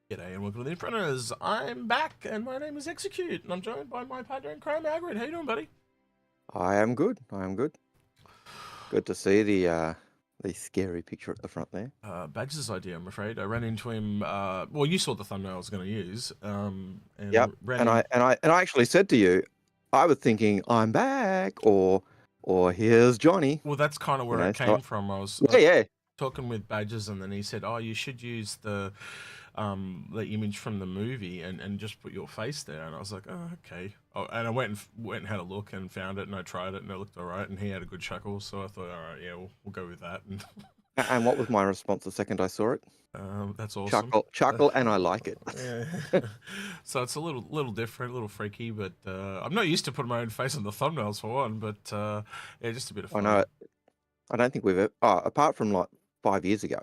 G'day and welcome to the Inforunners. I'm back and my name is Execute and I'm joined by my partner in crime, Algared. How you doing, buddy? I am good. I am good. Good to see the scary picture at the front there. Badge's idea, I'm afraid. I ran into him. Well, you saw the thumbnail I was going to use. Yep. And I actually said to you, I was thinking I'm back, or here's Johnny. Well, that's kind of where it So came from. I was yeah. talking with Badges, and then he said, "Oh, you should use the image from the movie and just put your face there." And I was like, "Oh, okay." Oh, and I went and had a look and found it, and I tried it, and it looked all right. And he had a good chuckle, so I thought, "All right, yeah, we'll go with that." And And what was my response the second I saw it? that's awesome. Chuckle, and I like it. Yeah. So it's a little different, a little freaky, but I'm not used to putting my own face on the thumbnails for one. But yeah, just a bit of I fun. know. I don't think we've ever, apart from like 5 years ago,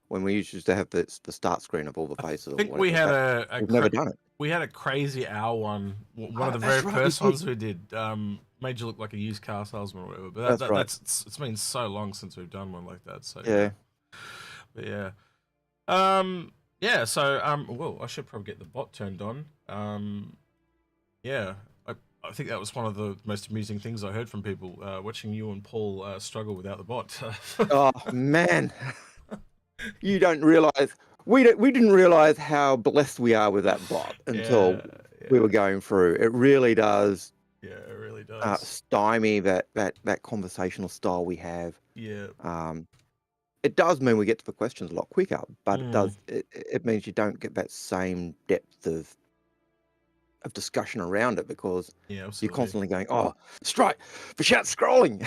when we used to have the start screen of all the faces. I think we had we've never done it. We had a crazy hour one of the That's very right, first ones we did. Made you look like a used car salesman or whatever. But That's right. it's been so long since we've done one like that. So Yeah. But yeah. Yeah, so well, I should probably get the bot turned on. Yeah. I think that was one of the most amusing things I heard from people watching you and Paul struggle without the bot. Oh man. You don't realize we didn't realize how blessed we are with that bot until we were going through. It really does. Yeah, it really does. Stymie that conversational style we have. Yeah. It does mean we get to the questions a lot quicker, but it means you don't get that same depth of discussion around it because you're constantly going, oh, strike for shout scrolling.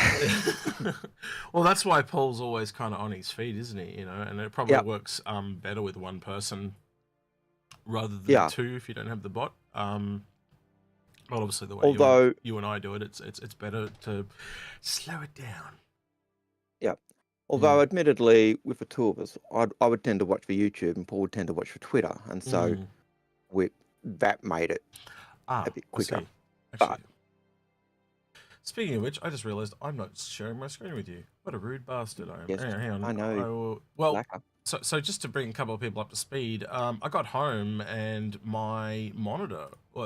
Well, that's why Paul's always kind of on his feet, isn't he? You know, and it probably works better with one person rather than two if you don't have the bot. Well, obviously the way you and I do it, it's better to slow it down. Yeah. Although, admittedly, with the two of us, I would tend to watch for YouTube and Paul would tend to watch for Twitter, and so that made it a bit quicker. Actually, speaking of which, I just realised I'm not sharing my screen with you. What a rude bastard I am. Yes, hang on. I know. Well, so just to bring a couple of people up to speed, I got home and my monitor,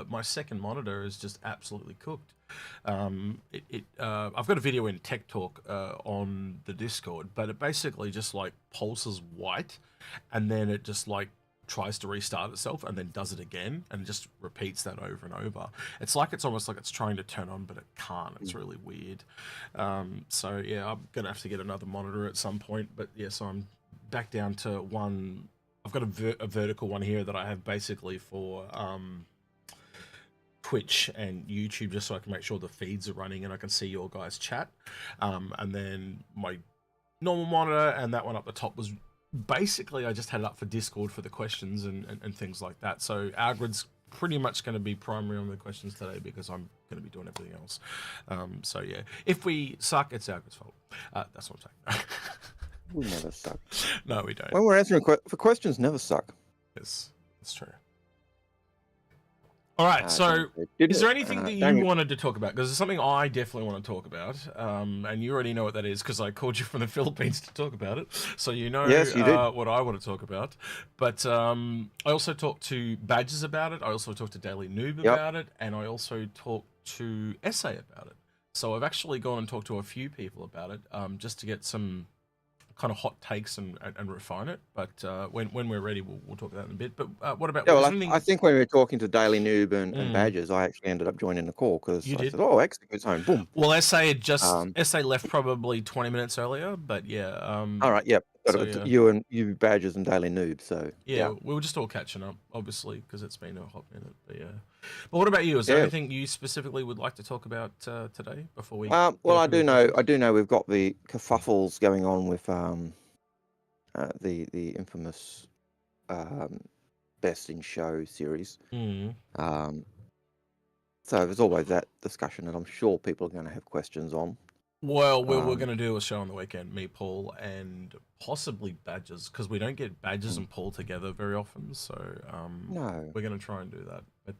my second monitor, is just absolutely cooked. I've got a video in Tech Talk on the Discord, but it basically just like pulses white, and then it just like tries to restart itself and then does it again and just repeats that over and over. It's almost like it's trying to turn on but it can't. It's really weird. So yeah, I'm gonna have to get another monitor at some point, but yeah, so I'm back down to one. I've got a vertical one here that I have basically for Twitch and YouTube, just so I can make sure the feeds are running and I can see your guys chat. And then my normal monitor and that one up the top was basically, I just had it up for Discord for the questions and things like that. So Algared's pretty much going to be primary on the questions today because I'm going to be doing everything else. So yeah, if we suck, it's Algared's fault. That's what I'm saying. We never suck. No, we don't. When we're answering for questions, never suck. Yes, that's true. All right, so is there anything that you wanted to talk about? Because there's something I definitely want to talk about, and you already know what that is because I called you from the Philippines to talk about it, so you know what I want to talk about. But I also talked to Badges about it, I also talked to Daily Noob about it, and I also talked to Essay about it. So I've actually gone and talked to a few people about it, just to get some kind of hot takes and refine it, but when we're ready, we'll talk about that in a bit. But what about? I think when we were talking to Daily Noob and Badges, I actually ended up joining the call because I said, "Oh, Execute's home." Boom. Well, Essay left probably 20 minutes earlier, but yeah. All right. Yep. So, you Badges and Daily Noob. So yeah, we were just all catching up, obviously, because it's been a hot minute. But yeah. But what about you? Is there anything you specifically would like to talk about today before we? Well, I do know we've got the kerfuffles going on with the infamous Best in Show series. So there's always that discussion, and I'm sure people are going to have questions on. Well, we're going to do a show on the weekend, me, Paul, and possibly Badges, because we don't get Badges and Paul together very often. So No. we're going to try and do that. But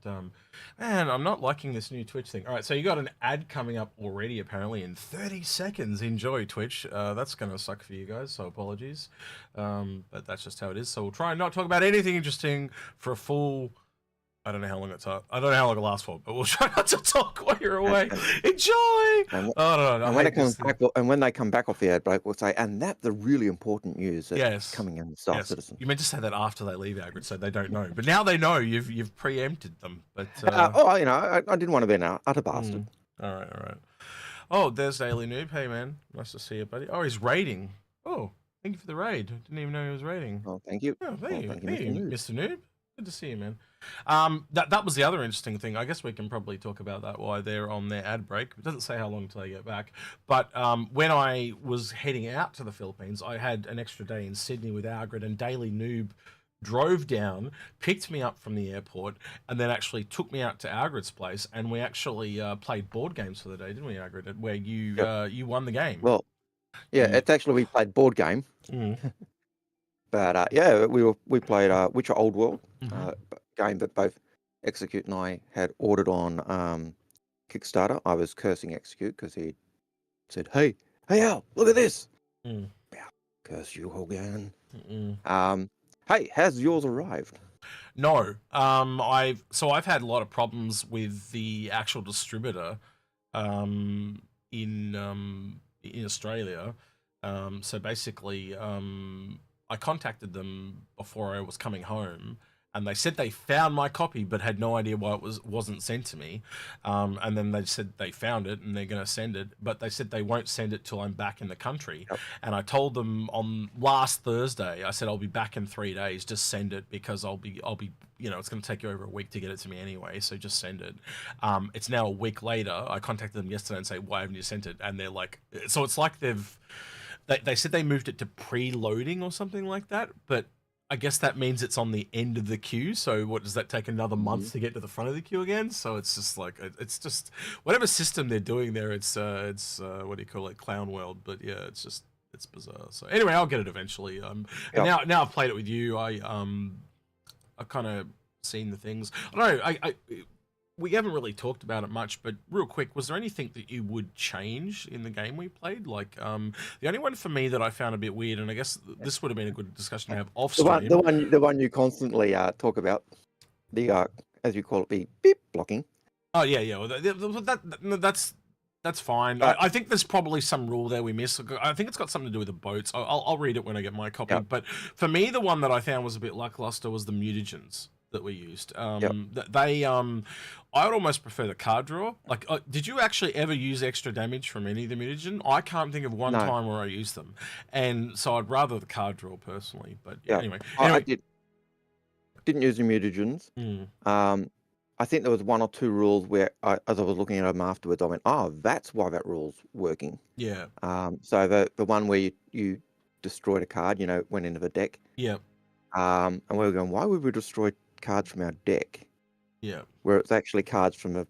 man, I'm not liking this new Twitch thing. All right, so you got an ad coming up already, apparently in 30 seconds. Enjoy, Twitch. That's going to suck for you guys, so apologies. But that's just how it is. So we'll try and not talk about anything interesting for a full... I don't know how long it's up. I don't know how long it lasts for, but we'll try not to talk while you're away. Enjoy! And when they come back off the ad break, we'll say, and that's the really important news that's coming in the Star Citizen. You meant to say that after they leave, Algared, so they don't know. But now they know. You've preempted them. But I didn't want to be an utter bastard. All right. Oh, there's Daily Noob. Hey, man. Nice to see you, buddy. Oh, he's raiding. Oh, thank you for the raid. Didn't even know he was raiding. Oh, thank you. Oh, thank you, Mr. Noob. Good to see you, man. That was the other interesting thing. I guess we can probably talk about that while they're on their ad break. It doesn't say how long until they get back. But when I was heading out to the Philippines, I had an extra day in Sydney with Algared, and Daily Noob drove down, picked me up from the airport, and then actually took me out to Algared's place, and we actually played board games for the day, didn't we, Algared? Where you won the game. Well, yeah, it's actually we played board game. But we played Witcher Old World, game that both Execute and I had ordered on Kickstarter. I was cursing Execute because he said, "Hey Al, look at this." Curse you, Hogan. Hey, has yours arrived? No. I've had a lot of problems with the actual distributor in Australia. So basically, I contacted them before I was coming home, and they said they found my copy but had no idea why it wasn't sent to me. And then they said they found it and they're going to send it, but they said they won't send it till I'm back in the country. And I told them on last Thursday, I said I'll be back in 3 days. Just send it, because I'll be it's going to take you over a week to get it to me anyway. So just send it. It's now a week later. I contacted them yesterday and say, why haven't you sent it? And they're like, so it's like they said they moved it to preloading or something like that, but I guess that means it's on the end of the queue. So what does that take, another month to get to the front of the queue again? So it's just like, it's just whatever system they're doing there. It's what do you call it? Clown world. But yeah, it's bizarre. So anyway, I'll get it eventually. And now I've played it with you. I've kind of seen the things. I don't know. We haven't really talked about it much, but real quick, was there anything that you would change in the game we played? Like, the only one for me that I found a bit weird, and I guess this would have been a good discussion to have off stream. The one you constantly talk about, the as you call it, the beep blocking. Oh yeah. Well, that's fine. I think there's probably some rule there we missed. I think it's got something to do with the boats. I'll read it when I get my copy. But for me, the one that I found was a bit lackluster was the mutagens that we used. I would almost prefer the card draw. Like, did you actually ever use extra damage from any of the mutagen? I can't think of one time where I used them, and so I'd rather the card draw personally. But anyway, I didn't use the mutagens. I think there was one or two rules where, as I was looking at them afterwards, I went, "Oh, that's why that rule's working." Yeah. So the one where you destroyed a card, went into the deck. Yeah. And we were going, why would we destroy cards from our deck? Yeah. Where it's actually cards from that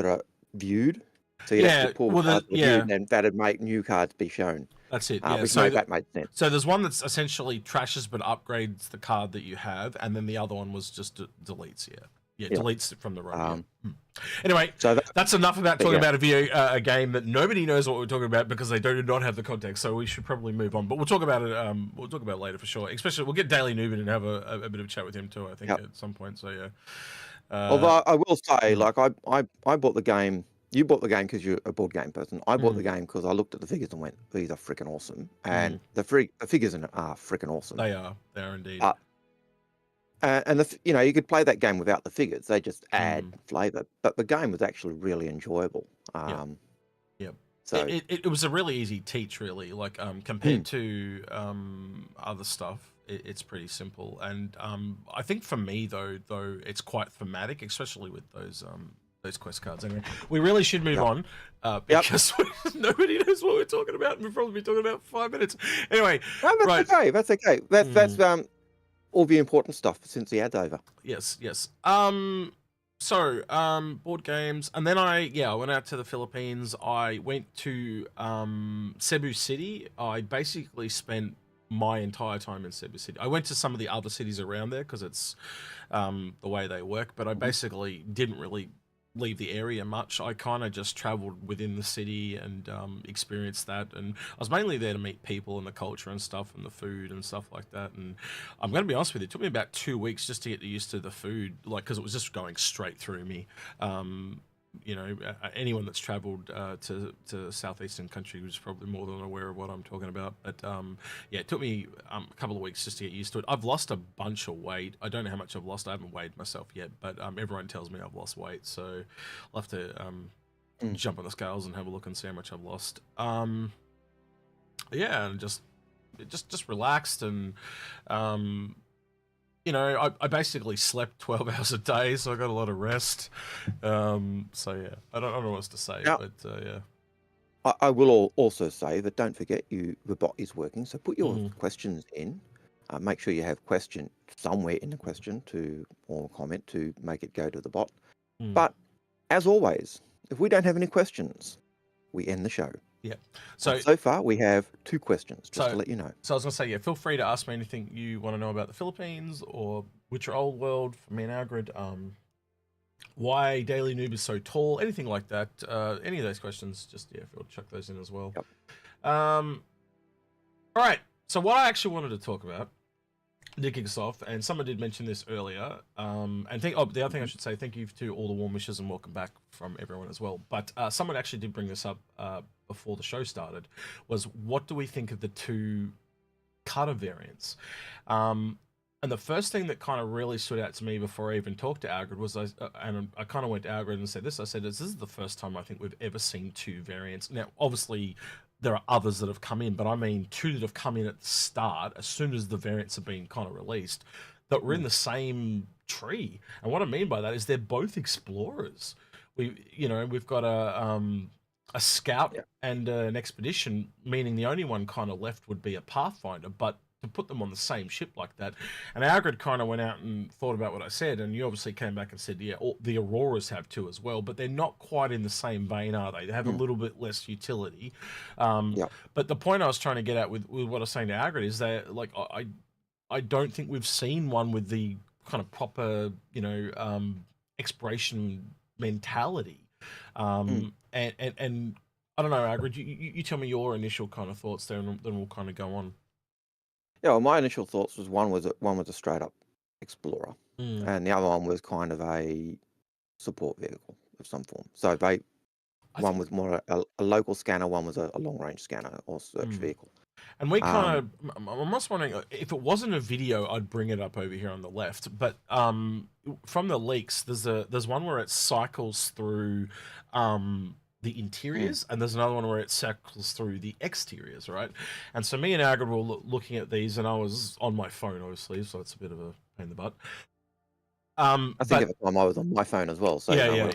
are viewed. So you'd have to pull cards viewed, and then that'd make new cards be shown. That's it. That made sense. So there's one that's essentially trashes but upgrades the card that you have, and then the other one was just deletes. Deletes it from the room. Anyway, so that's enough about talking about a game that nobody knows what we're talking about because they do not have the context. So we should probably move on. But we'll talk about it. We'll talk about it later for sure. Especially we'll get Daily Noob in and have a bit of a chat with him too. I think at some point. So yeah. Although I will say, like I bought the game. You bought the game because you're a board game person. I bought the game because I looked at the figures and went, "These are freaking awesome." And the figures in it are freaking awesome. They are. They are indeed. And you could play that game without the figures; they just add flavor. But the game was actually really enjoyable. So it was a really easy teach, really. Like compared to other stuff, it's pretty simple. And I think for me though it's quite thematic, especially with those quest cards. Anyway, we really should move on because nobody knows what we're talking about, and we'll probably be talking about 5 minutes. Anyway, that's okay. That's all the important stuff since the ad's over. Yes. board games, and then I went out to the Philippines. I went to Cebu City. I basically spent my entire time in Cebu City. I went to some of the other cities around there because it's the way they work, but I basically didn't really leave the area much. I kind of just traveled within the city and experienced that, and I was mainly there to meet people and the culture and stuff and the food and stuff like that. And I'm going to be honest with you, it took me about 2 weeks just to get used to the food, like, because it was just going straight through me. Anyone that's traveled to southeastern country was probably more than aware of what I'm talking about. But it took me a couple of weeks just to get used to it. I've lost a bunch of weight. I don't know how much I've lost. I haven't weighed myself yet, but everyone tells me I've lost weight. So I'll have to jump on the scales and have a look and see how much I've lost. And just relaxed and I basically slept 12 hours a day, so I got a lot of rest. I don't know what else to say, now, but I will also say that don't forget the bot is working, so put your questions in. Make sure you have question somewhere in the question or comment to make it go to the bot. But as always, if we don't have any questions, we end the show. Yeah. So far we have 2 questions, just to let you know. So I was going to say, feel free to ask me anything you want to know about the Philippines or Witcher Old World for me and Algared. Why Daily Noob is so tall, anything like that. Any of those questions, just feel to chuck those in as well. Yep. All right. So what I actually wanted to talk about, to kick us off, and someone did mention this earlier, the other thing I should say, thank you to all the warm wishes and welcome back from everyone as well. But someone actually did bring this up before the show started, was what do we think of the 2 cutter variants? And the first thing that kind of really stood out to me before I even talked to Algared was, I kind of went to Algared and said this. I said, this is the first time I think we've ever seen 2 variants. Now, obviously, there are others that have come in, but I mean 2 that have come in at the start, as soon as the variants have been kind of released, that were in the same tree. And what I mean by that is they're both explorers. We've got a scout and an expedition, meaning the only one kind of left would be a pathfinder, but to put them on the same ship like that. And Algared kind of went out and thought about what I said, and you obviously came back and said, the Auroras have 2 as well, but they're not quite in the same vein, are they? They have a little bit less utility. But the point I was trying to get at with what I was saying to Algared is that, like, I don't think we've seen one with the kind of proper, exploration mentality. And I don't know, Algared, you tell me your initial kind of thoughts there, and then we'll kind of go on. Yeah, well, my initial thoughts was one was a straight up explorer, and the other one was kind of a support vehicle of some form. So one was more a local scanner, one was a long range scanner or search vehicle. And we kind of, I'm just wondering, if it wasn't a video, I'd bring it up over here on the left. But from the leaks, there's one where it cycles through the interiors, and there's another one where it cycles through the exteriors, right? And so me and Algared were looking at these, and I was on my phone, obviously, so it's a bit of a pain in the butt. I think at the time I was on my phone as well. So yeah.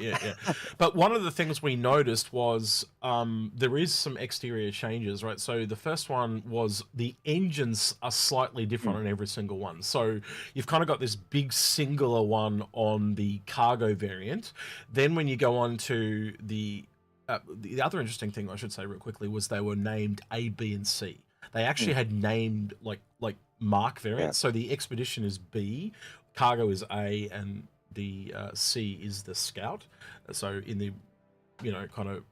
But one of the things we noticed was there is some exterior changes, right? So the first one was the engines are slightly different on every single one. So you've kind of got this big singular one on the cargo variant. Then when you go on to the other interesting thing I should say real quickly was they were named A, B, and C. They actually had named like mark variants. So the expedition is B, cargo is A, and the C is the scout. So in the kind of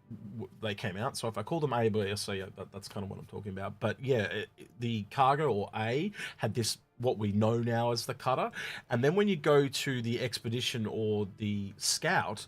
they came out. So if I call them A, B, or C, that's kind of what I'm talking about. But yeah, the cargo or A had this what we know now as the cutter, and then when you go to the expedition or the scout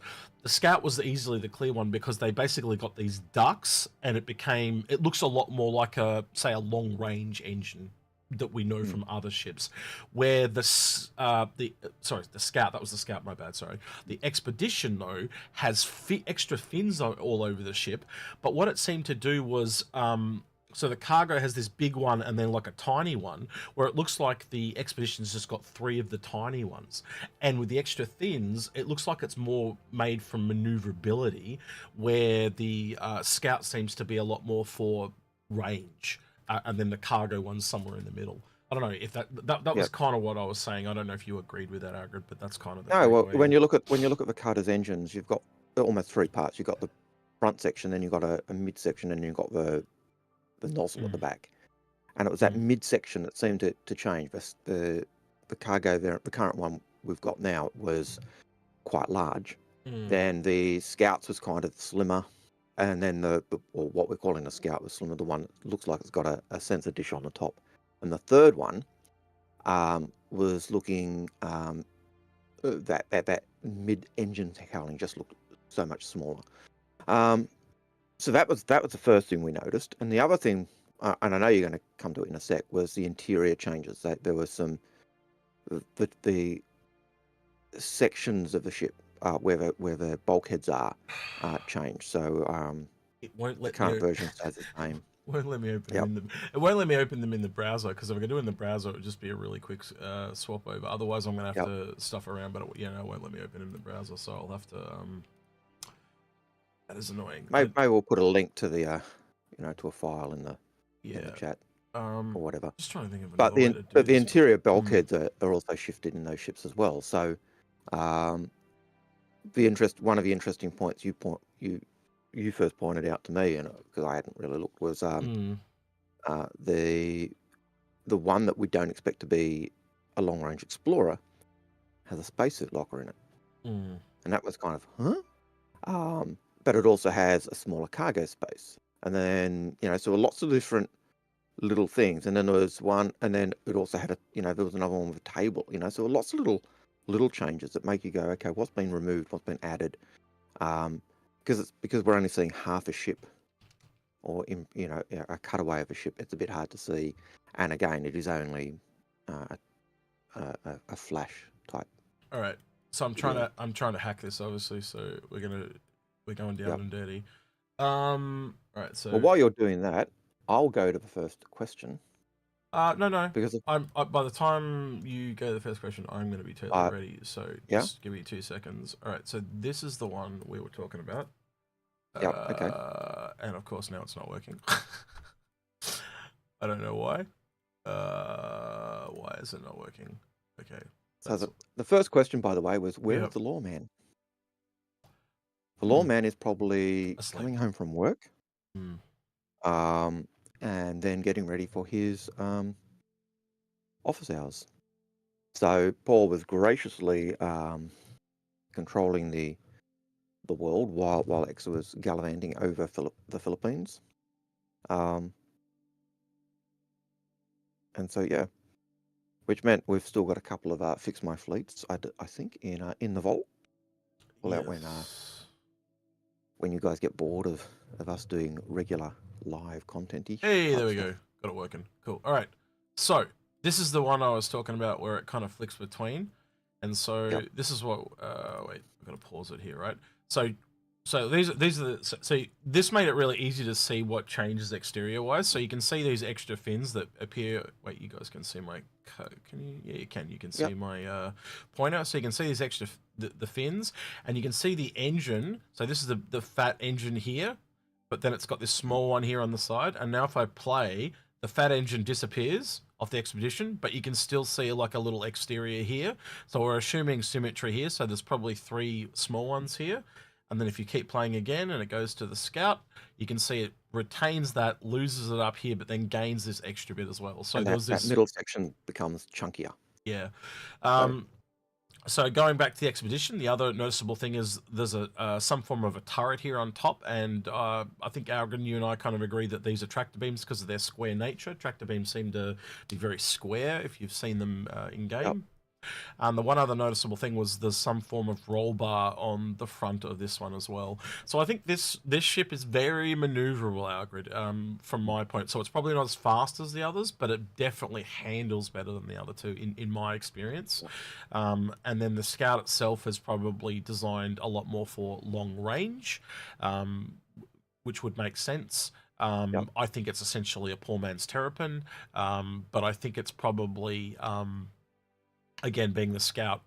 was easily the clear one because they basically got these ducts, and it looks a lot more like a long range engine that we know from other ships, where the scout, that was the scout, my bad, sorry. The expedition, though, has extra fins all over the ship, but what it seemed to do was, so the cargo has this big one and then like a tiny one, where it looks like the expedition's just got 3 of the tiny ones. And with the extra fins, it looks like it's more made from maneuverability, where the scout seems to be a lot more for range. And then the cargo one's somewhere in the middle. I don't know if that was kind of what I was saying. I don't know if you agreed with that, Algared, but that's kind of the No, well, takeaway. when you look at the Carter's engines, you've got almost three parts. You've got the front section, then you've got a mid section, and you've got the nozzle at the back. And it was that mid section that seemed to change. The cargo there, the current one we've got now, was quite large. Then the Scouts was kind of slimmer, and then or what we're calling a Scout was slimmer. The one that looks like it's got a sensor dish on the top, and the third one was looking that mid-engine cowling just looked so much smaller. So that was the first thing we noticed, and the other thing, and I know you're going to come to it in a sec, was the interior changes. That there was some the sections of the ship where the bulkheads are changed. So it won't let the current version stays the same. Won't let me open them it won't let me open them in the browser, because if I could do it in the browser, it would just be a really quick swap over. Otherwise, I'm gonna have to stuff around, but it won't let me open it in the browser, so I'll have to. That is annoying. Maybe we'll put a link to the to a file in the chat or whatever. Just trying to think of another way to do the interior bulkheads are also shifted in those ships as well. So one of the interesting points you first pointed out to me, and because I hadn't really looked, was the one that we don't expect to be a long-range explorer has a spacesuit locker in it, and that was kind of but it also has a smaller cargo space, and then so lots of different little things, and then there was one, and then it also had there was another one with a table, so lots of little changes that make you go, okay, what's been removed, what's been added, because we're only seeing half a ship, or a cutaway of a ship. It's a bit hard to see, and again, it is only a flash type. All right, so I'm trying to hack this, obviously. So we're going down and dirty. All right, so while you're doing that, I'll go to the first question. No, because by the time you go to the first question, I'm going to be totally ready. So just give me 2 seconds. All right, so this is the one we were talking about. Okay. And of course now it's not working. I don't know why. Why is it not working? Okay. So the first question, by the way, was where is the lawman? The lawman is probably coming home from work. And then getting ready for his office hours. So Paul was graciously controlling the world while X was gallivanting over the Philippines. And so which meant we've still got a couple of fix my fleets, I think, in the vault. Well, when you guys get bored of us doing regular live content. Hey, there we go. Got it working. Cool. All right. So this is the one I was talking about where it kind of flicks between. And so this is what, wait, I've got to pause it here, right? So these are so this made it really easy to see what changes exterior wise. So you can see these extra fins that appear. Wait, you guys can see my, can you? Yeah, you can. You can see my pointer. So you can see these extra, the fins, and you can see the engine. So this is the fat engine here, but then it's got this small one here on the side. And now if I play, the fat engine disappears off the Expedition, but you can still see like a little exterior here. So we're assuming symmetry here. So there's probably 3 small ones here. And then if you keep playing again and it goes to the Scout, you can see it retains that, loses it up here, but then gains this extra bit as well. So that middle section becomes chunkier. Yeah. So going back to the Expedition, the other noticeable thing is there's some form of a turret here on top, and I think Algared, you and I kind of agree that these are tractor beams because of their square nature. Tractor beams seem to be very square if you've seen them in game. And the one other noticeable thing was there's some form of roll bar on the front of this one as well. So I think this ship is very maneuverable, Algared, from my point. So it's probably not as fast as the others, but it definitely handles better than the other two in my experience. And then the Scout itself is probably designed a lot more for long range, which would make sense. I think it's essentially a poor man's Terrapin, but I think it's probably... again, being the Scout,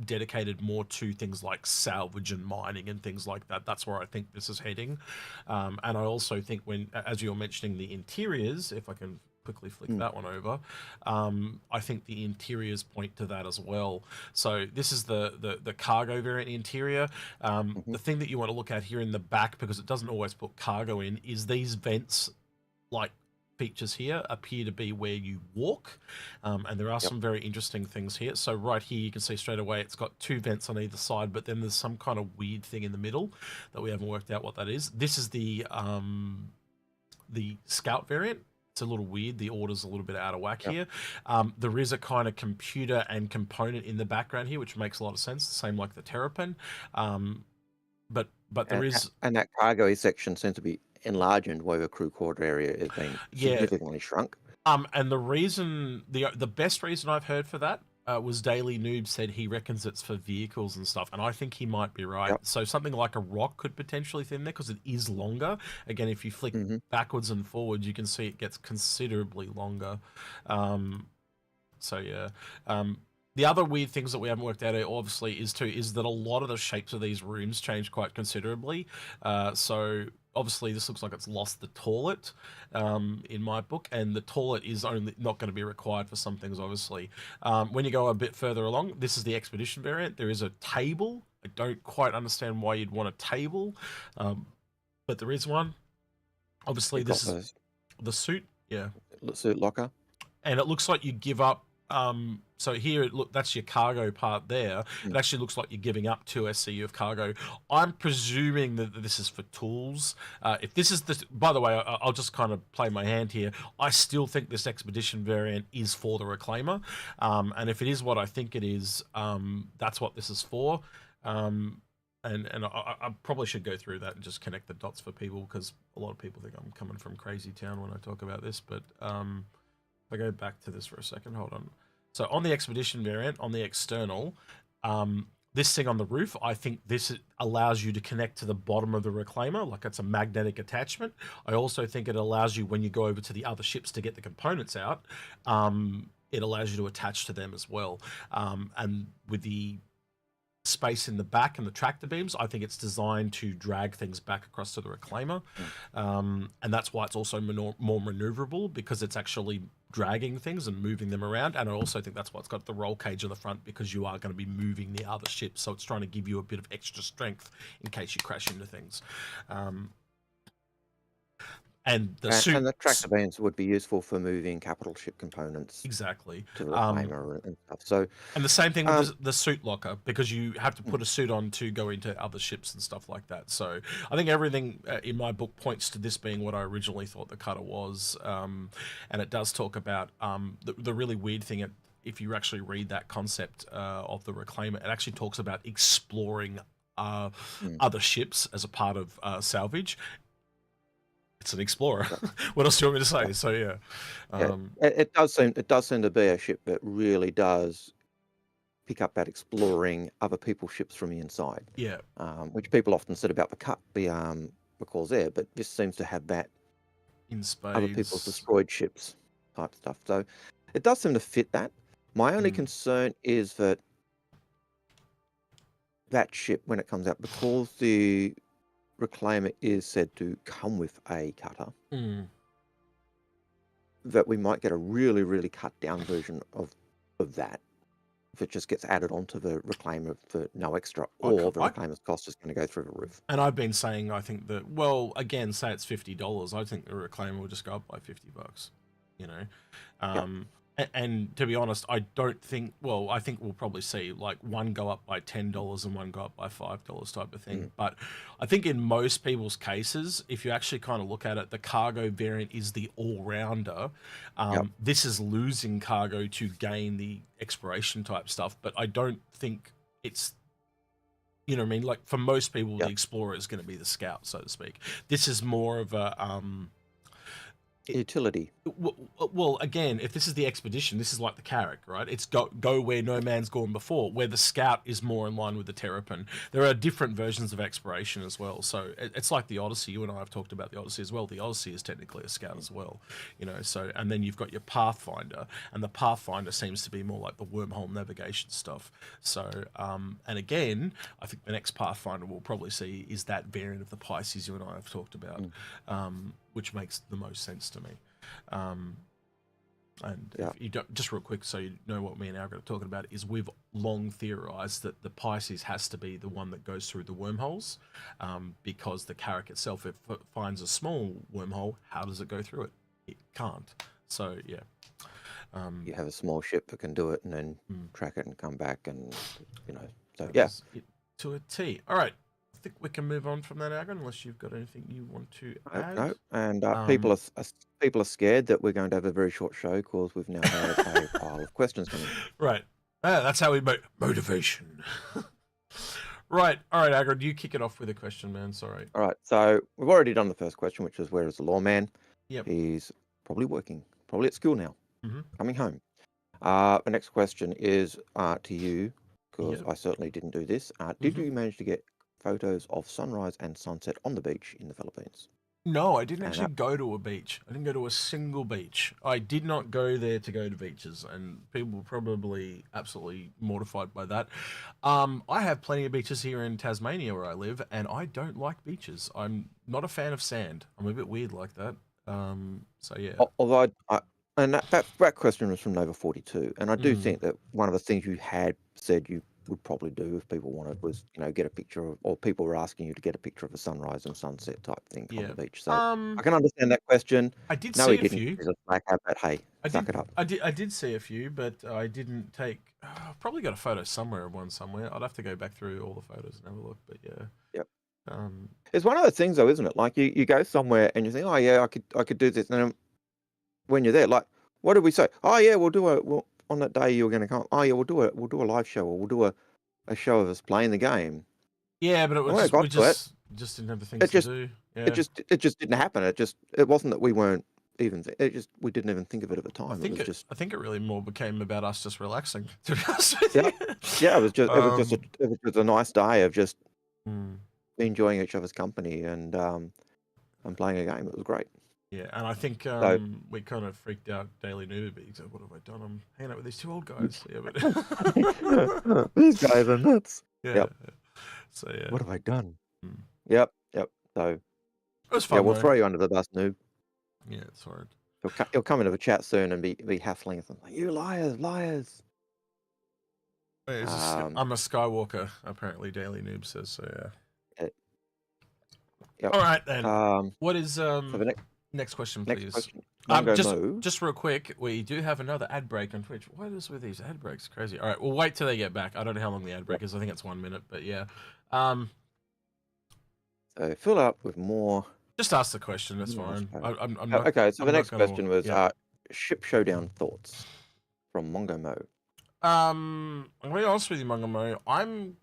dedicated more to things like salvage and mining and things like that. That's where I think this is heading. And I also think as you're mentioning the interiors, if I can quickly flick that one over. I think the interiors point to that as well. So this is the cargo variant interior. The thing that you want to look at here in the back, because it doesn't always put cargo in, is these vents, like features here, appear to be where you walk, and there are some very interesting things here. So right here you can see straight away it's got 2 vents on either side, but then there's some kind of weird thing in the middle that we haven't worked out what that is. This is the Scout variant. It's a little weird. The order's a little bit out of whack here. There is a kind of computer and component in the background here, which makes a lot of sense. The same like the Terrapin. But there is... And that cargo section seems to be enlarged where the crew quarter area is being significantly shrunk. And the reason, the best reason I've heard for that was Daily Noob said he reckons it's for vehicles and stuff, and I think he might be right. So something like a rock could potentially fit in there because it is longer. Again, if you flick backwards and forwards, you can see it gets considerably longer. So yeah. The other weird things that we haven't worked out obviously is that a lot of the shapes of these rooms change quite considerably. So obviously this looks like it's lost the toilet in my book, and the toilet is only not going to be required for some things, obviously. When you go a bit further along, this is the expedition variant. There is a table. I don't quite understand why you'd want a table, but there is one. Obviously this is the suit. Yeah. The suit locker. And it looks like you give up. So here, look, that's your cargo part there. It actually looks like you're giving up 2 SCU of cargo. I'm presuming that this is for tools. If this is the, by the way, I'll just kind of play my hand here. I still think this expedition variant is for the Reclaimer. And if it is what I think it is, that's what this is for. And I probably should go through that and just connect the dots for people, because a lot of people think I'm coming from crazy town when I talk about this. But if I go back to this for a second, hold on. So on the expedition variant, on the external, this thing on the roof, I think this allows you to connect to the bottom of the Reclaimer, like it's a magnetic attachment. I also think it allows you, when you go over to the other ships to get the components out, it allows you to attach to them as well. And with the space in the back and the tractor beams, I think it's designed to drag things back across to the Reclaimer. And that's why it's also more maneuverable, because it's actually dragging things and moving them around. And I also think that's why it's got the roll cage on the front, because you are going to be moving the other ships, so it's trying to give you a bit of extra strength in case you crash into things. And the tractor beams would be useful for moving capital ship components. Exactly. To the Reclaimer and stuff. So, and the same thing with the suit locker, because you have to put a suit on to go into other ships and stuff like that. So I think everything in my book points to this being what I originally thought the cutter was. And it does talk about the really weird thing. If you actually read that concept of the Reclaimer, it actually talks about exploring other ships as a part of salvage. It's an explorer. What else do you want me to say? So yeah, it does seem to be a ship that really does pick up that exploring other people's ships from the inside. Yeah, which people often said about the Corsair, but this seems to have that in spades. Other people's destroyed ships type stuff. So it does seem to fit that. My only concern is that ship, when it comes out, because the Reclaimer is said to come with a cutter, that we might get a really, really cut down version of that if it just gets added onto the Reclaimer for no extra, or the Reclaimer's cost is going to go through the roof. And I've been saying, I think that, well, again, say it's $50, I think the Reclaimer will just go up by $50, you know. And to be honest, I don't think, well, I think we'll probably see like one go up by $10 and one go up by $5 type of thing. But I think in most people's cases, if you actually kind of look at it, the cargo variant is the all-rounder. This is losing cargo to gain the exploration type stuff, but I don't think it's, you know what I mean? Like for most people, the Explorer is going to be the Scout, so to speak. This is more of a... utility. Well, again, if this is the expedition, this is like the Carrack, right? It's go where no man's gone before, where the Scout is more in line with the Terrapin. There are different versions of exploration as well. So it's like the Odyssey. You and I have talked about the Odyssey as well. The Odyssey is technically a Scout as well, you know. So, and then you've got your Pathfinder, and the Pathfinder seems to be more like the wormhole navigation stuff. So, and again, I think the next Pathfinder we'll probably see is that variant of the Pisces you and I have talked about. Which makes the most sense to me. And if you don't, just real quick, so you know what me and Algared are talking about, is we've long theorized that the Pisces has to be the one that goes through the wormholes, because the Carrack itself, if it finds a small wormhole, how does it go through it? It can't. So yeah. You have a small ship that can do it and then track it and come back, and so that was it to a T. All right. I think we can move on from that, Algared, unless you've got anything you want to add. No. And people are scared that we're going to have a very short show because we've now had a pile of questions coming. Right. That's how we motivation. Right. All right, Algared, you kick it off with a question, man. Sorry. All right. So we've already done the first question, which is, where is the lawman? Yep. He's probably working, probably at school now, coming home. The next question is to you, because I certainly didn't do this. Did you manage to get photos of sunrise and sunset on the beach in the Philippines? No, I didn't actually go to a beach. I didn't go to a single beach. I did not go there to go to beaches, and people were probably absolutely mortified by that. I have plenty of beaches here in Tasmania where I live, and I don't like beaches. I'm not a fan of sand. I'm a bit weird like that. So yeah. Although and that question was from Nova 42, and I do think that one of the things you had said you would probably do if people wanted was, get a picture of, or people were asking you to get a picture of a sunrise and sunset type thing on the beach. So I can understand that question. I did no, see he a didn't. few. He's a black hat, but hey, suck it up. I did see a few, but I didn't take. I've probably got a photo somewhere of one somewhere. I'd have to go back through all the photos and have a look. But yeah. Yep. It's one of those things, though, isn't it? Like you go somewhere and you think, oh yeah, I could do this, and then when you're there, like, what did we say? Oh yeah, we'll on that day you were going to come. Oh yeah, we'll do a live show, or we'll do a show of us playing the game. Yeah, but it was we just didn't have the things to do. Yeah. It just didn't happen. It wasn't that we weren't even. We didn't even think of it at the time. I think it really more became about us just relaxing. To be honest with you. Yeah, it was just a nice day of just enjoying each other's company and playing a game. It was great. Yeah, and I think we kind of freaked out Daily Noob. He said, "What have I done? I'm hanging out with these two old guys." Yeah, but these guys are nuts. Yeah. Yep. So yeah. What have I done? Yep. So it was fun. Yeah, we'll throw you under the bus, Noob. Yeah, it's hard. He'll come into the chat soon and be hassling us like, you liars. Wait, I'm a Skywalker, apparently. Daily Noob says so. Yeah. Yep. All right then. What is so the next question, next please? Question. Just real quick, we do have another ad break on Twitch. What is with these ad breaks? Crazy. All right, we'll wait till they get back. I don't know how long the ad break is. I think it's 1 minute, but yeah. So fill up with more. Just ask the question. That's fine. I'm not, okay. So the next gonna, question was ship showdown thoughts from Mongo Mo. I'm gonna be honest with you, Mongo Mo. I'm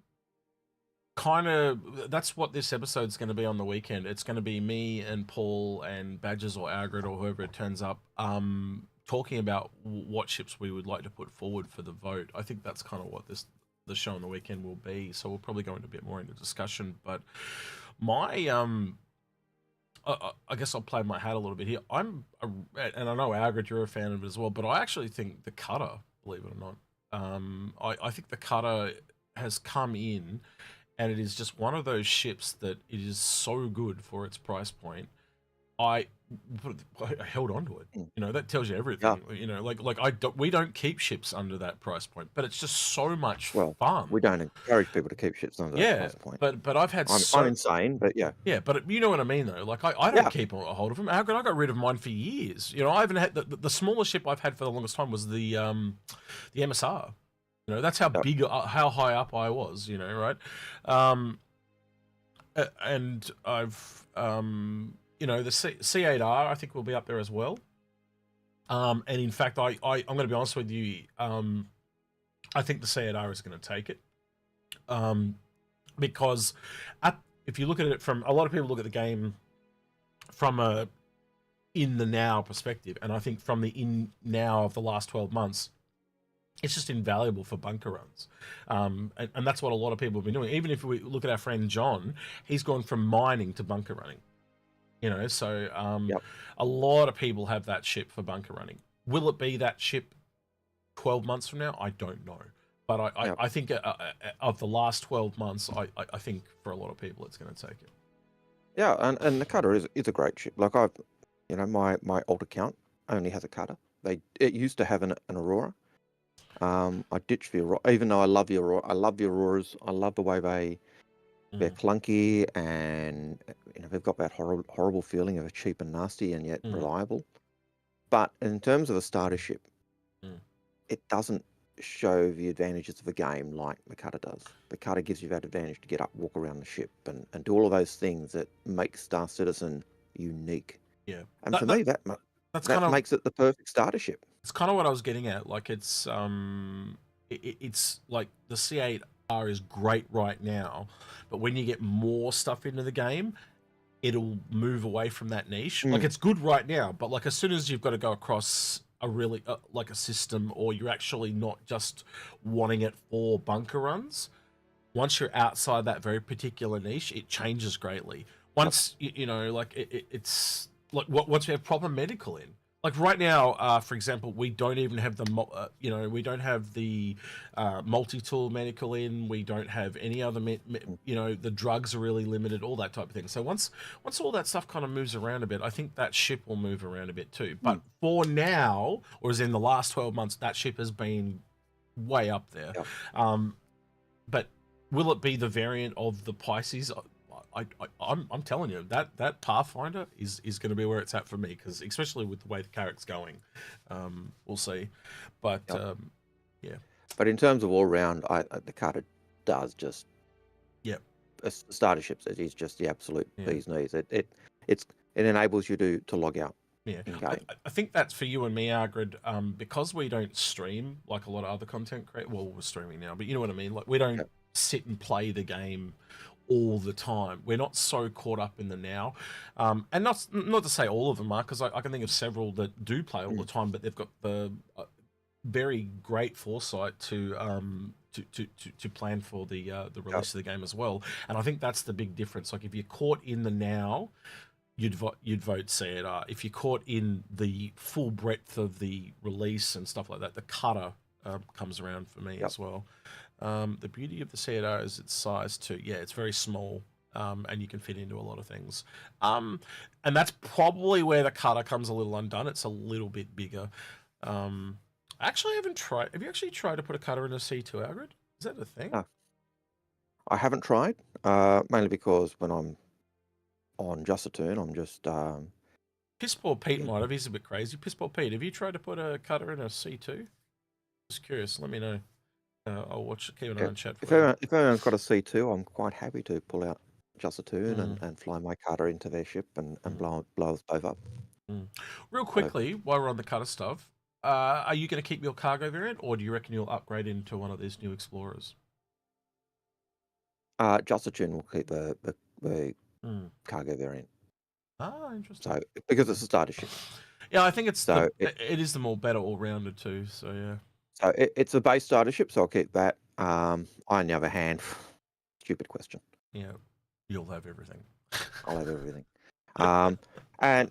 kind of, that's what this episode's going to be on the weekend. It's going to be me and Paul and Badges or Algared or whoever it turns up, talking about what ships we would like to put forward for the vote. I think that's kind of what the show on the weekend will be. So we'll probably go into a bit more into discussion. But my I guess I'll play my hat a little bit here. And I know Algared, you're a fan of it as well, but I actually think the Cutter, believe it or not, I think the Cutter has come in. And it is just one of those ships that it is so good for its price point. I held on to it. That tells you everything. Yeah. We don't keep ships under that price point, but it's just so much fun. We don't encourage people to keep ships under that price point. But I've had I'm insane, but yeah. Yeah, but you know what I mean though. Like I don't keep a hold of them. I got rid of mine for years. I haven't had the smallest ship I've had for the longest time was the MSR. That's how big, how high up I was, right? And I've, the C8R, I think will be up there as well. And in fact, I'm going to be honest with you, I think the C8R is going to take it. Because if you look at it from, a lot of people look at the game from a in the now perspective. And I think from the in now of the last 12 months, it's just invaluable for bunker runs. And that's what a lot of people have been doing. Even if we look at our friend John, he's gone from mining to bunker running. So a lot of people have that ship for bunker running. Will it be that ship 12 months from now? I don't know. But I think of the last 12 months, I think for a lot of people it's going to take it. Yeah, and the Cutter is a great ship. Like my old account only has a Cutter. It used to have an Aurora. I ditched the Aurora, even though I love the Aurora. I love the Auroras. I love the way they're clunky, and they've got that horrible feeling of a cheap and nasty and yet reliable. But in terms of a starter ship, it doesn't show the advantages of the game like the cutter does. The cutter gives you that advantage to get up, walk around the ship, and do all of those things that make Star Citizen unique. Yeah, and for me, that makes it the perfect starter ship. It's kind of what I was getting at. Like it's like the C8R is great right now, but when you get more stuff into the game, it'll move away from that niche. Like it's good right now, but like as soon as you've got to go across a really like a system, or you're actually not just wanting it for bunker runs, once you're outside that very particular niche, it changes greatly. Once like it's like once we have proper medical in. Like right now, for example, we don't even have the, we don't have the multi-tool medical in. We don't have any other, the drugs are really limited, all that type of thing. So once all that stuff kind of moves around a bit, I think that ship will move around a bit too. But for now, or as in the last 12 months, that ship has been way up there. Yep. But will it be the variant of the Pisces? I'm telling you that Pathfinder is going to be where it's at for me, because especially with the way the character's going, we'll see. But yeah. But in terms of all round, the Carter does just starter ships. It is just the absolute bee's knees. It enables you to log out. Yeah, I think that's for you and me, Algared, because we don't stream like a lot of other content creators. Well, we're streaming now, but you know what I mean. Like we don't sit and play the game all the time. We're not so caught up in the now, and not to say all of them are, because I can think of several that do play all the time, but they've got the very great foresight to plan for the release of the game as well. And I think that's the big difference. Like if you're caught in the now, you'd vote C8R. If you're caught in the full breadth of the release and stuff like that, the cutter comes around for me as well. The beauty of the C8R is its size too. Yeah, it's very small, and you can fit into a lot of things. And that's probably where the cutter comes a little undone. It's a little bit bigger. Actually, I haven't tried. Have you actually tried to put a cutter in a C2, Algared? Is that a thing? No. I haven't tried, mainly because when I'm on Just a Turn, I'm just... Pisspoor Pete might have. He's a bit crazy. Pisspoor Pete, have you tried to put a cutter in a C2? Just curious. Let me know. I'll keep an eye on chat for you. If anyone's got a C2, I'm quite happy to pull out Just a Turn and fly my cutter into their ship and blow us both up. Real quickly, while we're on the cutter stuff, are you going to keep your cargo variant, or do you reckon you'll upgrade into one of these new Explorers? Just a Turn will keep the cargo variant. Ah, interesting. So because it's a starter ship. Yeah, I think it is the more better all-rounder too. So yeah. So it's a base starter ship, so I'll keep that. On the other hand, stupid question. Yeah, you'll have everything. I'll have everything. And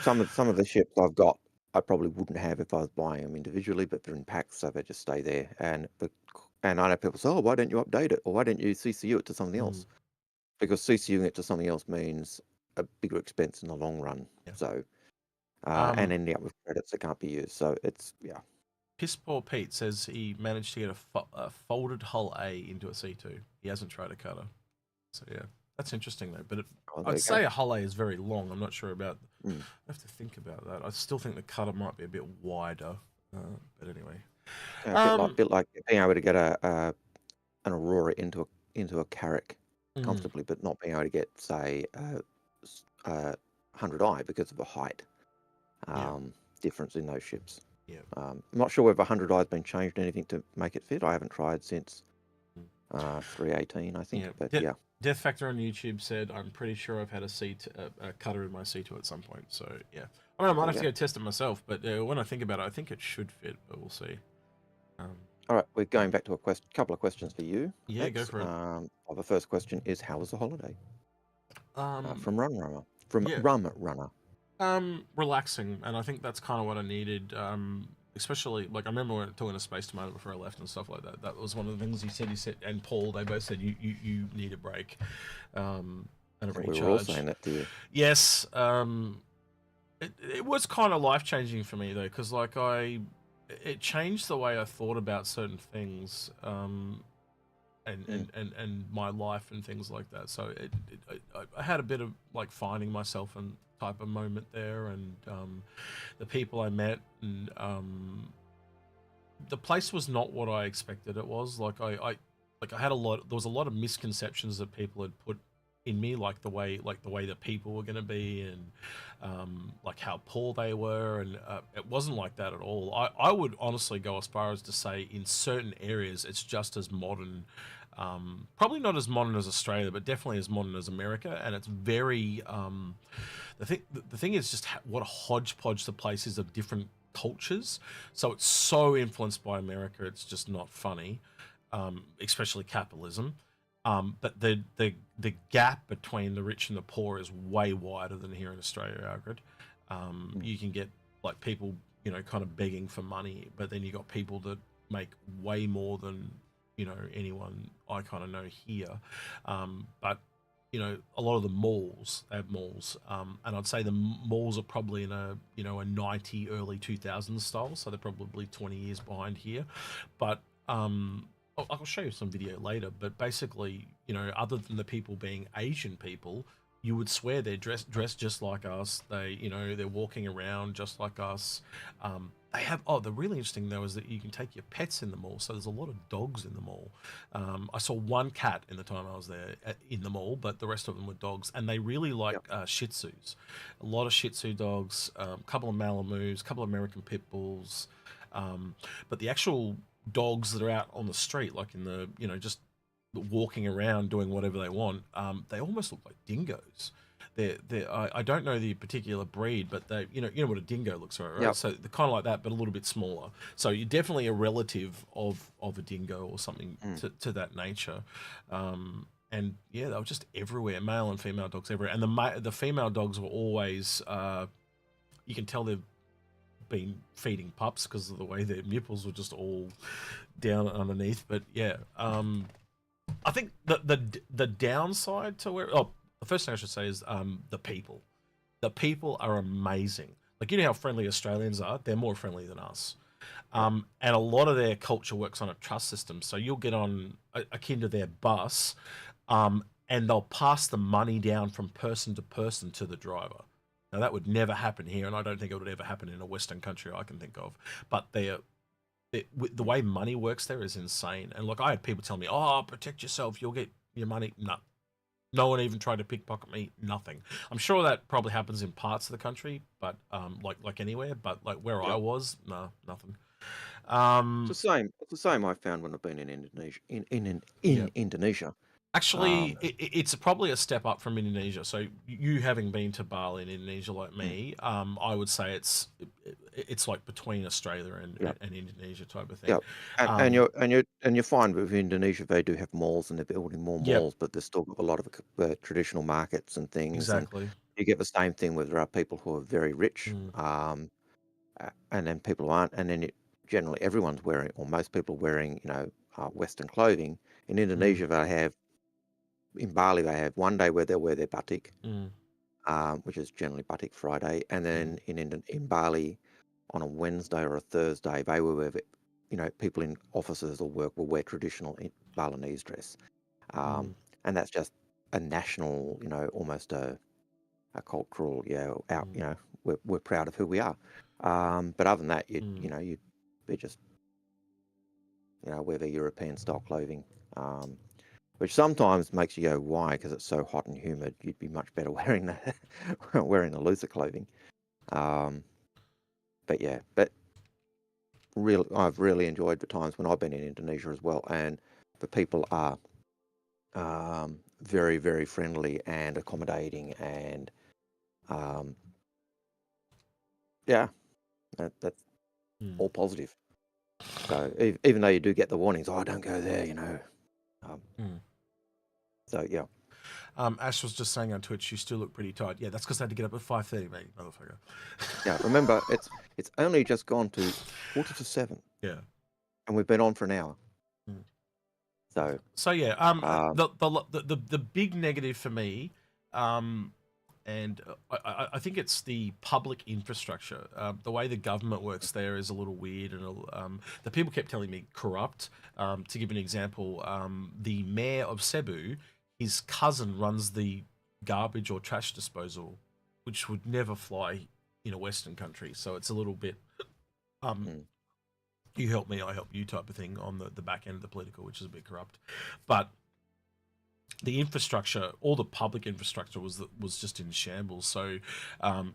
some of the ships I've got, I probably wouldn't have if I was buying them individually, but they're in packs, so they just stay there. And I know people say, "Oh, why don't you update it, or why don't you CCU it to something else?" Because CCUing it to something else means a bigger expense in the long run. Yeah. So, and ending up with credits that can't be used. So it's Pisspoor Pete says he managed to get a folded hull A into a C2. He hasn't tried a cutter. So yeah, that's interesting though. But I'd say a hull A is very long. I'm not sure about. I have to think about that. I still think the cutter might be a bit wider. But anyway, a bit like being able to get an Aurora into a Carrack comfortably, but not being able to get, say, 100i because of the height difference in those ships. Yeah. I'm not sure whether 100i has been changed anything to make it fit. I haven't tried since 318, I think. Yeah. But yeah. Death Factor on YouTube said, "I'm pretty sure I've had a cutter in my C2 at some point." So yeah, I mean, I might have to go test it myself. But when I think about it, I think it should fit. But we'll see. All right, we're going back to a couple of questions for you. Yeah, go for it. The first question is, how was the holiday? From Rum Runner. Relaxing, and I think that's kind of what I needed. Especially, like, I remember talking to Space Tomato before I left and stuff like that. That was one of the things he said, and Paul, they both said you need a break, and a recharge. We were all saying that to you. Yes, it was kind of life changing for me though, because like it changed the way I thought about certain things, and my life and things like that. So I had a bit of like finding myself and type of moment there, and the people I met, and the place was not what I expected it was. Like I had there was a lot of misconceptions that people had put in me, like the way that people were going to be, and like how poor they were, and it wasn't like that at all. I would honestly go as far as to say in certain areas it's just as modern, probably not as modern as Australia, but definitely as modern as America, and it's very the thing is just what a hodgepodge the place is of different cultures. So it's so influenced by America, it's just not funny, especially capitalism. But the gap between the rich and the poor is way wider than here in Australia, Algared. You can get like people, kind of begging for money, but then you got people that make way more than anyone I kind of know here. But a lot of the malls, they have malls, and I'd say the malls are probably in a a 90 early 2000s style, so they're probably 20 years behind here. But I'll show you some video later, but basically, other than the people being Asian people, you would swear they're dressed just like us. They, they're walking around just like us. They have, the really interesting though is that you can take your pets in the mall. So there's a lot of dogs in the mall. I saw one cat in the time I was there in the mall, but the rest of them were dogs, and they really like Shih Tzus. A lot of Shih Tzu dogs, a couple of Malamus, a couple of American Pit Bulls, but the actual dogs that are out on the street, like in the, just walking around doing whatever they want, they almost look like dingoes. I don't know the particular breed, but they, you know what a dingo looks like, right? Yep. So they're kind of like that, but a little bit smaller. So you're definitely a relative of a dingo or something to that nature. And yeah, they were just everywhere, male and female dogs everywhere. And the female dogs were always, you can tell they've been feeding pups because of the way their nipples were just all down underneath. But yeah, I think the downside to the first thing I should say is the people. The people are amazing. Like, how friendly Australians are, they're more friendly than us. And a lot of their culture works on a trust system. So you'll get on akin to their bus, and they'll pass the money down from person to person to the driver. Now, that would never happen here, and I don't think it would ever happen in a Western country I can think of. But the way money works there is insane. And look, I had people tell me, "Oh, protect yourself, you'll get your money." No one even tried to pickpocket me. Nothing. I'm sure that probably happens in parts of the country, but like anywhere. But like where I was, no, nothing. It's the same I found when I've been in Indonesia. In Indonesia. Actually, it's probably a step up from Indonesia. So you having been to Bali in Indonesia like me, I would say it's like between Australia and Indonesia type of thing. Yeah, and you're fine with Indonesia. They do have malls, and they're building more malls, but there's still got a lot of traditional markets and things. Exactly. And you get the same thing where there are people who are very rich, and then people who aren't, and then generally everyone's wearing, or most people wearing, Western clothing. In Indonesia, in Bali, they have one day where they'll wear their batik, which is generally Batik Friday, and then in Bali, on a Wednesday or a Thursday, they will wear, people in offices or work will wear traditional Balinese dress, and that's just a national, almost a cultural, we're proud of who we are. But other than that, you'd be just, wear the European style clothing. Which sometimes makes you go, why? Because it's so hot and humid. You'd be much better wearing the looser clothing. But yeah, I've really enjoyed the times when I've been in Indonesia as well, and the people are very, very friendly and accommodating, and that's all positive. So even though you do get the warnings, don't go there, So yeah. Ash was just saying on Twitch, you still look pretty tired. Yeah, that's because I had to get up at 5:30, mate, motherfucker. Yeah, remember it's only just gone to 6:45. Yeah, and we've been on for an hour. So yeah, the big negative for me, and I think it's the public infrastructure. The way the government works there is a little weird, and the people kept telling me corrupt. To give an example, the mayor of Cebu, his cousin runs the garbage or trash disposal, which would never fly in a Western country. So it's a little bit, you help me, I help you type of thing on the back end of the political, which is a bit corrupt. But the infrastructure, all the public infrastructure was just in shambles. So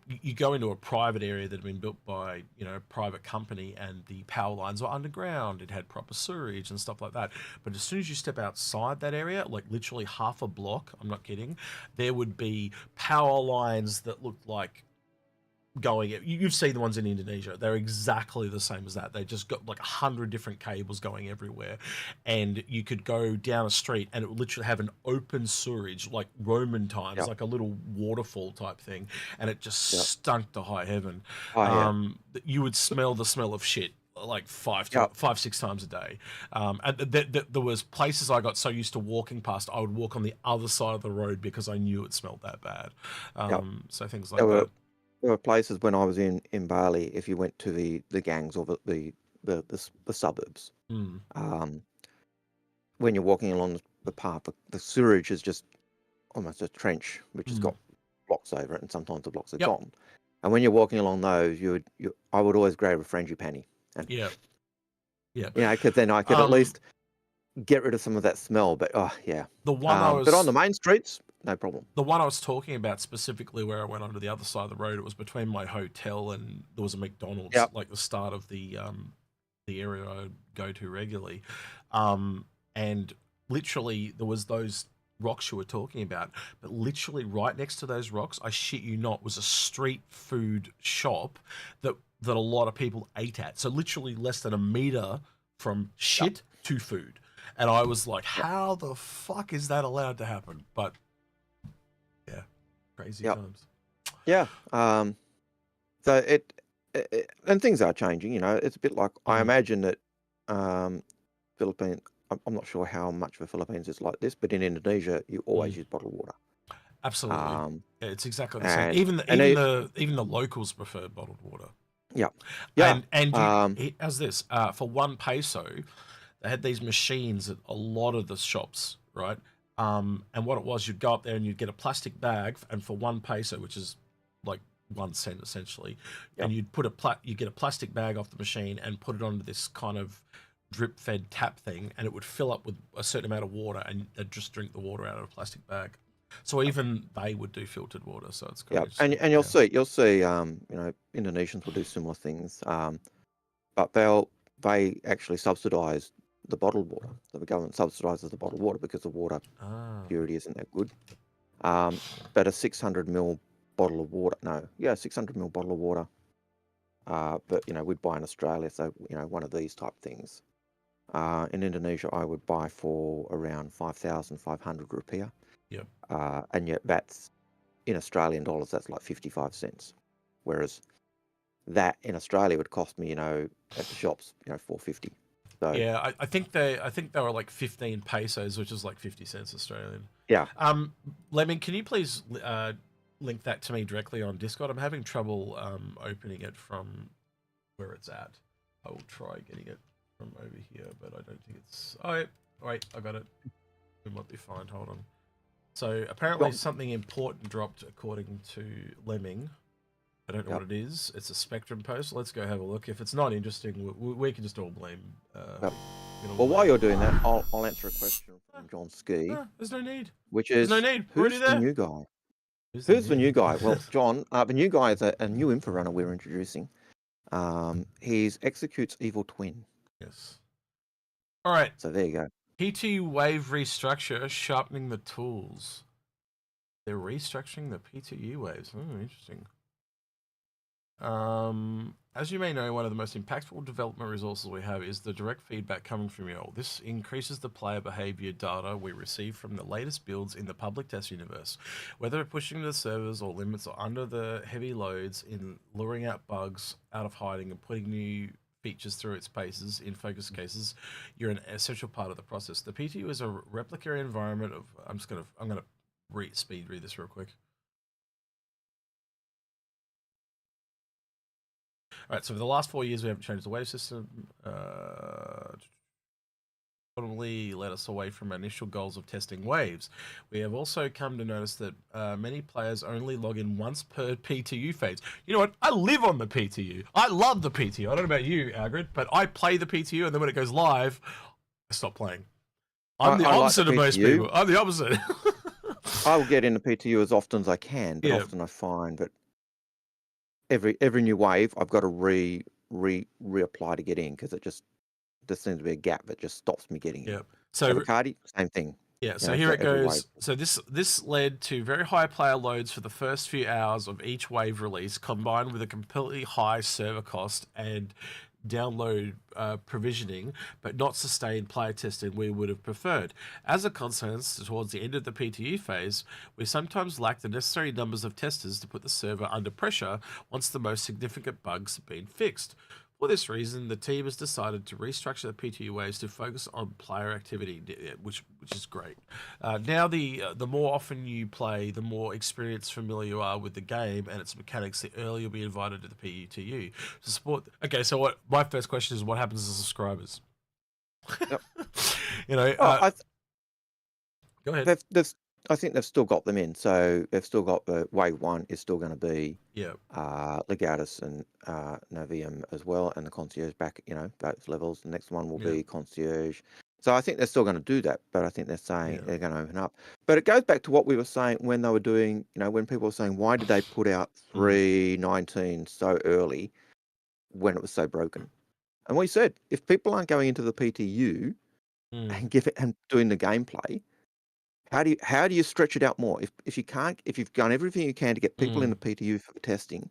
you go into a private area that had been built by a private company, and the power lines were underground. It had proper sewerage and stuff like that. But as soon as you step outside that area, like literally half a block, I'm not kidding, there would be power lines that looked like going. You've seen the ones in Indonesia. They're exactly the same as that. They just got like 100 different cables going everywhere, and you could go down a street and it would literally have an open sewerage like Roman times, like a little waterfall type thing, and it just stunk to high heaven. You would smell the smell of shit like 5-6 times a day, and there was places I got so used to walking past, I would walk on the other side of the road because I knew it smelled that bad. So things like that. There were places when I was in Bali, if you went to the gangs or the suburbs, when you're walking along the path, the sewerage is just almost a trench, which has got blocks over it, and sometimes the blocks are gone. And when you're walking along those, I would always grab a frangipani. And, because then I could at least get rid of some of that smell. But the one but on the main streets, no problem. The one I was talking about specifically, where I went onto the other side of the road, it was between my hotel and there was a McDonald's, like the start of the area I go to regularly, and literally there was those rocks you were talking about, but literally right next to those rocks, I shit you not, was a street food shop that a lot of people ate at. So literally less than a meter from shit to food, and I was like, how the fuck is that allowed to happen? But crazy times. So it and things are changing. It's a bit like I imagine that Philippines. I'm not sure how much the Philippines is like this, but in Indonesia, you always use bottled water. Absolutely, it's exactly the same. Even the locals prefer bottled water. And how's this? For 1 peso, they had these machines at a lot of the shops, right? And what it was, you'd go up there and you'd get a plastic bag, and for 1 peso, which is like 1 cent essentially, and you'd get a plastic bag off the machine and put it onto this kind of drip-fed tap thing, and it would fill up with a certain amount of water, and they'd just drink the water out of a plastic bag. So even they would do filtered water. So it's kind of and you'll see, Indonesians will do similar things, but they actually subsidise the bottled water. So the government subsidises the bottled water because the water purity isn't that good. But a 600 ml bottle of water, 600 ml bottle of water. But we'd buy in Australia, so one of these type things. In Indonesia, I would buy for around 5,500 rupiah. And yet that's in Australian dollars, that's like 55 cents. Whereas that in Australia would cost me, at the shops, 450. So, I think they were like 15 pesos, which is like 50 cents Australian. Lemon, can you please link that to me directly on Discord? I'm having trouble opening it from where it's at. I will try getting it from over here, but I don't think it's... Oh, wait, I got it. We might be fine. Hold on. So apparently something important dropped according to Lemming. I don't know what it is. It's a Spectrum post. Let's go have a look. If it's not interesting, we can just all blame. Well, while you're doing that, I'll answer a question from John Ski. There's no need. Which is, there's no need. Who's the new guy? Who's the new guy? Well, John, the new guy is a new Inforunner we're introducing. He's Execute's evil twin. Yes. All right. So there you go. PT Wave restructure, sharpening the tools. They're restructuring the PTU waves. Interesting. As you may know, one of the most impactful development resources we have is the direct feedback coming from you all. This increases the player behavior data we receive from the latest builds in the public test universe. Whether pushing the servers or limits or under the heavy loads in luring out bugs out of hiding and putting new features through its paces in focus cases, you're an essential part of the process. The PTU is a replica environment of... I'm gonna speed read this real quick. right, so for the last 4 years, we haven't changed the wave system. Totally led us away from our initial goals of testing waves. We have also come to notice that many players only log in once per PTU phase. You know what? I live on the PTU. I love the PTU. I don't know about you, Algared, but I play the PTU, and then when it goes live, I stop playing. I'm the opposite of most people. I'm the opposite. I will get into PTU as often as I can, but often I find that every new wave, I've got to reapply to get in, because there seems to be a gap that just stops me getting in. So Bacardi, same thing. Yeah, so here it goes. So this led to very high player loads for the first few hours of each wave release, combined with a completely high server cost and download provisioning, but not sustained player testing we would have preferred. As a consequence, towards the end of the PTU phase, we sometimes lack the necessary numbers of testers to put the server under pressure once the most significant bugs have been fixed. For this reason, the team has decided to restructure the PTU waves to focus on player activity, which is great. Now, the more often you play, the more experienced, familiar you are with the game and its mechanics, the earlier you'll be invited to the PTU to support. Okay, so my first question is, what happens to subscribers? Yep. Go ahead. I think they've still got them in. So they've still got the wave 1 is still going to be Legatus and Novium as well, and the concierge back, those levels. The next one will be concierge. So I think they're still going to do that, but I think they're saying they're going to open up. But it goes back to what we were saying when they were doing, when people were saying, why did they put out 3.19 so early when it was so broken? And we said, if people aren't going into the PTU and doing the gameplay, how do you stretch it out more? If you've done everything you can to get people in the PTU for the testing,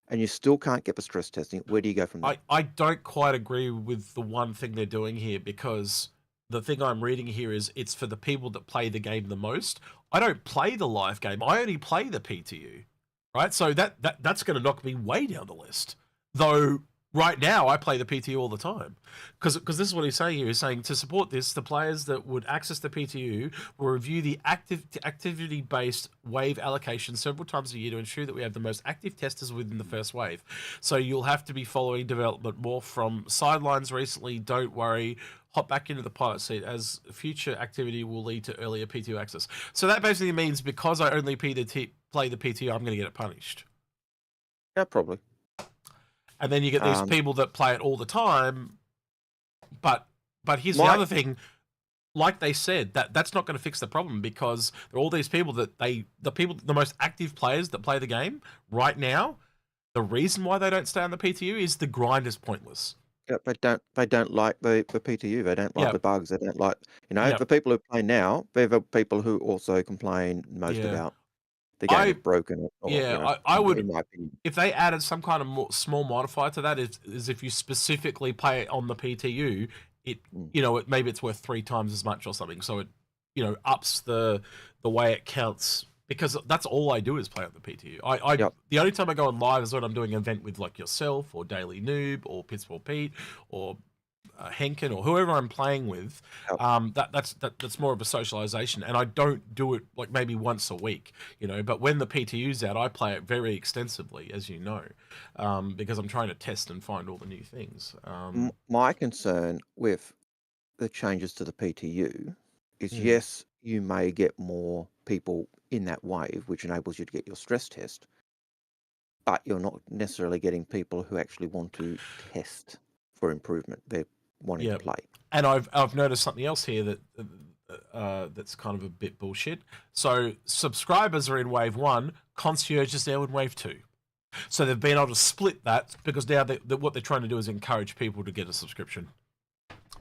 and you still can't get the stress testing, where do you go from there? I don't quite agree with the one thing they're doing here, because the thing I'm reading here is it's for the people that play the game the most. I don't play the live game. I only play the PTU, right? So that's going to knock me way down the list. Though right now I play the PTU all the time, because this is what he's saying here. He's saying to support this, the players that would access the PTU will review the activity-based wave allocation several times a year to ensure that we have the most active testers within the first wave. So you'll have to be following development more from sidelines recently. Don't worry. Hop back into the pilot seat, as future activity will lead to earlier PTU access. So that basically means because I only play the PTU, I'm going to get it punished. Yeah, probably. And then you get these people that play it all the time. But here's the other thing. Like they said, that's not going to fix the problem, because there are all these people that the most active players that play the game right now, the reason why they don't stay on the PTU is the grind is pointless. Yeah, they don't like the PTU. They don't like the bugs. They don't like, the people who play now, they're the people who also complain most about the game is broken. I would, if they added some kind of small modifier to that, is if you specifically play it on the PTU, maybe it's worth 3 times as much or something. So it, ups the way it counts, because that's all I do is play on the PTU. The only time I go on live is when I'm doing an event with like yourself or Daily Noob or Pittsburgh Pete or Henkin or whoever I'm playing with. That's more of a socialization, and I don't do it like maybe once a week, but when the PTU's out, I play it very extensively, as you know, because I'm trying to test and find all the new things. My concern with the changes to the PTU is, yes, you may get more people in that wave, which enables you to get your stress test, but you're not necessarily getting people who actually want to test for improvement. They're wanting to play. And I've noticed something else here that that's kind of a bit bullshit. So subscribers are in wave 1, concierge is now in wave 2. So they've been able to split that, because now what they're trying to do is encourage people to get a subscription.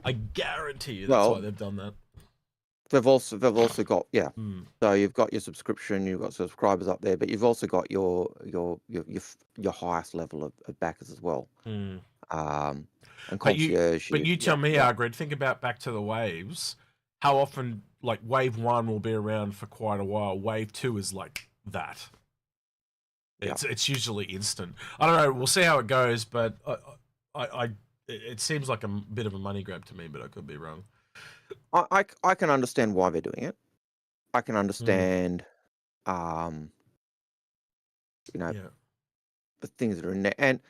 I guarantee you that's why they've done that. They've also got So you've got your subscription, you've got subscribers up there, but you've also got your highest level of backers as well. And concierge. But you tell me, Algared, think about back to the waves. How often, like, wave 1 will be around for quite a while. Wave 2 is like that. It's usually instant. I don't know. We'll see how it goes, but it seems like a bit of a money grab to me, but I could be wrong. I can understand why they're doing it. I can understand, the things that are in there. And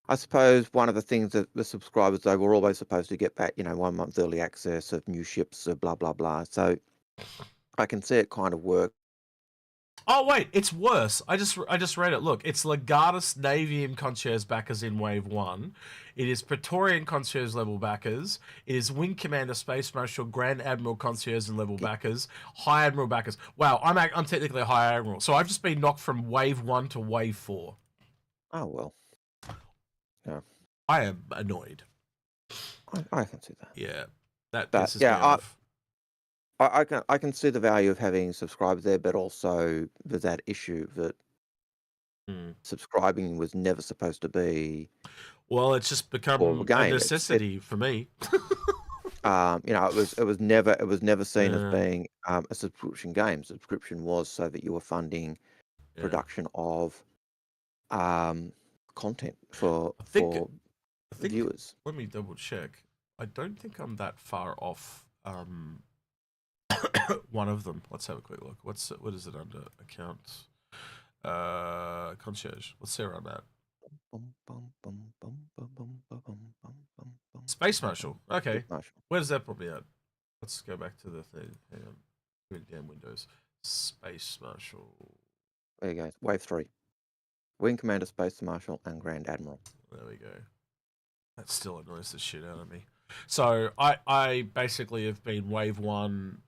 I suppose one of the things that the subscribers, they were always supposed to get back, 1 month early access of new ships, blah, blah, blah. So I can see it kind of work. Oh wait, it's worse. I just read it. Look, it's Legatus Navium Concierge backers in Wave 1. It is Praetorian Concierge level backers. It is Wing Commander, Space Marshal, Grand Admiral Concierge and level backers. High Admiral backers. Wow, I'm technically a High Admiral. So I've just been knocked from Wave 1 to Wave 4. Oh, well. Yeah. I am annoyed. I can see that. Yeah. That pisses me off. I can see the value of having subscribers there, but also there's that issue that subscribing was never supposed to be. Well, it's just become a necessity for me. It was never seen as being a subscription game. Subscription was so that you were funding production of content for viewers. Let me double check. I don't think I'm that far off. One of them. Let's have a quick look. What is it under? Accounts. Concierge. What's there on that? Space Marshal. Okay. Where does that put me at? Let's go back to the thing. Hang on. Damn Windows. Space Marshal. There you go. Wave 3. Wing Commander, Space Marshal, and Grand Admiral. There we go. That still annoys the shit out of me. So I basically have been Wave 1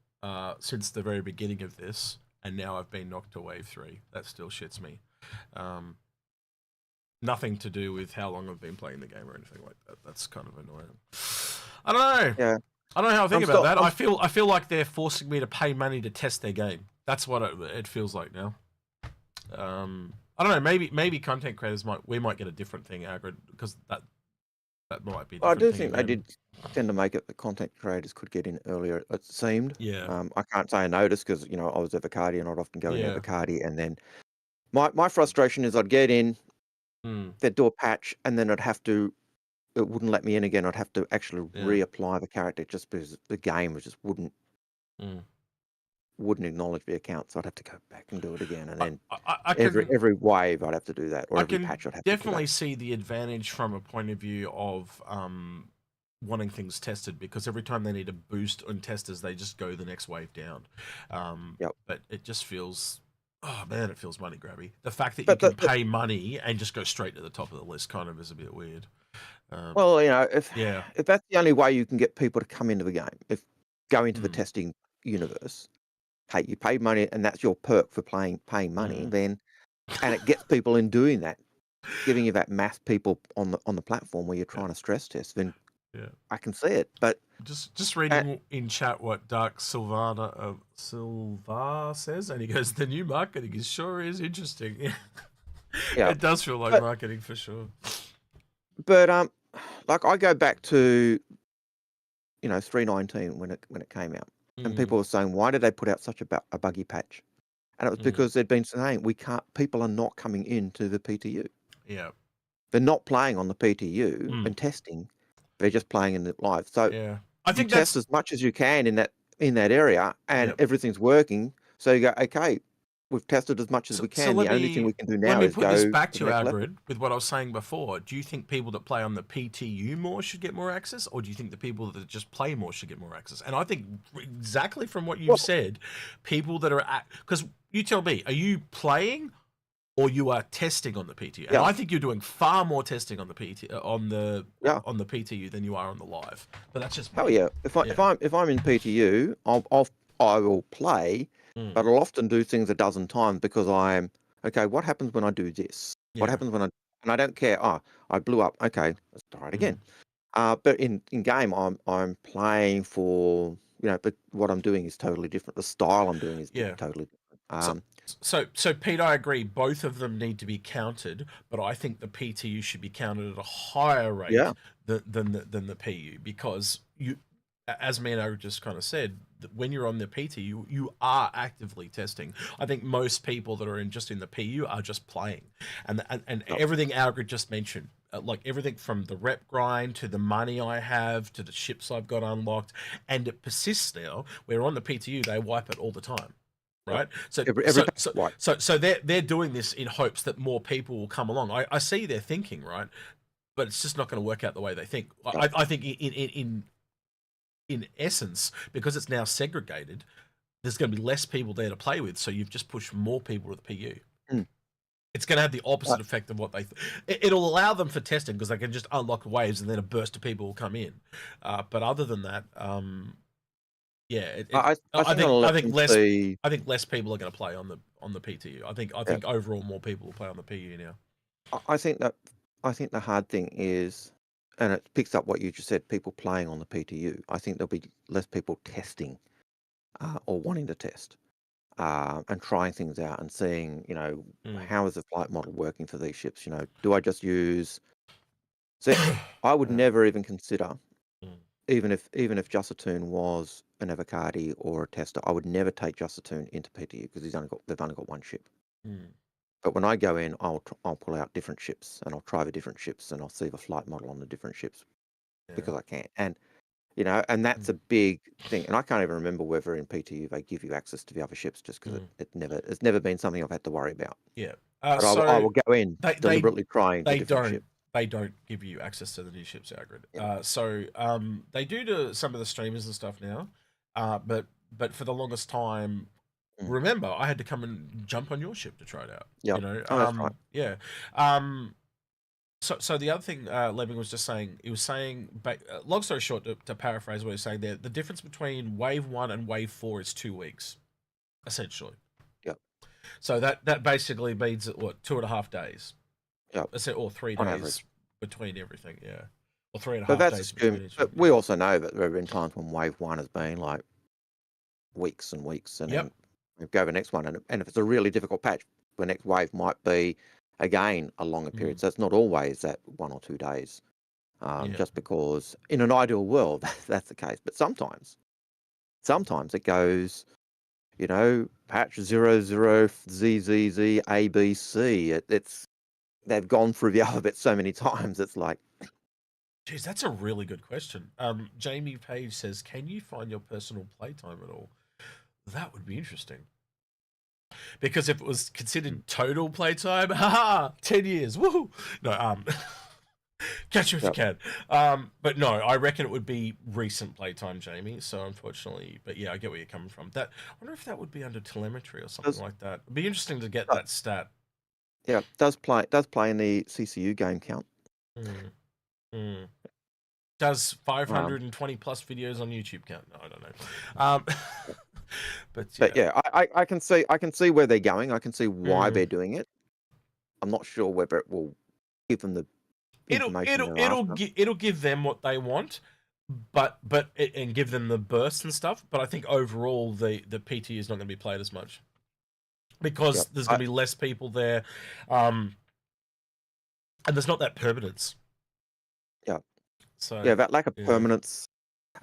since the very beginning of this, and now I've been knocked to Wave 3. That still shits me. Nothing to do with how long I've been playing the game or anything like that. That's kind of annoying. I don't know. Yeah. I don't know how I think about that. I feel like they're forcing me to pay money to test their game. That's what it feels like now. I don't know. Maybe content creators might get a different thing, Algared, because that might be. I do think they did tend to make it that content creators could get in earlier. It seemed. Yeah. I can't say I noticed because I was Evercardi and I'd often go in Evercardi, and then my frustration is I'd get in, they'd do a patch, and then it wouldn't let me in again. I'd have to actually reapply the character just because the game just wouldn't acknowledge the account, so I'd have to go back and do it again, and then every wave I'd have to do that, or every patch I'd have to definitely see the advantage from a point of view of wanting things tested, because every time they need a boost on testers, they just go the next wave down. But it just feels, oh man, it feels money grabby. The fact that you can pay money and just go straight to the top of the list kind of is a bit weird. Well, if that's the only way you can get people to come into the game, if go into the testing universe, hey, you pay money and that's your perk for paying money, then, and it gets people in doing that, giving you that mass people on the platform where you're trying to stress test, then I can see it. But just reading in chat what Dark Silva says, and he goes, "The new marketing sure is interesting." It does feel like marketing for sure. But like I go back to 3.19 when it came out. And people were saying, why did they put out such a buggy patch? And it was because they'd been saying, people are not coming into the PTU. Yeah. They're not playing on the PTU and testing. They're just playing in the live. So I think test as much as you can in that area, and everything's working. So you go, okay, we've tested as much as we can. The only thing we can do now is go. Let me put this back to you, Algared, with what I was saying before. Do you think people that play on the PTU more should get more access, or do you think the people that just play more should get more access? And I think exactly from what you've said, people that are because you tell me, are you playing or you are testing on the PTU? And I think you're doing far more testing on the on the PTU than you are on the live. But that's just hell yeah. If I'm in PTU, I will play. But I'll often do things a dozen times because I'm okay. What happens when I do this? What happens when I don't care. Oh, I blew up. Okay, let's try it again. But in game, I'm playing for but what I'm doing is totally different. The style I'm doing is totally different. So Pete, I agree. Both of them need to be counted, but I think the PTU should be counted at a higher rate than the PU, because as me and I just kind of said, that when you're on the PT, you are actively testing. I think most people that are just in the PU are just playing, and everything Algared just mentioned, like everything from the rep grind to the money I have to the ships I've got unlocked, and it persists now. Where on the PTU they wipe it all the time, right? So so they're doing this in hopes that more people will come along. I see their thinking, right? but it's just not going to work out the way they think. I think in essence, because it's now segregated, there's going to be less people there to play with, so you've just pushed more people to the PU. It's going to have the opposite effect of what they... It'll allow them for testing, because they can just unlock waves and then a burst of people will come in. But other than that, I think less people are going to play on the PTU. I think overall more people will play on the PU now. I think the hard thing is, and it picks up what you just said, people playing on the PTU. I think there'll be less people testing or wanting to test and trying things out and seeing, how is the flight model working for these ships? Do I just use... So I would never even consider, even if Justitoon was an Avocati or a tester, I would never take Justitoon into PTU because they've only got one ship. But when I go in, I'll pull out different ships and I'll try the different ships and I'll see the flight model on the different ships because I can. And and that's a big thing. And I can't even remember whether in PTU they give you access to the other ships, just because it's never been something I've had to worry about. Yeah. But I will go in deliberately trying the different ships. They don't give you access to the new ships, Algared. They do to some of the streamers and stuff now, but for the longest time, remember, I had to come and jump on your ship to try it out. That's right. Yeah. So the other thing Lemming was just saying, he was saying, long story short, to paraphrase what he was saying there, the difference between wave 1 and wave 4 is 2 weeks, essentially. Yep. So that basically means 2.5 days. Yep. Or 3 days average between everything, or 3.5 but that's days between each. But we also know that there have been times when wave 1 has been like weeks and weeks, and then we go to the next one, and if it's a really difficult patch, the next wave might be again a longer period. So it's not always that 1 or 2 days, just because in an ideal world that's the case. But sometimes it goes, patch 00ZZZ ABC. They've gone through the alphabet so many times. It's like, geez, that's a really good question. Jamie Page says, "Can you find your personal playtime at all?" That would be interesting. Because if it was considered total playtime, 10 years, woohoo! No, catch you if you can. But no, I reckon it would be recent playtime, Jamie. So unfortunately, but yeah, I get where you're coming from. I wonder if that would be under telemetry or something like that. It'd be interesting to get that stat. Yeah, does play in the CCU game count? Does 520 plus videos on YouTube count? No, I don't know. But yeah, I can see where they're going. I can see why they're doing it. I'm not sure whether it will give them the information. It'll give them what they want, and give them the bursts and stuff. But I think overall the PT is not going to be played as much because there's going to be less people there, and there's not that permanence. Yeah. So that lack of permanence,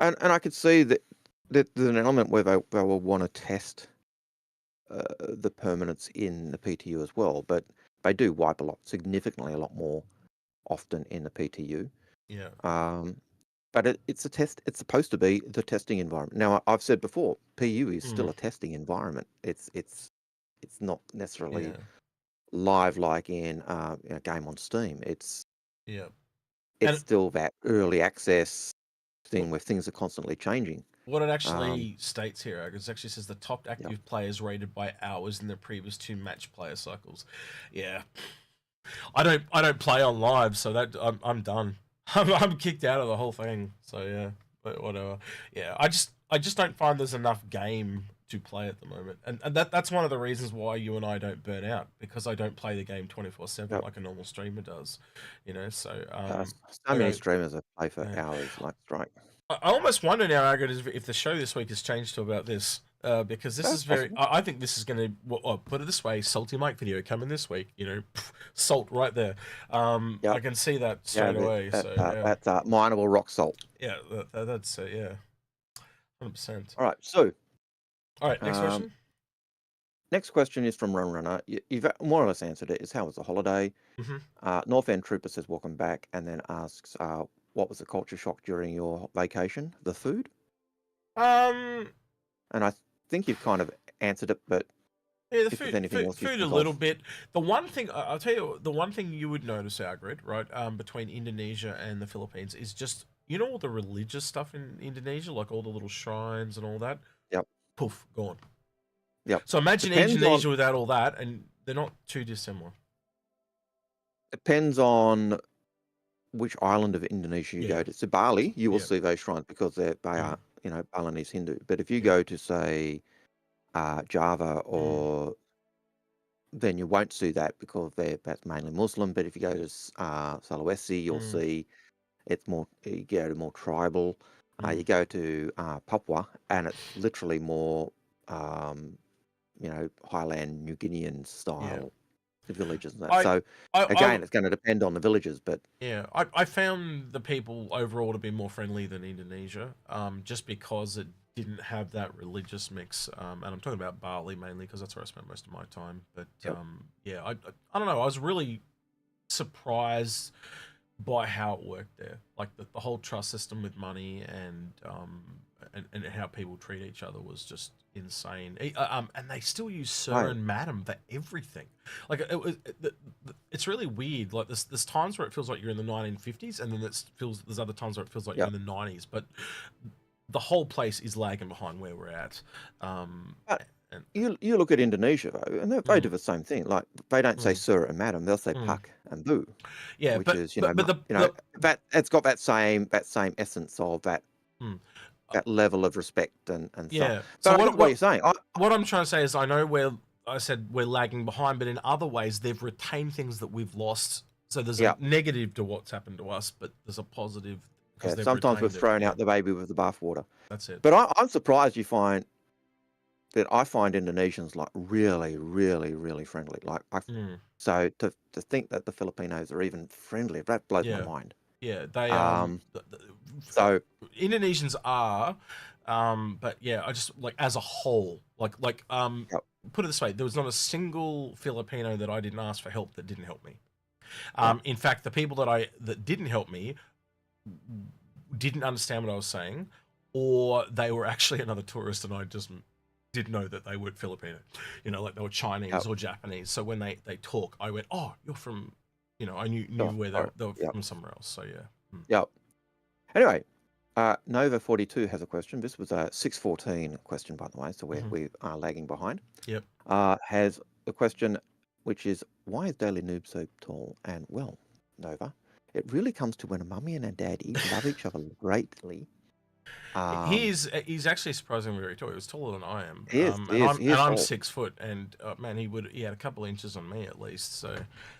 and I could see that there's an element where they will want to test the permanence in the PTU as well, but they do wipe significantly a lot more often in the PTU. Yeah. But it's a test. It's supposed to be the testing environment. Now, I've said before, PU is still a testing environment. It's not necessarily live like in a game on Steam. It's still that early access thing where things are constantly changing. What it actually states here, it actually says the top active players rated by hours in the previous 2 match player cycles. Yeah, I don't play on live, so that I'm done. I'm kicked out of the whole thing. So yeah, but whatever. Yeah, I just don't find there's enough game to play at the moment, and that's one of the reasons why you and I don't burn out, because I don't play the game 24/7 like a normal streamer does. So so many streamers that play for hours like strike. I almost wonder now, Algared, if the show this week has changed to about this, because this is very... I think this is going to... put it this way, Salty Mike video coming this week. Salt right there. I can see that straight away. That's mineable rock salt. Yeah, that's 100%. All right, so... All right, next question. Next question is from Run Runner. You've more or less answered it. Is how was the holiday? North End Trooper says welcome back, and then asks... what was the culture shock during your vacation? The food? And I think you've kind of answered it, but Yeah, the if there's food, anything food, else you food a think little of. bit. The one thing I'll tell you, the one thing you would notice, Algared, right, between Indonesia and the Philippines is just all the religious stuff in Indonesia, like all the little shrines and all that. Yep. Poof, gone. Yep. So imagine Depends on Indonesia without all that, and they're not too dissimilar. depends on which island of Indonesia you go to. So Bali, you will see those shrines because they are, Balinese Hindu. But if you go to, say, Java, or then you won't see that because that's mainly Muslim. But if you go to Sulawesi, you'll see it's more, you go to more tribal. You go to Papua, and it's literally more, highland New Guinean style villages and that. So again, it's going to depend on the villages, but I found the people overall to be more friendly than Indonesia, just because it didn't have that religious mix, and I'm talking about Bali mainly because that's where I spent most of my time. But I don't know, I was really surprised by how it worked there, like the whole trust system with money, and how people treat each other was just insane. And they still use sir and madam for everything. Like it's really weird. Like there's times where it feels like you're in the 1950s, and then there's other times where it feels like you're in the 90s. But the whole place is lagging behind where we're at. You look at Indonesia though, and they do the same thing. Like they don't say sir and madam; they'll say pak and bu. Yeah, which is that it's got that same essence of that level of respect and stuff. So what you're saying, what I'm trying to say is, I know I said we're lagging behind, but in other ways they've retained things that we've lost. So there's a negative to what's happened to us, but there's a positive. Sometimes we've thrown out the baby with the bathwater. That's it. But I'm surprised you find that I find Indonesians like really, really, really friendly. Like so to think that the Filipinos are even friendly, that blows my mind. Yeah, they so Indonesians are, but I just like as a whole, like put it this way, there was not a single Filipino that I didn't ask for help that didn't help me. In fact, the people that didn't help me didn't understand what I was saying, or they were actually another tourist and I just didn't know that they weren't Filipino, like they were Chinese or Japanese. So when they talk, I went, oh, you're from, I knew where they were from somewhere else. So Anyway, Nova 42 has a question. This was a 614 question, by the way, so we are lagging behind. Has a question which is, why is Daily Noob so tall? And well, Nova, it really comes to when a mummy and a daddy love each other greatly. He's actually surprisingly very tall. He was taller than I am. I'm 6 foot, and man, he had a couple inches on me at least. So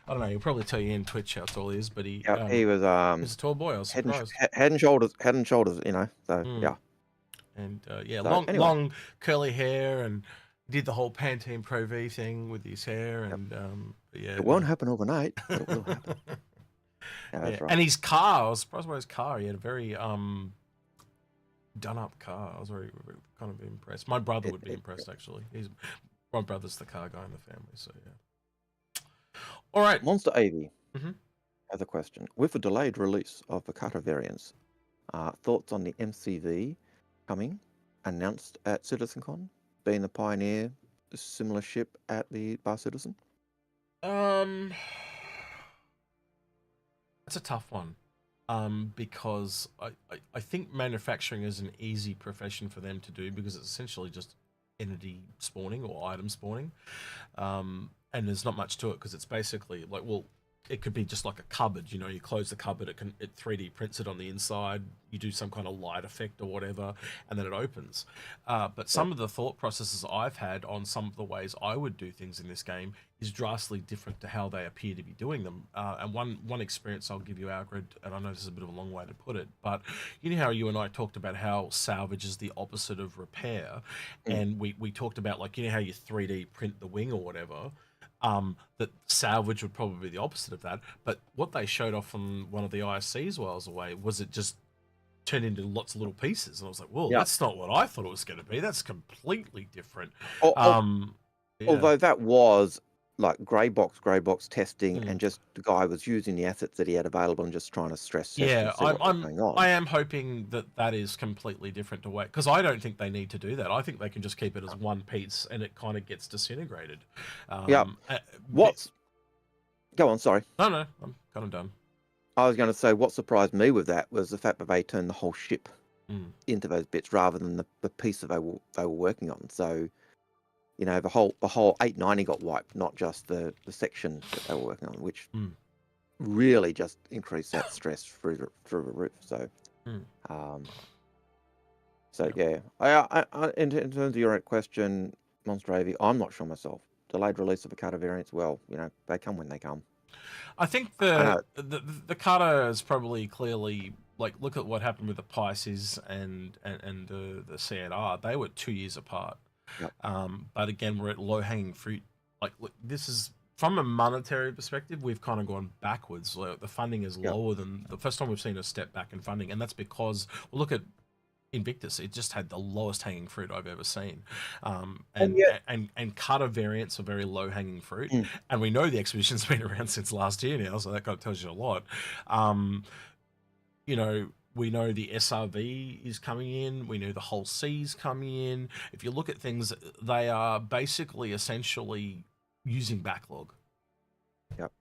I don't know. He'll probably tell you in Twitch how tall he is, but he was he was a tall boy. I was surprised. Head and shoulders. So And long curly hair, and did the whole Pantene Pro V thing with his hair, and it won't happen overnight, but it will happen. That's right. And his car, I was surprised by his car. He had a very done up car. I was very kind of impressed. My brother would be impressed, actually. My brother's the car guy in the family, so all right. Monster AV has a question. With the delayed release of the Kata variants, thoughts on the MCV coming, announced at CitizenCon, being the pioneer similar ship at the Bar Citizen? That's a tough one. Because I think manufacturing is an easy profession for them to do, because it's essentially just entity spawning or item spawning, and there's not much to it, because it's basically like, well, it could be just like a cupboard, you close the cupboard, it 3D prints it on the inside, you do some kind of light effect or whatever, and then it opens. But some of the thought processes I've had on some of the ways I would do things in this game is drastically different to how they appear to be doing them. And one experience I'll give you, Algared, and I know this is a bit of a long way to put it, but you know how you and I talked about how salvage is the opposite of repair, and we talked about, like, how you 3D print the wing or whatever. That salvage would probably be the opposite of that. But what they showed off on one of the ISCs while I was away was it just turned into lots of little pieces. And I was like, well, that's not what I thought it was going to be. That's completely different. Although that was like grey box testing, and just the guy was using the assets that he had available and just trying to stress test and see what was going on. I am hoping that is completely different to wait, because I don't think they need to do that. I think they can just keep it as one piece and it kind of gets disintegrated. Yeah. Go on, sorry. No, I'm kind of done. I was going to say what surprised me with that was the fact that they turned the whole ship into those bits rather than the piece that they were working on. So, you know, the whole 890 got wiped, not just the section that they were working on, which really just increased that stress through the roof. So, yeah. I in terms of your question, Monster AV, I'm not sure myself. Delayed release of the Carter variants, well, you know, they come when they come. I think the Carter is probably clearly, like, look at what happened with the Pisces and the CNR. They were 2 years apart. Yep. But again, we're at low-hanging fruit. Like, look, this is, from a monetary perspective, we've kind of gone backwards. Like, the funding is lower than the first time we've seen a step back in funding, and that's because, well, look at Invictus. It just had the lowest hanging fruit I've ever seen, and Carter variants are very low hanging fruit, and we know the expedition's been around since last year now, so that kind of tells you a lot. You know, we know the SRV is coming in. We know the whole C's coming in. If you look at things, they are basically essentially using backlog. Yep.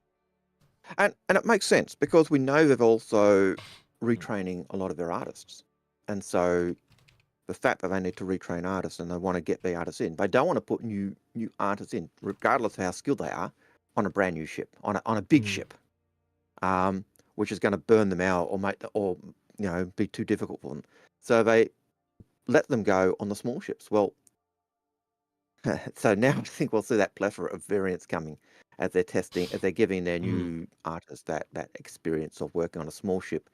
And it makes sense because we know they've also retraining a lot of their artists. And so the fact that they need to retrain artists and they want to get the artists in, they don't want to put new artists in, regardless of how skilled they are, on a brand new ship, on a big ship, which is going to burn them out or you know, be too difficult for them. So they let them go on the small ships. Well, so now I think we'll see that plethora of variants coming as they're testing, as they're giving their new artists that experience of working on a small ship,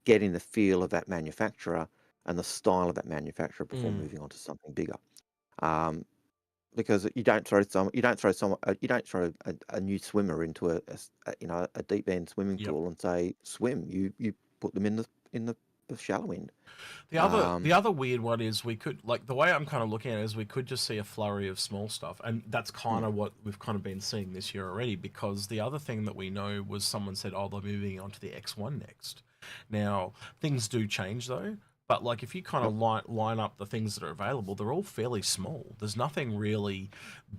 getting the feel of that manufacturer and the style of that manufacturer before moving on to something bigger. Because you don't throw a new swimmer into a deep end swimming pool and say swim. You put them in the shallow end. The other weird one is we could, like, the way I'm kind of looking at it is we could just see a flurry of small stuff, and that's kind of what we've kind of been seeing this year already. Because the other thing that we know was someone said, oh, they're moving on to the X1 next. Now things do change though. But like, if you kind of line up the things that are available, they're all fairly small. There's nothing really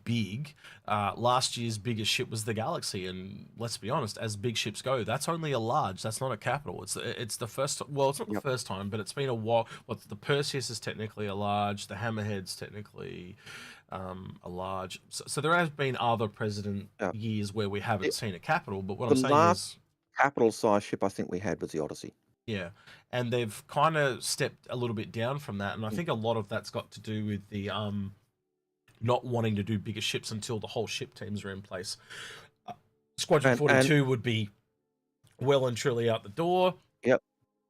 big. Last year's biggest ship was the Galaxy, and let's be honest, as big ships go, that's only a large. That's not a capital. It's the first. Well, it's not the first time, but it's been a while. The Perseus is technically a large. The Hammerhead's technically a large. So there has been other president years where we haven't seen a capital. But what I'm saying is, the last capital size ship I think we had was the Odyssey. Yeah, and they've kind of stepped a little bit down from that, and I think a lot of that's got to do with the not wanting to do bigger ships until the whole ship teams are in place. Squadron 42 would be well and truly out the door. Yep.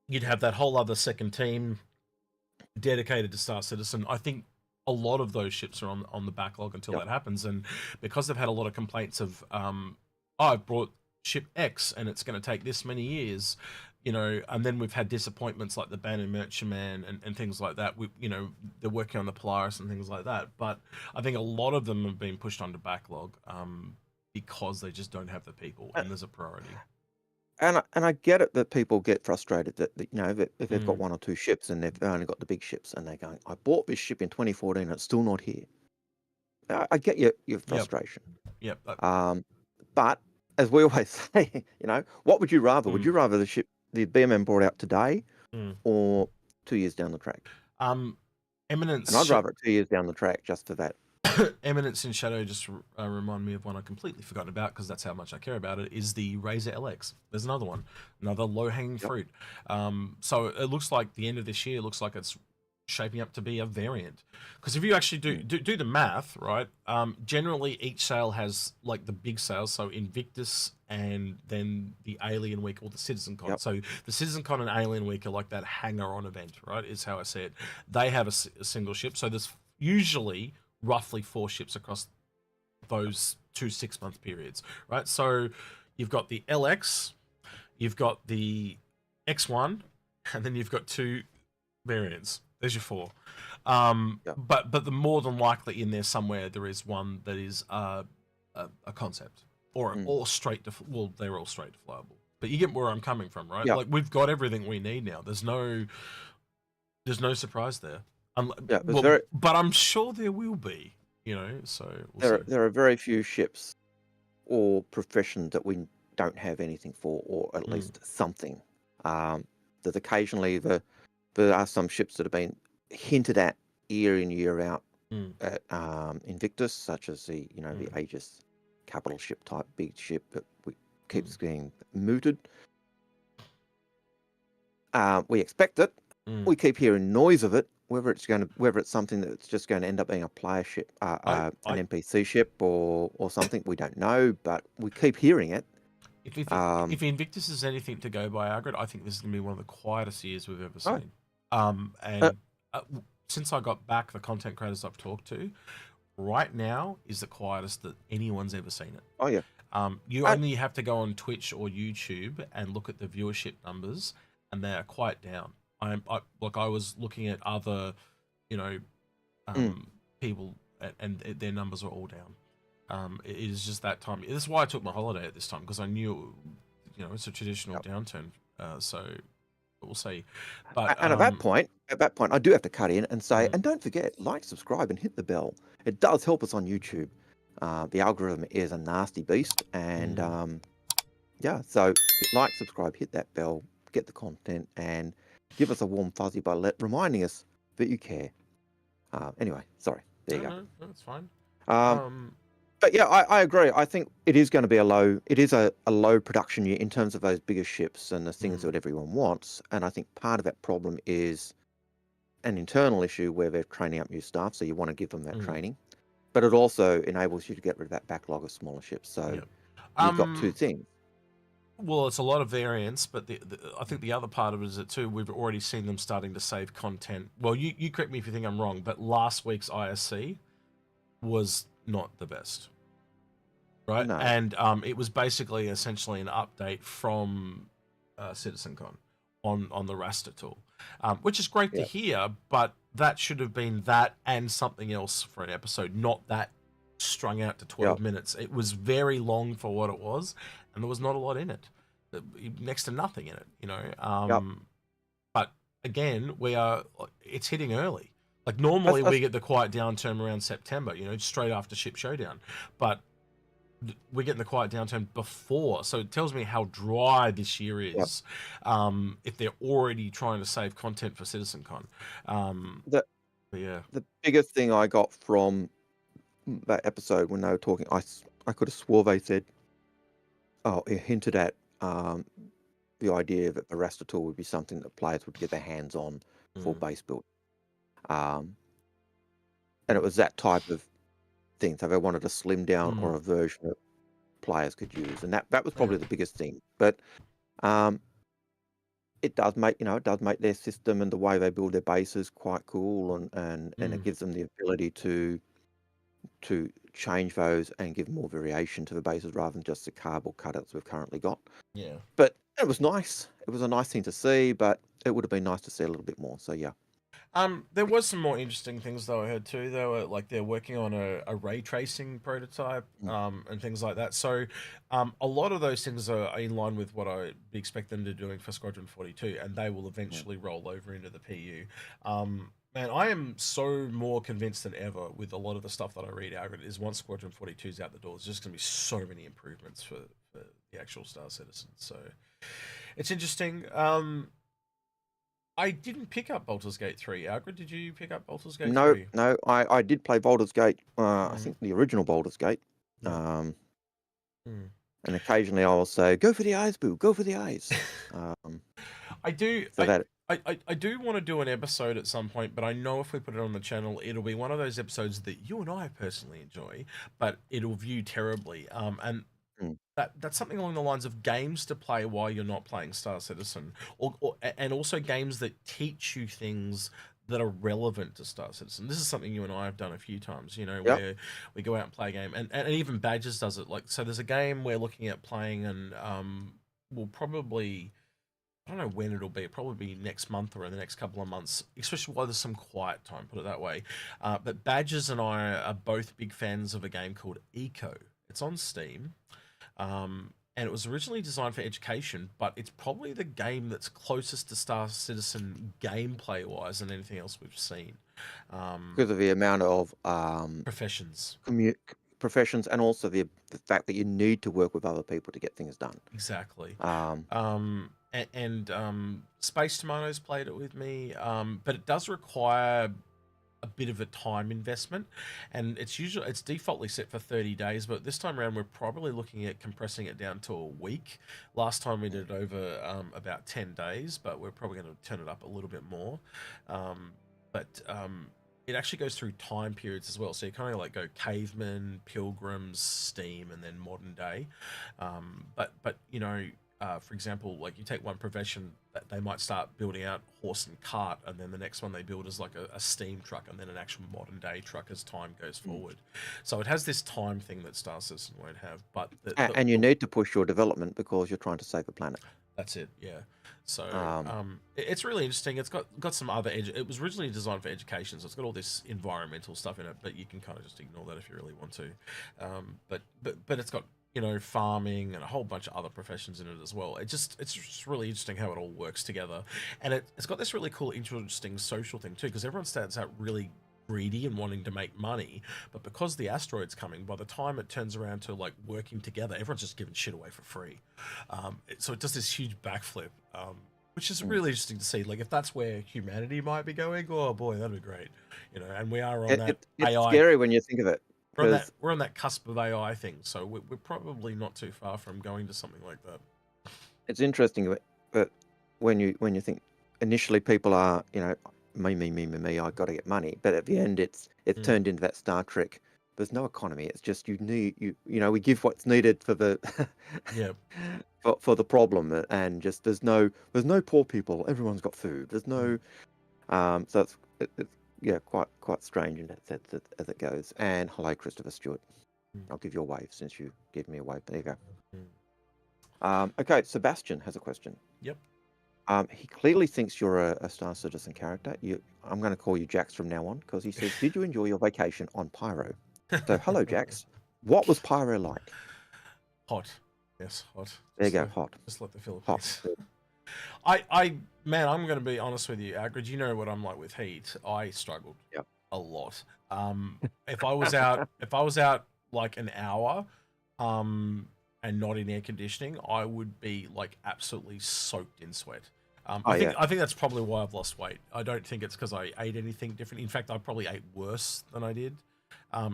You'd have that whole other second team dedicated to Star Citizen. I think a lot of those ships are on the backlog until that happens, and because they've had a lot of complaints of, I've brought ship X and it's going to take this many years, you know, and then we've had disappointments like the Banner Merchantman and things like that. You know, they're working on the Polaris and things like that, but I think a lot of them have been pushed onto backlog because they just don't have the people, and there's a priority. And I get it that people get frustrated that you know, that if they've got one or two ships and they've only got the big ships and they're going, I bought this ship in 2014 and it's still not here. I get your frustration. Yep. But as we always say, you know, what would you rather? Would you rather the BMM brought out today or 2 years down the track? Eminence. And I'd rather it 2 years down the track just for that. Eminence in Shadow just remind me of one I completely forgotten about, because that's how much I care about it, is the Razor LX. There's another one, another low-hanging fruit. So it looks like the end of this year, it looks like it's shaping up to be a variant. Because if you actually do the math, right, generally each sale has, like, the big sales, so Invictus and then the Alien Week or the Citizen Con. So the Citizen Con and Alien Week are like that hanger-on event, right, is how I say it. They have a single ship, so there's usually roughly 4 ships across those 2 6-month periods, right? So you've got the LX, you've got the X1, and then you've got 2 variants. There's your 4. But the more than likely in there somewhere there is one that is a concept or straight to well, they're all straight deployable. But you get where I'm coming from, right? Yeah. Like we've got everything we need now. There's no surprise there. Yeah, but I'm sure there will be. So we'll see. There are very few ships or professions that we don't have anything for, or at least something. There's occasionally there are some ships that have been hinted at year in year out at Invictus, such as the the Aegis capital ship type big ship that keeps being mooted. We expect it. We keep hearing noise of it. Whether it's something that's just going to end up being a player ship, an NPC ship, or something, we don't know. But we keep hearing it. If Invictus is anything to go by, Algared, I think this is going to be one of the quietest years we've ever seen. Since I got back, the content creators I've talked to, right now is the quietest that anyone's ever seen it. Oh yeah. You only have to go on Twitch or YouTube and look at the viewership numbers, and they are quite down. I was looking at other, people, and their numbers are all down. It is just that time. This is why I took my holiday at this time, because I knew, it's a traditional downturn. So we'll see. But at that point, I do have to cut in and say, and don't forget, like, subscribe, and hit the bell. It does help us on YouTube. The algorithm is a nasty beast, and so like, subscribe, hit that bell, get the content, and give us a warm fuzzy by reminding us that you care. Anyway, sorry. There you go. No, that's fine. But yeah, I agree. I think it is going to be a low production year in terms of those bigger ships and the things that everyone wants. And I think part of that problem is an internal issue where they're training up new staff, so you want to give them that training. But it also enables you to get rid of that backlog of smaller ships. So you've got two things. Well, it's a lot of variance, but I think the other part of it is that too, we've already seen them starting to save content. Well, you correct me if you think I'm wrong, but last week's ISC was not the best, right? No. And it was basically essentially an update from CitizenCon on the raster tool, which is great to hear, but that should have been that and something else for an episode, not that strung out to 12 minutes. It was very long for what it was, and there was not a lot in it, next to nothing in it, But again, it's hitting early. Like normally we get the quiet downturn around September, straight after Ship Showdown, but we're getting the quiet downturn before, so it tells me how dry this year is. If they're already trying to save content for CitizenCon. The biggest thing I got from that episode when they were talking, I could have swore they said, it hinted at the idea that the raster tool would be something that players would get their hands on for base build. And it was that type of thing. So they wanted a slim down or a version that players could use, and that was probably the biggest thing. But it does make their system and the way they build their bases quite cool, and it gives them the ability to change those and give more variation to the bases rather than just the cardboard cutouts we've currently got. Yeah. But it was nice. It was a nice thing to see, but it would have been nice to see a little bit more. So yeah. There was some more interesting things though I heard too. They were they're working on a ray tracing prototype and things like that. So a lot of those things are in line with what I expect them to be doing for Squadron 42, and they will eventually roll over into the PU. Man, I am so more convinced than ever with a lot of the stuff that I read out is once Squadron 42 is out the door, there's just going to be so many improvements for the actual Star Citizen. So it's interesting. I didn't pick up Baldur's Gate 3. Algared, did you pick up Baldur's Gate 3? No. I did play Baldur's Gate, I think the original Baldur's Gate. And occasionally I will say, go for the eyes, boo, go for the eyes. I do. So I do want to do an episode at some point, but I know if we put it on the channel, it'll be one of those episodes that you and I personally enjoy, but it'll view terribly. And that's something along the lines of games to play while you're not playing Star Citizen, and also games that teach you things that are relevant to Star Citizen. This is something you and I have done a few times, where we go out and play a game, and even Badges does it. So there's a game we're looking at playing, and we'll probably, I don't know when it'll be. It'll probably be next month or in the next couple of months, especially while there's some quiet time, put it that way. But Badges and I are both big fans of a game called Eco, It's on Steam. And it was originally designed for education, but it's probably the game that's closest to Star Citizen gameplay-wise than anything else we've seen. Because of the amount of professions. Professions, and also the fact that you need to work with other people to get things done. Exactly. Space Tomatoes played it with me, but it does require a bit of a time investment, and it's defaultly set for 30 days, but this time around we're probably looking at compressing it down to a week. Last time we did it over about 10 days, but we're probably going to turn it up a little bit more. It actually goes through time periods as well, so you kind of like go caveman, pilgrims, steam, and then modern day. But you know, for example, like you take one profession, they might start building out horse and cart, and then the next one they build is like a steam truck, and then an actual modern day truck as time goes forward. So it has this time thing that Star Citizen won't have. But and you need to push your development because you're trying to save the planet. That's it, yeah. So it's really interesting. It's got some other it was originally designed for education, so it's got all this environmental stuff in it, but you can kind of just ignore that if you really want to. But it's got, you know, farming and a whole bunch of other professions in it as well. It's just really interesting how it all works together, and it's got this really cool, interesting social thing too, because everyone starts out really greedy and wanting to make money, but because the asteroid's coming, by the time it turns around to like working together, everyone's just giving shit away for free. So it does this huge backflip, which is really interesting to see. Like, if that's where humanity might be going, oh boy, that'd be great, you know. And we are on that it's AI. Scary when you think of it. We're on that cusp of AI thing, so we're probably not too far from going to something like that. It's interesting, but when you think initially people are, you know, me, I got to get money, but at the end it's turned into that Star Trek. There's no economy. It's just you know, we give what's needed for the for the problem, and just there's no poor people. Everyone's got food. There's no so it's yeah, quite strange in that sense as it goes. And hello, Christopher Stewart. I'll give you a wave since you gave me a wave. There you go. Okay, Sebastian has a question. Yep. He clearly thinks you're a Star Citizen character. I'm going to call you Jax from now on, because he says, "Did you enjoy your vacation on Pyro?" So, hello, Jax. What was Pyro like? Hot. Yes, hot. There you go, hot. Just like the Philippines. Hot. Man, I'm going to be honest with you, Algared. You know what I'm like with heat. I struggled a lot. If I was out like an hour, and not in air conditioning, I would be like absolutely soaked in sweat. I think that's probably why I've lost weight. I don't think it's because I ate anything different. In fact, I probably ate worse than I did.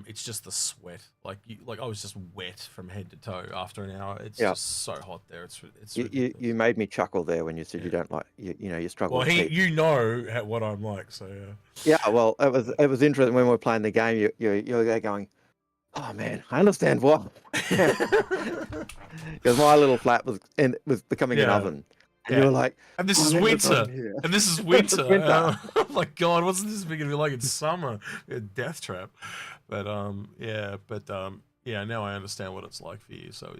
It's just the sweat. Like I was just wet from head to toe after an hour. It's just so hot there. It's you made me chuckle there when you said you don't like you know, you struggle. Well, you know what I'm like, so yeah. Well, it was interesting when we were playing the game. You're there going, oh man, I understand why. Because my little flat was becoming an oven. And you were like, and this is winter. And this is winter. Oh my God, what's this going to be like in summer? A death trap. But now I understand what it's like for you. So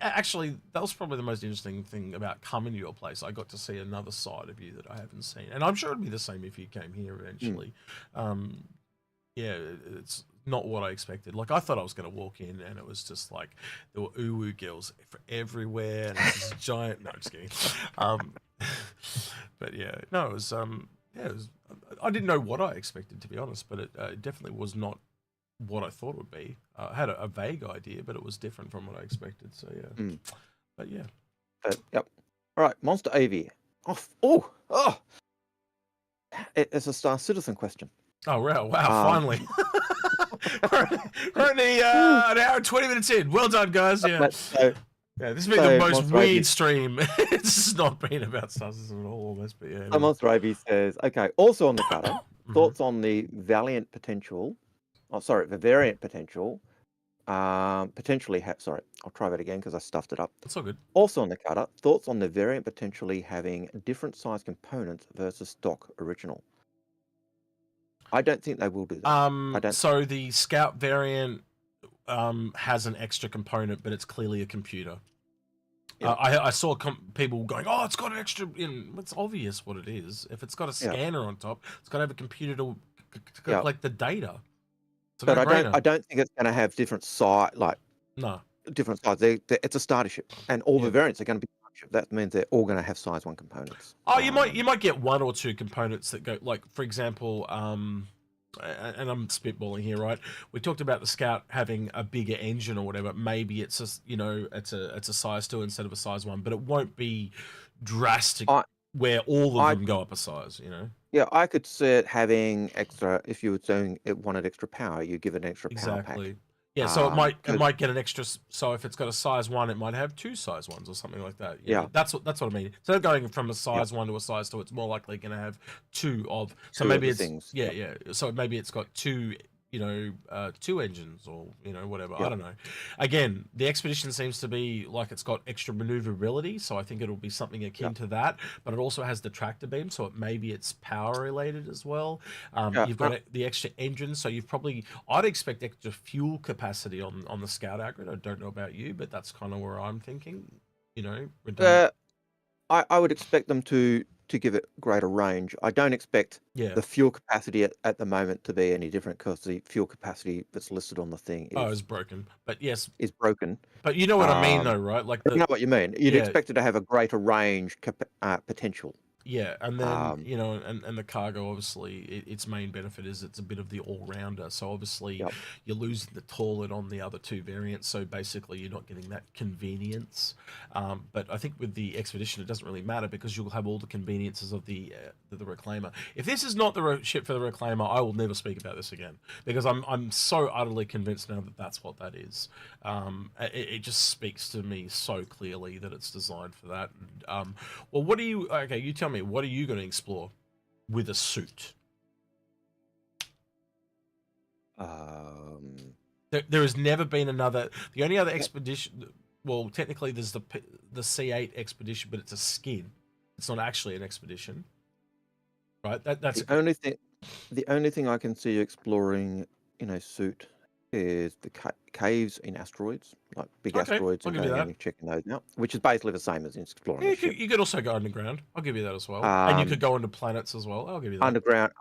actually, that was probably the most interesting thing about coming to your place. I got to see another side of you that I haven't seen, and I'm sure it'd be the same if you came here eventually. It's not what I expected. Like, I thought I was going to walk in and it was just like there were uwu girls everywhere, and this giant. No, I'm just kidding. But yeah, no, it was. It was. I didn't know what I expected, to be honest, but it definitely was not what I thought it would be. I had a vague idea, but it was different from what I expected. So yeah, but yeah. Yep. All right, Monster AV. It's a Star Citizen question. Oh wow! Finally. We're only an hour and 20 minutes in. Well done, guys. Yeah. This has been the most weird stream. It's not been about Star Citizen at all, almost. But yeah. Monster AV says, okay. Also on the cutter, thoughts on the variant potential. Oh, sorry, the variant potential. Potentially sorry, I'll try that again because I stuffed it up. That's all good. Also on the cutter, thoughts on the variant potentially having different size components versus stock original. I don't think they will do that. So the Scout variant has an extra component, but it's clearly a computer. Yeah. I saw people going, "Oh, it's got an extra." It's obvious what it is. If it's got a scanner on top, it's got to have a computer to collect the data. But I don't think it's going to have different size. Like No. different size. It's a starter ship, and all the variants are going to be starter ship. That means they're all going to have size 1 components. Oh, you might get 1 or 2 components that go, like, for example, and I'm spitballing here, right? We talked about the Scout having a bigger engine or whatever. Maybe it's just, it's a size 2 instead of a size 1, but it won't be drastic where all of them go up a size, Yeah, I could see it having extra. If you were saying it wanted extra power, you give it an extra power pack. Exactly. Yeah, so it might get an extra. So if it's got a size 1, it might have 2 size 1s or something like that. Yeah. That's what I mean. So going from a size 1 to a size 2, it's more likely going to have 2 of. So Two of maybe the it's things. yeah. So maybe it's got 2, 2 engines or whatever. I don't know. Again, the Expedition seems to be like it's got extra maneuverability, so I think it'll be something akin to that. But it also has the tractor beam, so maybe it's power related as well. You've got the extra engine, so I'd expect extra fuel capacity on the Scout Algared. I don't know about you, but that's kind of where I'm thinking. I would expect them to give it greater range. I don't expect the fuel capacity at the moment to be any different, because the fuel capacity that's listed on the thing is broken. But yes, is broken. But you know what I mean, though, right? Like you know what you mean. You'd expect it to have a greater range potential. Yeah, and then and the cargo, obviously, its main benefit is it's a bit of the all-rounder. So obviously, you're losing the toilet on the other 2 variants. So basically, you're not getting that convenience. But I think with the Expedition, it doesn't really matter, because you'll have all the conveniences of the Reclaimer. If this is not the ship for the Reclaimer, I will never speak about this again, because I'm so utterly convinced now that that's what that is. It just speaks to me so clearly that it's designed for that. Well, what do you? Okay, you tell me. What are you going to explore with a suit? There has never been another. The only other expedition. Well, technically, there's the C8 expedition, but it's a skin. It's not actually an expedition, right? That's the only thing. The only thing I can see you exploring in a suit is the caves in asteroids, like big asteroids, and going and checking those out, which is basically the same as exploring a ship. You could also go underground. I'll give you that as well. And you could go into planets as well. I'll give you that. Underground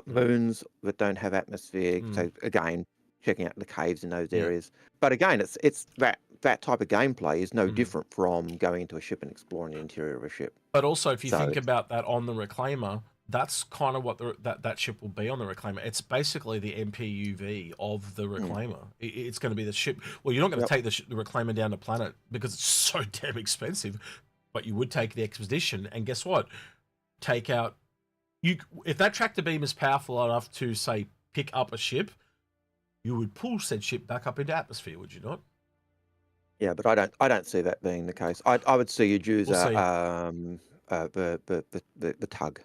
moons that don't have atmosphere. So again, checking out the caves in those areas. But again, it's that type of gameplay is no different from going into a ship and exploring the interior of a ship. But also, if you think about that on the Reclaimer, that's kind of what that ship will be on the Reclaimer. It's basically the MPUV of the Reclaimer. It's going to be the ship. Well, you're not going to take the Reclaimer down to planet because it's so damn expensive, but you would take the Expedition, and guess what? Take out if that tractor beam is powerful enough to, say, pick up a ship, you would pull said ship back up into atmosphere, would you not? Yeah, but I don't see that being the case. I would see you'd use the tug.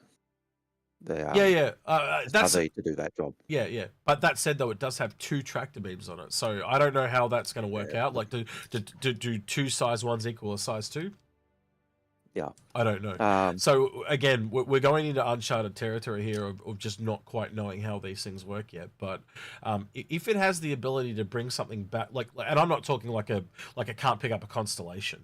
That's to do that job. Yeah. But that said, though, it does have 2 tractor beams on it, so I don't know how that's going to work out. Like, do 2 size 1s equal a size 2? Yeah, I don't know. So again, we're going into uncharted territory here of just not quite knowing how these things work yet. But if it has the ability to bring something back, and I'm not talking like it can't pick up a constellation,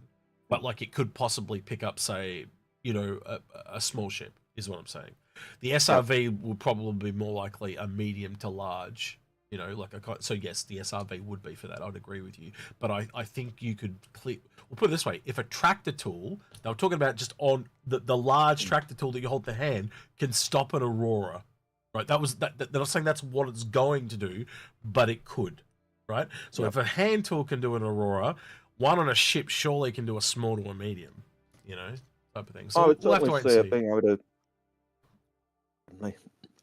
but like it could possibly pick up, say, a small ship, is what I'm saying. The SRV will probably be more likely a medium to large. So yes, the SRV would be for that. I'd agree with you, but I think you could we'll put it this way: if a tractor tool, they were talking about just on the large tractor tool that you hold in the hand, can stop an Aurora, right? They're not saying that's what it's going to do, but it could, right? So if a hand tool can do an Aurora, one on a ship surely can do a small to a medium, type of thing. So we'll have to wait and see. Being able to.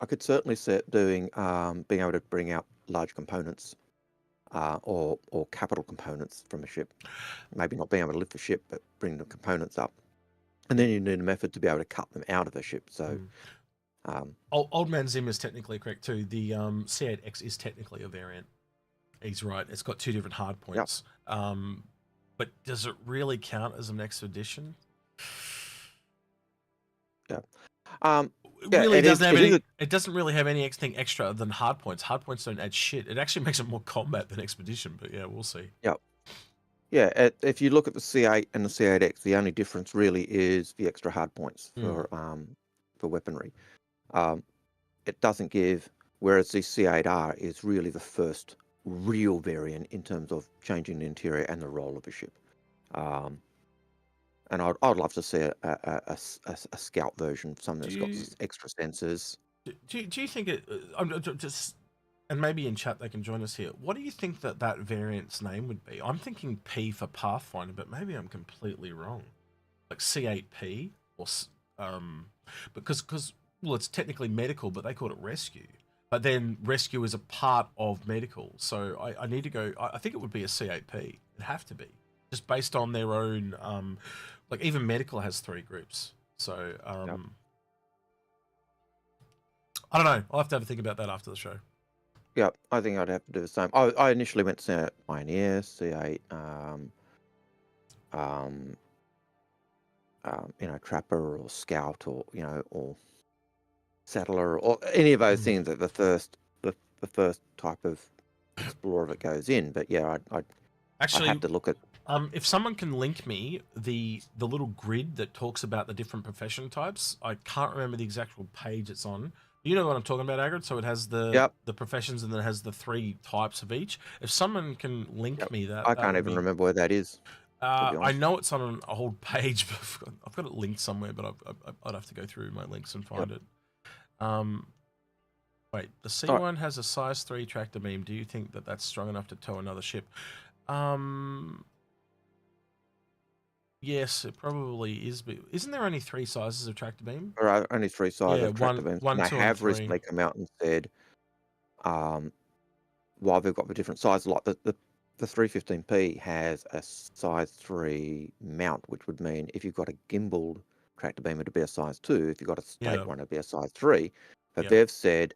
I could certainly see it doing being able to bring out large components or capital components from a ship. Maybe not being able to lift the ship, but bring the components up. And then you need a method to be able to cut them out of the ship. So, Old Man Zim is technically correct too. The C8X is technically a variant. He's right. It's got 2 different hard points. But does it really count as an expedition? Yeah. It doesn't really have anything extra than hard points. Hard points don't add shit. It actually makes it more combat than expedition. But yeah, we'll see. Yeah. If you look at the C8 and the C8X, the only difference really is the extra hard points for weaponry. It doesn't give, whereas the C8R is really the first real variant in terms of changing the interior and the role of a ship. And I'd love to see a scout version, something that's got extra sensors. Do you think it? I'm just, and maybe in chat they can join us here. What do you think that variant's name would be? I'm thinking P for Pathfinder, but maybe I'm completely wrong. Like C8P or because well, it's technically medical, but they called it rescue. But then rescue is a part of medical, so I need to go. I think it would be a C8P. It'd have to be just based on their own. Like even medical has 3 groups, so Yep. I don't know. I'll have to think about that after the show. Yeah, I think I'd have to do the same. I initially went to Pioneer, C8, Trapper or Scout or or Settler or any of those things that the first type of explorer that goes in. But yeah, I'd have to look at. If someone can link me the little grid that talks about the different profession types, I can't remember the exact page it's on. You know what I'm talking about, Algared? So it has the professions and then it has the 3 types of each. If someone can link me that, I can't even remember where that is. I know it's on an old page, but I've got it linked somewhere, but I'd have to go through my links and find it. Wait, the C1 has a size 3 tractor beam. Do you think that's strong enough to tow another ship? Yes, it probably is. But isn't there only 3 sizes of tractor beam? There are only 3 sizes of tractor beams. One, and they 2, have and 3. recently come out and said, while they've got the different sizes, like the 315P has a size 3 mount, which would mean if you've got a gimbaled tractor beam, it'd be a size 2. If you've got a straight one, it'd be a size 3. But they've said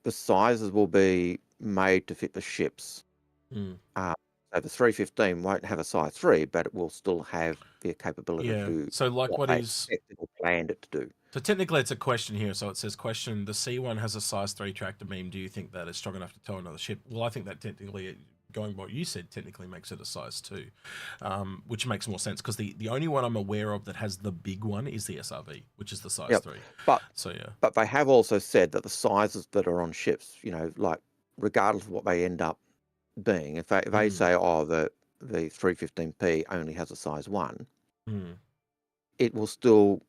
the sizes will be made to fit the ships. So the 315 won't have a size 3, but it will still have the capability to do so like what is planned it to do. So technically it's a question here. So it says question, the C1 has a size 3 tractor beam. Do you think that is strong enough to tow another ship? Well, I think that technically, going by what you said, technically makes it a size 2, which makes more sense because the only one I'm aware of that has the big one is the SRV, which is the size 3. But so but they have also said that the sizes that are on ships, like regardless of what they end up being, if they say, oh, the 315P only has a size 1, it will still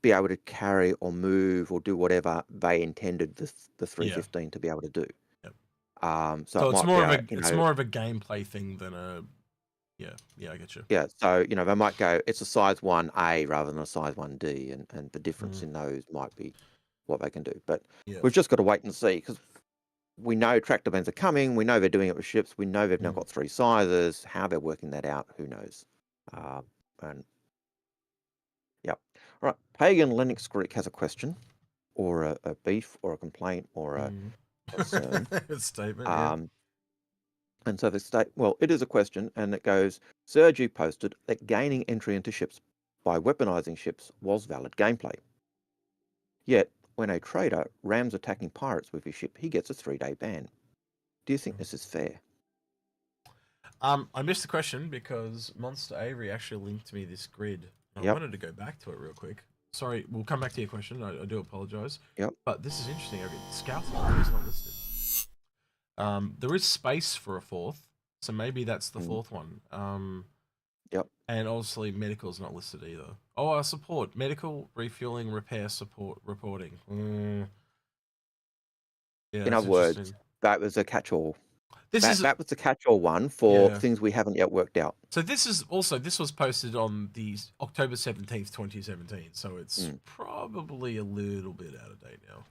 be able to carry or move or do whatever they intended the 315 to be able to do. So it's more of a it's more of a gameplay thing than a I get you. Yeah, so they might go, it's a size 1A rather than a size 1D, and the difference in those might be what they can do. But we've just got to wait and see, because we know tractor beams are coming. We know they're doing it with ships. We know they've now got 3 sizes. How they're working that out, who knows? And all right. Pagan Linux Greek has a question, or a beef, or a complaint, or a concern. Statement. And so it is a question, and it goes, Sergi posted that gaining entry into ships by weaponizing ships was valid gameplay. Yet, when a trader rams attacking pirates with his ship, he gets a 3-day ban. Do you think this is fair? I missed the question because Monster Avery actually linked me this grid. I wanted to go back to it real quick. Sorry, we'll come back to your question. I do apologize. But this is interesting. Scout is not listed. There is space for a 4th, so maybe that's the 4th one. And obviously medical is not listed either. Oh, support, medical, refueling, repair, support, reporting. In other words, that was a catch-all. That was the catch-all one for things we haven't yet worked out. So this was posted on the October 17th, 2017. So it's probably a little bit out of date now.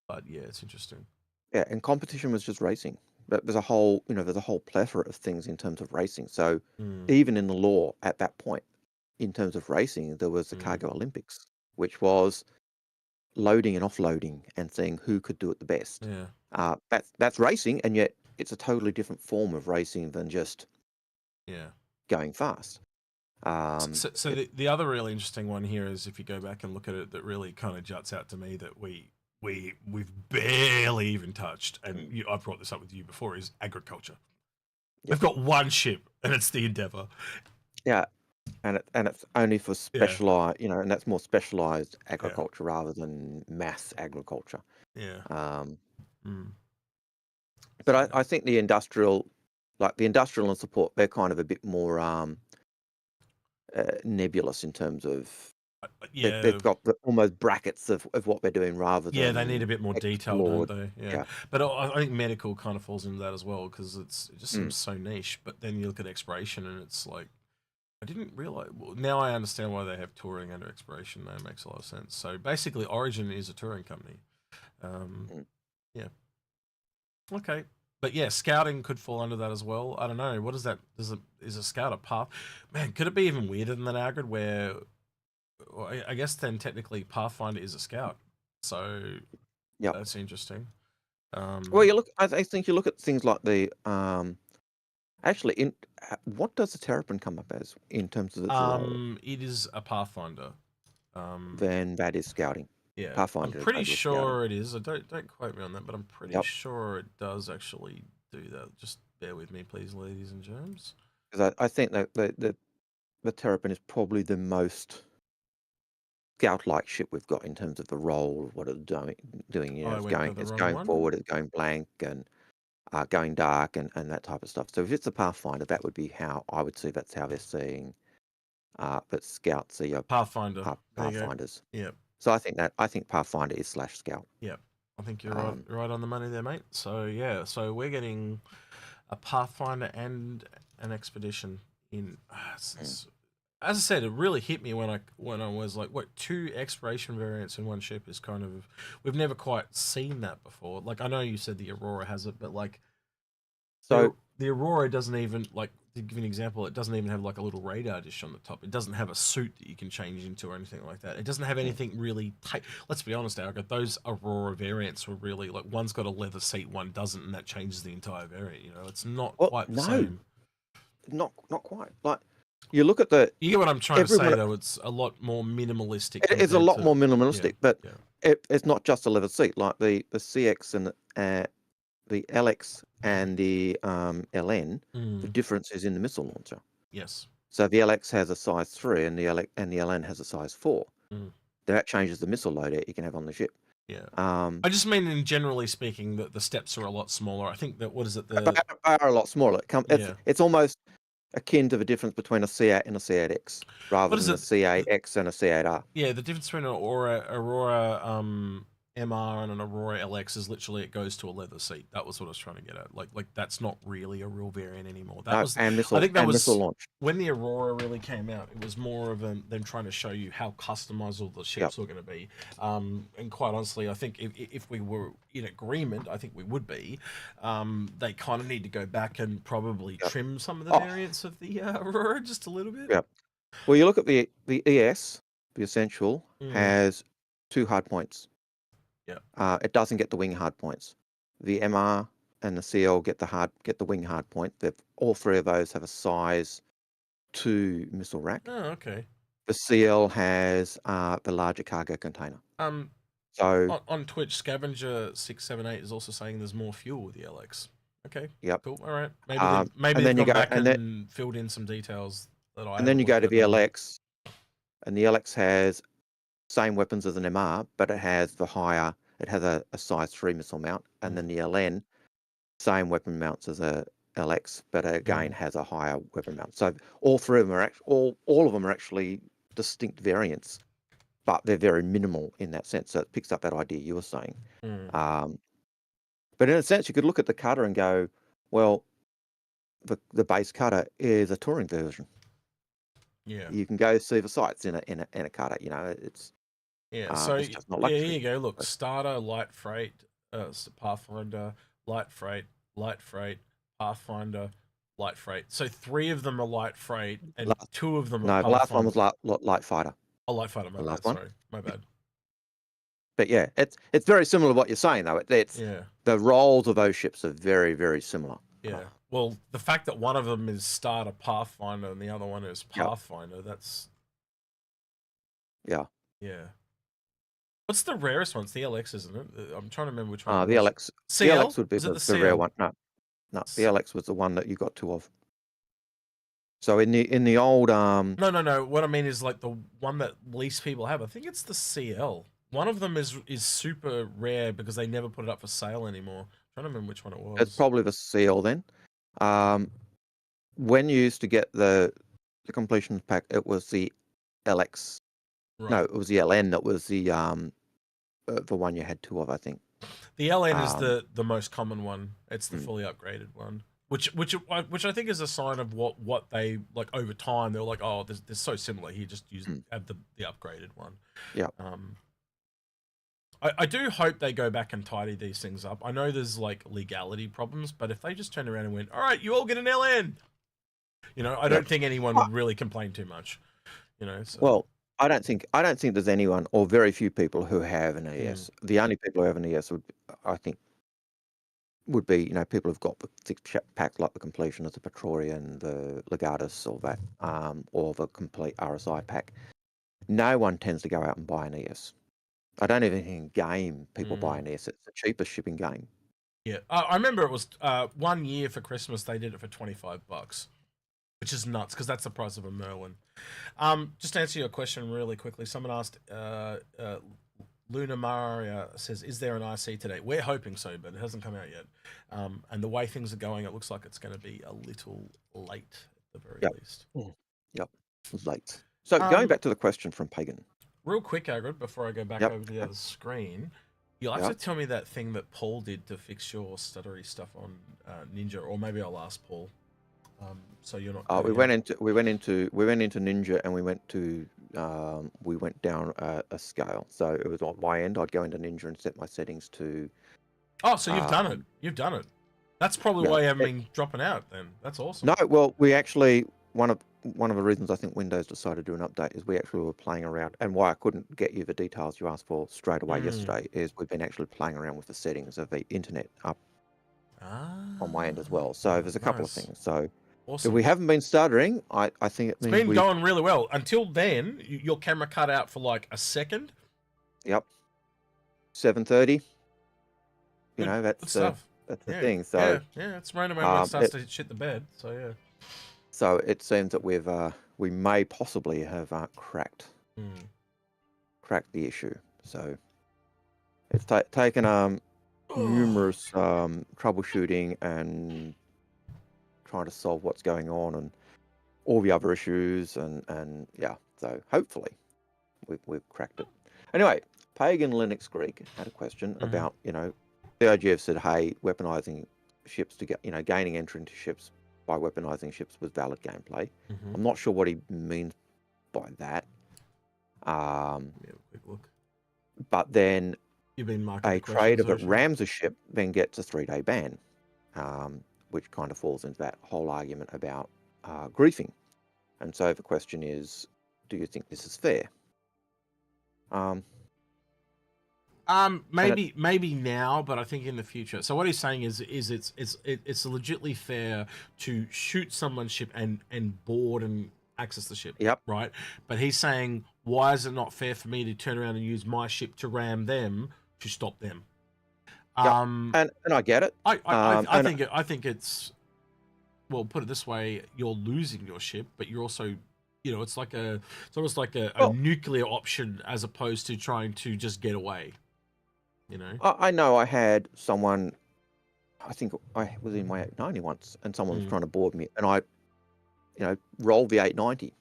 But yeah, it's interesting. Yeah, and competition was just racing. But there's a whole plethora of things in terms of racing. So even in the law at that point, in terms of racing, there was the Cargo Olympics, which was loading and offloading and seeing who could do it the best. That's racing, and yet it's a totally different form of racing than just going fast. So the other really interesting one here is, if you go back and look at it, that really kind of juts out to me that we've barely even touched, and I've brought this up with you before, is agriculture. We've got one ship, and it's the Endeavour. And it's only for specialized, and that's more specialized agriculture rather than mass agriculture. But I think the industrial, like the industrial and support, they're kind of a bit more nebulous in terms of they've got almost brackets of what they're doing rather than they need a bit more detail, don't they? Yeah. But I think medical kind of falls into that as well because it just seems so niche. But then you look at expiration and it's like I didn't realize. Well, now I understand why they have touring under expiration. That makes a lot of sense. So basically, Origin is a touring company. Yeah. Okay. But yeah, scouting could fall under that as well. I don't know. What is that? Is a scout a path? Man, could it be even weirder than that, Algared, where I guess then technically Pathfinder is a scout. So yeah, that's interesting. Well, you look. I think you look at things like the actually, what does the Terrapin come up as in terms of its role? It is a Pathfinder. Then that is scouting. Yeah, Pathfinder. I'm pretty sure it is. I don't quote me on that, but I'm pretty sure it does actually do that. Just bear with me, please, ladies and germs. Because I think that the Terrapin is probably the most scout-like ship we've got in terms of the role of what it's doing. You know, it's going forward, it's going blank, and going dark, and that type of stuff. So if it's a Pathfinder, that would be how I would see. That's how they're seeing that scouts are Pathfinders. Yeah. So I think Pathfinder is /scout. Yeah, I think you're right on the money there, mate. So yeah, so we're getting a Pathfinder and an expedition in. As I said, it really hit me when I was like, what, 2 exploration variants in one ship is kind of, we've never quite seen that before. Like I know you said the Aurora has it, but like, so the Aurora doesn't even, like, to give you an example, it doesn't even have like a little radar dish on the top. It doesn't have a suit that you can change into or anything like that. It doesn't have anything really tight. Let's be honest, Algared, those Aurora variants were really like, one's got a leather seat, one doesn't, and that changes the entire variant. You know, it's not quite the same. Not quite. Like you look at the. You get what I'm trying to say, though. It's a lot more minimalistic. It's a lot more minimalistic, but it's not just a leather seat. Like the CX and the LX and the LN, the difference is in the missile launcher. Yes. So the LX has a size 3 and the LN has a size 4. That changes the missile load you can have on the ship. Yeah. I just mean, in generally speaking, that the steps are a lot smaller. I think that, what is it? They are a lot smaller. It's almost akin to the difference between a C8 and a C8X, rather than a C8X and a C8R. Yeah, the difference between an Aurora MR and an Aurora LX is literally it goes to a leather seat. That was what I was trying to get at. Like that's not really a real variant anymore. That was, I think that was when the Aurora really came out. It was more of them trying to show you how customizable the ships were going to be. And quite honestly, I think if we were in agreement, I think we would be. They kind of need to go back and probably trim some of the variants of the Aurora just a little bit. Yeah. Well, you look at the ES, the Essential, has 2 hard points. Yeah. It doesn't get the wing hard points. The MR and the CL get the wing hard point. All 3 of those have a size 2 missile rack. Oh, okay. The CL has the larger cargo container. So on Twitch, Scavenger678 is also saying there's more fuel with the LX. Okay. Yep. Cool. All right. Maybe they've gone back and filled in some details that I. And then you go to the LX, and the LX has same weapons as an MR, but it has a size 3 missile mount, and then the LN, same weapon mounts as a LX, but again has a higher weapon mount. So all 3 of them are all of them are actually distinct variants, but they're very minimal in that sense. So it picks up that idea you were saying. But in a sense, you could look at the cutter and go, well, the base cutter is a touring version. Yeah, you can go see the sights in a cutter. You know, it's so it's just not luxury. Here you go. Look, starter, light freight, Pathfinder, light freight, Pathfinder, light freight. So 3 of them are light freight, and 2 of them are. No, the last one was light fighter. Oh, light fighter. My bad. Sorry, my bad. But yeah, it's very similar to what you're saying, though. It's the roles of those ships are very, very similar. Yeah. Well, the fact that one of them is starter Pathfinder and the other one is Pathfinder, that's. Yeah. Yeah. What's the rarest one? It's the LX, isn't it? I'm trying to remember which one. The LX. CL? The LX would be the rare one. No, the LX was the one that you got 2 of. So in the old No. What I mean is like the one that least people have. I think it's the CL. One of them is super rare because they never put it up for sale anymore. I'm trying to remember which one it was. It's probably the seal then. When you used to get the completion pack, it was the LX. Right. No, it was the LN that was the one you had two of, I think. The LN is the most common one. It's the fully upgraded one, which I think is a sign of what they like over time. They're like, oh, they're so similar. Here, just add the upgraded one. Yeah. I do hope they go back and tidy these things up. I know there's like legality problems, but if they just turned around and went, all right, you all get an LN, I don't think anyone would really complain too much. So. Well, I don't think there's anyone or very few people who have an ES. The only people who have an ES would be people who've got the 6 packs like the Completionist, the Praetorian, the Legatus, or that, or the complete RSI pack. No one tends to go out and buy an ES. I don't even think in game people buy an ES. It's the cheapest shipping game. Yeah, I remember it was 1 year for Christmas they did it for $25, which is nuts because that's the price of a Merlin. Just to answer your question really quickly, someone asked, Luna Maria says, is there an IC today? We're hoping so, but it hasn't come out yet. And the way things are going, it looks like it's going to be a little late at the very least. Yep, late. So going back to the question from Pagan. Real quick, Algared, before I go back over to the other screen, you'll have to tell me that thing that Paul did to fix your stuttery stuff on Ninja, or maybe I'll ask Paul. So you're not. We went into Ninja, and we went down a scale. So it was on my end. I'd go into Ninja and set my settings to. Oh, so you've done it. You've done it. That's probably why you haven't been dropping out. Then that's awesome. No, well, we actually one of the reasons I think Windows decided to do an update is we actually were playing around, and why I couldn't get you the details you asked for straight away yesterday is we've been actually playing around with the settings of the internet up on my end as well. So there's a couple of things. So awesome. If we haven't been stuttering, I think it's been going really well. Until then, your camera cut out for like a second. Yep. 7:30. That's the thing. So yeah, it's right around when it starts to shit the bed. So yeah. So it seems that we may possibly have cracked the issue. So it's taken numerous troubleshooting and trying to solve what's going on and all the other issues and yeah. So hopefully we've cracked it. Anyway, Pagan Linux Greek had a question about the IGF said, hey, weaponizing ships to get gaining entry into ships by weaponizing ships was valid gameplay. I'm not sure what he means by that. Quick look. But then a trader that rams a ship then gets a 3-day ban, which kind of falls into that whole argument about griefing. And so the question is, do you think this is fair? Maybe now, but I think in the future. So what he's saying is it's legitimately fair to shoot someone's ship and board and access the ship. Yep. Right. But he's saying, why is it not fair for me to turn around and use my ship to ram them to stop them? Yep. And I get it. I think it's, well, put it this way, you're losing your ship, but you're also, it's almost like a nuclear option as opposed to trying to just get away. I know I had someone, I think I was in my 890 once, and someone was trying to board me, and I, rolled the 890,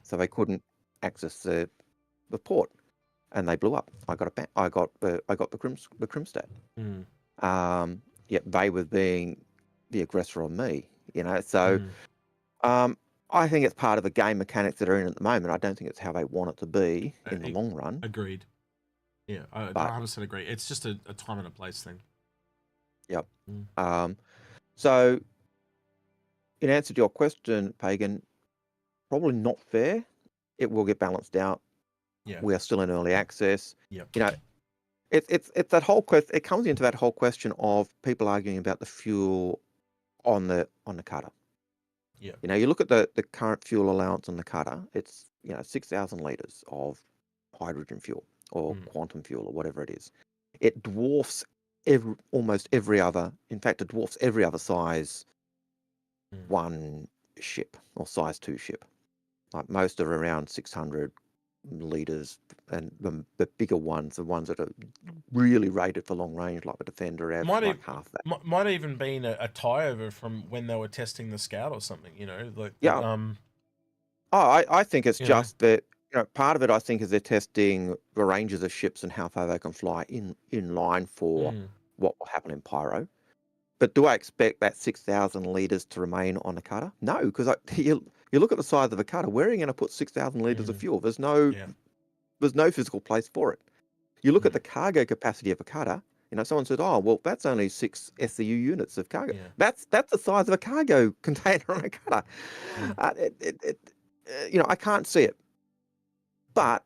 so they couldn't access the port, and they blew up. I got the Crimstat. Yet they were being the aggressor on me, So, I think it's part of the game mechanics that are in at the moment. I don't think it's how they want it to be in the long run. Agreed. Yeah, I 100% agree. It's just a time and a place thing. Yep. So, in answer to your question, Pagan, probably not fair. It will get balanced out. Yeah. We are still in early access. Yep. It's that whole question. It comes into that whole question of people arguing about the fuel on the cutter. Yeah. You look at the current fuel allowance on the cutter. It's 6,000 liters of hydrogen fuel or quantum fuel or whatever it is. It dwarfs almost every other. In fact, it dwarfs every other size 1 ship or size 2 ship. Like most are around 600, leaders and the bigger ones, the ones that are really rated for long range, like the Defender, have like half that. Might even been a tie-over from when they were testing the Scout or something, like I think it's just that part of it I think is they're testing the ranges of ships and how far they can fly in line for what will happen in Pyro. But do I expect that 6,000 litres to remain on the cutter? No, because you look at the size of a cutter. Where are you going to put 6,000 litres of fuel? There's no physical place for it. You look at the cargo capacity of a cutter. Someone said, "Oh, well, that's only 6 SCU units of cargo." Yeah. That's the size of a cargo container on a cutter. I can't see it. But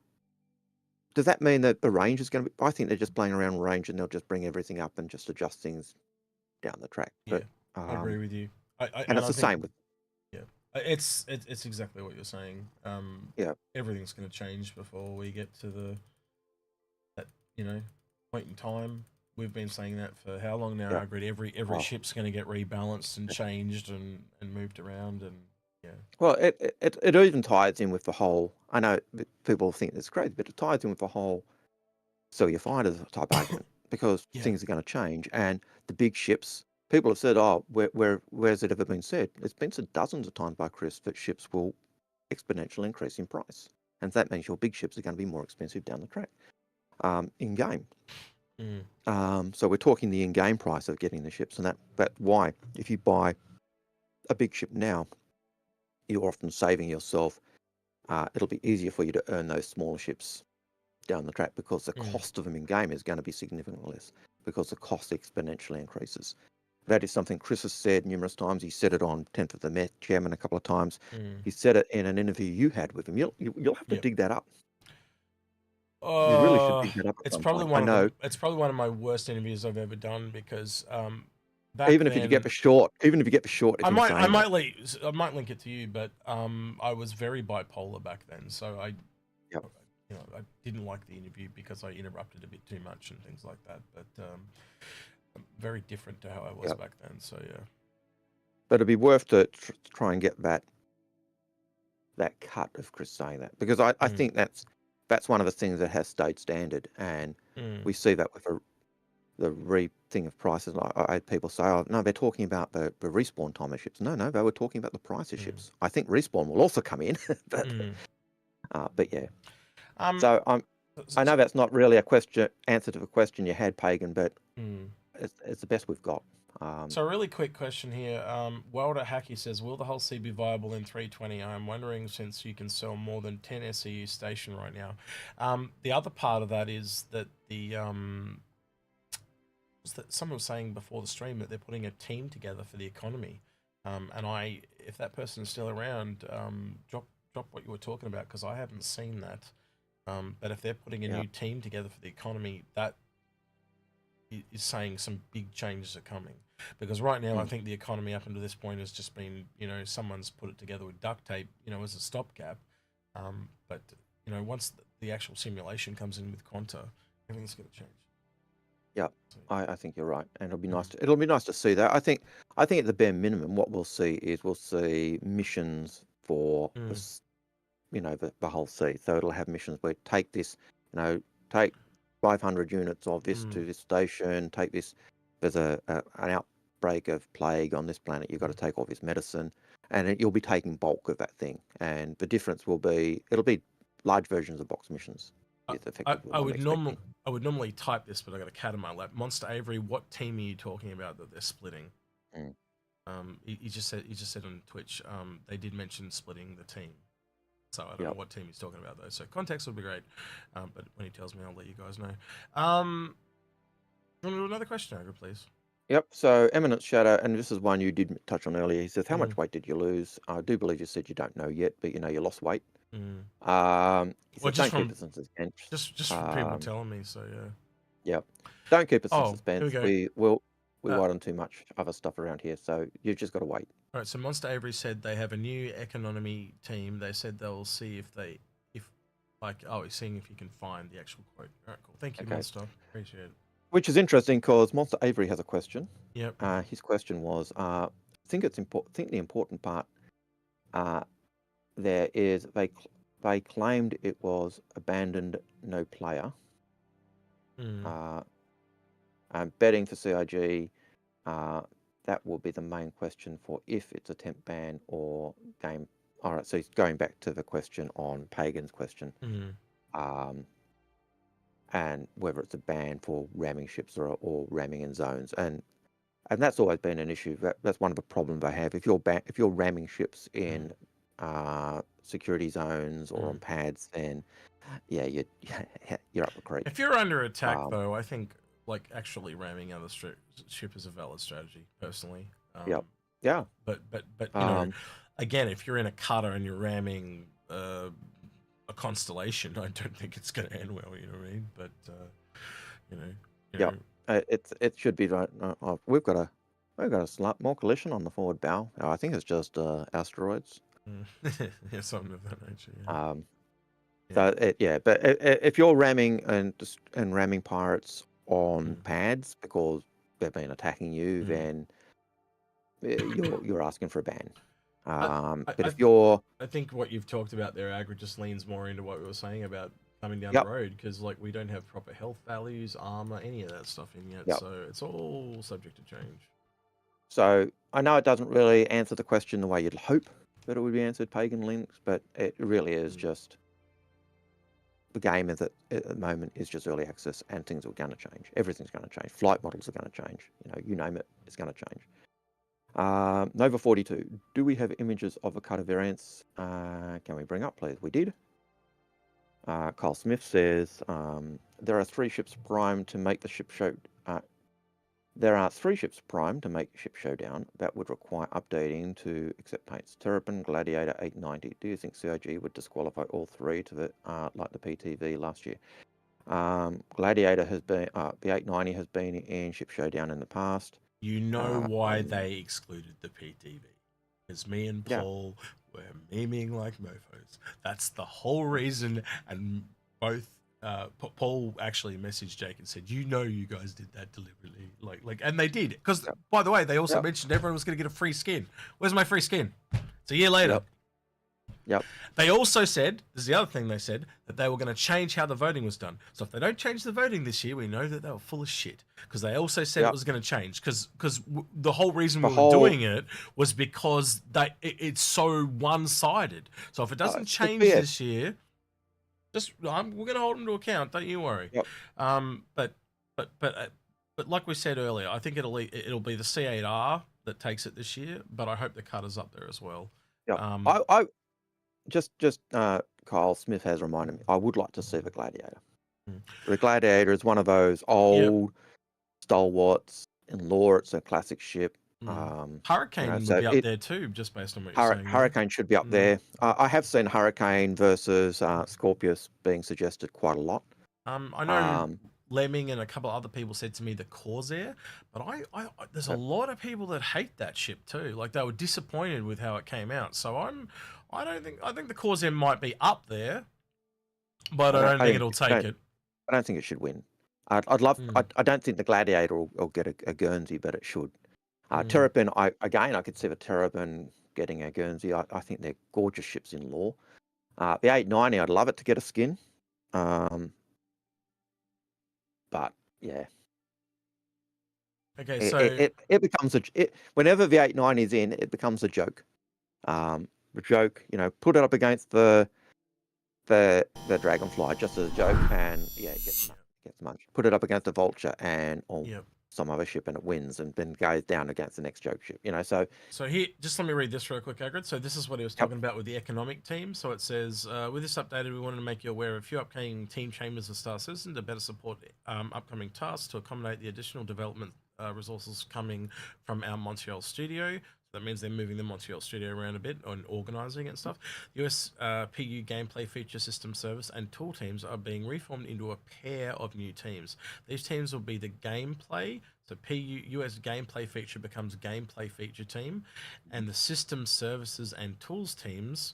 does that mean that the range is going to be? I think they're just playing around with range, and they'll just bring everything up and just adjust things down the track. But, I agree with you. And it's the same with. Yeah, it's exactly what you're saying. Everything's going to change before we get to that point in time. We've been saying that for how long now? I agree. Every ship's going to get rebalanced and changed and moved around and. Yeah. Well, it even ties in with the whole. I know people think it's crazy, but it ties in with the whole sell your fighters type argument because things are going to change, and the big ships. People have said, "Oh, where's it ever been said?" It's been said dozens of times by Chris that ships will exponentially increase in price, and that means your big ships are going to be more expensive down the track, in game. So we're talking the in-game price of getting the ships, and that why if you buy a big ship now, you're often saving yourself. It'll be easier for you to earn those smaller ships down the track because the cost of them in game is going to be significantly less because the cost exponentially increases. That is something Chris has said numerous times. He said it on 10th of the Met Chairman a couple of times. He said it in an interview you had with him. You'll have to dig that up. You really should dig that up. It's probably one of my worst interviews I've ever done because even if you get the short, I might link it to you, but I was very bipolar back then, so I didn't like the interview because I interrupted a bit too much and things like that. But very different to how I was back then. So but it'd be worth to try and get that cut of Chris saying that because I think that's one of the things that has stayed standard, and we see that with the thing of prices. I had people say, "Oh no, they're talking about the respawn time of ships." No, they were talking about the price of ships. I think respawn will also come in, but yeah. So I know that's not really answer to the question you had, Pagan, but it's the best we've got. So a really quick question here. Welder Hacky says, will the whole C be viable in 320? I'm wondering since you can sell more than 10 SCU station right now. The other part of that is that someone was saying before the stream that they're putting a team together for the economy. And if that person is still around, drop what you were talking about because I haven't seen that. But if they're putting a new team together for the economy, that is saying some big changes are coming. Because right now, I think the economy up until this point has just been, someone's put it together with duct tape, as a stopgap. But once the actual simulation comes in with Quanta, everything's going to change. Yeah, I think you're right, and it'll be nice to see that. I think at the bare minimum, what we'll see missions for the whole sea. So it'll have missions where take this, take 500 units of this to this station. Take this. There's an outbreak of plague on this planet. You've got to take all this medicine, and you'll be taking bulk of that thing. And the difference will be it'll be large versions of box missions. I would normally type this, but I got a cat in my lap. Monster Avery, what team are you talking about that they're splitting? He just said on Twitch. They did mention splitting the team. So I don't know what team he's talking about though. So context would be great. But when he tells me, I'll let you guys know. You want to do another question, Ogre, please? Yep. So Eminent Shadow, and this is one you did touch on earlier. He says, "How much weight did you lose?" I do believe you said you don't know yet, but you lost weight. He said, "Don't keep us in suspense." Just from people telling me. So yeah. Yep. Don't keep us in suspense. Here we go. We write on too much other stuff around here, so you've just got to wait. All right. So Monster Avery said they have a new economy team. They said they'll see if he's seeing if you can find the actual quote. All right, cool. Thank you, Monster. Appreciate it. Which is interesting because Monster Avery has a question. Yep. His question was, I think the important part there is they claimed it was abandoned, no player. Betting for CIG, that will be the main question for if it's a temp ban or game. All right, so he's going back to the question on Pagan's question, and whether it's a ban for ramming ships or ramming in zones, and that's always been an issue. That's one of the problems they have. If you're ramming ships in security zones or on pads, then yeah, you're up the creek. If you're under attack, though, I think like actually ramming out the ship is a valid strategy, personally. Yeah. But you know, again, if you're in a cutter and you're ramming a constellation, I don't think it's going to end well. You know what I mean? But you know. It should be right. We've got a slight more collision on the forward bow. I think it's just asteroids. Yeah, something of that nature. But if you're ramming and ramming pirates on pads because they've been attacking you, then you're asking for a ban. But if you're, I think what you've talked about there, Agri, just leans more into what we were saying about coming down the road, because like we don't have proper health values, armor, any of that stuff in yet, so it's all subject to change. So I know it doesn't really answer the question the way you'd hope that it would be answered, Pagan Linux, but it really is just the game at the moment is just early access, and things are going to change. Everything's going to change. Flight models are going to change. You name it, it's going to change. Nova 42. Do we have images of a cutter variants? Can we bring up, please? We did. Kyle Smith says there are 3 ships primed to make the ship show. There are 3 ships primed to make ship Showdown that would require updating to accept paints. Terrapin, Gladiator, 890. Do you think CIG would disqualify all 3 to the like the PTV last year? Gladiator has been the 890 has been in ship Showdown in the past. You know why they excluded the PTV? Because me and Paul were memeing like mofos. That's the whole reason. And both Paul actually messaged Jake and said, you guys did that deliberately. Like, and they did. Because by the way, they also mentioned everyone was going to get a free skin. Where's my free skin? It's a year later. They also said, this is the other thing they said, that they were going to change how the voting was done. So if they don't change the voting this year, we know that they were full of shit. Because they also said it was going to change. Because the whole reason we were doing it was because it's so one-sided. So if it doesn't change this year, we're going to hold them to account. Don't you worry. But like we said earlier, I think it'll be the C8R that takes it this year. But I hope the cutter's up there as well. Just Kyle Smith has reminded me, I would like to see the Gladiator. The Gladiator is one of those old stalwarts. In lore, it's a classic ship. Hurricane would be up there too, just based on what you're saying. Hurricane should be up there. I have seen Hurricane versus Scorpius being suggested quite a lot. I know Lemming and a couple of other people said to me the Corsair, but there's a lot of people that hate that ship too. Like they were disappointed with how it came out. So I think the Corsair might be up there, but I don't think it'll take it. I don't think it should win. I'd love. I don't think the Gladiator will get a Guernsey, but it should. Terrapin, I could see the Terrapin getting a Guernsey. I think they're gorgeous ships in lore. The 890, I'd love it to get a skin. But yeah. Okay, so it becomes whenever the 890 is in, it becomes a joke. The joke, put it up against the Dragonfly just as a joke, and it gets much. Put it up against a Vulture and some other ship, and it wins, and then goes down against the next joke ship. So here, just let me read this real quick, Agrid. So this is what he was talking about with the economic team. So it says, with this updated, we wanted to make you aware of a few upcoming team chambers of Star Citizen to better support upcoming tasks to accommodate the additional development resources coming from our Montreal studio. That means they're moving the Montreal studio around a bit and organizing and stuff. US PU gameplay feature system service and tool teams are being reformed into a pair of new teams. These teams will be the gameplay. So PU US gameplay feature becomes gameplay feature team, and the system services and tools teams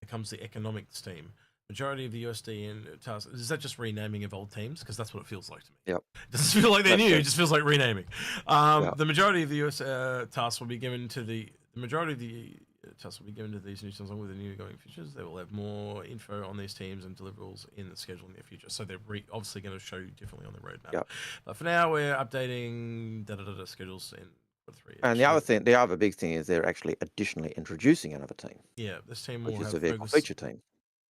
becomes the economics team. Majority of the USD and tasks, is that just renaming of old teams? Because that's what it feels like to me. It doesn't feel like they're new, it just feels like renaming. The majority of the US tasks will be given to the majority of the tasks will be given to these new teams along with the new going features. They will have more info on these teams and deliverables in the schedule in the future. So they're obviously going to show you differently on the roadmap. Yep. But for now, we're updating schedules in Q3. And the other big thing is they're actually additionally introducing another team. Yeah, this team which will is have the vehicle feature team.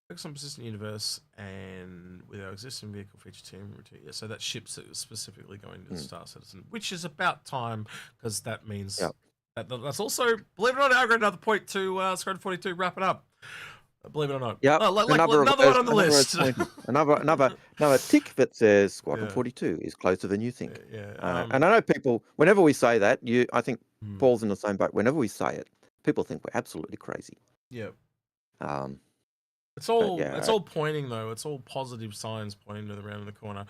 Focus on persistent universe and with our existing vehicle feature team. Yeah, so that ship's specifically going to Star Citizen, which is about time because that means that's also, believe it or not, Algared, another point to Squadron 42 wrap it up. Believe it or not. Yeah, another one on the list. another tick that says Squadron 42 is closer than you think. And I know people, whenever we say that, I think Paul's in the same boat. Whenever we say it, people think we're absolutely crazy. Yeah. It's all pointing though. It's all positive signs pointing to the round of the corner.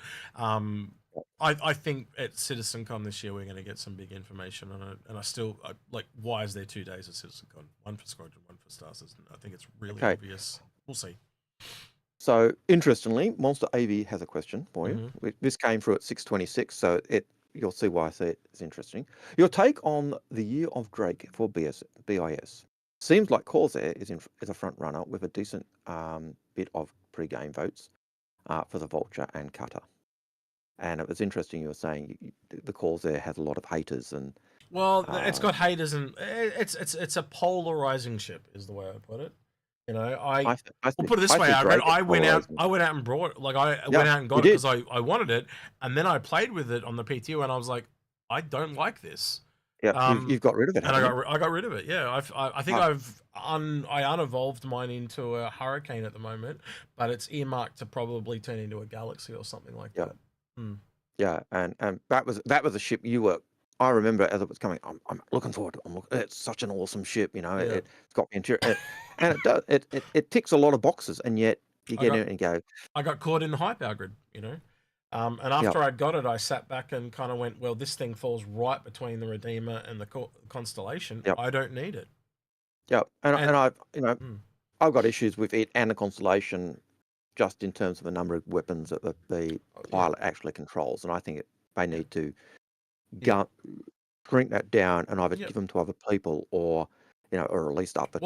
I think at CitizenCon this year we're going to get some big information on it, and I like, why is there 2 days at CitizenCon? One for Squadron, one for Star Citizen. I think it's really obvious. We'll see. So interestingly, Monster AV has a question for you. This came through at 6:26, so you'll see why I say it's interesting. Your take on the Year of Drake for BIS. Seems like Corsair is a front runner with a decent bit of pre-game votes for the Vulture and Cutter. And it was interesting you were saying the Corsair has a lot of haters and. Well, it's got haters and it's a polarizing ship is the way I put it. You know, we'll put it this way, Algared. I went out and brought it. Like I went out and got it because I wanted it, and then I played with it on the PTU, and I was like, I don't like this. Yeah, you've got rid of it, and I got rid of it. Yeah, I think I unevolved mine into a Hurricane at the moment, but it's earmarked to probably turn into a Galaxy or something like that. Yeah, and that was a ship you were. I remember as it was coming. I'm looking forward to it. It's such an awesome ship, you know. It's got the interior, and it does. It ticks a lot of boxes, and yet you get in it and go. I got caught in the hype, Algared, you know. And after I got it, I sat back and kind of went, well, this thing falls right between the Redeemer and the Constellation. I don't need it. Yeah, and I've I've got issues with it and the Constellation, just in terms of the number of weapons that the pilot actually controls, and I think they need to shrink that down and either give them to other people or. Or at least up the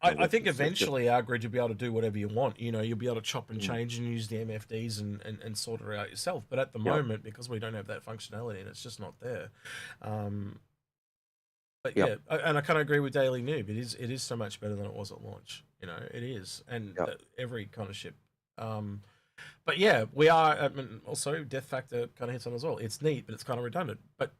I think eventually, Algared, you'll be able to do whatever you want. You know, you'll be able to chop and change and use the MFDs and sort it out yourself. But at the moment, because we don't have that functionality and it's just not there. But and I kind of agree with Daily Noob. It is so much better than it was at launch. You know, it is, and every kind of ship. But yeah, we are. I mean, also, Death Factor kind of hits on as well. It's neat, but it's kind of redundant. But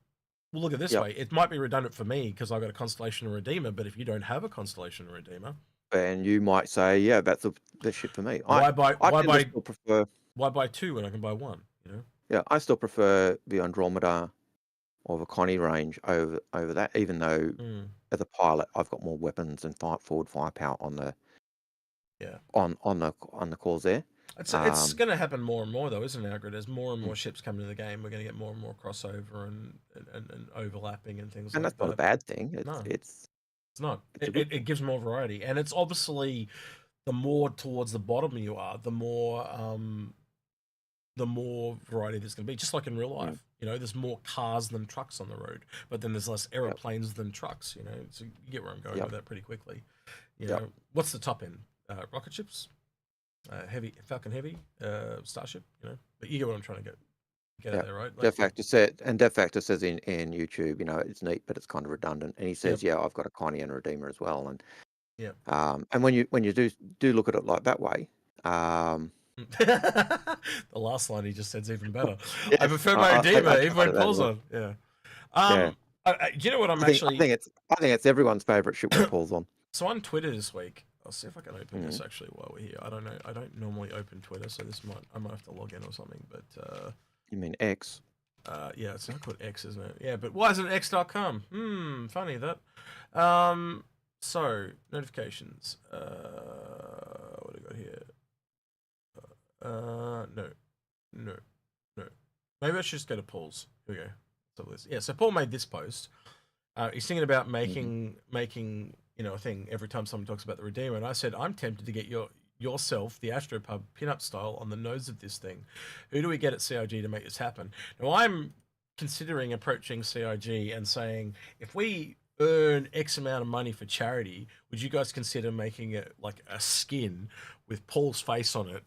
well, look at it this way. It might be redundant for me because I've got a Constellation and Redeemer, but if you don't have a Constellation and Redeemer, and you might say, yeah, that's the shit for me. Why buy 2 when I can buy 1? You know? Yeah, I still prefer the Andromeda or the Connie range over that, even though as a pilot I've got more weapons and forward firepower on the on the Corsair. It's going to happen more and more, though, isn't it, Algared? As more and more ships come into the game, we're going to get more and more crossover and overlapping and things like that. And that's not a bad thing. It's not. It gives more variety. And it's obviously, the more towards the bottom you are, the more variety there's going to be. Just like in real life. You know, there's more cars than trucks on the road. But then there's less aeroplanes than trucks, you know. So you get where I'm going with that pretty quickly. You know, what's the top end? Rocket ships? Heavy Falcon Heavy, Starship, you know, but you get what I'm trying to get at there, right? Death Factor says in YouTube, you know, it's neat, but it's kind of redundant. And he says, I've got a Connie and a Redeemer as well, and and when you do look at it like that way, the last line he just said's even better. I prefer my Redeemer even when it pulls on. Do you know what I think it's everyone's favorite ship when it pulls on. So on Twitter this week. I'll see if I can open this actually while we're here. I don't know. I don't normally open Twitter, so I might have to log in or something. But you mean X? Yeah, it's not called X, isn't it? Yeah, but why isn't it X.com? Funny that. So notifications. What do I got here? No. Maybe I should just go to Paul's. Here we go. Yeah. So Paul made this post. He's thinking about making a thing every time someone talks about the Redeemer, and I said, I'm tempted to get yourself the Astropub pinup style on the nose of this thing. Who do we get at CIG to make this happen? Now, I'm considering approaching CIG and saying, if we earn X amount of money for charity, would you guys consider making it like a skin with Paul's face on it?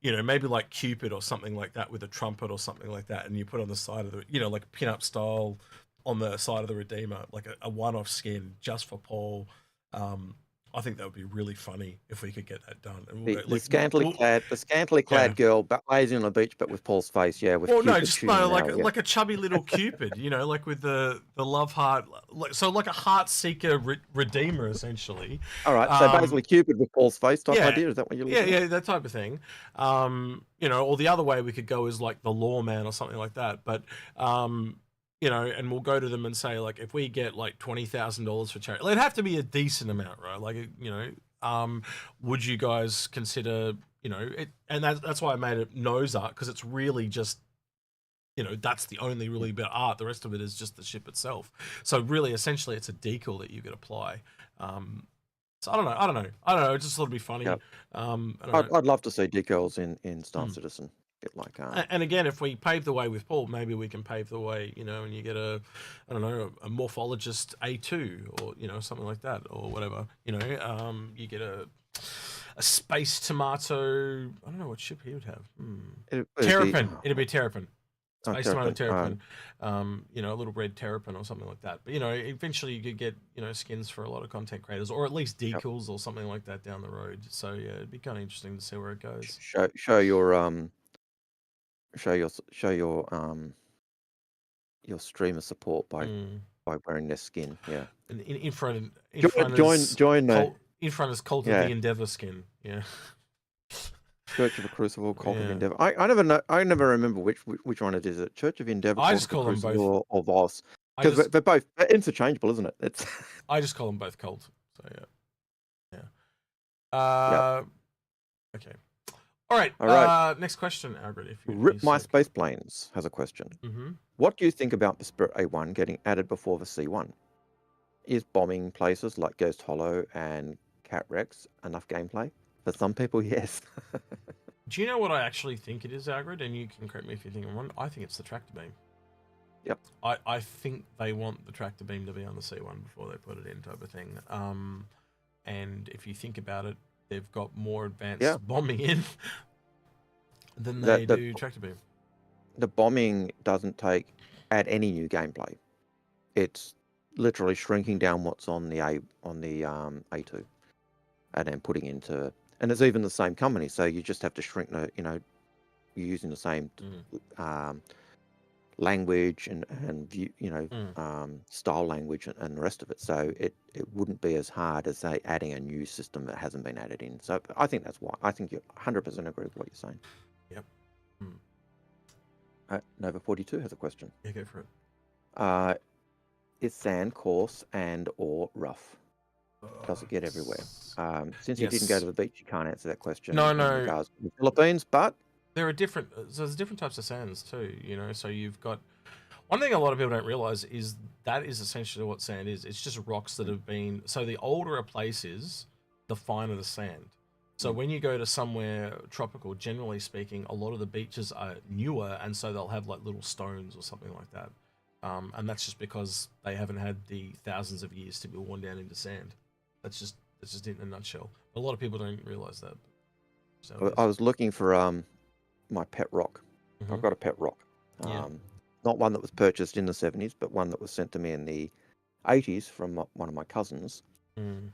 You know, maybe like Cupid or something like that with a trumpet or something like that, and you put on the side of the, you know, like pin-up style on the side of the Redeemer, like a one-off skin just for Paul. I think that would be really funny if we could get that done. And we'll, The scantily clad girl, but lazy on the beach, but with Paul's face, with well, no, Cupid just shooting like a chubby little Cupid, you know, like with the love heart, like a heart seeker redeemer, essentially. All right, so basically Cupid with Paul's face type idea. Is that what you're looking at? Yeah, that type of thing. You know, or the other way we could go is like the lawman or something like that. But you know, and we'll go to them and say, like, if we get like $20,000 for charity, it'd have to be a decent amount, right? Like, you know, would you guys consider, you know, it? And that's why I made it nose art, because it's really just, you know, that's the only really bit of art. The rest of it is just the ship itself. So really, essentially, it's a decal that you could apply. So I don't know. I just thought it'd be funny. Yep. I'd love to see decals in Star Citizen. Like, and again, if we pave the way with Paul, maybe we can pave the way, you know, and you get a morphologist A2 or, you know, something like that or whatever, you know, you get a space tomato. I don't know what ship he would have. Terrapin. It'd be Terrapin. Space tomato Terrapin. You know, a little red Terrapin or something like that. But, you know, eventually you could get, you know, skins for a lot of content creators, or at least decals or something like that down the road. So yeah, it'd be kind of interesting to see where it goes. Show your streamer support by wearing their skin. Yeah. In front join Inforunners Cult of the Endeavor skin. Yeah. Church of the Crucible, Cult of Endeavor. I never know. I never remember which one it is. It Church of Endeavor, I just call them both, or Voss, because they're both interchangeable, isn't it? It's. I just call them both Cult. So yeah. Okay. All right. Next question, Algared. If you Rip My Space Planes has a question. What do you think about the Spirit A1 getting added before the C1? Is bombing places like Ghost Hollow and Cat Rex enough gameplay? For some people, yes. Do you know what I actually think it is, Algared? And you can correct me if you think I'm wrong. I think it's the tractor beam. Yep. I think they want the tractor beam to be on the C1 before they put it in, type of thing. And if you think about it, they've got more advanced bombing in than they do tractor beam. The bombing doesn't add any new gameplay. It's literally shrinking down what's on the A2, and then putting into, and it's even the same company, so you just have to shrink the, you know, you're using the same language and view, you know, style language and the rest of it. So it wouldn't be as hard as adding a new system that hasn't been added in. So I think that's why. I think you 100% agree with what you're saying. Yep. Nova 42 has a question. Yeah, go for it. Is sand coarse and or rough? Does it get everywhere? Since you didn't go to the beach, you can't answer that question. No. In regards to the Philippines, but there's different types of sands too, you know. So you've got, one thing a lot of people don't realize is that is essentially what sand is. It's just rocks that have been, so the older a place is, the finer the sand. So when you go to somewhere tropical, generally speaking, a lot of the beaches are newer, and so they'll have like little stones or something like that. And that's just because they haven't had the thousands of years to be worn down into sand. That's just in a nutshell. A lot of people don't realize that. So I was looking for my pet rock. I've got a pet rock. Not one that was purchased in the 70s, but one that was sent to me in the 80s from one of my cousins. And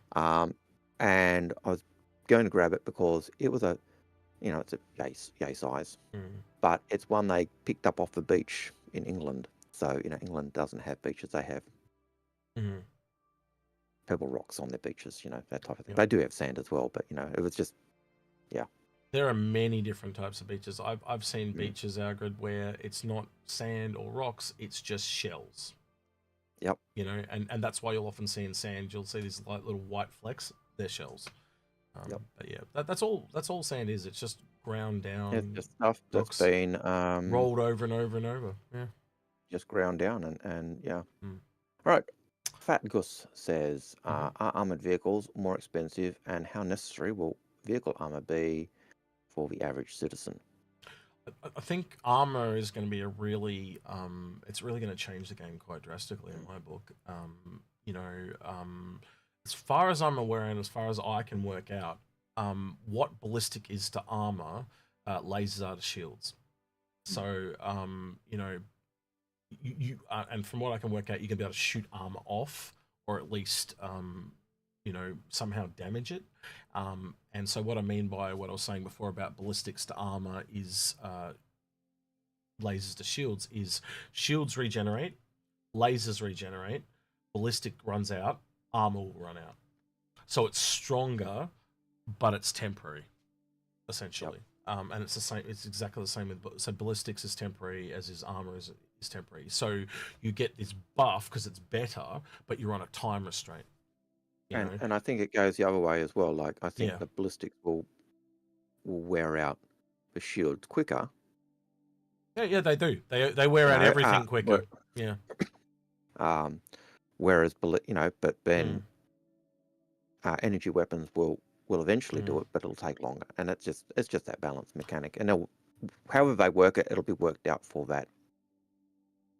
I was going to grab it because it was it's a yay size, but it's one they picked up off the beach in England. So, you know, England doesn't have beaches. They have pebble rocks on their beaches, you know, that type of thing. They do have sand as well, but, you know, it was just, There are many different types of beaches. I've seen beaches, Algared, where it's not sand or rocks, it's just shells. Yep. You know, and that's why you'll often see in sand, you'll see these like little white flecks, they're shells. But yeah, that's all sand is. It's just ground down. It's just stuff that's been rolled over and over and over. Yeah. Just ground down and yeah. All right. Fat Gus says, are armored vehicles more expensive, and how necessary will vehicle armor be for the average citizen? I think armor is going to be a really, it's really going to change the game quite drastically in my book. you know, as far as I'm aware and as far as I can work out, what ballistic is to armor, lasers are to shields. So, you know, and from what I can work out, you can be able to shoot armor off, or at least, you know, somehow damage it. And so what I mean by what I was saying before about ballistics to armor is lasers to shields is shields regenerate, lasers regenerate, ballistic runs out, armor will run out. So it's stronger, but it's temporary, essentially. And it's the same. It's exactly the same with, so ballistics is temporary as is armor is temporary. So you get this buff because it's better, but you're on a time restraint. And I think it goes the other way as well. Like I think the ballistics will wear out the shields quicker. Yeah, they do. They wear out everything quicker. Whereas you know, but then energy weapons will eventually do it, but it'll take longer. And it's just that balance mechanic. And however they work it, it'll be worked out for that.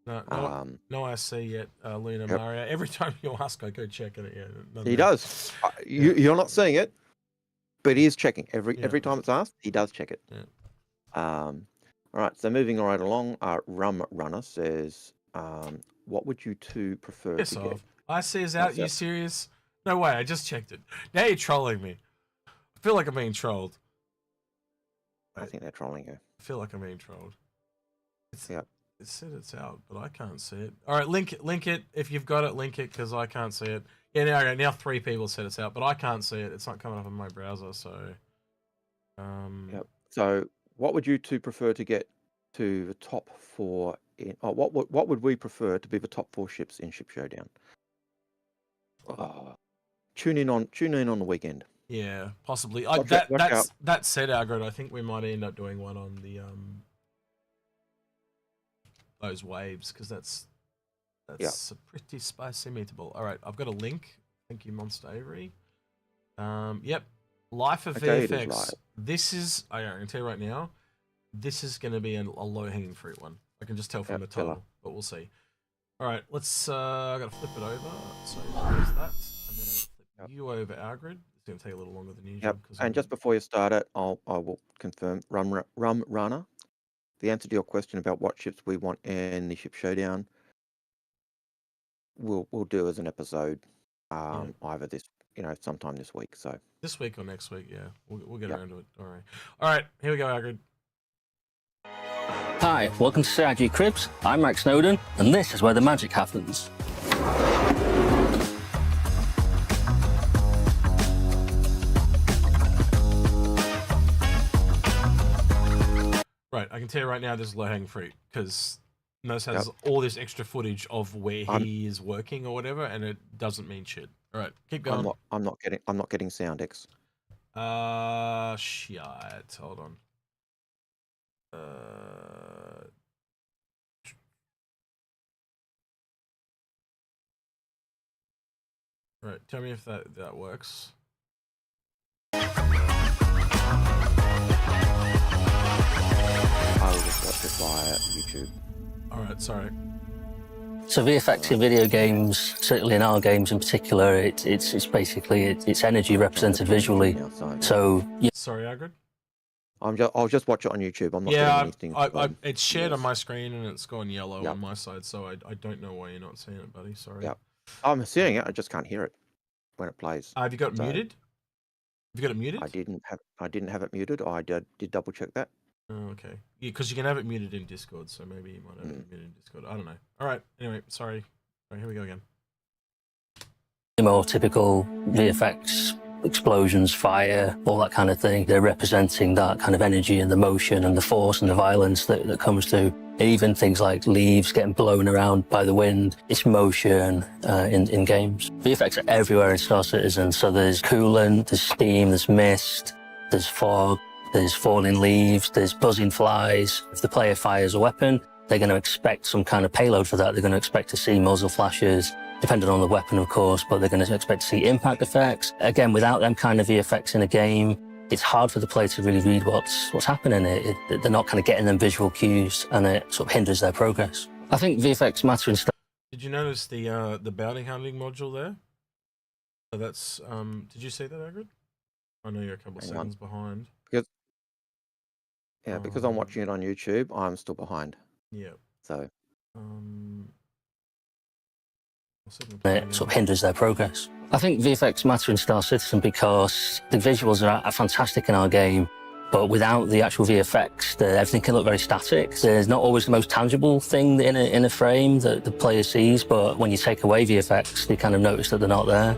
No ISC yet, Luna Mario. Every time you ask, I go check it. Yeah, he does. You're not seeing it, but he is checking every time it's asked. He does check it. All right. So moving right along, Rum Runner says, "What would you two prefer to get?" ISC is out. You serious? No way. I just checked it. Now you're trolling me. I feel like I'm being trolled. I think they're trolling you. I feel like I'm being trolled. It said it's out, but I can't see it. All right, link it. If you've got it, link it, because I can't see it. Yeah, now 3 people said it's out, but I can't see it. It's not coming up on my browser, so... So, what would you two prefer to get to the top 4 in... Oh, what would we prefer to be the top 4 ships in Ship Showdown? Tune in on the weekend. Yeah, possibly. That said, Algared, I think we might end up doing one on the... those waves, because that's a pretty spicy meatable. All right, I've got a link. Thank you, Monster Avery. Yep, Life of VFX. Right. This is, I can tell you right now, this is going to be a low-hanging fruit one. I can just tell from the title, but we'll see. All right, let's. I got to flip it over. So there's that, and then I'll flip you over, Algared. It's going to take a little longer than usual. And just before you start it, I will confirm. Rum Runner. The answer to your question about what ships we want in the Ship Showdown, we'll do as an episode, either sometime this week. So this week or next week, we'll get around to it. All right, here we go, Algared. Hi, welcome to CIG Cribs. I'm Mike Snowden, and this is where the magic happens. Right, I can tell you right now this is low-hanging fruit, because Nose has all this extra footage of where he is working or whatever, and it doesn't mean shit. All right, keep going. I'm not getting sound X. Shit. Hold on. Right, tell me if that works. I will just watch it via YouTube. All right, sorry. So VFX in video games, certainly in our games in particular, it's basically it's energy represented visually. So yeah. Sorry, Algared. I'll just watch it on YouTube. I'm not doing anything. It's shared on my screen and it's gone yellow on my side, so I don't know why you're not seeing it, buddy. Sorry. Yeah, I'm seeing it. I just can't hear it when it plays. Have you got it muted? Have you got it muted? I didn't have it muted. I did double check that. Oh, okay. Yeah, because you can have it muted in Discord, so maybe you might have it muted in Discord. I don't know. All right. Anyway, sorry. All right, here we go again. More typical VFX explosions, fire, all that kind of thing. They're representing that kind of energy and the motion and the force and the violence that comes through. Even things like leaves getting blown around by the wind. It's motion in games. VFX are everywhere in Star Citizen. So there's coolant, there's steam, there's mist, there's fog. There's falling leaves, there's buzzing flies. If the player fires a weapon, they're going to expect some kind of payload for that. They're going to expect to see muzzle flashes, depending on the weapon, of course, but they're going to expect to see impact effects. Again, without them kind of VFX in a game, it's hard for the player to really read what's happening. They're not kind of getting them visual cues, and it sort of hinders their progress. I think VFX matter in Did you notice the bounty hunting module there? So that's did you see that, Algared? I know you're a couple of seconds behind. Because I'm watching it on YouTube, I'm still behind. Yeah. So it sort of hinders their progress. I think VFX matter in Star Citizen because the visuals are fantastic in our game, but without the actual VFX, everything can look very static. There's not always the most tangible thing in a frame that the player sees, but when you take away VFX, they kind of notice that they're not there.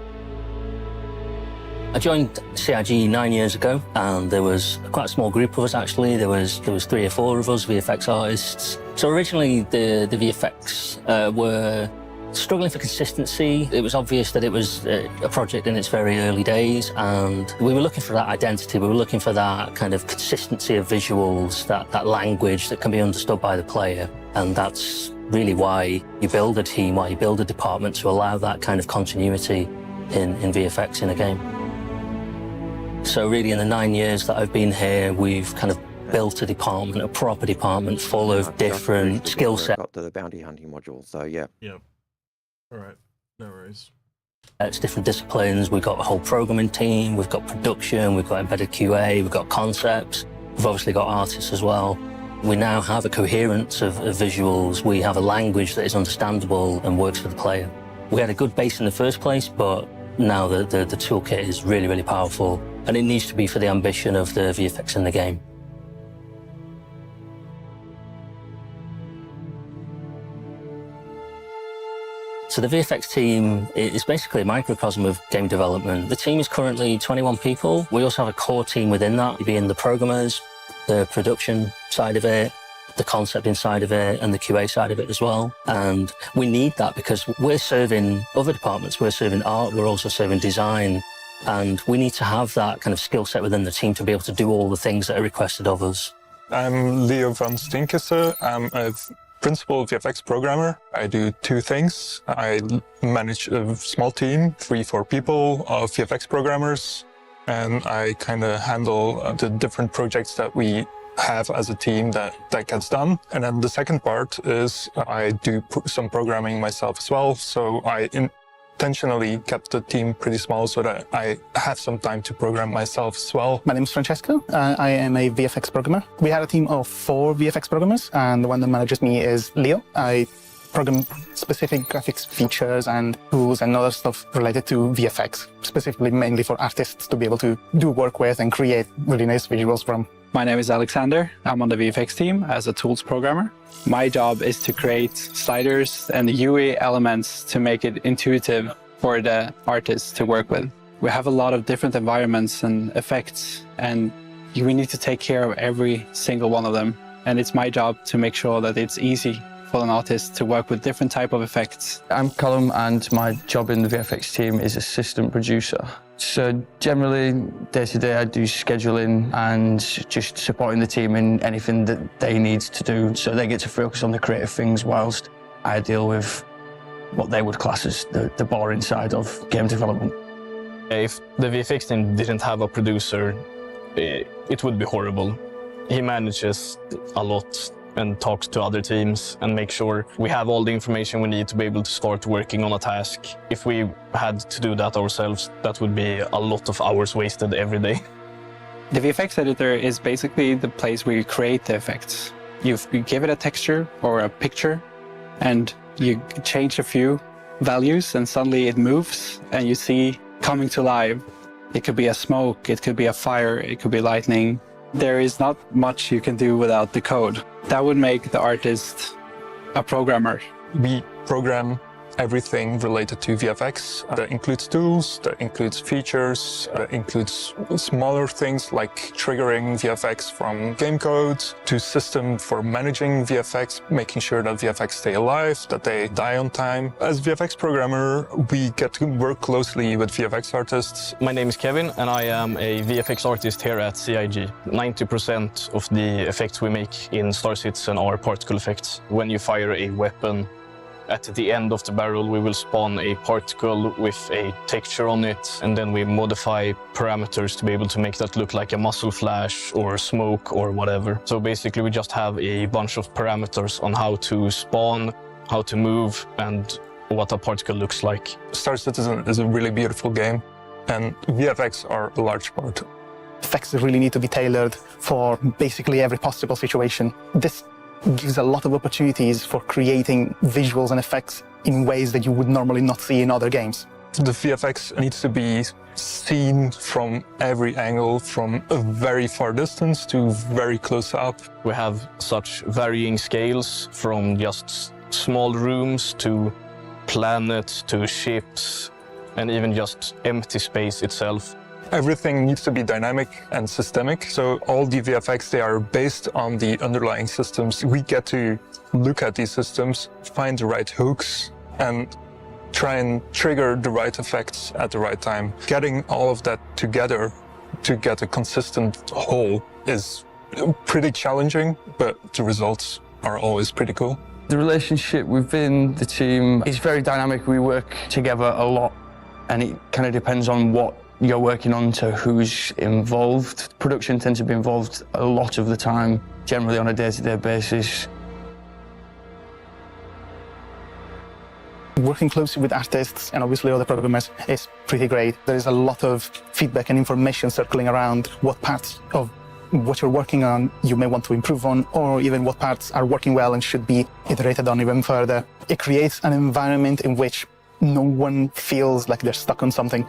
I joined CIG 9 years ago, and there was quite a small group of us actually. There was 3 or 4 of us, VFX artists. So originally the VFX were struggling for consistency. It was obvious that it was a project in its very early days, and we were looking for that identity. We were looking for that kind of consistency of visuals, that language that can be understood by the player. And that's really why you build a team, why you build a department, to allow that kind of continuity in VFX in a game. So really in the 9 years that I've been here, we've kind of built a department, a proper department full of different skill sets. Got to the bounty hunting module, so yeah. Yeah. All right, no worries. It's different disciplines. We've got a whole programming team, we've got production, we've got embedded QA, we've got concepts. We've obviously got artists as well. We now have a coherence of visuals. We have a language that is understandable and works for the player. We had a good base in the first place, but now the toolkit is really, really powerful, and it needs to be for the ambition of the VFX in the game. So the VFX team is basically a microcosm of game development. The team is currently 21 people. We also have a core team within that, being the programmers, the production side of it, the concept inside of it, and the QA side of it as well. And we need that because we're serving other departments. We're serving art, we're also serving design. And we need to have that kind of skill set within the team to be able to do all the things that are requested of us. I'm Leo van Stinkesse. I'm a principal VFX programmer. I do 2 things. I manage a small team, 3-4 people of VFX programmers, and I kind of handle the different projects that we have as a team that gets done. And then the second part is I do some programming myself as well. So I intentionally kept the team pretty small so that I have some time to program myself as well. My name is Francesco. I am a VFX programmer. We had a team of 4 VFX programmers, and the one that manages me is Leo. I program specific graphics features and tools and other stuff related to VFX, specifically mainly for artists to be able to do work with and create really nice visuals from. My name is Alexander. I'm on the VFX team as a tools programmer. My job is to create sliders and UI elements to make it intuitive for the artists to work with. We have a lot of different environments and effects, and we need to take care of every single one of them. And it's my job to make sure that it's easy for an artist to work with different type of effects. I'm Callum, and my job in the VFX team is assistant producer. So generally, day to day, I do scheduling and just supporting the team in anything that they need to do, so they get to focus on the creative things whilst I deal with what they would class as the boring side of game development. If the VFX team didn't have a producer, it would be horrible. He manages a lot and talks to other teams and make sure we have all the information we need to be able to start working on a task. If we had to do that ourselves, that would be a lot of hours wasted every day. The VFX editor is basically the place where you create the effects. You give it a texture or a picture, and you change a few values, and suddenly it moves, and you see coming to life. It could be a smoke, it could be a fire, it could be lightning. There is not much you can do without the code. That would make the artist a programmer. We program everything related to VFX. That includes tools, that includes features, that includes smaller things like triggering VFX from game code to system for managing VFX, making sure that VFX stay alive, that they die on time. As VFX programmer, we get to work closely with VFX artists. My name is Kevin, and I am a VFX artist here at CIG. 90% of the effects we make in Star Citizen are particle effects. When you fire a weapon, at the end of the barrel, we will spawn a particle with a texture on it, and then we modify parameters to be able to make that look like a muzzle flash or smoke or whatever. So basically, we just have a bunch of parameters on how to spawn, how to move and what a particle looks like. Star Citizen is a really beautiful game, and VFX are a large part. Effects really need to be tailored for basically every possible situation. This gives a lot of opportunities for creating visuals and effects in ways that you would normally not see in other games. The VFX needs to be seen from every angle, from a very far distance to very close up. We have such varying scales, from just small rooms to planets to ships, and even just empty space itself. Everything needs to be dynamic and systemic, so all the VFX, they are based on the underlying systems. We get to look at these systems, find the right hooks, and try and trigger the right effects at the right time. Getting all of that together to get a consistent whole is pretty challenging, but the results are always pretty cool. The relationship within the team is very dynamic. We work together a lot, and it kind of depends on what you're working on to who's involved. Production tends to be involved a lot of the time, generally on a day-to-day basis. Working closely with artists and obviously other programmers is pretty great. There is a lot of feedback and information circling around what parts of what you're working on you may want to improve on, or even what parts are working well and should be iterated on even further. It creates an environment in which no one feels like they're stuck on something.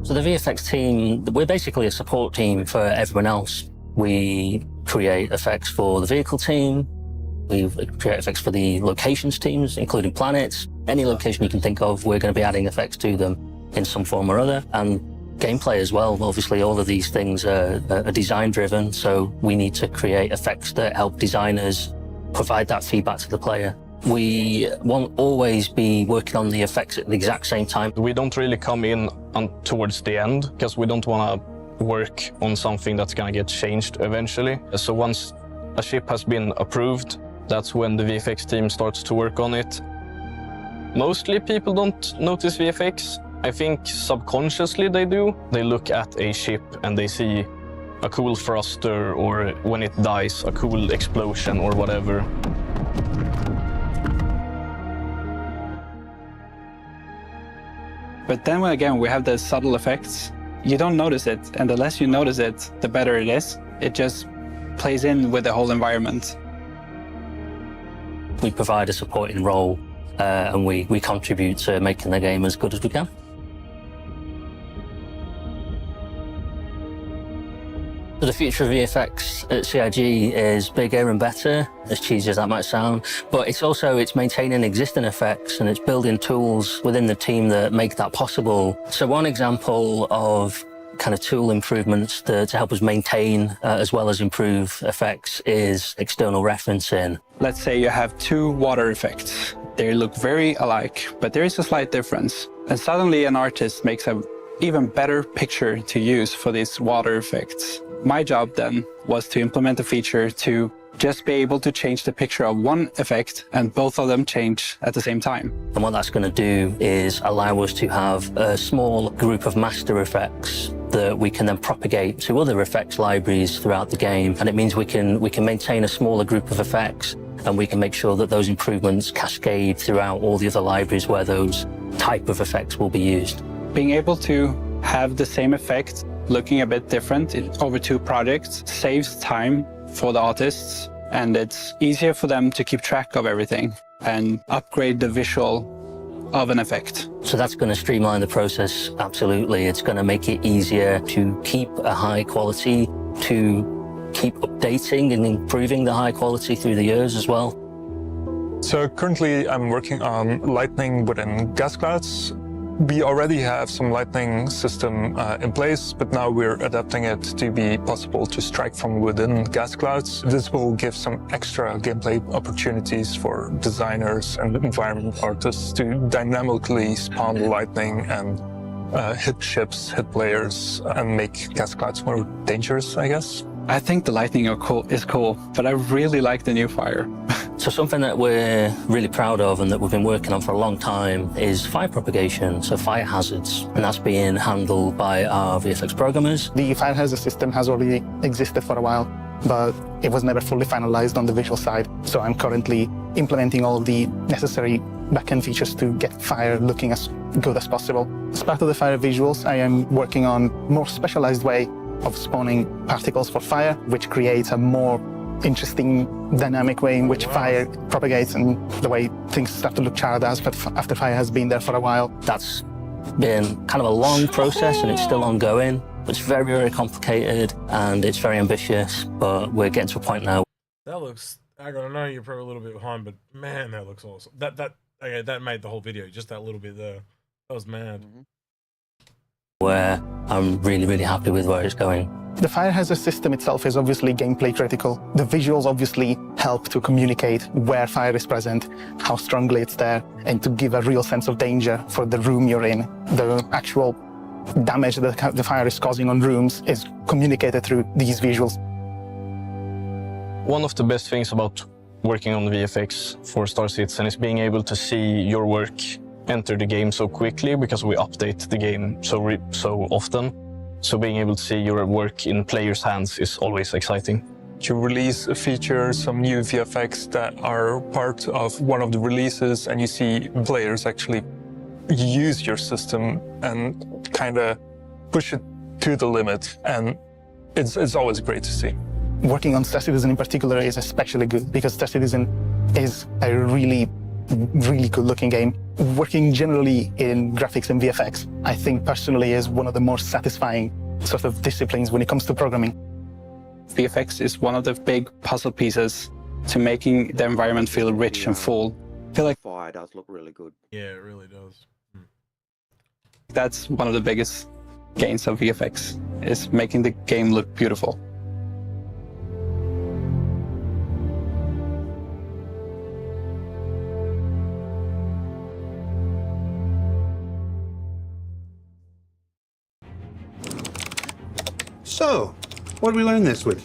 So the VFX team, we're basically a support team for everyone else. We create effects for the vehicle team. We create effects for the locations teams, including planets. Any location you can think of, we're going to be adding effects to them in some form or other. And gameplay as well. Obviously, all of these things are design-driven, so we need to create effects that help designers provide that feedback to the player. We won't always be working on the effects at the exact same time. We don't really come in towards the end, because we don't want to work on something that's going to get changed eventually. So once a ship has been approved, that's when the VFX team starts to work on it. Mostly people don't notice VFX. I think subconsciously they do. They look at a ship and they see a cool thruster, or when it dies, a cool explosion or whatever. But then again, we have the subtle effects. You don't notice it, and the less you notice it, the better it is. It just plays in with the whole environment. We provide a supporting role, and we contribute to making the game as good as we can. So the future of VFX at CIG is bigger and better, as cheesy as that might sound, but it's maintaining existing effects, and it's building tools within the team that make that possible. So one example of kind of tool improvements to help us maintain as well as improve effects is external referencing. Let's say you have two water effects. They look very alike, but there is a slight difference. And suddenly an artist makes an even better picture to use for these water effects. My job then was to implement a feature to just be able to change the picture of one effect and both of them change at the same time. And what that's going to do is allow us to have a small group of master effects that we can then propagate to other effects libraries throughout the game. And it means we can maintain a smaller group of effects, and we can make sure that those improvements cascade throughout all the other libraries where those type of effects will be used. Being able to have the same effect looking a bit different over two projects saves time for the artists, and it's easier for them to keep track of everything and upgrade the visual of an effect. So that's going to streamline the process, absolutely. It's going to make it easier to keep a high quality, to keep updating and improving the high quality through the years as well. So currently I'm working on lightning within gas clouds. We already have some lightning system in place, but now we're adapting it to be possible to strike from within gas clouds. This will give some extra gameplay opportunities for designers and environment artists to dynamically spawn lightning and hit ships, hit players, and make gas clouds more dangerous, I guess. I think the lightning is cool, but I really like the new fire. So something that we're really proud of and that we've been working on for a long time is fire propagation, so fire hazards, and that's being handled by our VFX programmers. The fire hazard system has already existed for a while, but it was never fully finalized on the visual side. So I'm currently implementing all of the necessary backend features to get fire looking as good as possible. As part of the fire visuals, I am working on a more specialized way of spawning particles for fire, which creates a more interesting dynamic way in which fire propagates and the way things start to look charred after fire has been there for a while. That's been kind of a long process and it's still ongoing. It's very, very complicated and it's very ambitious, but we're getting to a point now. That looks, I know you're probably a little bit behind, but man, that looks awesome. That made the whole video, just that little bit there. That was mad. Where I'm really, really happy with where it's going. The fire hazard system itself is obviously gameplay critical. The visuals obviously help to communicate where fire is present, how strongly it's there, and to give a real sense of danger for the room you're in. The actual damage that the fire is causing on rooms is communicated through these visuals. One of the best things about working on VFX for Star Citizen is being able to see your work enter the game so quickly, because we update the game so often. So being able to see your work in players' hands is always exciting. You release a feature, some new VFX that are part of one of the releases, and you see players actually use your system and kind of push it to the limit, and it's always great to see. Working on Star Citizen in particular is especially good because Star Citizen is a really good looking game. Working generally in graphics and VFX, I think personally is one of the more satisfying sort of disciplines when it comes to programming. VFX is one of the big puzzle pieces to making the environment feel rich and full. I feel like fire does look really good. Yeah, it really does. That's one of the biggest gains of VFX, is making the game look beautiful. So, what did we learn this week?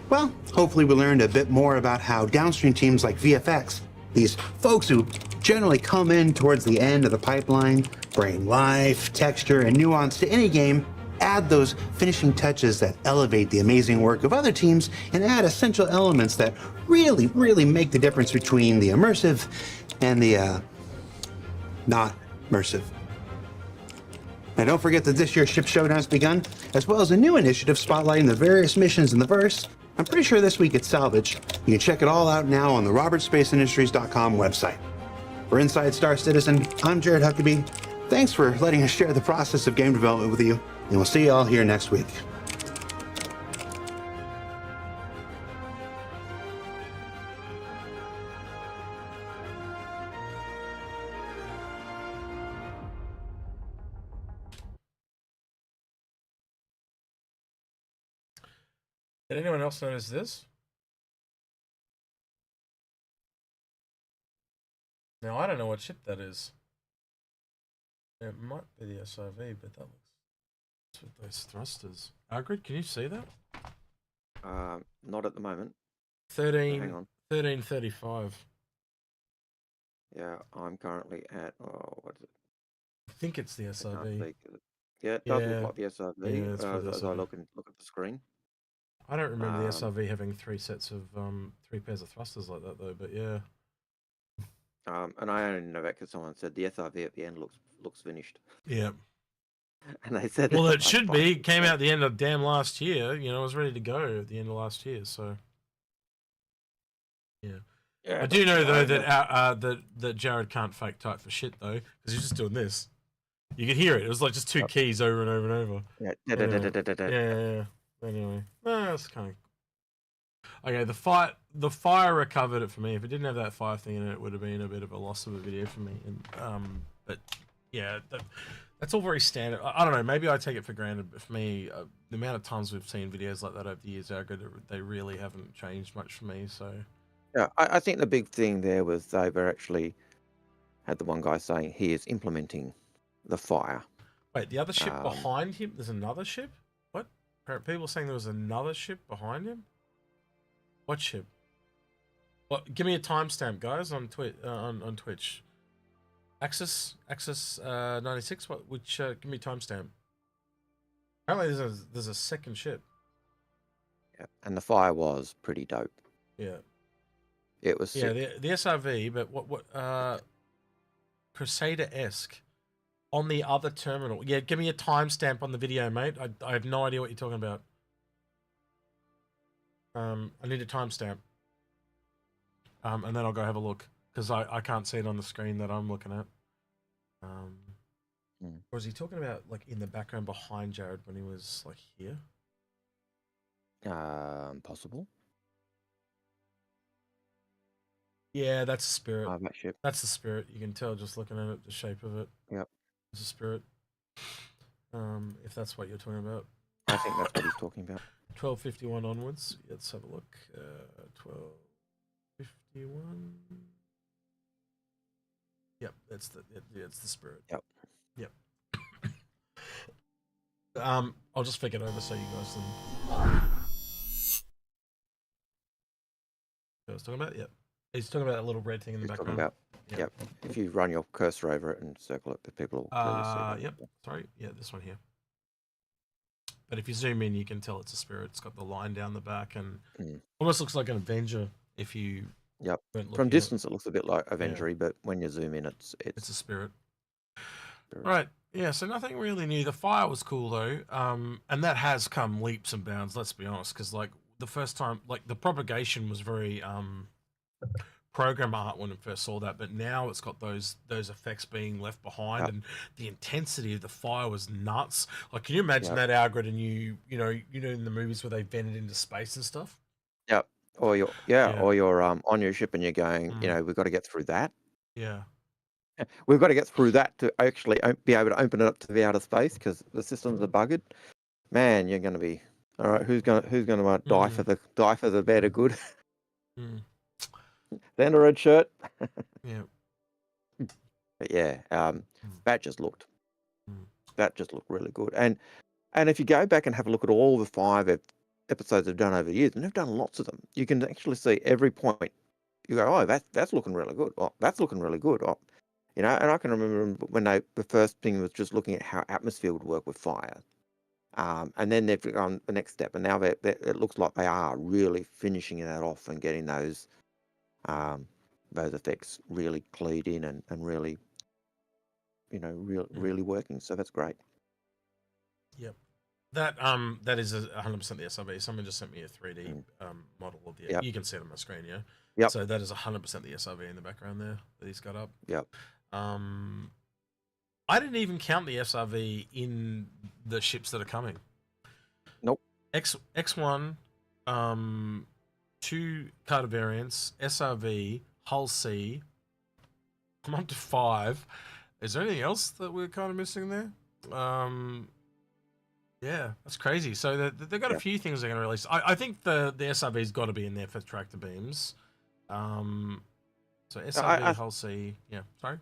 Well, hopefully we learned a bit more about how downstream teams like VFX, these folks who generally come in towards the end of the pipeline, bring life, texture, and nuance to any game, add those finishing touches that elevate the amazing work of other teams, and add essential elements that really make the difference between the immersive and the not immersive. Now don't forget that this year's Ship Showdown has begun, as well as a new initiative spotlighting the various missions in the verse. I'm pretty sure this week it's Salvage. You can check it all out now on the robertsspaceindustries.com website. For Inside Star Citizen, I'm Jared Huckabee. Thanks for letting us share the process of game development with you, and we'll see you all here next week. Did anyone else notice this? Now, I don't know what ship that is. It might be the SIV, but that looks with those thrusters. Algared, can you see that? Not at the moment. 13, hang on. 1335. Yeah, I'm currently at, what is it? I think it's the SIV. Yeah, it does look like the SIV as I look at the screen. I don't remember the SIV having three pairs of thrusters like that though, but yeah. And I only know that because someone said the SIV at the end looks finished. Yeah. And they said, well, it should be. It came out at the end of last year. You know, it was ready to go at the end of last year. So, yeah. I do know though that Jared can't fake type for shit though, because he's just doing this. You could hear it. It was like just two keys over and over and over. Yeah. Anyway, that's kind of okay. The fire recovered it for me. If it didn't have that fire thing in it, it would have been a bit of a loss of a video for me. And but yeah, that's all very standard. I don't know. Maybe I take it for granted, but for me, the amount of times we've seen videos like that over the years, they really haven't changed much for me. So yeah, I think the big thing there was they've actually had the one guy saying he is implementing the fire. Wait, the other ship behind him? There's another ship. People saying there was another ship behind him. What ship? What? Give me a timestamp, guys, on on Twitch. Axis 96. What? Which? Give me a timestamp. Apparently, there's a second ship. Yeah, and the fire was pretty dope. Yeah. It was sick. Yeah, the SRV, but what Crusader-esque on the other terminal. Yeah, give me a timestamp on the video, mate. I have no idea what you're talking about. I need a timestamp. And then I'll go have a look because I can't see it on the screen that I'm looking at. Or is he talking about like in the background behind Jared when he was like here? Possible. Yeah, that's the Spirit. That ship. That's the Spirit. You can tell just looking at it, the shape of it. Yep. It's a Spirit. If that's what you're talking about. I think that's what he's talking about. 1251 onwards. Let's have a look. 1251. Yep, it's the Spirit. Yep. Yep. I'll just flick it over so you guys can. I was talking about, yep. He's talking about that little red thing in the background. Yep. If you run your cursor over it and circle it, the people will clearly see that. Yep. Sorry. Yeah, this one here. But if you zoom in, you can tell it's a Spirit. It's got the line down the back and almost looks like an Avenger if you. Yep. From distance, it looks a bit like Avenger, but when you zoom in, it's a Spirit. Right. Yeah. So nothing really new. The fire was cool though, and that has come leaps and bounds. Let's be honest, because like the first time, like the propagation was very program art when I first saw that, but now it's got those effects being left behind, and the intensity of the fire was nuts. Like, can you imagine that, Algared, and you know in the movies where they vented into space and stuff? Yep. Or you're on your ship and you're going, we've got to get through that. Yeah. We've got to get through that to actually be able to open it up to the outer space because the systems are buggered. Man, you're going to be all right. Who's going to die for the better good? Then a red shirt. Yeah. But yeah, that just looked really good. And if you go back and have a look at all the 5 episodes they've done over the years, and they've done lots of them, you can actually see every point. You go, oh, that's looking really good. Oh, that's looking really good. Oh, and I can remember when the first thing was just looking at how atmosphere would work with fire. And then they've gone the next step, and now it looks like they are really finishing that off and getting those effects really cleaned in and really, really working. So that's great. Yep. That is 100% the SRV. Someone just sent me a 3D model of the. You can see it on my screen, yeah. Yep. So that is 100% the SRV in the background there that he's got up. Yep. I didn't even count the SRV in the ships that are coming. Nope. X1, 2 Carter variants, SRV, Hull C. I'm up to 5. Is there anything else that we're kind of missing there? Yeah, that's crazy. So they've got a few things they're going to release. I think the SRV's got to be in there for tractor beams. So SRV, Hull C. Yeah, sorry.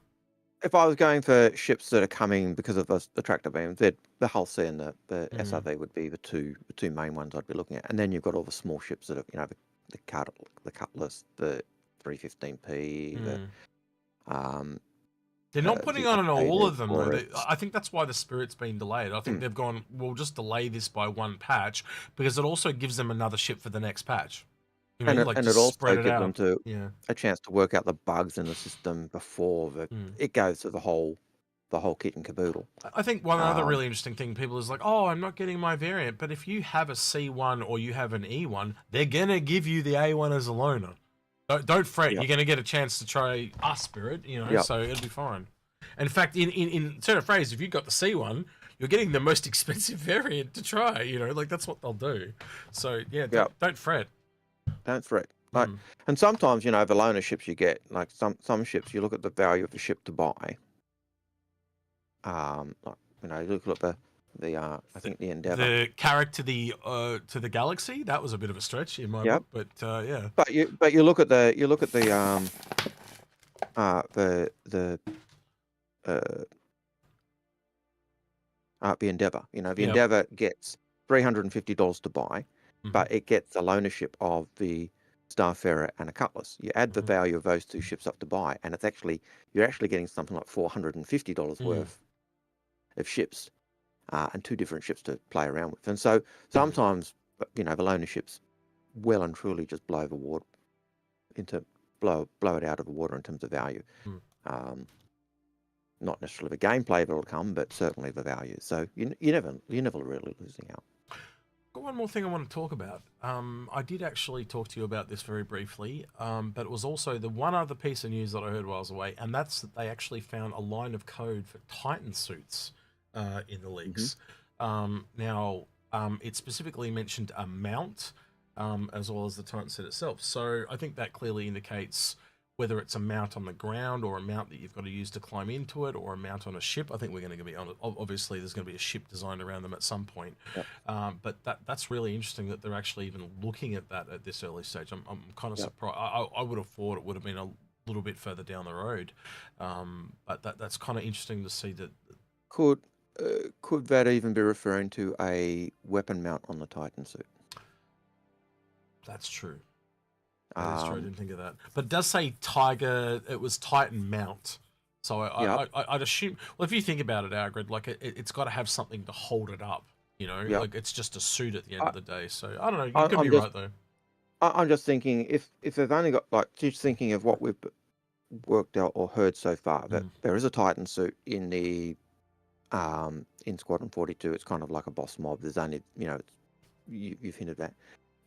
If I was going for ships that are coming because of the tractor beams, the Hull C and the SRV would be the two main ones I'd be looking at. And then you've got all the small ships that are, the Cutlass, the 315P, they're not putting on all of them, though. I think that's why the Spirit's been delayed. I think they've gone, we'll just delay this by 1 patch because it also gives them another ship for the next patch. And it also gives them a chance to work out the bugs in the system before it goes to the whole kit and caboodle. I think one other really interesting thing, people is like, oh, I'm not getting my variant. But if you have a C1 or you have an E1, they're going to give you the A1 as a loaner. Don't fret. You're going to get a chance to try a Spirit, so it'll be fine. In fact, in certain phrase, if you've got the C1, you're getting the most expensive variant to try, like that's what they'll do. So, don't fret. Don't fret. Like, and sometimes, the loaner ships you get, like some ships, you look at the value of the ship to buy. You look at I think the Endeavour. The Carrack to the Galaxy, that was a bit of a stretch in my book, but yeah. But you look at the Endeavour. The Endeavour gets $350 to buy, but it gets the ownership of the Starfarer and a Cutlass. You add the value of those two ships up to buy, and you're actually getting something like $450 worth of ships, and two different ships to play around with. And so sometimes, the loaner ships well and truly just blow it out of the water in terms of value. Not necessarily the gameplay that'll come, but certainly the value. So you're never really losing out. Got one more thing I want to talk about. I did actually talk to you about this very briefly, but it was also the one other piece of news that I heard while I was away, and that's that they actually found a line of code for Titan suits in the leaks. Now, it specifically mentioned a mount as well as the Titan suit itself. So I think that clearly indicates whether it's a mount on the ground or a mount that you've got to use to climb into it, or a mount on a ship. I think we're going to be on it. Obviously, there's going to be a ship designed around them at some point. But that's really interesting that they're actually even looking at that at this early stage. I'm kind of surprised. I would have thought it would have been a little bit further down the road. But that's kind of interesting to see that. Could that even be referring to a weapon mount on the Titan suit? That's true. That's true. I didn't think of that. But it does say Tiger. It was Titan mount. So I'd assume. Well, if you think about it, Algared, like it's got to have something to hold it up. Like it's just a suit at the end of the day. So I don't know. You could be right though. I'm just thinking if they've only got just thinking of what we've worked out or heard so far, that there is a Titan suit in the in Squadron 42. It's kind of like a boss mob. There's only you've hinted that.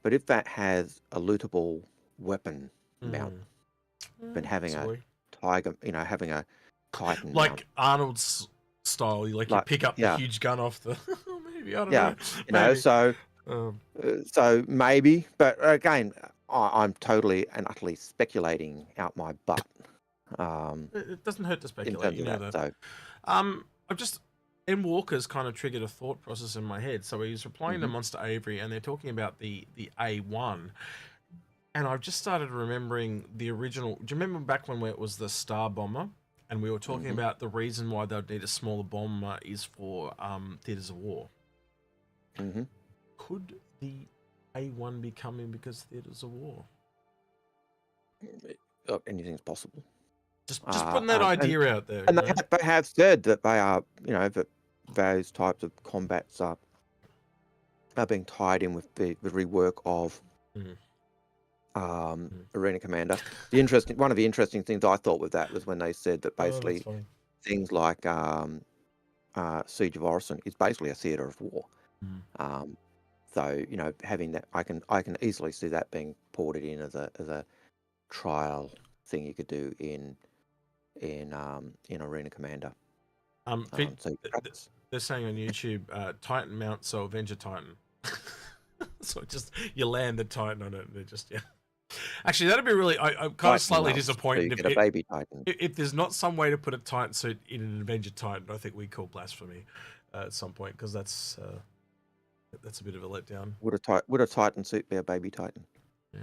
But if that has a lootable weapon mount, but having a Tiger, having a Titan like mount. Arnold's style, you pick up the huge gun off the maybe, I don't know. So maybe, but again, I'm totally and utterly speculating out my butt. It doesn't hurt to speculate, that. So, I'm just M. Walker's kind of triggered a thought process in my head. So he's replying to Monster Avery, and they're talking about the A1. And I've just started remembering the original. Do you remember back when it was the Star Bomber? And we were talking about the reason why they'd need a smaller bomber is for theaters of war. Could the A1 be coming because theaters of war? Anything's possible. Just putting that idea out there. And they have said that they are, that those types of combats are being tied in with the rework of Arena Commander. One of the interesting things I thought with that was when they said that basically things like Siege of Orison is basically a theater of war. So having that, I can easily see that being ported in as a trial thing you could do in Arena Commander. They're saying on YouTube, Titan mount, so Avenger Titan. So just you land the Titan on it, and they're just Actually, that'd be really. I'm kind of slightly disappointed if, a baby Titan. If there's not some way to put a Titan suit in an Avenger Titan. I think we call blasphemy at some point, because that's a bit of a letdown. Would a Titan suit be a baby Titan? Yeah.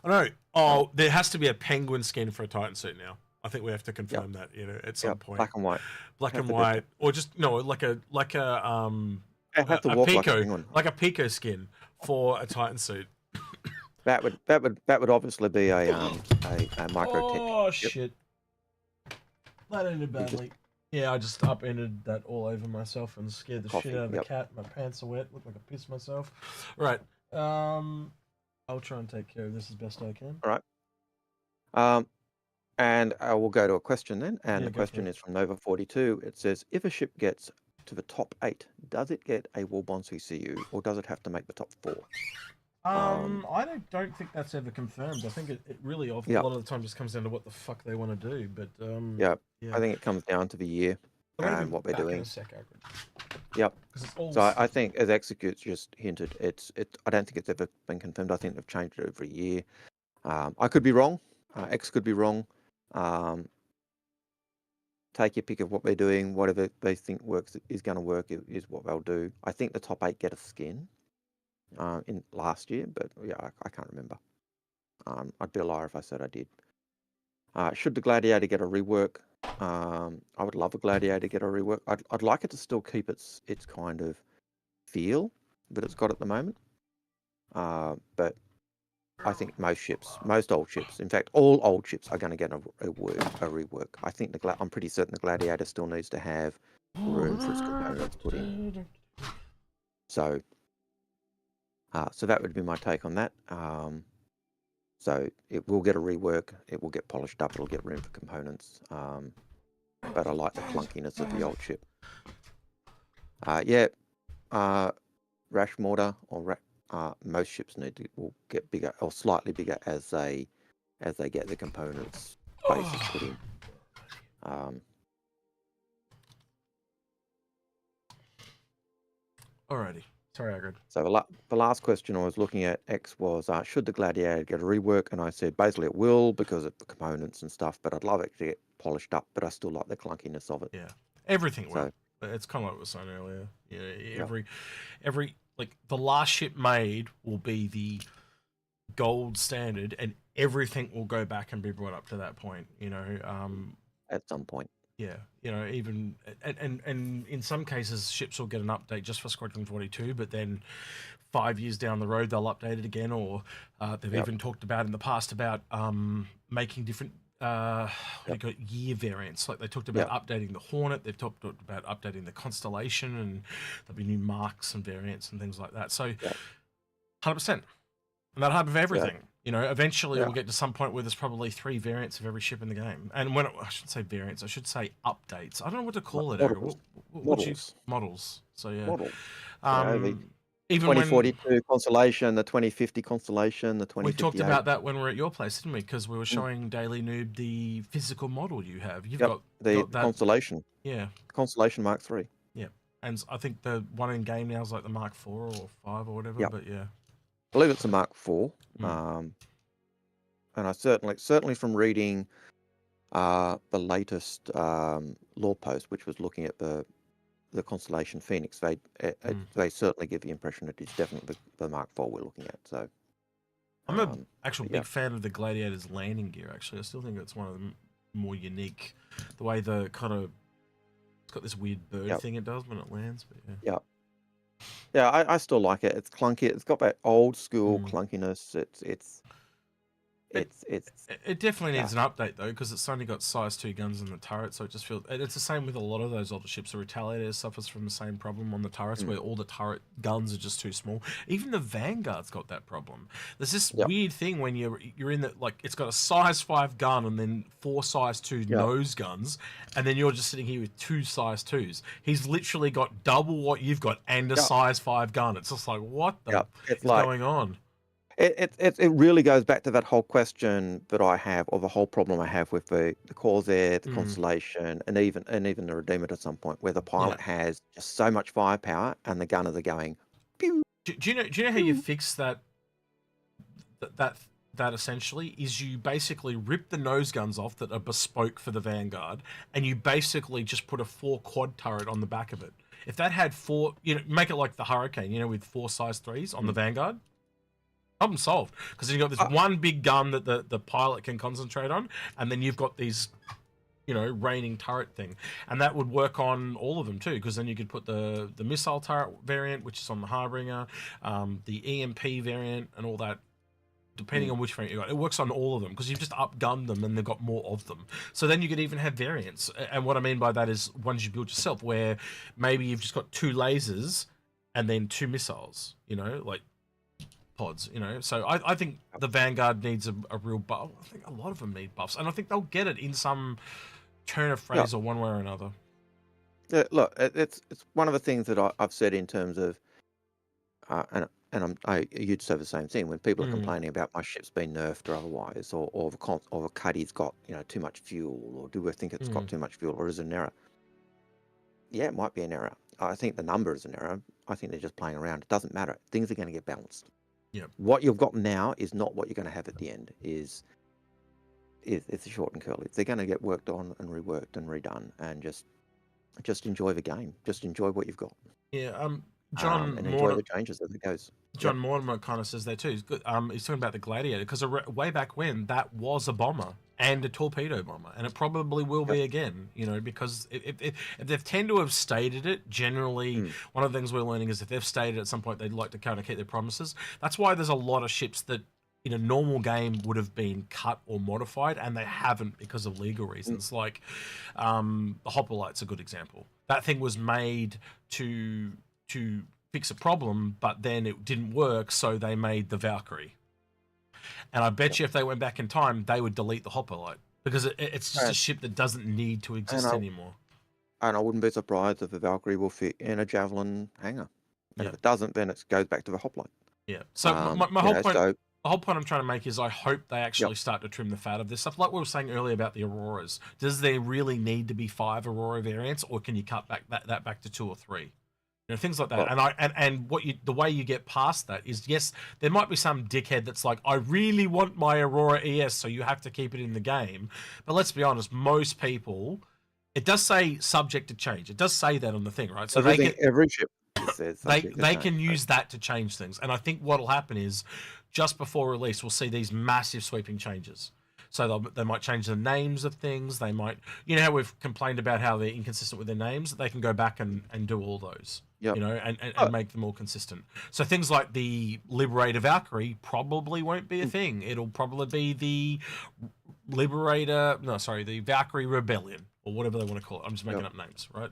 I know. Oh, there has to be a penguin skin for a Titan suit now. I think we have to confirm that, at some point. Black and white. Black and white, or just like a Pico, like a Pico skin for a Titan suit. That would obviously be a micro tech. Oh shit! That ended badly. Yeah, I just upended that all over myself and scared the shit out of the cat. My pants are wet. Look like I pissed myself. Right. I'll try and take care of this as best I can. All right. And I will go to a question then. And the question is from Nova42. It says, if a ship gets to the top 8, does it get a Warbond CCU, or does it have to make the top 4? I don't think that's ever confirmed. I think it really a lot of the time just comes down to what the fuck they want to do. But I think it comes down to the year and what they're doing. Yep. So I think, as Execute's just hinted, I don't think it's ever been confirmed. I think they've changed it every year. I could be wrong. X could be wrong. Take your pick of what they're doing. Whatever they think is going to work is what they'll do. I think the top 8 get a skin in last year, but I can't remember. I'd be a liar if I said I did. Should the Gladiator get a rework? I would love a Gladiator to get a rework. I'd like it to still keep its kind of feel that it's got at the moment. But I think most old ships, in fact, all old ships are going to get a rework. I think I'm pretty certain the Gladiator still needs to have room for its components put in. So, so that would be my take on that. So it will get a rework. It will get polished up. It'll get room for components. But I like the clunkiness of the old ship. Rash mortar or most ships will get bigger or slightly bigger as they get the components bases put in. Alrighty. Sorry, Algared. So the last question I was looking at was should the Gladiator get a rework? And I said basically it will because of the components and stuff, but I'd love it to get polished up, but I still like the clunkiness of it. Yeah, everything will. It's kind of like we were saying earlier. Yeah, every like the last ship made will be the gold standard, and everything will go back and be brought up to that point. At some point. Yeah, even and in some cases ships will get an update just for Squadron 42, but then 5 years down the road they'll update it again, or they've even talked about in the past about making different year variants. Like they talked about updating the Hornet, they've talked about updating the Constellation, and there'll be new marks and variants and things like that. So 100%, and that'll happen for everything. Eventually we'll get to some point where there's probably 3 variants of every ship in the game. And I shouldn't say variants, I should say updates. I don't know what to call it. Models. So yeah. Models. Even 2042 Constellation, the 2050 Constellation, the 2058. We talked about that when we were at your place, didn't we? Because we were showing Daily Noob the physical model you have. You've got the that Constellation. Yeah. Constellation Mark III. Yeah. And I think the one in game now is like the Mark 4 or 5 or whatever. But yeah. I believe it's a Mark IV. And I certainly from reading the latest law post, which was looking at the Constellation Phoenix, they certainly give the impression that it's definitely the Mark IV we're looking at. So I'm an actual big fan of the Gladiator's landing gear. Actually, I still think it's one of the more unique. The way the kind of it's got this weird bird thing it does when it lands. But yeah, I still like it. It's clunky. It's got that old school clunkiness. It definitely needs an update though, because it's only got size 2 guns in the turret, so it just feels. It's the same with a lot of those older ships. The Retaliator suffers from the same problem on the turrets, where all the turret guns are just too small. Even the Vanguard's got that problem. There's this weird thing when you're in that, like, it's got a size 5 gun and then 4 size 2 nose guns, and then you're just sitting here with 2 size 2s. He's literally got double what you've got and a size 5 gun. It's just like, what the is going on? It really goes back to that whole question that I have, or the whole problem I have with the Corsair, the Constellation, and even the Redeemer to some point, where the pilot has just so much firepower and the gunners are going. Pew, do you know how you fix that essentially is you basically rip the nose guns off that are bespoke for the Vanguard, and you basically just put a 4 quad turret on the back of it. If that had 4, make it like the Hurricane, with 4 size 3s on the Vanguard. Problem solved, because you've got this one big gun that the pilot can concentrate on, and then you've got these, raining turret thing, and that would work on all of them too, because then you could put the missile turret variant, which is on the Harbinger, the EMP variant, and all that. Depending on which variant you got, it works on all of them because you've just upgunned them and they've got more of them. So then you could even have variants, and what I mean by that is ones you build yourself, where maybe you've just got 2 lasers and then 2 missiles, like pods, So I think the Vanguard needs a real buff. I think a lot of them need buffs, and I think they'll get it in some turn of phrase or one way or another. Yeah, look, it's one of the things that I've said in terms of, and you'd say the same thing when people are complaining about my ship's been nerfed or otherwise, or the Cuddy's got too much fuel, or do we think it's got too much fuel, or is it an error? Yeah, it might be an error. I think the number is an error. I think they're just playing around. It doesn't matter. Things are going to get balanced. Yep. What you've got now is not what you're going to have at the end. It's a short and curly. They're going to get worked on and reworked and redone, and just enjoy the game. Just enjoy what you've got. Yeah. John and enjoy the changes as it goes. Mortimer kind of says that too. He's talking about the Gladiator, because way back when that was a bomber. and a torpedo bomber, and it probably will be again, you know, because if they tend to have stated it, generally one of the things we're learning is if they've stated at some point they'd like to kind of keep their promises. That's why there's a lot of ships that in a normal game would have been cut or modified, and they haven't because of legal reasons. Like the Hoplite's a good example. That thing was made to fix a problem, but then it didn't work, so they made the Valkyrie. And I bet you if they went back in time, they would delete the Hoplite because it's just a ship that doesn't need to exist anymore. And I wouldn't be surprised if the Valkyrie will fit in a Javelin hangar. And if it doesn't, then it goes back to the Hoplite. Yeah. So my whole point, the whole point I'm trying to make is I hope they actually start to trim the fat of this stuff. Like we were saying earlier about the Auroras. Does there really need to be 5 Aurora variants, or can you cut back that back to 2 or 3? You know, things like that. And the way you get past that is, yes, there might be some dickhead that's like, I really want my Aurora ES, so you have to keep it in the game. But let's be honest, most people, it does say subject to change. It does say that on the thing, right? So every ship says they can use that to change things. And I think what'll happen is, just before release, we'll see these massive sweeping changes. So they might change the names of things. They might, you know how we've complained about how they're inconsistent with their names? They can go back and do all those, you know, and make them all consistent. So things like the Liberator Valkyrie probably won't be a thing. It'll probably be the the Valkyrie Rebellion, or whatever they want to call it. I'm just making up names, right?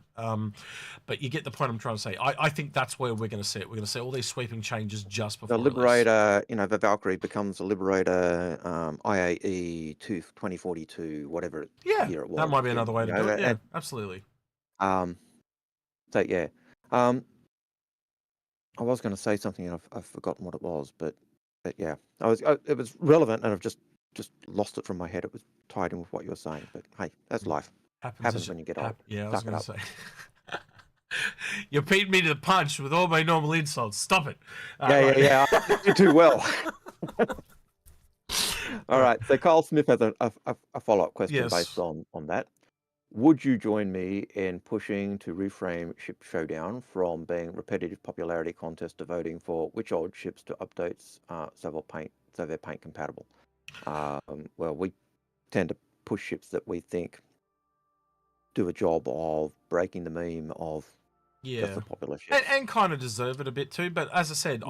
But you get the point I'm trying to say. I think that's where we're going to see it. We're going to see all these sweeping changes just before the Liberator, you know, the Valkyrie becomes the Liberator IAE 2042, whatever year it was. That might be another way to do it. Yeah, absolutely. So yeah, I was going to say something and I've forgotten what it was, but yeah, it was relevant and I've just lost it from my head. It was tied in with what you were saying, but hey, that's life. Happens when you get old. Yeah, I was going to say. You're beating me to the punch with all my normal insults. Stop it. Yeah. You do well. All right. So Carl Smith has a follow-up question based on that. Would you join me in pushing to reframe Ship Showdown from being repetitive popularity contest to voting for which old ships to updates so they're paint compatible? Well, we tend to push ships that we think do a job of breaking the meme of just the popular ships. And kind of deserve it a bit too. But as I said,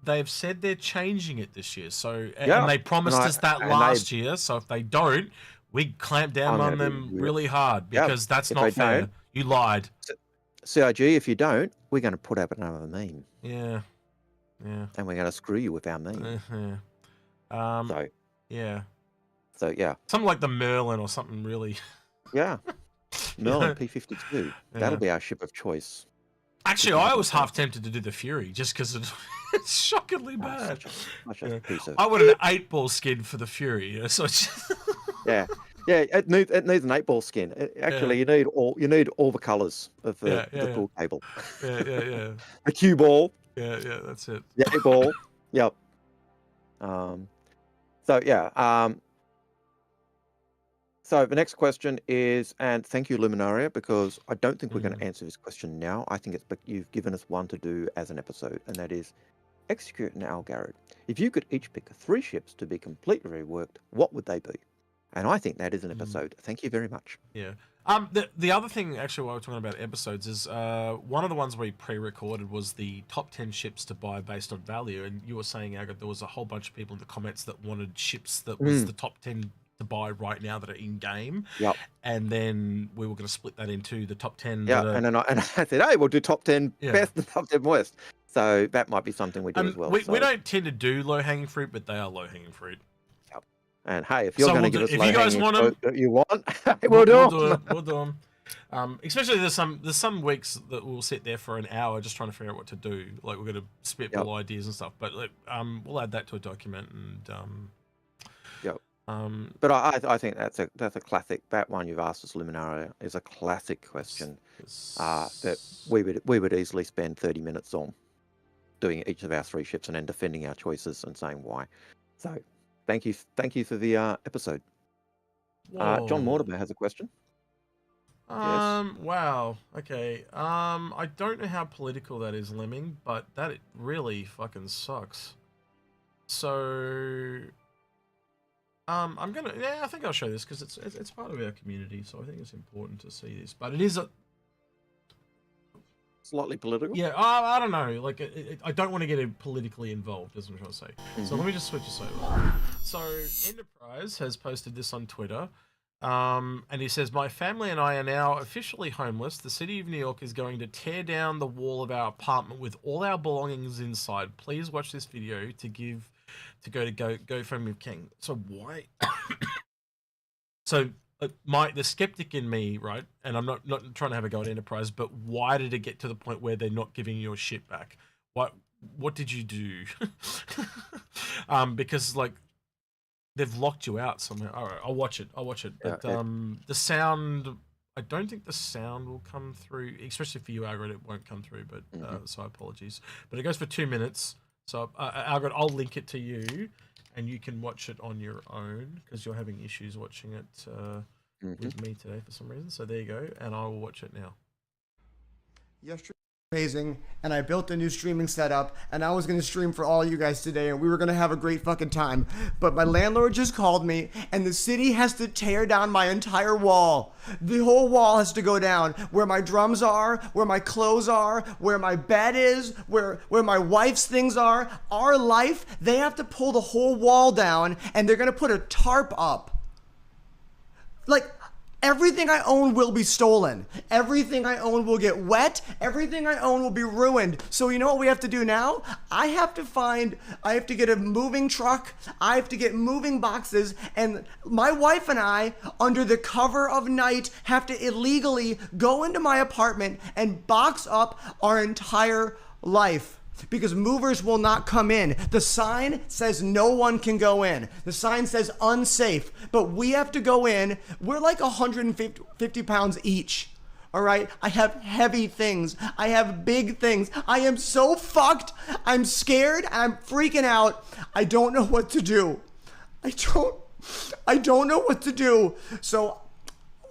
they've said they're changing it this year. So and they promised us that last year. So if they don't, we clamp down on them really hard because that's not fair. You lied. CIG, if you don't, we're going to put up another meme. Yeah. And we're going to screw you with our meme. So yeah. Something like the Merlin or something really. Yeah. Merlin P52. That'll be our ship of choice. Actually, I was half tempted to do the Fury just because it's shockingly bad. I wanted an 8-ball skin for the Fury. So yeah, it needs an 8-ball skin. Actually, you need all the colours of the pool table. Yeah. The cue ball. Yeah, that's it. The 8-ball. Yep. So the next question is, and thank you, Luminaria, because I don't think we're going to answer this question now. I think you've given us one to do as an episode, and that is Execute and Algared. If you could each pick 3 ships to be completely reworked, what would they be? And I think that is an episode. Thank you very much. Yeah. The other thing, actually, while we're talking about episodes, is one of the ones we pre-recorded was the top 10 ships to buy based on value. And you were saying, Algared, there was a whole bunch of people in the comments that wanted ships that was the top 10 to buy right now that are in game. Yep. And then we were going to split that into the top 10. Yeah. And I said, hey, we'll do top 10 best and top 10 worst. So that might be something we do as well. We don't tend to do low-hanging fruit, but they are low-hanging fruit. Yep. And hey, if you're going to give us low-hanging fruit that you want, we'll do them. Especially there's some weeks that we'll sit there for an hour just trying to figure out what to do. Like we're going to spitball ideas and stuff. But we'll add that to a document and. But I think that's a classic. That one you've asked us, Luminaria, is a classic question that we would easily spend 30 minutes on doing each of our 3 ships and then defending our choices and saying why. So thank you for the episode. John Mortimer has a question. Wow. Okay. I don't know how political that is, Lemming, but that really fucking sucks. So. I'm gonna. Yeah, I think I'll show this because it's part of our community, so I think it's important to see this. But it is slightly political. Yeah, I don't know. Like, I don't want to get it politically involved, is what I'm trying to say. So let me just switch this over. So Enterprise has posted this on Twitter, and he says, "My family and I are now officially homeless. The city of New York is going to tear down the wall of our apartment with all our belongings inside. Please watch this video to go to GoFundMe King." So why? So the skeptic in me, right? And I'm not trying to have a go at Enterprise, but why did it get to the point where they're not giving your shit back? What did you do? Because like they've locked you out somewhere. All right, I'll watch it. But the sound, I don't think the sound will come through, especially for you, Algared. It won't come through. But so apologies. But it goes for 2 minutes. So Algared, I'll link it to you, and you can watch it on your own because you're having issues watching it with me today for some reason. So there you go, and I will watch it now. Yesterday was amazing, and I built a new streaming setup, and I was going to stream for all you guys today, and we were going to have a great fucking time. But my landlord just called me, and the city has to tear down my entire wall. The whole wall has to go down. Where my drums are, where my clothes are, where my bed is, where my wife's things are. Our life, they have to pull the whole wall down, and they're going to put a tarp up. Like, everything I own will be stolen. Everything I own will get wet. Everything I own will be ruined. So you know what we have to do now? I have to get a moving truck. I have to get moving boxes. And my wife and I, under the cover of night, have to illegally go into my apartment and box up our entire life. Because movers will not come in. The sign says no one can go in. The sign says unsafe. But we have to go in. We're like 150 pounds each. All right? I have heavy things. I have big things. I am so fucked. I'm scared. I'm freaking out. I don't know what to do. I don't know what to do. So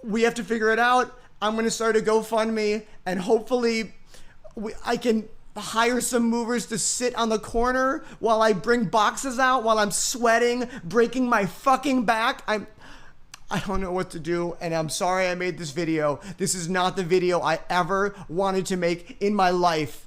we have to figure it out. I'm going to start a GoFundMe, and hopefully I can hire some movers to sit on the corner while I bring boxes out, while I'm sweating, breaking my fucking back. I don't know what to do, and I'm sorry I made this video. This is not the video I ever wanted to make in my life.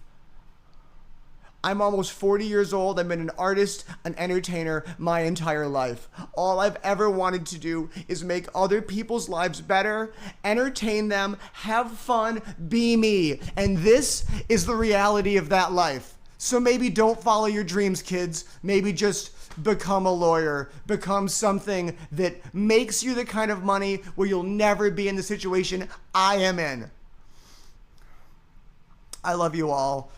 I'm almost 40 years old. I've been an artist, an entertainer my entire life. All I've ever wanted to do is make other people's lives better, entertain them, have fun, be me. And this is the reality of that life. So maybe don't follow your dreams, kids. Maybe just become a lawyer. Become something that makes you the kind of money where you'll never be in the situation I am in. I love you all.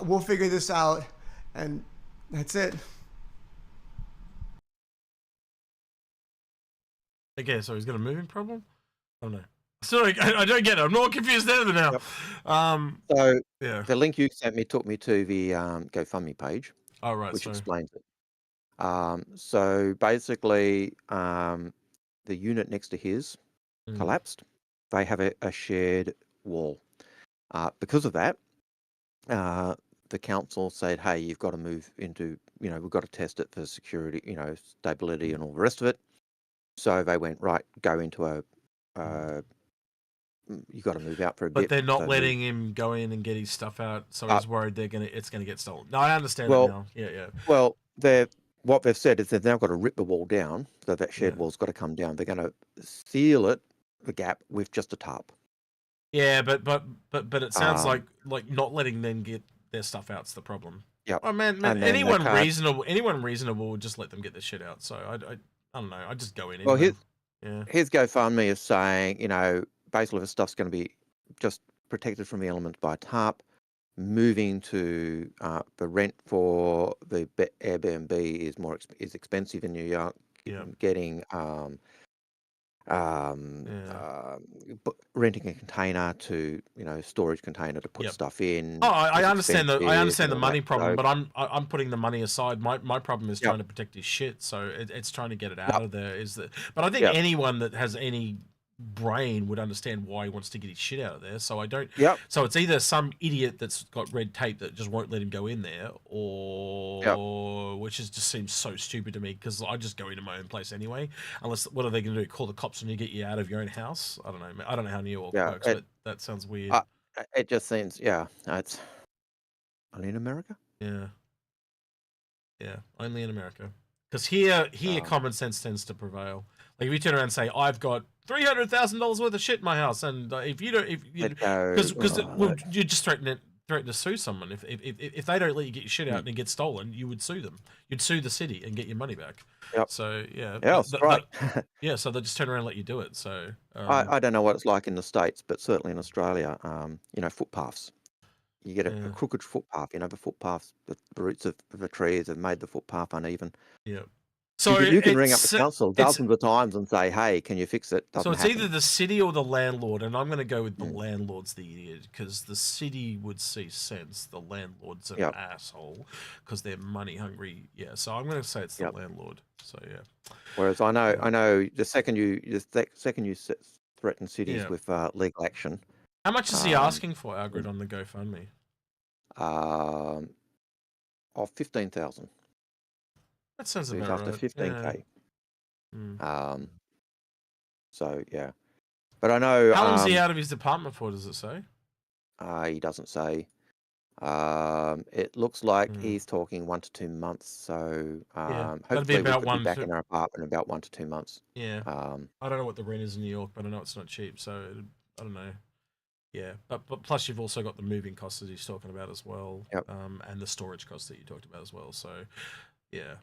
We'll figure this out, and that's it. Okay, so he's got a moving problem? Oh no. Sorry, I don't get it. I'm more confused now. Yep. So yeah, the link you sent me took me to the GoFundMe page, which explains it. So basically, the unit next to his collapsed. They have a shared wall. Because of that, the council said, hey, you've got to move into, we've got to test it for security, stability and all the rest of it. So they went, right, go into you got to move out for a bit. But they're not letting him go in and get his stuff out, so he's worried it's going to get stolen. No, I understand that now. Yeah. Well, what they've said is they've now got to rip the wall down, so that shared wall's got to come down. They're going to seal the gap with just a tarp. Yeah, but it sounds like not letting them get their stuff out's the problem. Yeah. Oh man, anyone reasonable would just let them get their shit out. So I don't know. I just go in. Well, his GoFundMe is saying, basically the stuff's going to be just protected from the elements by a tarp. Moving to the rent for the Airbnb is expensive in New York. Yeah. Getting renting a container to storage container to put stuff in. Oh, I understand the money problem, but I'm putting the money aside. My problem is trying to protect his shit, so it's trying to get it out of there. But I think anyone that has any brain would understand why he wants to get his shit out of there. So I don't. Yep. So it's either some idiot that's got red tape that just won't let him go in there, or which just seems so stupid to me, because I just go into my own place anyway. Unless, what are they going to do? Call the cops when you get you out of your own house? I don't know. I don't know how New York works, but that sounds weird. It just seems, it's only in America. Yeah, only in America. Because here, common sense tends to prevail. Like if you turn around and say, "I've got $300,000 worth of shit in my house," and if you don't, because you just threaten to sue someone if they don't let you get your shit out and it gets stolen, you would sue them. You'd sue the city and get your money back. Yep. So right. So they'll just turn around and let you do it. So I don't know what it's like in the States, but certainly in Australia, footpaths. You get a crooked footpath. The footpaths, the roots of the trees have made the footpath uneven. Yeah. So you can ring up the council dozens of times and say, "Hey, can you fix it?" So it's either the city or the landlord, and I'm going to go with the landlord's the idiot, because the city would see sense. The landlord's an asshole because they're money hungry. Yeah, so I'm going to say it's the landlord. So yeah. Whereas I know the second you threaten cities with legal action. How much is he asking for, Algared, on the GoFundMe? Of 15,000. That sounds about after right. 15K. Yeah. So yeah, but I know. How long is he out of his department for? Does it say? He doesn't say. It looks like he's talking 1 to 2 months. So hopefully we could be back in our apartment in about 1 to 2 months. Yeah. I don't know what the rent is in New York, but I know it's not cheap. So I don't know. Yeah, but plus you've also got the moving costs that he's talking about as well. Yep. And the storage costs that you talked about as well. So yeah.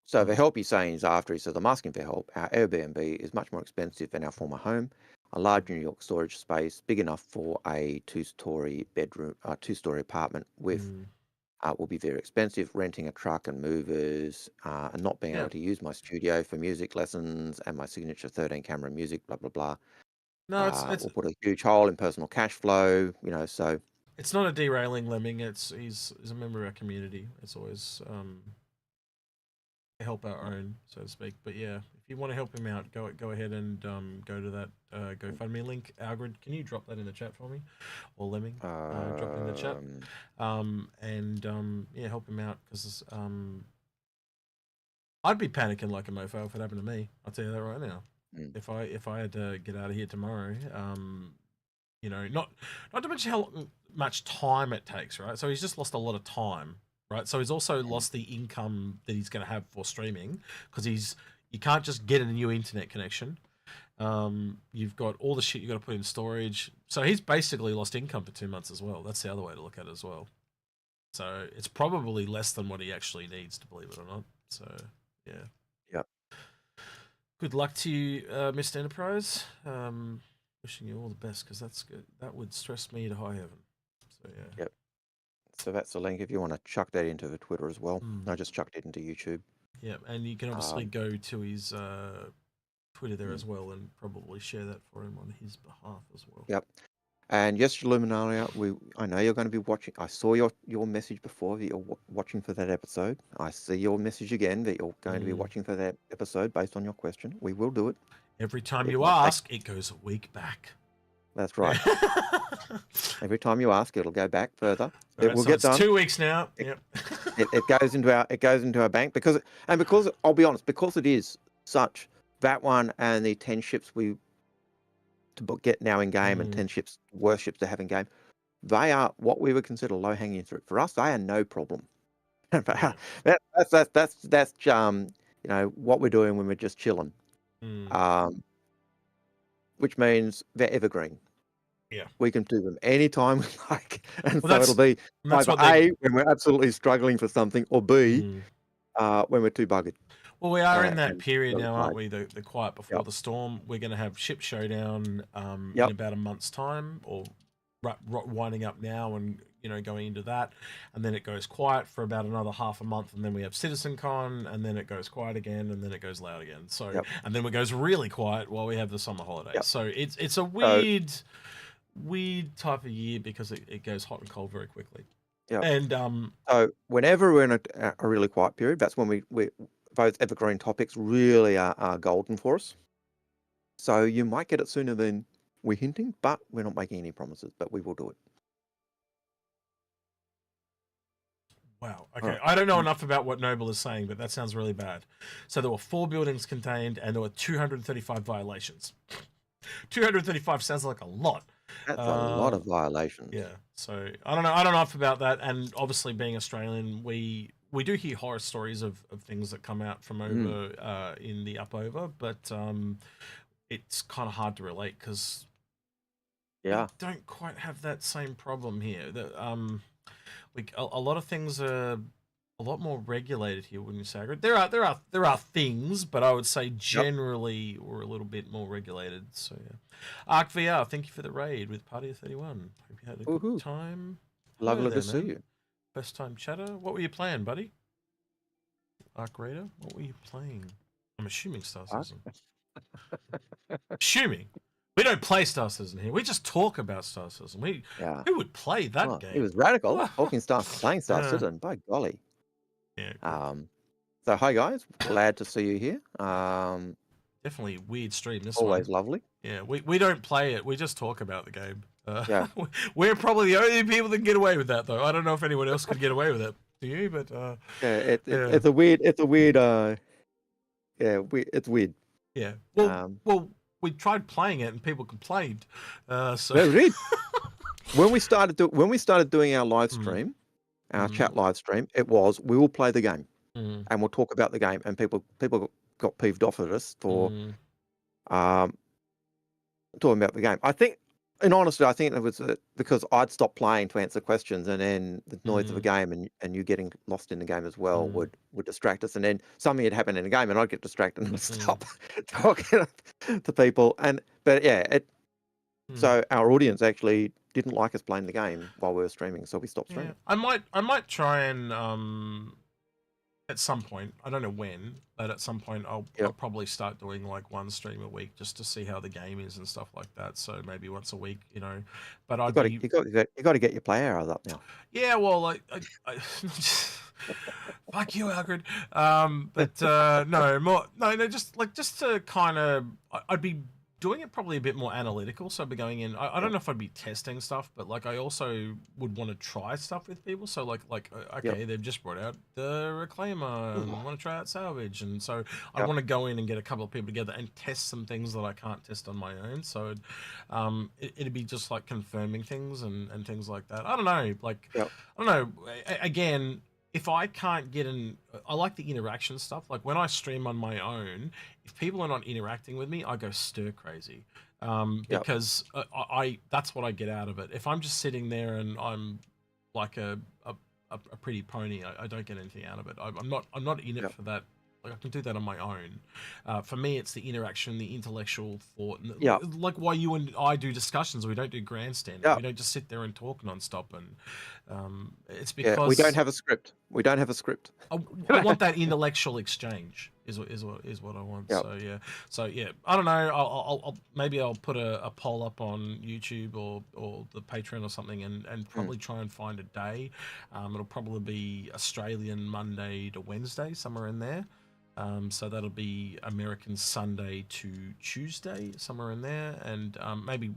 So the help he's saying is after he says, "I'm asking for help. Our Airbnb is much more expensive than our former home. A large New York storage space, big enough for a 2-story bedroom, 2-story apartment with, will be very expensive. Renting a truck and movers, and not being able to use my studio for music lessons and my signature 13-camera music, blah blah blah. No, it's will put a huge hole in personal cash flow. So it's not a derailing lemming. He's a member of our community. It's always help our own, so to speak. But yeah, if you want to help him out, go ahead and go to that GoFundMe link. Algared, can you drop that in the chat for me, or Lemming? Drop it in the chat. And help him out, because I'd be panicking like a mofo if it happened to me. I'll tell you that right now. If I had to get out of here tomorrow, not to mention how much time it takes, right? So he's just lost a lot of time. Right, so he's also lost the income that he's going to have for streaming, because you can't just get a new internet connection. You've got all the shit you got to put in storage. So he's basically lost income for 2 months as well. That's the other way to look at it as well. So it's probably less than what he actually needs, to believe it or not. So yeah. Yep. Good luck to you, Mr. Enterprise. Wishing you all the best, because that's good. That would stress me to high heaven. So yeah. Yep. So that's the link if you want to chuck that into the Twitter as well. I just chucked it into YouTube. Yeah, and you can obviously go to his Twitter there as well, and probably share that for him on his behalf as well. Yep. And yes, Luminaria, I know you're going to be watching. I saw your message before that you're watching for that episode. I see your message again that you're going to be watching for that episode based on your question. We will do it. Every time you ask, it goes a week back. That's right. Every time you ask, it'll go back further. It will get done. 2 weeks now. Yep. it goes into our bank because I'll be honest, because it is such that one and the 10 ships we to get now in game and 10 ships worse ships to have in game, they are what we would consider low hanging fruit. For us, they are no problem. That's what we're doing when we're just chilling. Which means they're evergreen. Yeah, we can do them anytime we like, and so it'll be either A, when we're absolutely struggling for something, or B, when we're too buggered. Well, we are in that period now, aren't we? The quiet before the storm. We're going to have ship Showdown in about a month's time, or winding up now and going into that, and then it goes quiet for about another half a month, and then we have CitizenCon, and then it goes quiet again, and then it goes loud again. So and then it goes really quiet while we have the summer holidays. So it's a weird type of year because it goes hot and cold very quickly. Yeah. And so whenever we're in a really quiet period, that's when we those evergreen topics really are golden for us. So you might get it sooner than we're hinting, but we're not making any promises, but we will do it. Wow. Okay. I don't know enough about what Noble is saying, but that sounds really bad. So there were 4 buildings contained and there were 235 violations. 235 sounds like a lot. That's a lot of violations. Yeah. So I don't know enough about that. And obviously being Australian, we do hear horror stories of things that come out from over in the up over, but it's kind of hard to relate because we don't quite have that same problem here. A lot of things are a lot more regulated here, wouldn't you say? There are things, but I would say generally we're a little bit more regulated. So yeah. Arc VR, thank you for the raid with Party of 31. Hope you had a good time. Lovely to see you. First time chatter. What were you playing, buddy? Arc Raider, what were you playing? I'm assuming Star Citizen. Assuming. We don't play Star Citizen here. We just talk about Star Citizen. Who would play that game? It was radical. Talking playing Star Citizen. By golly. Yeah. So hi guys, glad to see you here. Definitely weird stream. This always one. Lovely. Yeah, we don't play it. We just talk about the game. We're probably the only people that can get away with that, though. I don't know if anyone else could get away with it. Do you? But it's a weird. It's weird. Yeah. Well, we tried playing it and people complained. So when we started doing our live stream, our chat live stream, it was we will play the game and we'll talk about the game, and people got peeved off at us for talking about the game. I think, in honesty, it was because I'd stopped playing to answer questions, and then the noise of the game and you getting lost in the game as well would distract us, and then something had happened in the game and I'd get distracted and stop talking to people. So our audience actually didn't like us playing the game while we were streaming, so we stopped streaming. I might try and at some point, I don't know when, but at some point I'll probably start doing like one stream a week just to see how the game is and stuff like that. So maybe once a week, you know. But you got to get your play hours up now. Yeah, well, I fuck you, Algared. Just to kind of, I'd be doing it probably a bit more analytical. So I'd be going in. I don't know if I'd be testing stuff, but like I also would want to try stuff with people. So okay, they've just brought out the Reclaimer and I want to try out Salvage, and so I want to go in and get a couple of people together and test some things that I can't test on my own. So it'd be just like confirming things and things like that. I don't know. I don't know. Again, if I can't get in, I like the interaction stuff. Like when I stream on my own, if people are not interacting with me, I go stir crazy because that's what I get out of it. If I'm just sitting there and I'm like a pretty pony, I don't get anything out of it. I'm not in it for that. Like I can do that on my own. For me, it's the interaction, the intellectual thought, and like why you and I do discussions. We don't do grandstanding. We don't just sit there and talk nonstop. And it's because we don't have a script. We don't have a script. I want that intellectual exchange. Is what I want. So yeah. I don't know. I'll maybe I'll put a poll up on YouTube or the Patreon or something, and probably try and find a day. It'll probably be Australian Monday to Wednesday, somewhere in there. So that'll be American Sunday to Tuesday, somewhere in there, and maybe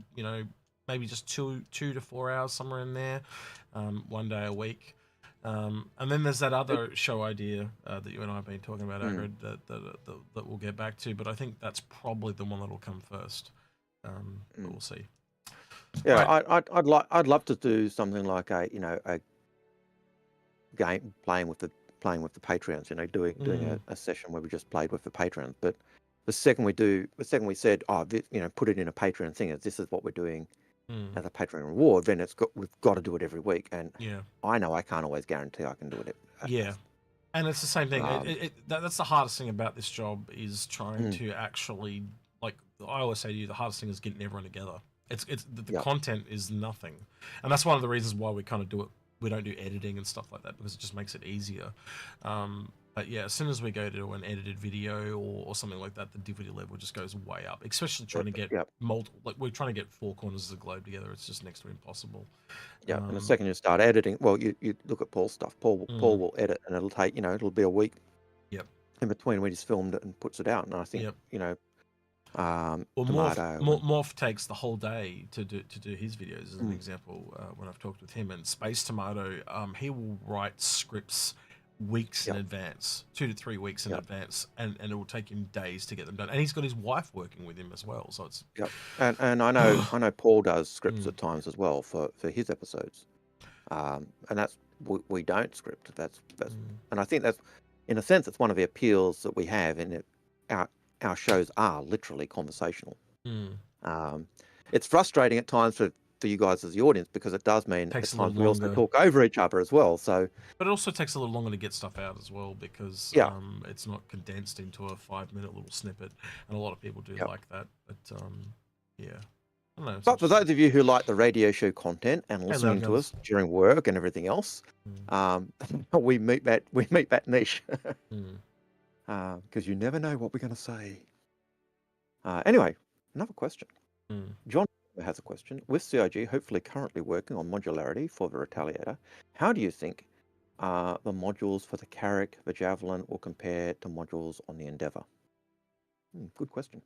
just 2 to 4 hours, somewhere in there, one day a week. And then there's that other show idea that you and I have been talking about, Algared, that we'll get back to, but I think that's probably the one that'll come first. We'll see. Yeah, right. I'd love to do something like a game playing with the Patreons, doing a session where we just played with the Patreons. But the second we said, put it in a Patreon thing, as this is what we're doing as a Patreon reward, then we've got to do it every week. And I know I can't always guarantee I can do it. And it's the same thing. That's the hardest thing about this job, is trying to actually, like I always say to you, the hardest thing is getting everyone together. It's the content is nothing, and that's one of the reasons why we kind of do it. We don't do editing and stuff like that because it just makes it easier. But yeah, as soon as we go to an edited video or something like that, the difficulty level just goes way up. Especially trying to get multiple, like we're trying to get 4 corners of the globe together. It's just next to impossible. Yeah, and the second you start editing, well, you look at Paul's stuff. Paul will edit, and it'll take it'll be a week. Yep. In between when he's filmed it and puts it out, and I think Well, Tomato. Morph takes the whole day to do his videos. As an example, when I've talked with him, and Space Tomato, he will write scripts weeks in advance, 2 to 3 weeks in advance, and it will take him days to get them done. And he's got his wife working with him as well, so it's and I know Paul does scripts at times as well for his episodes, and that's we don't script. That's and I think that's, in a sense, it's one of the appeals that we have in it. Our shows are literally conversational. It's frustrating at times for you guys as the audience, because it does mean at times we also talk over each other as well. So, but it also takes a little longer to get stuff out as well, because it's not condensed into a 5-minute little snippet, and a lot of people do like that. But yeah, I don't know. But for those of you who like the radio show content and listening to us during work and everything else, we meet that niche. Because you never know what we're going to say. Anyway, another question. John has a question. With CIG hopefully currently working on modularity for the Retaliator, how do you think the modules for the Carrack, the Javelin, will compare to modules on the Endeavour? Good question.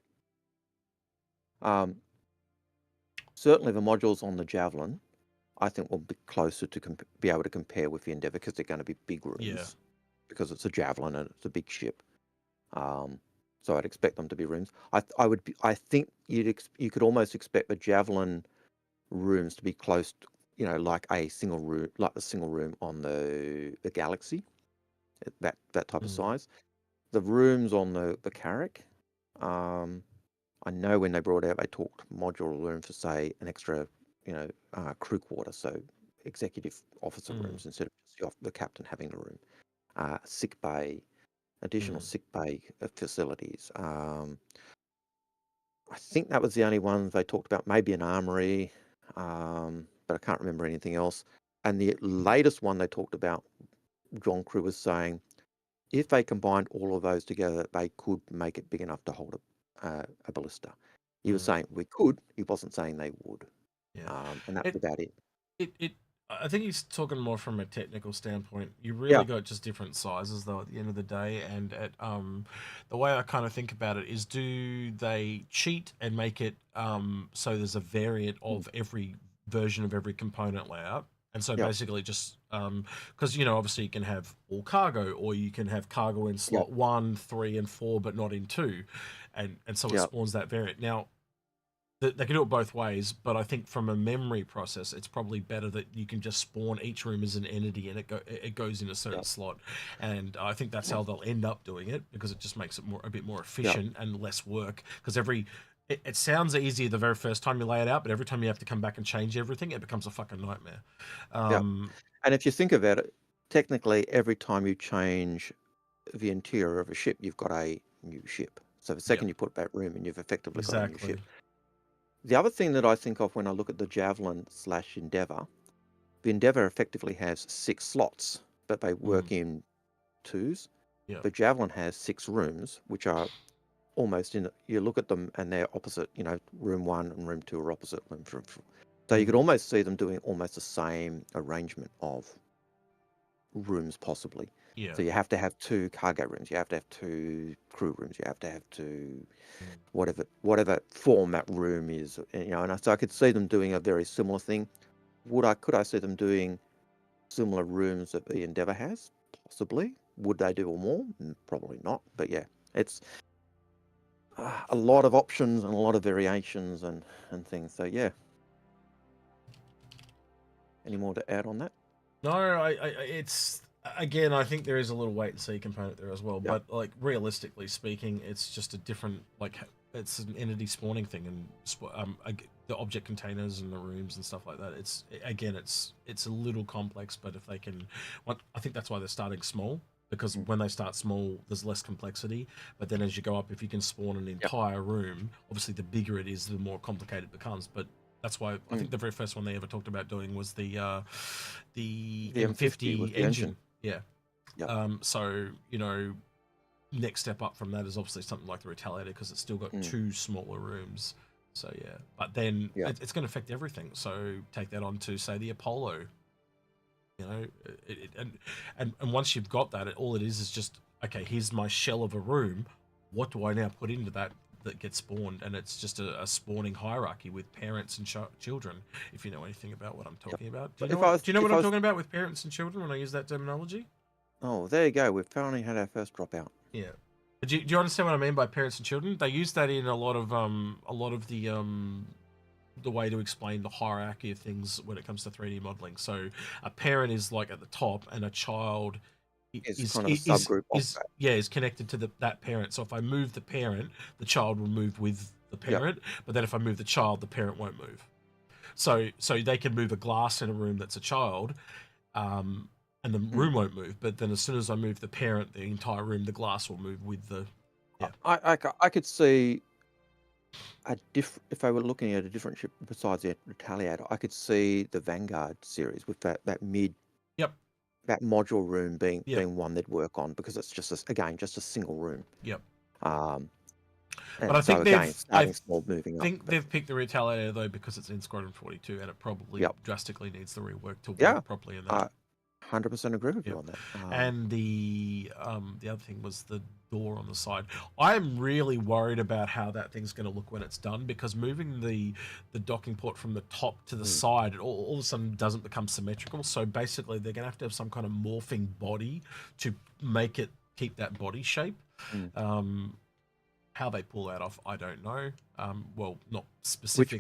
Certainly the modules on the Javelin, I think, will be closer to be able to compare with the Endeavour, because they're going to be big rooms, because it's a Javelin and it's a big ship. So I'd expect them to be rooms. I think you could almost expect the Javelin rooms to be close to, like a single room, like the single room on the Galaxy, that type of size. The rooms on the Carrack, I know when they brought out, they talked modular room for, say, an extra, crew quarter, so executive officer rooms instead of just the captain having the room. Sick bay, additional sick bay facilities. I think that was the only one they talked about, maybe an armory, but I can't remember anything else. And the latest one they talked about, John Crew was saying, if they combined all of those together, they could make it big enough to hold a ballista. He was saying we could. He wasn't saying they would. And that's about it. I think he's talking more from a technical standpoint. You really got just different sizes, though, at the end of the day. And the way I kind of think about it is, do they cheat and make it so there's a variant of every version of every component layout? And so basically just, because, obviously you can have all cargo, or you can have cargo in slot 1, 3, and 4, but not in 2. And so it spawns that variant. Now, they can do it both ways, but I think from a memory process, it's probably better that you can just spawn each room as an entity, and it goes in a certain slot. And I think that's how they'll end up doing it, because it just makes it a bit more efficient and less work. Because it sounds easy the very first time you lay it out, but every time you have to come back and change everything, it becomes a fucking nightmare. And if you think about it, technically, every time you change the interior of a ship, you've got a new ship. So the second you put that room in, you've effectively got a new ship. The other thing that I think of when I look at the Javelin/Endeavour, the Endeavour effectively has 6 slots, but they work in 2s. The Javelin has 6 rooms, which are almost you look at them and they're opposite, room 1 and room 2 are opposite room 4. So you could almost see them doing almost the same arrangement of rooms, possibly. So you have to have 2 cargo rooms, you have to have 2 crew rooms, you have to have 2 whatever form that room is, and so I could see them doing a very similar thing. Could I see them doing similar rooms that the Endeavour has? Possibly. Would they do more? Probably not. But yeah, it's a lot of options and a lot of variations and things. So yeah. Any more to add on that? No, it's, again, I think there is a little wait and see component there as well. But like, realistically speaking, it's just a different, like, it's an entity spawning thing, and the object containers and the rooms and stuff like that. It's a little complex, but if they can, I think that's why they're starting small, because when they start small, there's less complexity. But then as you go up, if you can spawn an entire room, obviously the bigger it is, the more complicated it becomes. But that's why I think the very first one they ever talked about doing was the M50 engine. So, next step up from that is obviously something like the Retaliator, because it's still got 2 smaller rooms. So yeah, but then it's going to affect everything. So take that on to, say, the Apollo. And once you've got that, all it is just, okay, here's my shell of a room. What do I now put into that that get spawned, and it's just a spawning hierarchy with parents and children. If you know anything about what I'm talking about, do you know what I'm talking about with parents and children when I use that terminology? Oh, there you go. We've finally had our first dropout. Yeah. Do you understand what I mean by parents and children? They use that in a lot of the way to explain the hierarchy of things when it comes to 3D modeling. So a parent is like at the top, and a child is kind of a subgroup is connected to that parent. So if I move the parent, the child will move with the parent. But then if I move the child, the parent won't move. So they can move a glass in a room that's a child, and the room won't move. But then as soon as I move the parent, the entire room, the glass will move with the. Yeah. I could see if I were looking at a different ship besides the Retaliator, I could see the Vanguard series with that that module room being one they'd work on, because it's just a single room. Yep. But I think they've picked the Retaliator though because it's in Squadron 42, and it probably drastically needs the rework to work properly in that. 100% agree with you on that. And the other thing was the door on the side. I'm really worried about how that thing's going to look when it's done, because moving the docking port from the top to the side, it all of a sudden doesn't become symmetrical. So basically, they're going to have some kind of morphing body to make it keep that body shape. How they pull that off, I don't know. Well, not specifically.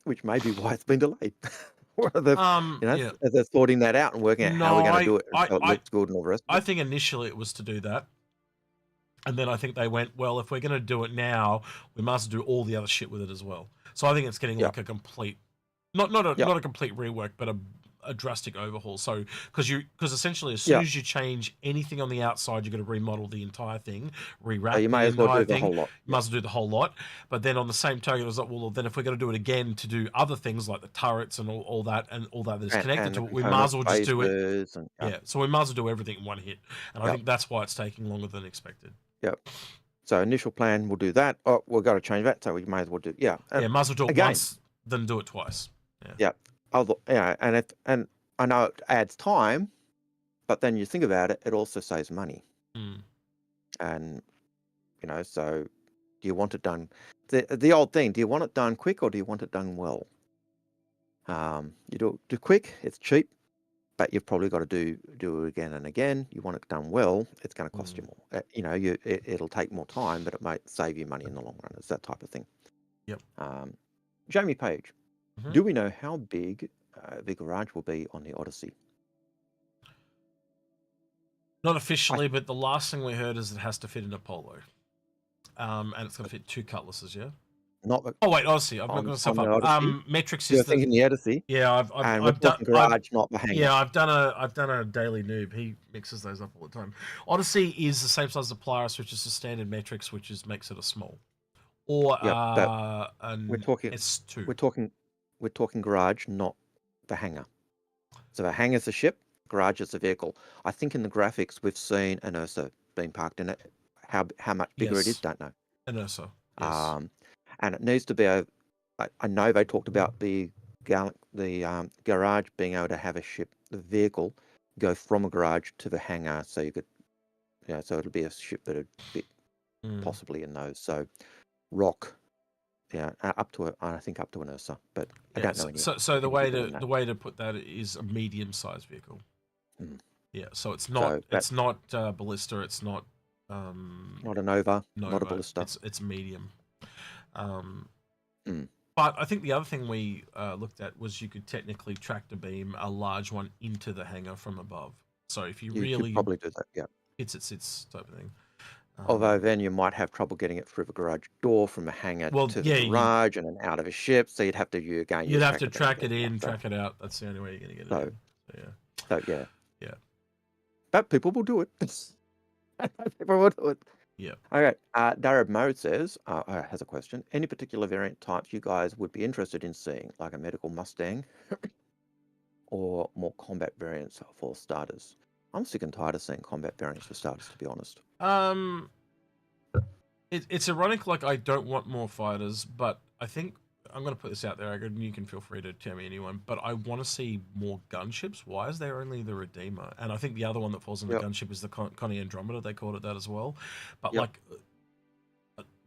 Which may be why it's been delayed. They're sorting that out and working out how we're going to do it so it looks good and all the rest of it. I think initially it was to do that. And then I think they went, well, if we're going to do it now, we must do all the other shit with it as well. So I think it's getting like a complete, not a complete rework, but a drastic overhaul. So because essentially as soon as you change anything on the outside, you're going to remodel the entire thing, rewrap you may as well do the whole lot. You must do the whole lot. But then on the same token, it was like, well, then if we're going to do it again to do other things like the turrets and all that is connected to it, we might as well just do it. So we might as well do everything in one hit. And I think that's why it's taking longer than expected. Yep. So initial plan, we'll do that. Oh, we've got to change that, so we may as well do might as well do it once, then do it twice. Yeah. And I know it adds time, but then you think about it, it also saves money. And so do you want it done? The old thing: do you want it done quick or do you want it done well? You do quick, it's cheap, but you've probably got to do it again and again. You want it done well, it's going to cost you more. It'll take more time, but it might save you money in the long run. It's that type of thing. Yep. Jamie Page. Do we know how big the garage will be on the Odyssey? Not officially, but the last thing we heard is it has to fit in a Polo. And it's going to fit 2 Cutlasses, yeah? Odyssey. I've got myself up. Metrics is You're thinking the Odyssey? Yeah, I've done garage, not the hangar. Yeah, I've done a daily noob. He mixes those up all the time. Odyssey is the same size as the Polaris, which is the standard metrics, which makes it a small. Or we're talking S2. We're talking garage, not the hangar. So the hangar's the ship, garage is the vehicle. I think in the graphics we've seen an Ursa being parked in it. How much bigger it is, don't know. An Ursa. Yes. And it needs to be I know they talked about the garage being able to have the vehicle go from a garage to the hangar, so you could, so it'll be a ship that would fit possibly in those. So rock. Yeah, up to an Ursa, but I don't know. So the way to put that is a medium-sized vehicle. Yeah, so it's not ballista, it's not a Nova, not a ballista. It's medium. But I think the other thing we looked at was you could technically tractor beam a large one into the hangar from above. So if you really could probably do that, it's type of thing. Although then you might have trouble getting it through the garage door from a hangar to the garage and then out of a ship. So you'd have to You'd have to track it in, track it out. That's the only way you're going to get it. Yeah. But people will do it. People will do it. Yeah. Okay. Darab Mode says, has a question. Any particular variant types you guys would be interested in seeing, like a medical Mustang or more combat variants for starters? I'm sick and tired of seeing combat variants for starters, to be honest. It's ironic, like I don't want more fighters, but I think I'm going to put this out there, and you can feel free to tell me anyone, but I want to see more gunships. Why is there only the Redeemer? And I think the other one that falls in the gunship is the Connie Andromeda. They called it that as well. But like,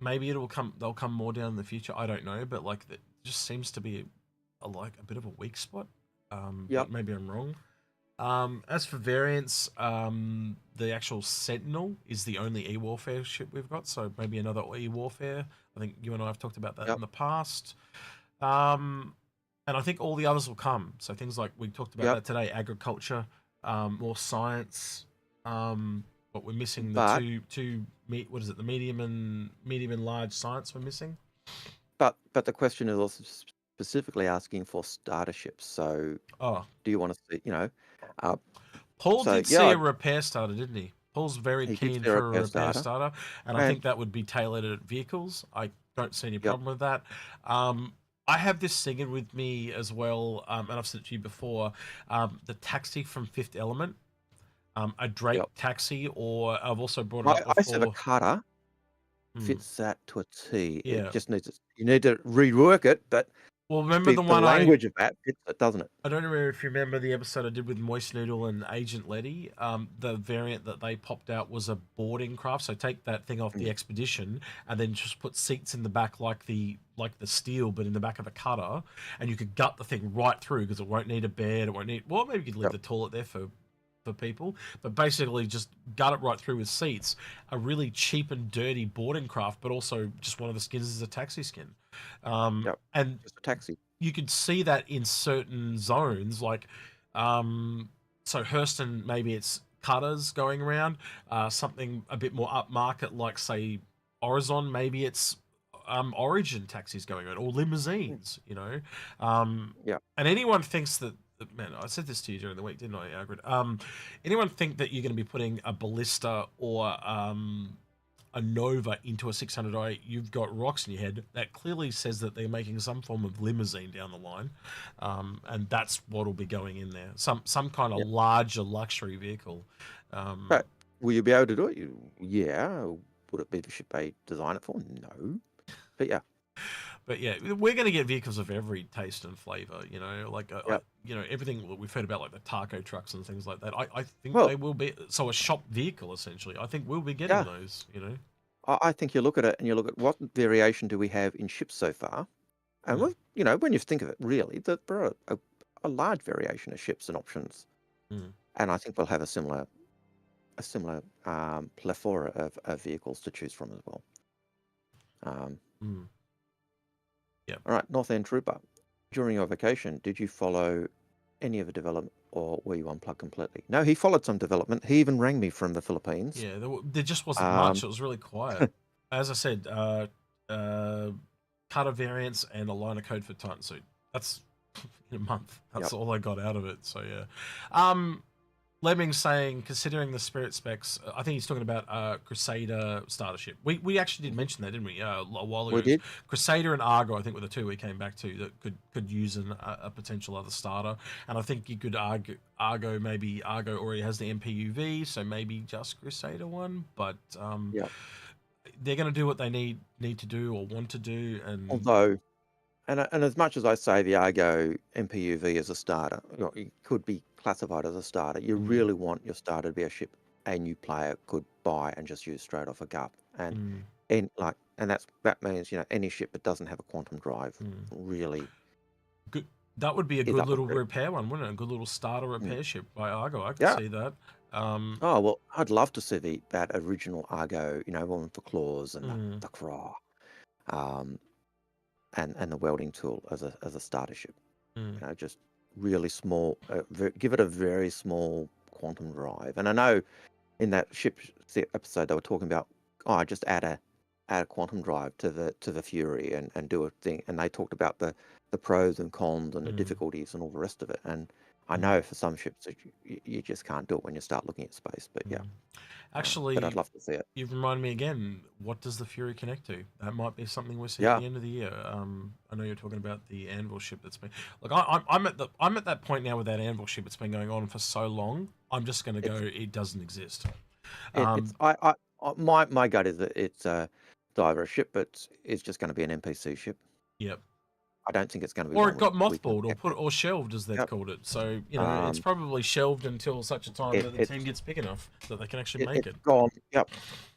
maybe it'll come. They'll come more down in the future. I don't know, but like it just seems to be a bit of a weak spot. But maybe I'm wrong. As for variants, the actual Sentinel is the only e-warfare ship we've got, so maybe another e-warfare. I think you and I have talked about that in the past. And I think all the others will come. So things like we talked about that today, agriculture, more science. But we're missing the the medium and large science we're missing. But the question is also specifically asking for starter ships. So do you want to see, Paul did see a repair starter, didn't he? Paul's very keen for a repair starter, and I think that would be tailored at vehicles. I don't see any problem with that. I have this singing with me as well, and I've said it to you before, the taxi from Fifth Element, a Drake taxi, or I've also brought it up before. I said a cutter fits that to a T. It just needs you need to rework it, but remember the language of that fits it, doesn't it? I don't know if you remember the episode I did with Moist Noodle and Agent Letty. The variant that they popped out was a boarding craft. So take that thing off the expedition and then just put seats in the back like the steel, but in the back of a cutter, and you could gut the thing right through because it won't need a bed. It won't need. Well, maybe you could leave the toilet there for people, but basically just gut it right through with seats. A really cheap and dirty boarding craft, but also just one of the skins is a taxi skin. And just a taxi. You could see that in certain zones, like so Hurston, maybe it's cutters going around, something a bit more upmarket, like say Horizon, maybe it's Origin taxis going around, or limousines, and anyone thinks that, man, I said this to you during the week, didn't I, Algared? Anyone think that you're going to be putting a Ballista or a Nova into a 600i, you've got rocks in your head. That clearly says that they're making some form of limousine down the line, and that's what will be going in there. Some kind of larger luxury vehicle. But will you be able to do it? Yeah. Would it be the ship they design it for? No. But yeah. But yeah, we're going to get vehicles of every taste and flavor, everything that we've heard about, like the taco trucks and things like that. I think they will be, so a shop vehicle, essentially. I think we'll be getting those, I think you look at it and you look at what variation do we have in ships so far. And, when you think of it, really, there are a large variation of ships and options. And I think we'll have a similar plethora of vehicles to choose from as well. Yeah. All right, North End Trooper. During your vacation, did you follow any of the development, or were you unplugged completely? No, he followed some development. He even rang me from the Philippines. Yeah, there just wasn't much. It was really quiet. As I said, cutter variants and a line of code for Titan Suit. That's in a month. That's all I got out of it. So yeah. Lemming's saying, considering the Spirit specs, I think he's talking about Crusader starter ship. We actually did mention that, didn't we? A while ago. We did. Crusader and Argo, I think, were the two we came back to that could use a potential other starter. And I think you could argue Argo already has the MPUV, so maybe just Crusader one. But they're going to do what they need to do or want to do. And although, and as much as I say the Argo MPUV is a starter, it could be classified as a starter. You really want your starter to be a ship a new player could buy and just use straight off a GUP, and that means any ship that doesn't have a quantum drive really good. That would be a good little repair one, wouldn't it? A good little starter repair ship by Argo. I could see that. Oh well, I'd love to see that original Argo, one for claws and the craw, and the welding tool as a starter ship. Just really small. Give it a very small quantum drive. And I know in that ship episode they were talking about, just add a quantum drive to the Fury and do a thing. And they talked about the pros and cons and the difficulties and all the rest of it. And I know for some ships you just can't do it when you start looking at space. But yeah. Actually, but I'd love to see it. You've reminded me again, what does the Fury connect to? That might be something we're seeing at the end of the year. I know you're talking about the Anvil ship that's been... Look, I'm at that point now with that Anvil ship. It's been going on for so long. I'm just going to go, it doesn't exist. My gut is that it's either a ship, but it's just going to be an NPC ship. Yep. I don't think it's going to be. Or it got mothballed, or shelved, as they've called it. So it's probably shelved until such a time that the team gets big enough that they can actually make it. It's gone. Yep.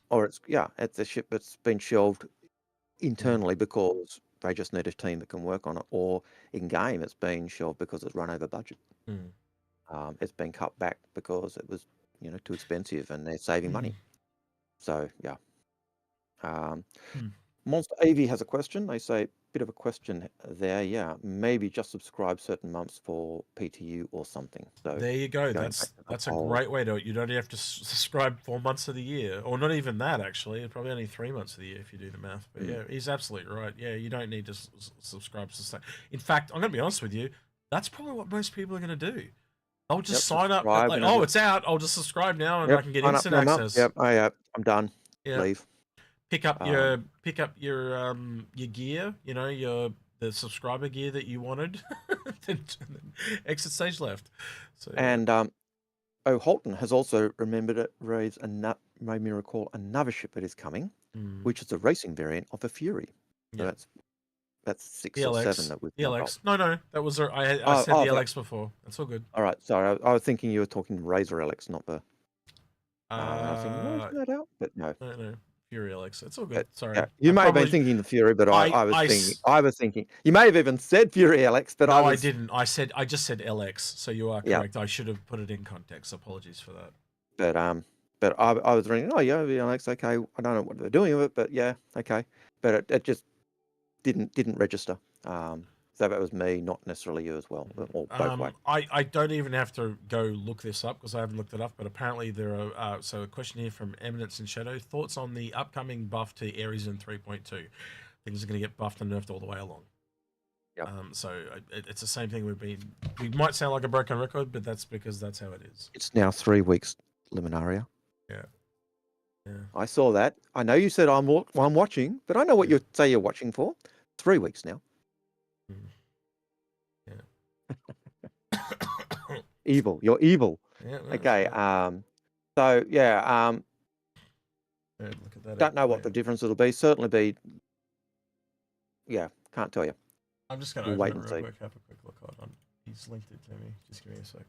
Or it's a ship that's been shelved internally because they just need a team that can work on it, or in game it's been shelved because it's run over budget. It's been cut back because it was, too expensive, and they're saving money. So yeah. Monster AV has a question. They say, bit of a question there. Yeah, maybe just subscribe certain months for PTU or something. So there you go. That's a great way to do it. You don't have to subscribe 4 months of the year, or not even that, actually. Probably only 3 months of the year if you do the math. But yeah, he's absolutely right. Yeah, you don't need to subscribe to. In fact, I'm going to be honest with you. That's probably what most people are going to do. They'll just sign up. Like, oh, it's out. I'll just subscribe now, and I can get instant access. Yep. I'm done. Yep. Leave. Pick up your gear. The subscriber gear that you wanted. then exit stage left. So, and O'Holton has also made me recall another ship that is coming, which is a racing variant of the Fury. So that's 6 or 7 that we've got. No, that was I said the LX before. That's all good. All right, sorry, I was thinking you were talking Razor LX, not the. I was thinking, that out, but no. No. Fury LX. It's all good. Sorry. Yeah. You may have been thinking the Fury, but I was thinking. You may have even said Fury LX, but I didn't. I just said LX. So you are correct. I should have put it in context. Apologies for that. But I was thinking, oh yeah, LX. Okay, I don't know what they're doing with it, but yeah, okay. But it just didn't register. So that was me, not necessarily you as well, or both ways. I don't even have to go look this up because I haven't looked it up, but apparently there are, so a question here from Eminence and Shadow, thoughts on the upcoming buff to Ares in 3.2? Things are going to get buffed and nerfed all the way along. Yep. So it's the same thing we might sound like a broken record, but that's because that's how it is. It's now 3 weeks, Luminaria. Yeah. I saw that. I know you said I'm watching, but I know what you say you're watching for. 3 weeks now. Evil. You're evil. Yeah, okay. So yeah. Look at that. Don't know what the difference it'll be. Certainly be. Yeah, can't tell you. I'm just gonna wait and see. Quick, have a quick look on. He's linked it to me. Just give me a sec.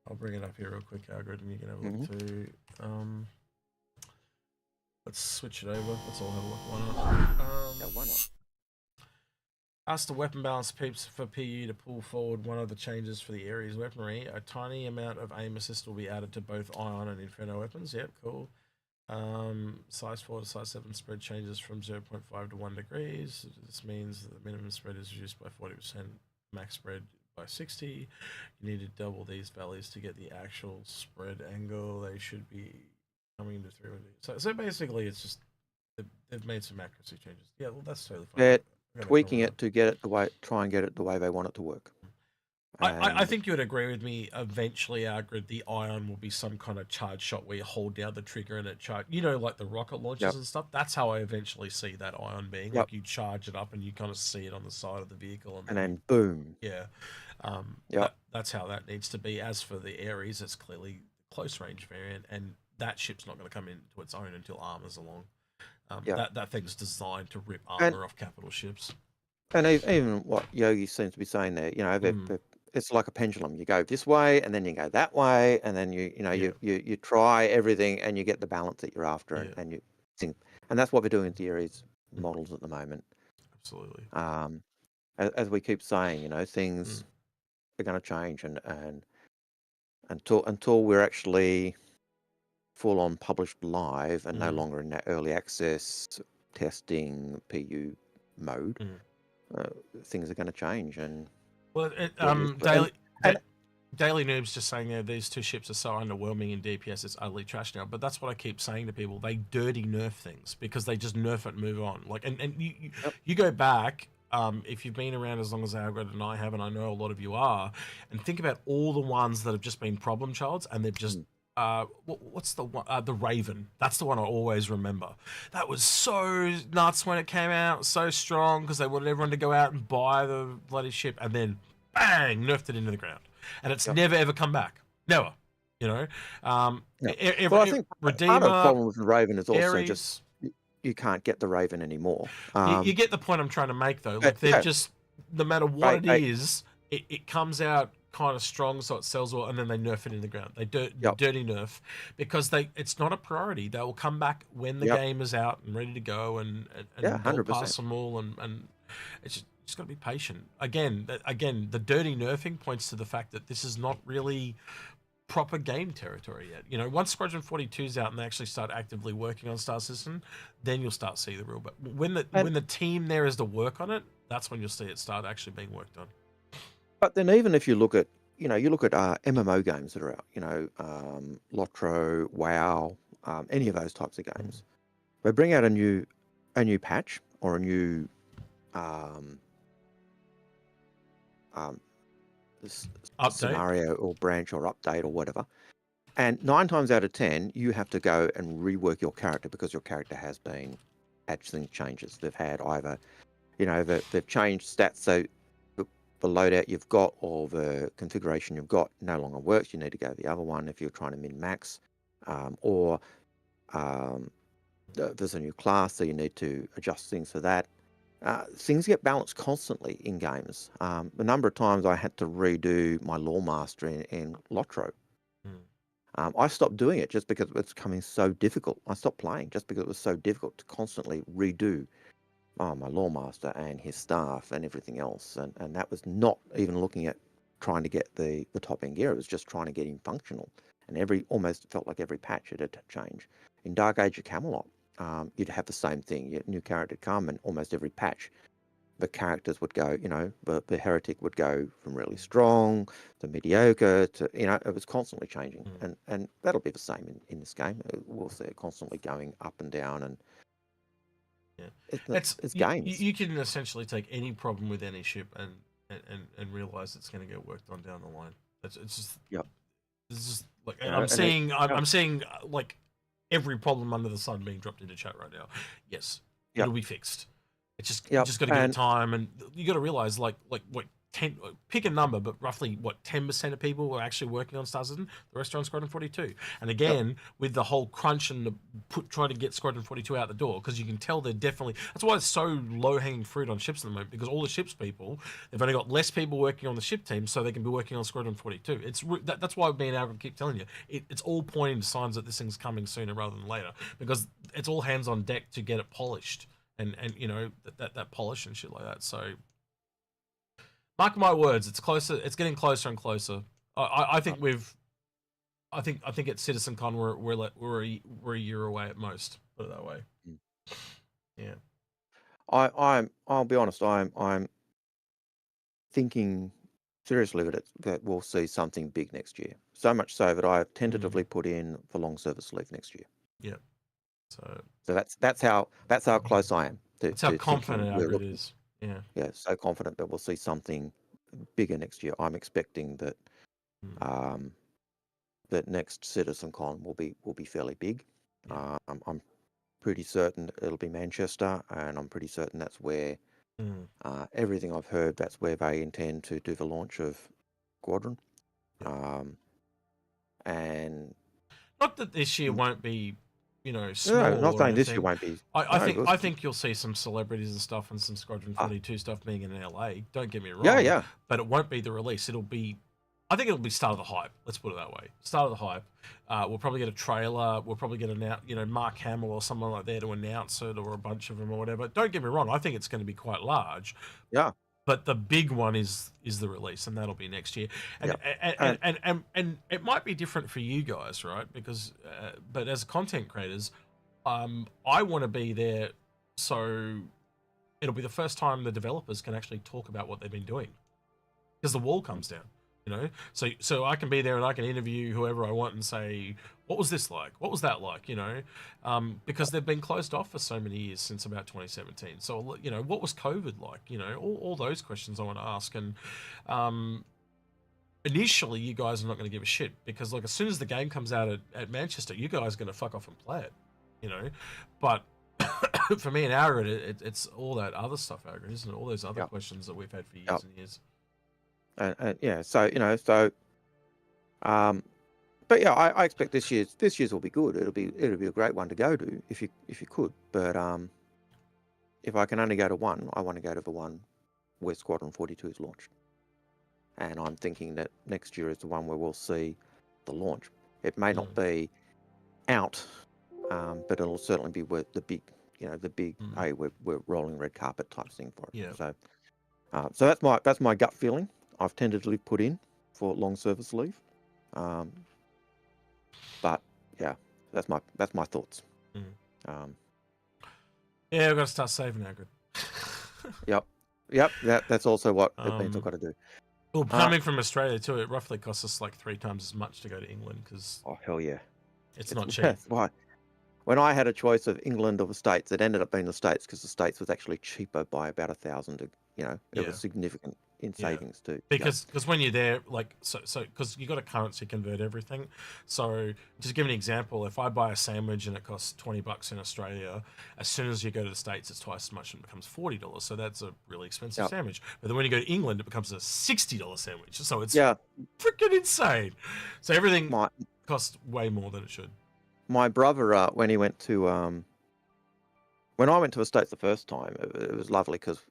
I'll bring it up here real quick, Algared, and you can have a look too. Let's switch it over. Let's all have a look. Why not? Yeah, why not? Ask the weapon balance peeps for PU to pull forward one of the changes for the Ares weaponry. A tiny amount of aim assist will be added to both Ion and Inferno weapons. Yep, cool. Size 4 to size 7 spread changes from 0.5 to 1 degrees. This means that the minimum spread is reduced by 40%, max spread by 60. You need to double these values to get the actual spread angle. They should be coming to 300. So basically, it's just they've made some accuracy changes. Yeah, well, that's totally fine. Tweaking it to get it try and get it the way they want it to work. I think you would agree with me. Eventually, Algared, the Ion will be some kind of charge shot where you hold down the trigger and it charge. Like the rocket launchers and stuff. That's how I eventually see that Ion being. Like you charge it up and you kind of see it on the side of the vehicle, and then boom. Yeah. That's how that needs to be. As for the Ares, it's clearly a close range variant, and that ship's not going to come into its own until Armor's along. That thing's designed to rip armor off capital ships. And even what Yogi seems to be saying there, it's like a pendulum. You go this way, and then you go that way, and then you try everything, and you get the balance that you're after, and you think, and that's what we're doing with the Ares models at the moment. Absolutely. As we keep saying, things are going to change, and until we're actually full on published live and no longer in that early access testing PU mode, things are going to change. And Daily Noob's just saying there, these two ships are so underwhelming in DPS, it's ugly trash now. But that's what I keep saying to people. They dirty nerf things because they just nerf it and move on. Like, and you go back, if you've been around as long as Algared and I have, and I know a lot of you are, and think about all the ones that have just been problem childs, and they've just what's the one? The Raven. That's the one I always remember. That was so nuts when it came out, so strong because they wanted everyone to go out and buy the bloody ship, and then bang, nerfed it into the ground, and it's never ever come back. Never. I think Redeemer, part of the problem with the Raven is also Ares, just you can't get the Raven anymore. You get the point I'm trying to make, though. Like they're just, no matter what it is, it comes out kind of strong, so it sells well, and then they nerf it in the ground. They Yep. dirty nerf because it's not a priority. They will come back when the Yep. game is out and ready to go, and Yeah, they'll 100%. pass them all, and it's just got to be patient. Again, the dirty nerfing points to the fact that this is not really proper game territory yet. You know, once Squadron 42 is out and they actually start actively working on Star System, then you'll start to see the real. But when the team there is to work on it, that's when you'll see it start actually being worked on. But then even if you look at, MMO games that are out, Lotro, WoW, any of those types of games, they bring out a new patch or a new scenario or branch or update or whatever, and 9 times out of 10 you have to go and rework your character because your character has been had some changes. They've had either, they've changed stats, so the loadout you've got or the configuration you've got no longer works. You need to go to the other one if you're trying to min-max, or there's a new class, so you need to adjust things for that. Things get balanced constantly in games. The number of times I had to redo my Lawmaster in Lotro. I stopped doing it just because it was becoming so difficult. I stopped playing just because it was so difficult to constantly redo my Lawmaster and his staff and everything else. And that was not even looking at trying to get the top end gear. It was just trying to get him functional. And almost felt like every patch it had to change. In Dark Age of Camelot, you'd have the same thing. Your new character would come, and almost every patch, the characters would go, the heretic would go from really strong to mediocre to, it was constantly changing. And that'll be the same in this game. We'll see it constantly going up and down. And it's games. You can essentially take any problem with any ship and realize it's going to get worked on down the line. It's just, it's just like, I'm seeing like every problem under the sun being dropped into chat right now. Yes, it'll be fixed. It's just you just got to give it time, and you got to realize like what 10, pick a number, but roughly what 10% of people were actually working on Star Citizen. The rest are on Squadron 42. And again, with the whole crunch and trying to get Squadron 42 out the door, because you can tell they're definitely, that's why it's so low hanging fruit on ships at the moment, because all the ships people, they've only got less people working on the ship team, so they can be working on Squadron 42. That's why me and Algared keep telling you, it's all pointing to signs that this thing's coming sooner rather than later, because it's all hands on deck to get it polished, and that polish and shit like that. So mark my words, it's closer. It's getting closer and closer. I think I think at CitizenCon we're a year away at most. Put it that way. Yeah. I'll be honest. I'm thinking seriously that we'll see something big next year. So much so that I've tentatively put in the long service leave next year. Yeah. So that's how close I am. That's how confident Algared is. Yeah. Yeah, so confident that we'll see something bigger next year. I'm expecting that that next CitizenCon will be fairly big. I'm pretty certain it'll be Manchester, and I'm pretty certain that's where everything I've heard, that's where they intend to do the launch of Squadron. And not that this year won't be, small. No, not saying this year won't be. I think you'll see some celebrities and stuff, and some Squadron 42 stuff being in LA. Don't get me wrong. Yeah. But it won't be the release. I think it'll be start of the hype. Let's put it that way. Start of the hype. We'll probably get a trailer. We'll probably get Mark Hamill or someone like that to announce it, or a bunch of them or whatever. Don't get me wrong. I think it's going to be quite large. Yeah. But the big one is the release, and that'll be next year. And it might be different for you guys, right? Because, but as content creators, I want to be there, so it'll be the first time the developers can actually talk about what they've been doing, because the wall comes down. So I can be there and I can interview whoever I want and say, what was this like? What was that like? Because they've been closed off for so many years since about 2017. So, what was COVID like? All those questions I want to ask. And initially, you guys are not going to give a shit, because as soon as the game comes out at Manchester, you guys are going to fuck off and play it, But for me and Algared, it's all that other stuff, Algared, isn't it? All those other questions that we've had for years and years. But yeah, I expect this year's will be good. It'll be a great one to go to if you could. But if I can only go to one, I want to go to the one where Squadron 42 is launched, and I'm thinking that next year is the one where we'll see the launch. It may not be out, but it'll certainly be with the big, hey, we're rolling red carpet type thing for it. Yeah. So that's my gut feeling. I've tentatively put in for long service leave, but yeah, that's my thoughts. Yeah, we've got to start saving now. Good. Yep. That's also what it means I've got to do. Well, coming from Australia too, it roughly costs us like 3 times as much to go to England because oh hell yeah, it's not cheap. That's why. When I had a choice of England or the States, it ended up being the States because the States was actually cheaper by about 1,000. It was significant in savings too. Because when you're there, like because you got to currency convert everything. So just give an example. If I buy a sandwich and it costs $20 in Australia, as soon as you go to the States, it's twice as much and it becomes $40. So that's a really expensive sandwich. But then when you go to England, it becomes a $60 sandwich. So it's freaking insane. So everything costs way more than it should. My brother, when I went to the States the first time, it was lovely because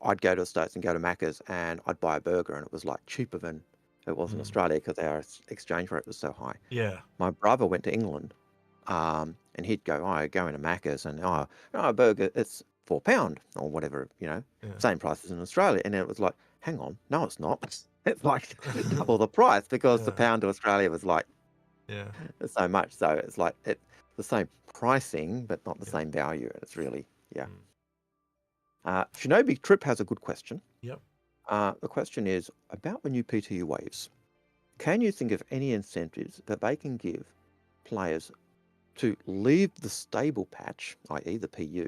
I'd go to the States and go to Macca's and I'd buy a burger and it was like cheaper than it was in Australia because our exchange rate was so high. Yeah. My brother went to England and he'd go into Macca's and a burger, it's £4 or whatever, same price as in Australia. And then it was like, hang on, no, it's not. It's like double the price because the pound to Australia was like so much. So it's like it's the same pricing, but not the same value. It's really, Shinobi Trip has a good question. Yep. The question is about the new PTU waves. Can you think of any incentives that they can give players to leave the stable patch, i.e. the PU,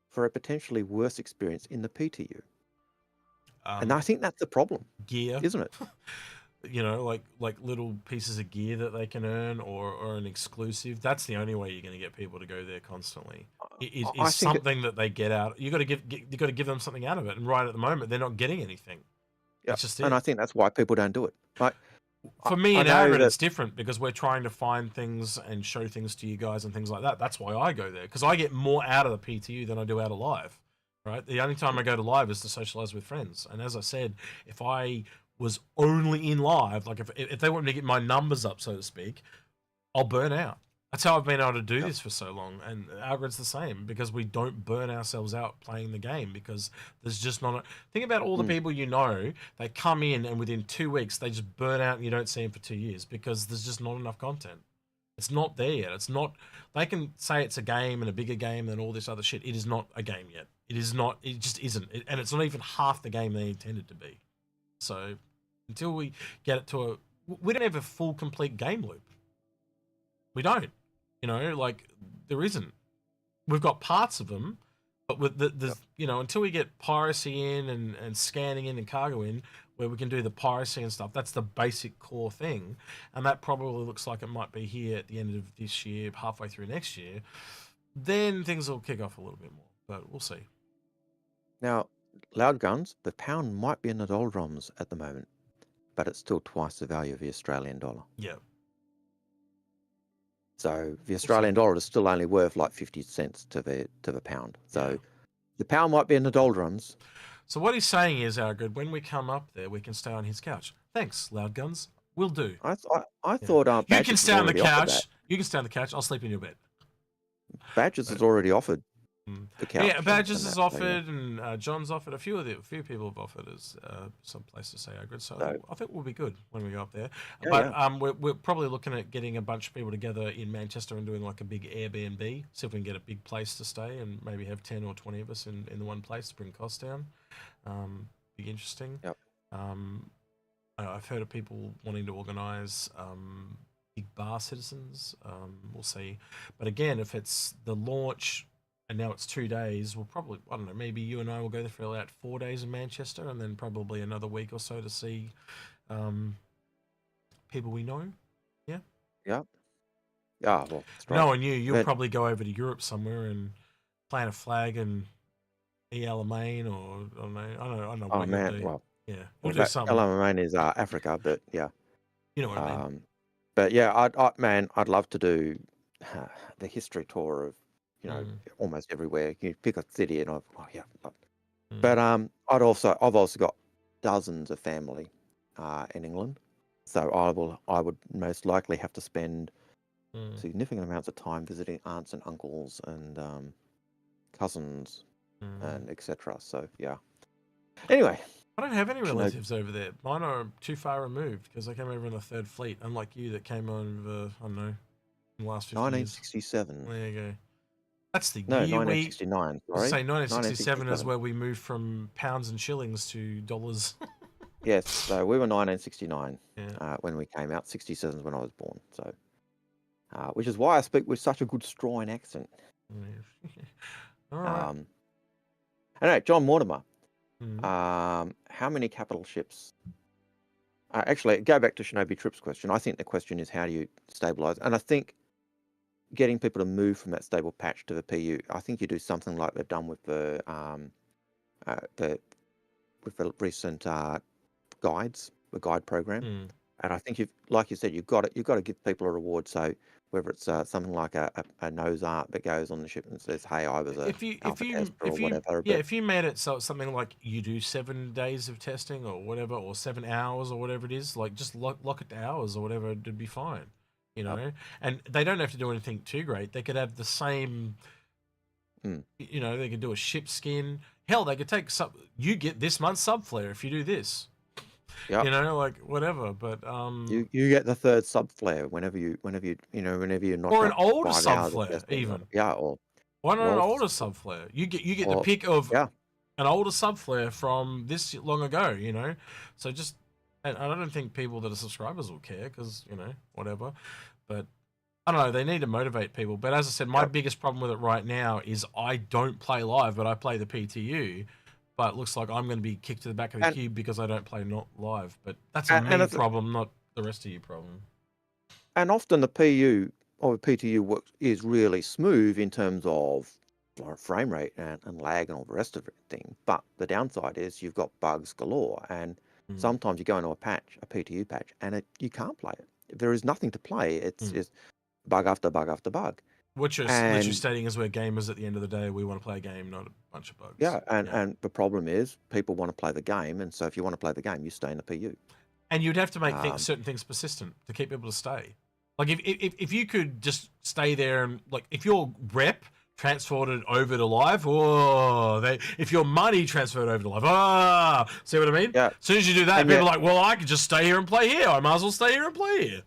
for a potentially worse experience in the PTU? And I think that's the problem. Gear, isn't it? Like little pieces of gear that they can earn or an exclusive. That's the only way you're going to get people to go there constantly. Is something that they get out. You got to give them something out of it. And right at the moment, they're not getting anything. Yeah, it's just and I think that's why people don't do it. Like for me and Algared, it's different because we're trying to find things and show things to you guys and things like that. That's why I go there because I get more out of the PTU than I do out of live. Right, the only time I go to live is to socialize with friends. And as I said, if I was only in live, like if they want me to get my numbers up, so to speak, I'll burn out. That's how I've been able to do this for so long. And Algared's the same because we don't burn ourselves out playing the game because there's just not think about all the people they come in and within 2 weeks they just burn out and you don't see them for 2 years because there's just not enough content. It's not there yet. It's not. They can say it's a game and a bigger game and all this other shit. It is not a game yet. It is not. It just isn't. And it's not even half the game they intended to be. So until we get it to we don't have a full complete game loop. We don't. There isn't. We've got parts of them, but with until we get piracy in and scanning in and cargo in, where we can do the piracy and stuff, that's the basic core thing. And that probably looks like it might be here at the end of this year, halfway through next year. Then things will kick off a little bit more, but we'll see. Now, Loud Guns, the pound might be in the doldrums at the moment, but it's still twice the value of the Australian dollar. Yeah. So the Australian dollar is still only worth like 50 cents to the pound. So the pound might be in the doldrums. So what he's saying is, Algared, when we come up there, we can stay on his couch. Thanks, Loud Guns. We'll do. I thought you can stay on the couch. You can stay on the couch. I'll sleep in your bed. Badges has already offered the couch. Yeah, Badges has offered, and John's offered. A few people have offered us some place to stay, Algared. So I think we'll be good when we go up there. We're probably looking at getting a bunch of people together in Manchester and doing like a big Airbnb. See if we can get a big place to stay and maybe have 10 or 20 of us in the one place to bring costs down. Be interesting. Yep. I've heard of people wanting to organise big bar citizens. We'll see. But again, if it's the launch and now it's 2 days, we'll probably, I don't know, maybe you and I will go there for about 4 days in Manchester and then probably another week or so to see people we know. Yeah? Yeah. Yeah, well, that's right. Knowing you'll probably go over to Europe somewhere and plant a flag and Alamein or I don't know. Oh man, well, yeah, we'll do something. Alamein is Africa, but yeah, you know what I mean. But yeah, I'd love to do the history tour of almost everywhere. You pick a city, and but I've also got dozens of family in England, so I would most likely have to spend significant amounts of time visiting aunts and uncles and cousins and etc. So yeah. Anyway, I don't have any relatives over there. Mine are too far removed because I came over in the Third Fleet, unlike you that came over, I don't know, in the last 50 1967. years. There you go. That's the No, year 1969. Sorry, say 1967 is where we moved from pounds and shillings to dollars. Yes, so we were 1969 when we came out. 67 is when I was born. So, which is why I speak with such a good Australian accent. All right. Anyway, John Mortimer. How many capital ships? Actually, go back to Shinobi Tripp's question. I think the question is how do you stabilize? And I think getting people to move from that stable patch to the PU. I think you do something like they've done with the recent guides, the guide program. And I think like you said, you've got to give people a reward. So whether it's something like a nose art that goes on the ship and says, "Hey, I was if you made it so it's something like you do 7 days of testing or whatever, or 7 hours or whatever it is, like just lock it to hours or whatever, it'd be fine, you know. And they don't have to do anything too great. They could have the same, you know, they could do a ship skin. Hell, they could take you get this month's subflare if you do this. Yeah, you know, like whatever, but you get the third subflare whenever you're not, or an older subflare even. Or why not an older subflare? You get the pick of an older subflare from this long ago, you know. So just, and I don't think people that are subscribers will care because, you know, whatever. But I don't know, they need to motivate people. But as I said, my biggest problem with it right now is I don't play live, but I play the PTU. But it looks like I'm going to be kicked to the back of the queue because I don't play not live. But that's a me problem, not the rest of you problem. And often the PU or the PTU is really smooth in terms of frame rate and lag and all the rest of everything. But the downside is you've got bugs galore. And sometimes you go into a PTU patch, and you can't play it. There is nothing to play. It's just bug after bug after bug. What you're literally stating is we're gamers at the end of the day. We want to play a game, not a bunch of bugs. Yeah, and the problem is people want to play the game, and so if you want to play the game, you stay in the PU. And you'd have to make certain things persistent to keep people to stay. Like if you could just stay there and like if your rep transferred it over to live, if your money transferred over to live, see what I mean? Yeah. As soon as you do that, people are like, well, I could just stay here and play here. I might as well stay here and play here.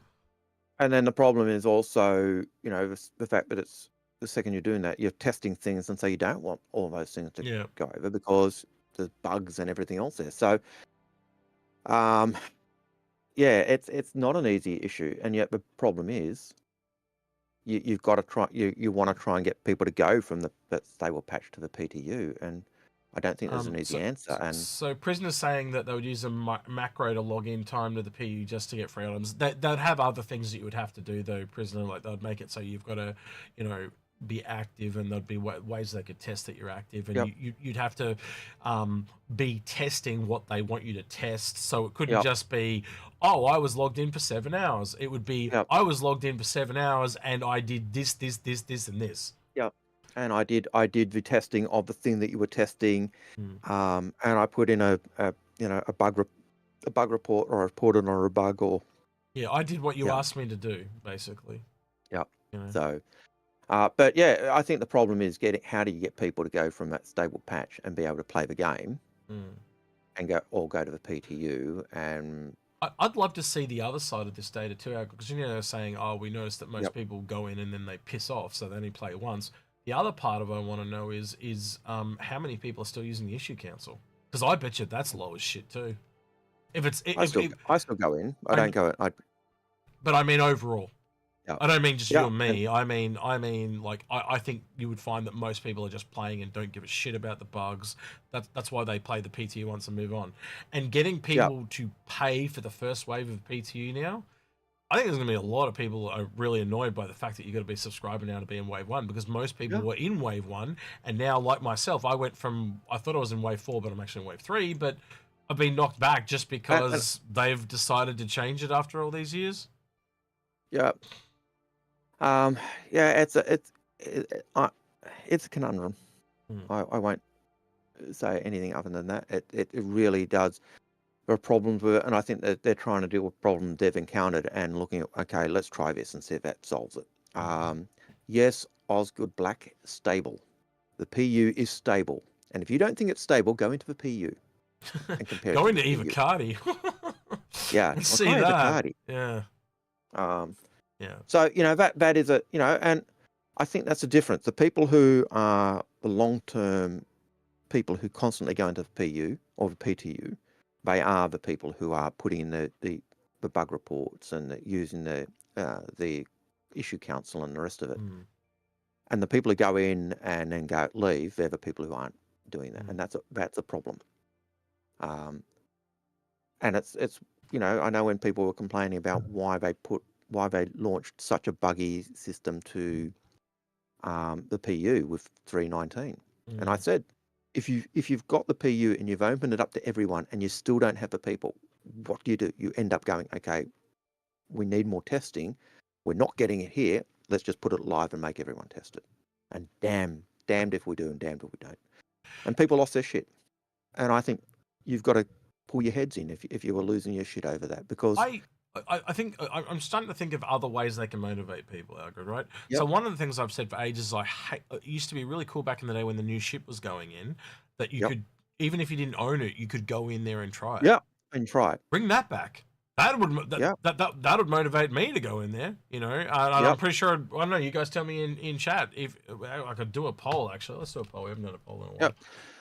And then the problem is also, you know, the fact that it's the second you're doing that, you're testing things, and so you don't want all of those things to go over because there's bugs and everything else there. So, it's not an easy issue, and yet the problem is, you've got to try. You want to try and get people to go from that stable patch to the PTU, and I don't think there's an easy answer. And so Prisoner's saying that they would use a macro to log in time to the PU just to get free items. They'd have other things that you would have to do though, Prisoner. Like they'd make it so you've got to, you know, be active, and there'd be ways they could test that you're active, and you'd have to be testing what they want you to test. So it couldn't just be, oh, I was logged in for 7 hours. It would be, I was logged in for 7 hours and I did this, and this. And I did the testing of the thing that you were testing, and I put in a bug report, or I reported on a bug, or I did what you asked me to do, basically. Yeah. You know? So, but yeah, I think the problem is how do you get people to go from that stable patch and be able to play the game, and go to the PTU. And I'd love to see the other side of this data too, because they're saying, oh, we noticed that most people go in and then they piss off, so they only play once. The other part of it I want to know is how many people are still using the issue council? Because I bet you that's low as shit too. I still go in. I don't go in. But I mean overall. Yeah. I don't mean just you and me. I mean like I think you would find that most people are just playing and don't give a shit about the bugs. That's why they play the PTU once and move on. And getting people to pay for the first wave of PTU now, I think there's going to be a lot of people are really annoyed by the fact that you've got to be subscribing now to be in Wave 1, because most people were in Wave 1, and now, like myself, I thought I was in Wave 4, but I'm actually in Wave 3, but I've been knocked back just because they've decided to change it after all these years. Yeah. It's a conundrum. I won't say anything other than that. It really does. there are problems with it, and I think that they're trying to deal with problems they've encountered and looking at, okay, let's try this and see if that solves it. Yes, Osgood Black, stable. The PU is stable. And if you don't think it's stable, go into the PU and compare Go it into to the PU. Evocati. Yeah, and see that. Yeah. Yeah. So, that is a, and I think that's the difference. The people who are the long-term people who constantly go into the PU or the PTU, they are the people who are putting in the bug reports and using the issue council and the rest of it. And the people who go in and then leave, they're the people who aren't doing that, and that's a problem. And it's I know when people were complaining about why they launched such a buggy system to the PU with 3.19, and I said, if you've got the PU and you've opened it up to everyone and you still don't have the people, what do? You end up going, okay, we need more testing. We're not getting it here. Let's just put it live and make everyone test it. And damned if we do and damned if we don't. And people lost their shit. And I think you've got to pull your heads in if you were losing your shit over that, because I think I'm starting to think of other ways they can motivate people, Algared, right? Yep. So one of the things I've said for ages is it used to be really cool back in the day when the new ship was going in, that you could, even if you didn't own it, you could go in there and try it. Yeah, and try it. Bring that back. That would motivate me to go in there, and I'm pretty sure, I don't know, you guys tell me in chat if I could do a poll. Actually, let's do a poll. We haven't done a poll in a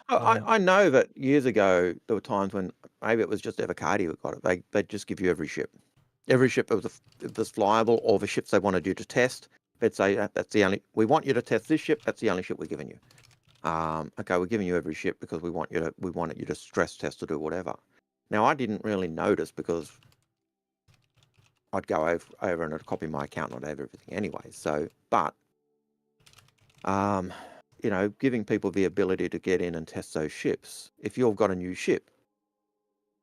while. I know that years ago there were times when maybe it was just Evocati who got it. They'd just give you every ship that was flyable, or the ships they wanted you to test. They'd say we want you to test this ship. That's the only ship we're giving you. Okay, we're giving you every ship because we wanted you to stress test or do whatever. Now I didn't really notice because I'd go over and I'd copy my account and I'd have everything anyway. So, but giving people the ability to get in and test those ships. If you've got a new ship,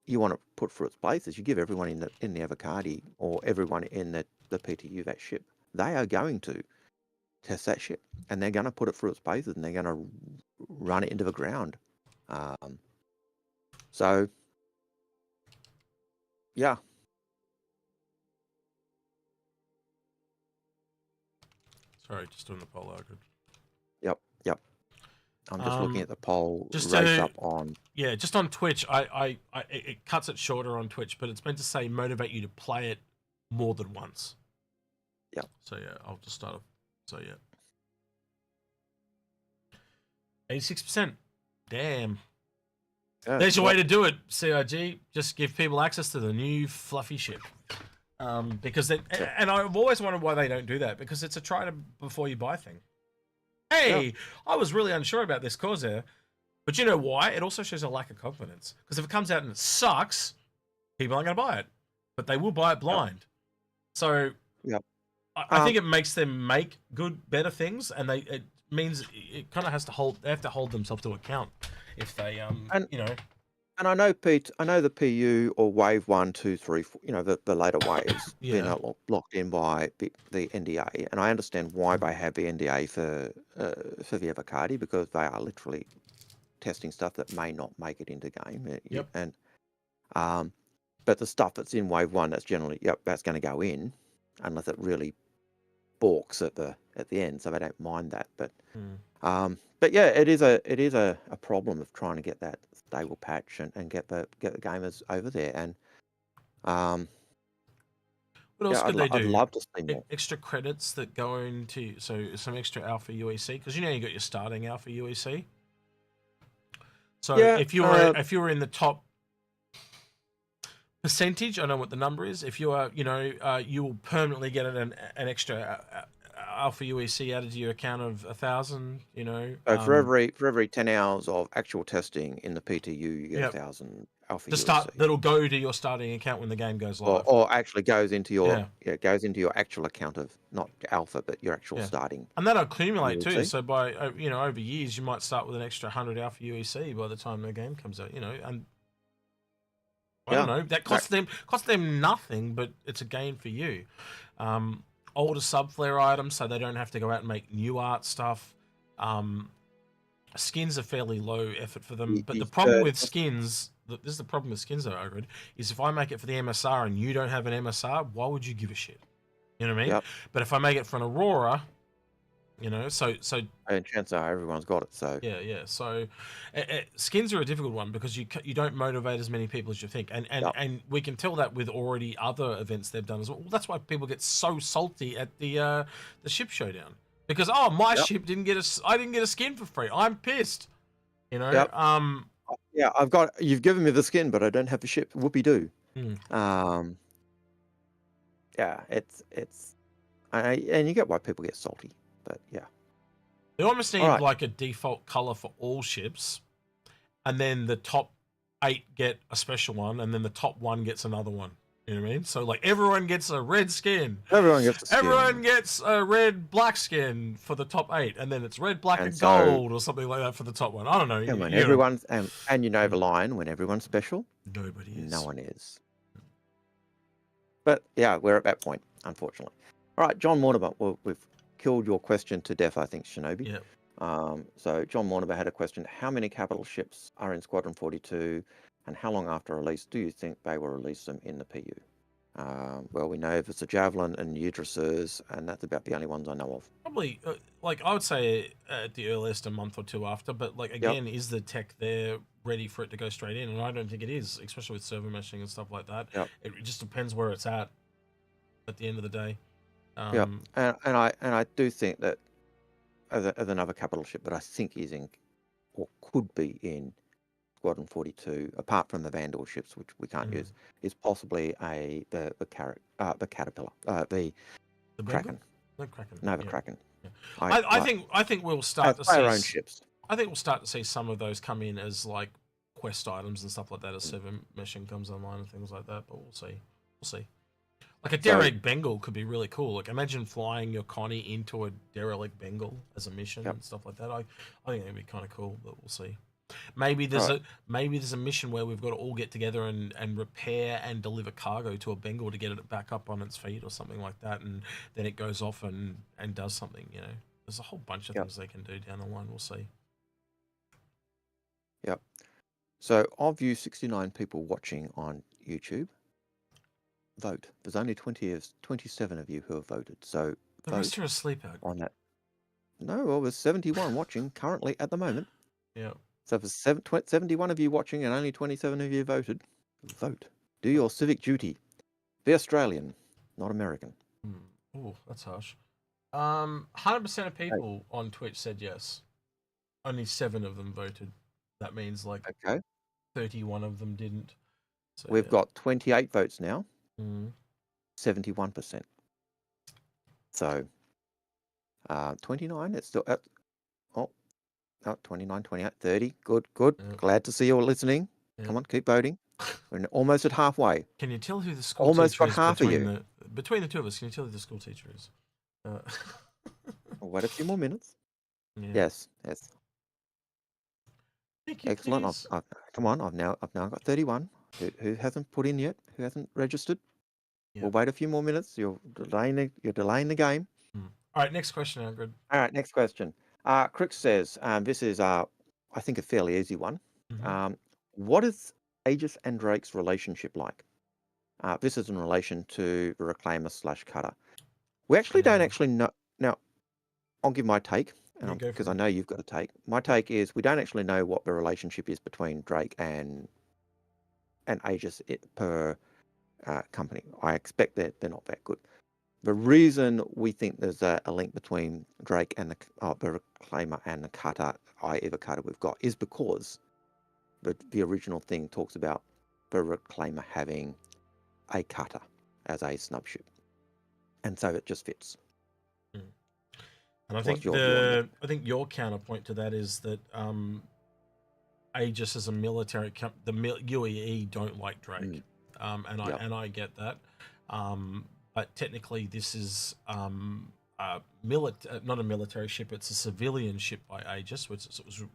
you want to put through its places, you give everyone in the Evocati or everyone in the PTU that ship. They are going to test that ship, and they're going to put it through its paces, and they're going to run it into the ground. So, yeah. Sorry, just doing the poll, Algared. Yep. I'm just looking at the poll just up on. Yeah, just on Twitch. It cuts it shorter on Twitch, but it's meant to say motivate you to play it more than once. Yeah. So yeah, I'll just start. So yeah, 86%. Damn. Yeah, There's your way to do it, CIG. Just give people access to the new fluffy ship. Because and I've always wondered why they don't do that, because it's a try to before you buy thing. Hey, I was really unsure about this Corsair, but you know why? It also shows a lack of confidence. Because if it comes out and it sucks, people aren't going to buy it, but they will buy it blind. So I think it makes them make better things, and it means it kind of has to they have to hold themselves to account if they And I know Pete, I know the PU or wave 1, 2, 3, 4, the later waves, they're not locked in by the NDA, and I understand why they have the NDA for the Evocati, because they are literally testing stuff that may not make it into game. Yep. And but the stuff that's in wave 1, that's generally that's going to go in, unless it really balks at the end, so they don't mind that. But yeah, it is a problem of trying to get that stable patch and get the gamers over there. And what else could they do? I'd love to see more extra credits that go into some extra alpha UEC, because you got your starting alpha UEC. So if you were in the top percentage, I know what the number is. If you are, you will permanently get an extra alpha UEC added to your account of 1,000. So for every 10 hours of actual testing in the PTU, you get 1,000 alpha UEC. That'll go to your starting account when the game goes live, or actually goes into your actual account of not alpha, but your actual starting. And that'll accumulate too. So by over years, you might start with an extra 100 alpha UEC by the time the game comes out. And I don't know, that costs them nothing, but it's a gain for you. Older subflare items, so they don't have to go out and make new art stuff. Skins are fairly low effort for them, but the problem with skins this is the problem with skins, though, Algared, is if I make it for the MSR and you don't have an MSR, why would you give a shit? You know what I mean? Yep. But if I make it for an Aurora, you know, so and chances are everyone's got it. So yeah. So skins are a difficult one because you don't motivate as many people as you think, and we can tell that with already other events they've done as well. That's why people get so salty at the ship showdown, because my ship didn't get I didn't get a skin for free. I'm pissed. You know. Yep. Yeah, you've given me the skin, but I don't have the ship. Whoopie doo. Yeah, and you get why people get salty. But yeah, they almost need like a default color for all ships, and then the top 8 get a special one, and then the top 1 gets another one. You know what I mean? So like everyone gets a red skin. Everyone gets a skin. Everyone gets a red black skin for the top 8, and then it's red, black, and gold or something like that for the top 1. I don't know. Yeah, when everyone's and you know the line, when everyone's special, nobody is. No one is. But yeah, we're at that point, unfortunately. All right, John Mortimer. Well, we've killed your question to death, I think, Shinobi. Yeah. So John Mortimer had a question: how many capital ships are in Squadron 42, and how long after release do you think they will release them in the PU? Well, we know it's a Javelin and Udrasers, and that's about the only ones I know of. Probably, like I would say at the earliest a month or 2 after, but like again, is the tech there ready for it to go straight in? And I don't think it is, especially with server meshing and stuff like that. It just depends where it's at the end of the day. And I do think that as another capital ship that I think is in or could be in Squadron 42, apart from the Vandal ships, which we can't use, is possibly the Caterpillar, the Kraken. The Kraken. No, the Kraken. Yeah. I think we'll start to see our own ships. I think we'll start to see some of those come in as like quest items and stuff like that as server meshing comes online and things like that. But we'll see. We'll see. Like a derelict Bengal could be really cool. Like imagine flying your Connie into a derelict Bengal as a mission and stuff like that. I think that'd be kind of cool, but we'll see. Maybe there's a mission where we've got to all get together and repair and deliver cargo to a Bengal to get it back up on its feet or something like that, and then it goes off and does something. You know, there's a whole bunch of things they can do down the line. We'll see. Yep. So of you 69 people watching on YouTube, vote. There's only 27 of you who have voted. So the rest are asleep out on that. No, well, there's 71 watching currently at the moment. Yeah. So for 71 of you watching and only 27 of you voted, vote. Do your civic duty. Be Australian, not American. Oh, that's harsh. 100% of people on Twitch said yes. Only 7 of them voted. That means like 31 of them didn't. So, we've got 28 votes now. 71%. So 29. It's still at 29, 28, 30. Good. Glad to see you all listening. Come on, keep voting. We're almost at halfway. Can you tell who the school almost teacher got is half of you between the two of us? Can you tell who the school teacher is? I'll wait a few more minutes. Yes. Excellent. Come on. I've now got 31. Who hasn't put in yet? Who hasn't registered? We'll wait a few more minutes. You're delaying the game. All right, next question, Algared. All right, next question. Crix says, this is, I think, a fairly easy one. What is Aegis and Drake's relationship like? This is in relation to the Reclaimer/Cutter. We actually don't actually know. Now, I'll give my take, because I know you've got a take. My take is we don't actually know what the relationship is between Drake and Aegis per company. I expect that they're not that good. The reason we think there's a link between Drake and the Reclaimer and the Cutter, i.e. the Cutter we've got, is because the original thing talks about the Reclaimer having a Cutter as a snub ship, and so it just fits. And I think your counterpoint to that is that Aegis as a military the UEE don't like Drake, and I get that. But technically, this is not a military ship; it's a civilian ship by Aegis.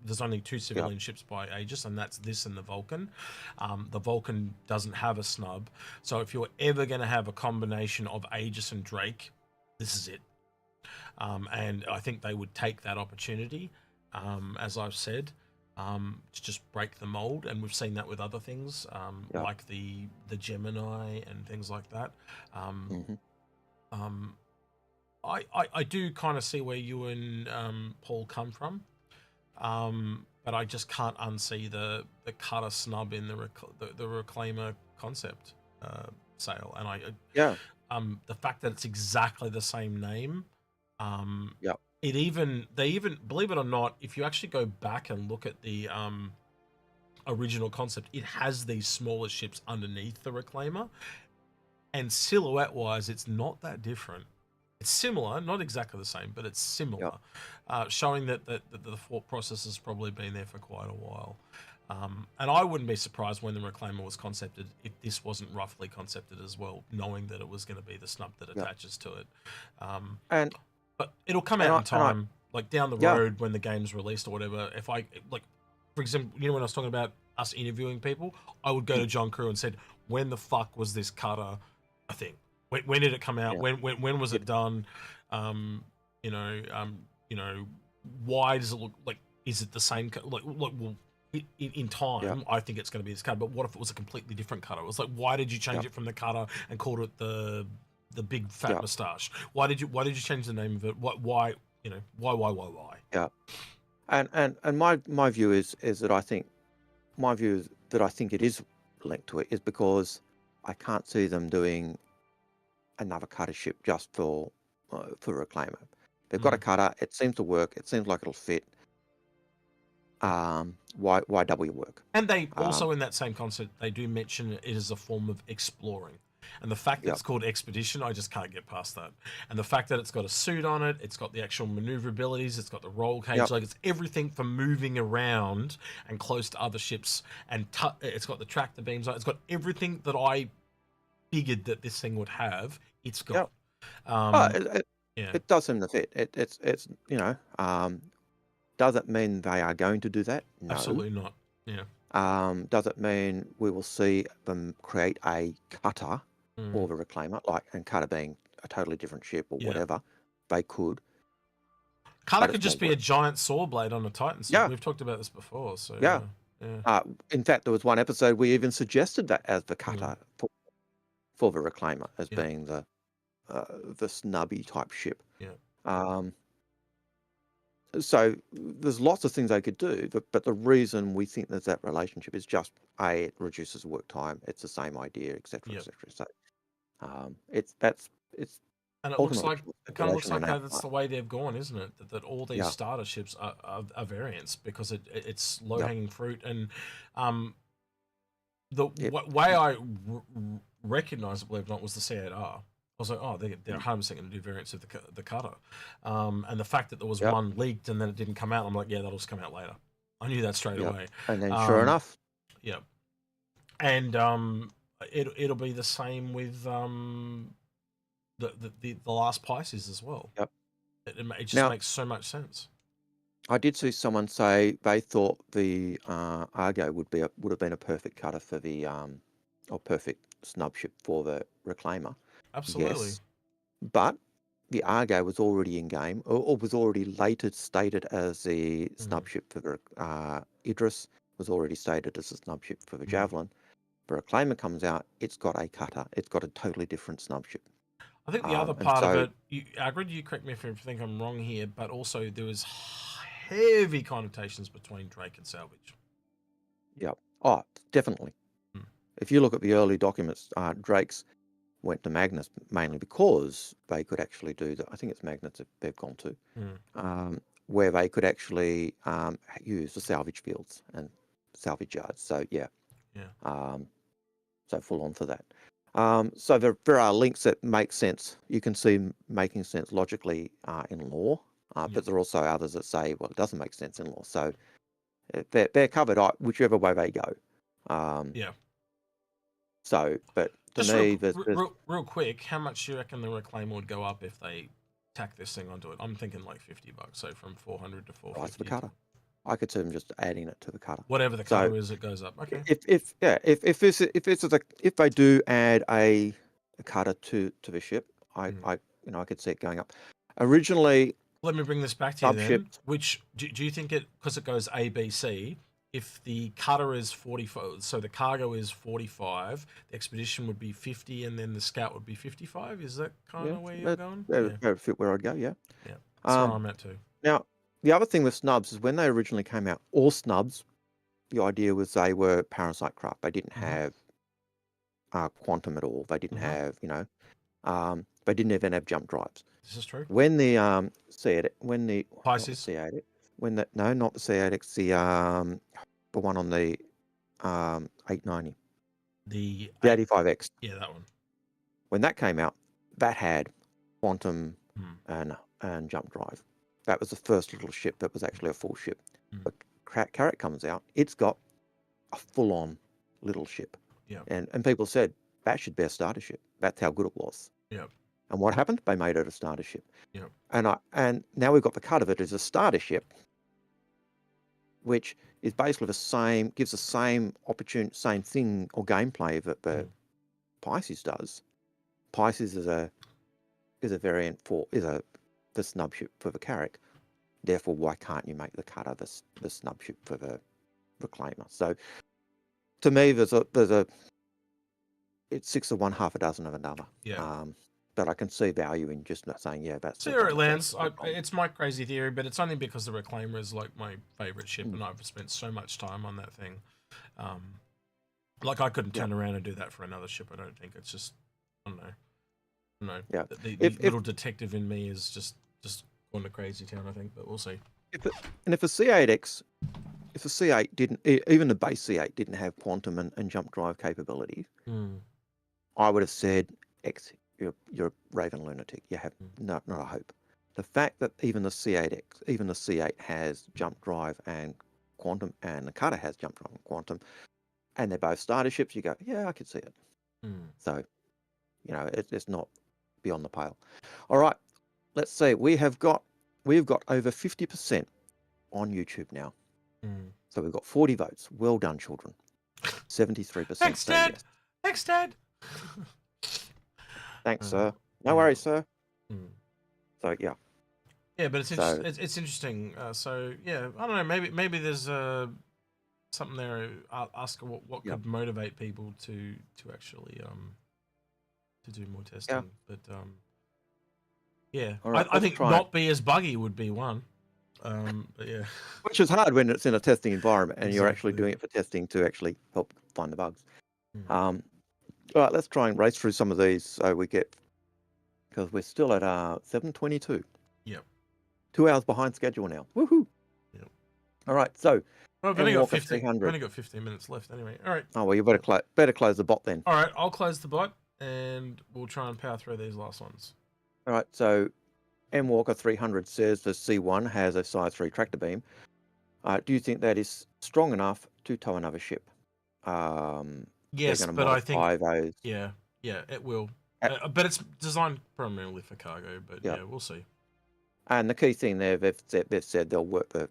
There's only 2 civilian ships by Aegis, and that's this and the Vulcan. The Vulcan doesn't have a snub, so if you're ever going to have a combination of Aegis and Drake, this is it. And I think they would take that opportunity, as I've said. to just break the mold, and we've seen that with other things, like the Gemini and things like that. I do kind of see where you and Paul come from, but I just can't unsee the cutter snub in the reclaimer concept sale, and the fact that it's exactly the same name. They even believe it or not, if you actually go back and look at the original concept, it has these smaller ships underneath the reclaimer, and silhouette wise it's not that different. It's similar, not exactly the same, but it's similar, showing that the thought process has probably been there for quite a while. And I wouldn't be surprised when the reclaimer was concepted if this wasn't roughly concepted as well, knowing that it was going to be the snub that attaches to it. But it'll come out in time, like down the road when the game's released or whatever. If I, like, for example, when I was talking about us interviewing people, I would go to John Crew and said, when the fuck was this cutter a thing? When did it come out? When was it done? Why does it look like? Is it the same? Well, in time, I think it's going to be this cutter. But what if it was a completely different cutter? It was like, why did you change it from the cutter and called it the big fat moustache? Why did you change the name of it? Why? Why? Yeah, and my view is that I think it is linked to it is because I can't see them doing another cutter ship just for reclaimer. They've got a cutter. It seems to work. It seems like it'll fit. Why double your work? And they also, in that same concept, they do mention it as a form of exploring. And the fact that it's called Expedition, I just can't get past that. And the fact that it's got a suit on it, it's got the actual maneuverabilities, it's got the roll cage, like it's everything for moving around and close to other ships. And it's got the tractor beams on it. It's got everything that I figured that this thing would have. It's got. It does seem to fit. It's does it mean they are going to do that? No. Absolutely not. Yeah. Does it mean we will see them create a cutter or the reclaimer, and cutter being a totally different ship or whatever? They could. Cutter could just be a giant saw blade on a Titan. We've talked about this before. So in fact, there was one episode we even suggested that as the cutter for the reclaimer as being the snubby type ship. So there's lots of things they could do, but the reason we think there's that relationship is just it reduces work time. It's the same idea, etc., etc. So it's and it looks like that's the way they've gone, isn't it? That all these starter ships are variants because it's low hanging fruit, and the way I recognise it, believe it or not, was the C8R. I was like, oh, they're 100% going to do variants of the cutter. And the fact that there was one leaked and then it didn't come out, I'm like, yeah, that'll just come out later. I knew that straight away. And then sure enough. Yeah. And it'll be the same with the last Pisces as well. Yep. It just makes so much sense. I did see someone say they thought the Argo would have been a perfect cutter for the or perfect snub ship for the reclaimer. Absolutely. Yes, but the Argo was already in game, or was already later stated as the snub ship for the Idris, was already stated as a snub ship for the Javelin. The Reclaimer comes out, it's got a cutter. It's got a totally different snub ship. I think the other part of it, Algared, you correct me if you think I'm wrong here, but also there was heavy connotations between Drake and salvage. Yeah. Oh, definitely. If you look at the early documents, Drake's went to Magnus mainly because they could actually do I think it's Magnus that they've gone to, where they could actually use the salvage fields and salvage yards. So so full on for that. So there are links that make sense. You can see making sense logically in lore, but there are also others that say, well, it doesn't make sense in lore. So they're covered whichever way they go. So, but to just me, real quick, how much do you reckon the Reclaimer would go up if they tack this thing onto it? I'm thinking like $50, so from 400 to 450. Price of the cutter. I could see them just adding it to the cutter. Whatever the cutter is, it goes up. Okay. If they do add a cutter to the ship, I could see it going up. Originally, let me bring this back to you then. Which do you think it, because it goes A, B, C? if the cutter is 45, so the cargo is 45, the expedition would be 50, and then the scout would be 55. Is that kind of where you're going? That would fit where I'd go. Yeah. Yeah. That's where I'm at too. Now, the other thing with snubs is when they originally came out, all snubs, the idea was they were parasite craft. They didn't have quantum at all. They didn't have, they didn't even have jump drives. This is true. When the Pisces, not the C8X, the one on the 890, the 85X. Yeah, that one. When that came out, that had quantum and jump drive. That was the first little ship that was actually a full ship. But Carrack comes out, it's got a full-on little ship. Yeah. And people said that should be a starter ship. That's how good it was. Yeah. And what happened? They made it a starter ship. Yeah. And now we've got the cut of it as a starter ship, which is basically gives the same opportunity, same thing or gameplay that the Pisces does. Pisces is a variant for the snub ship for the Carrack. Therefore, why can't you make the cutter the snub ship for the Reclaimer? So, to me, it's 6 of one, half a dozen of another. Yeah. But I can see value in just not saying, that's... See where it lands. It's my crazy theory, but it's only because the Reclaimer is like my favorite ship, and I've spent so much time on that thing. Like I couldn't turn around and do that for another ship. I don't think. It's just, I don't know. Yeah. The little detective in me is just going to crazy town, I think, but we'll see. If the C8X, if the C8 didn't, even the base C8 didn't have quantum and jump drive capabilities, I would have said, you're a raving lunatic. You have not a hope. The fact that even the C8 has jump drive and quantum, and the cutter has jump drive and quantum, and they're both starter ships, you go, yeah, I can see it. So, it's not beyond the pale. All right, let's see. We've got over 50% on YouTube now. So we've got 40 votes. Well done, children. 73%. Thanks, Dad. Yes. Thanks, Dad. Thanks, sir. No worries, sir. So yeah. Yeah, but it's interesting. So yeah, I don't know. Maybe there's something there. Ask what could motivate people to actually to do more testing. Yeah. But yeah, right, I think not be as buggy would be one. But yeah, which is hard when it's in a testing environment and you're actually doing it for testing to actually help find the bugs. All right, let's try and race through some of these so we get, because we're still at 7:22. Yep. 2 hours behind schedule now. Woohoo! Yep. All right, so I've only got 15 minutes left anyway. All right. Oh well, you better close the bot then. All right, I'll close the bot and we'll try and power through these last ones. All right, so M Walker 300 says the C1 has a size 3 tractor beam. Do you think that is strong enough to tow another ship? Yes, but I think those. Yeah, it will. But it's designed primarily for cargo. But yeah, we'll see. And the key thing there, they've said they'll work the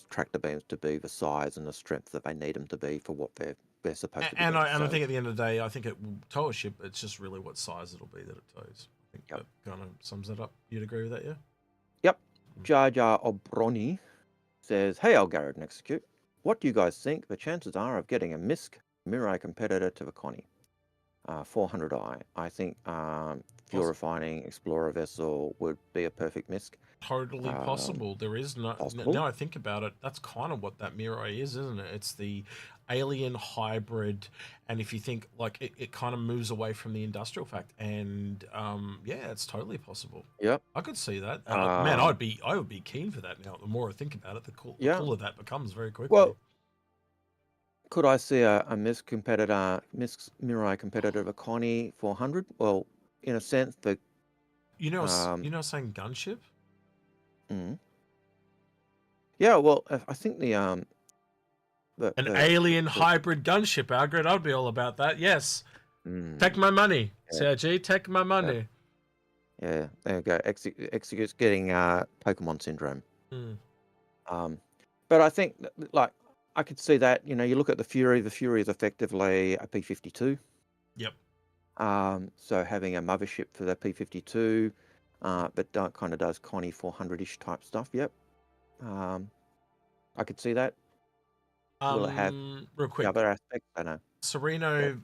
tractor beams to be the size and the strength that they need them to be for what they're supposed to be. And I think at the end of the day, I think it will tow a ship. It's just really what size it'll be that it tows. I think that kind of sums it up. You'd agree with that, yeah? Yep. Jar Jar Obroni says, "Hey, Algared and Execute. What do you guys think the chances are of getting a MISC Mirai competitor to the Connie? 400i. I think fuel refining explorer vessel would be a perfect MISC. Totally possible. There is no. Now I think about it, that's kind of what that Mirai is, isn't it? It's the alien hybrid, and if you think like it kind of moves away from the industrial fact, and yeah, it's totally possible. Yep, I could see that. Man, I would be keen for that now. The more I think about it, the cooler that becomes very quickly. Well, could I see a MISC Mirai competitor of a Connie 400? Well, in a sense, the saying gunship. Yeah, well, I think the alien hybrid gunship, Algared, I'd be all about that. Yes, take my money, Sergi. Take my money. Yeah, there you go. Execute's getting Pokemon syndrome. But I think like I could see that. You look at the Fury. The Fury is effectively a P-52. Yep. So having a mothership for the P-52. But kind of does Connie 400-ish type stuff. Yep. I could see that. Will it have real quick, other aspects? I know. Sereno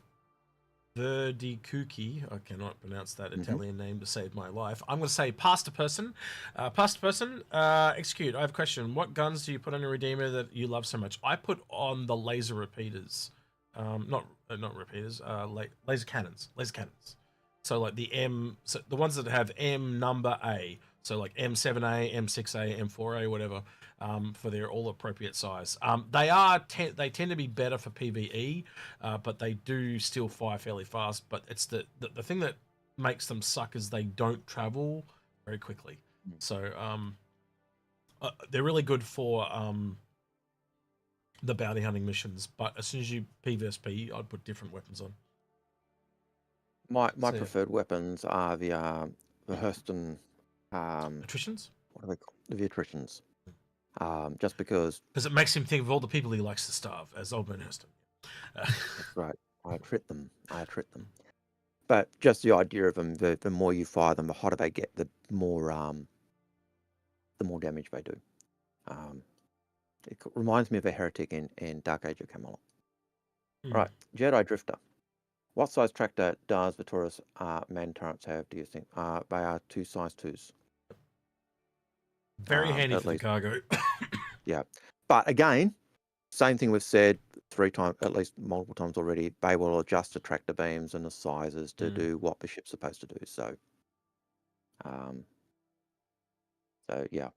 Verdikuki, I cannot pronounce that Italian name to save my life. I'm going to say Pasta Person. Execute. I have a question. What guns do you put on your Redeemer that you love so much? I put on the laser repeaters. Not repeaters, laser cannons. Laser cannons. So like the the ones that have M number A. So like M7A, M6A, M4A, whatever, for their all appropriate size. They tend to be better for PvE, but they do still fire fairly fast. But it's the thing that makes them suck is they don't travel very quickly. So they're really good for the bounty hunting missions. But as soon as you PvSP, I'd put different weapons on. My preferred weapons are the Hurston. Attritions? What are they called? The attritions. Just because it makes him think of all the people he likes to starve, as Old Man Hurston. That's right. I attrit them. But just the idea of them, the more you fire them, the hotter they get, the more damage they do. It reminds me of a heretic in Dark Age of Camelot. Right, Jedi Drifter. What size tractor does the Taurus man turrets have, do you think? They are 2 size 2s. Very handy for the cargo. Yeah. But again, same thing we've said 3 times, at least multiple times already. They will adjust the tractor beams and the sizes to do what the ship's supposed to do. So, yeah.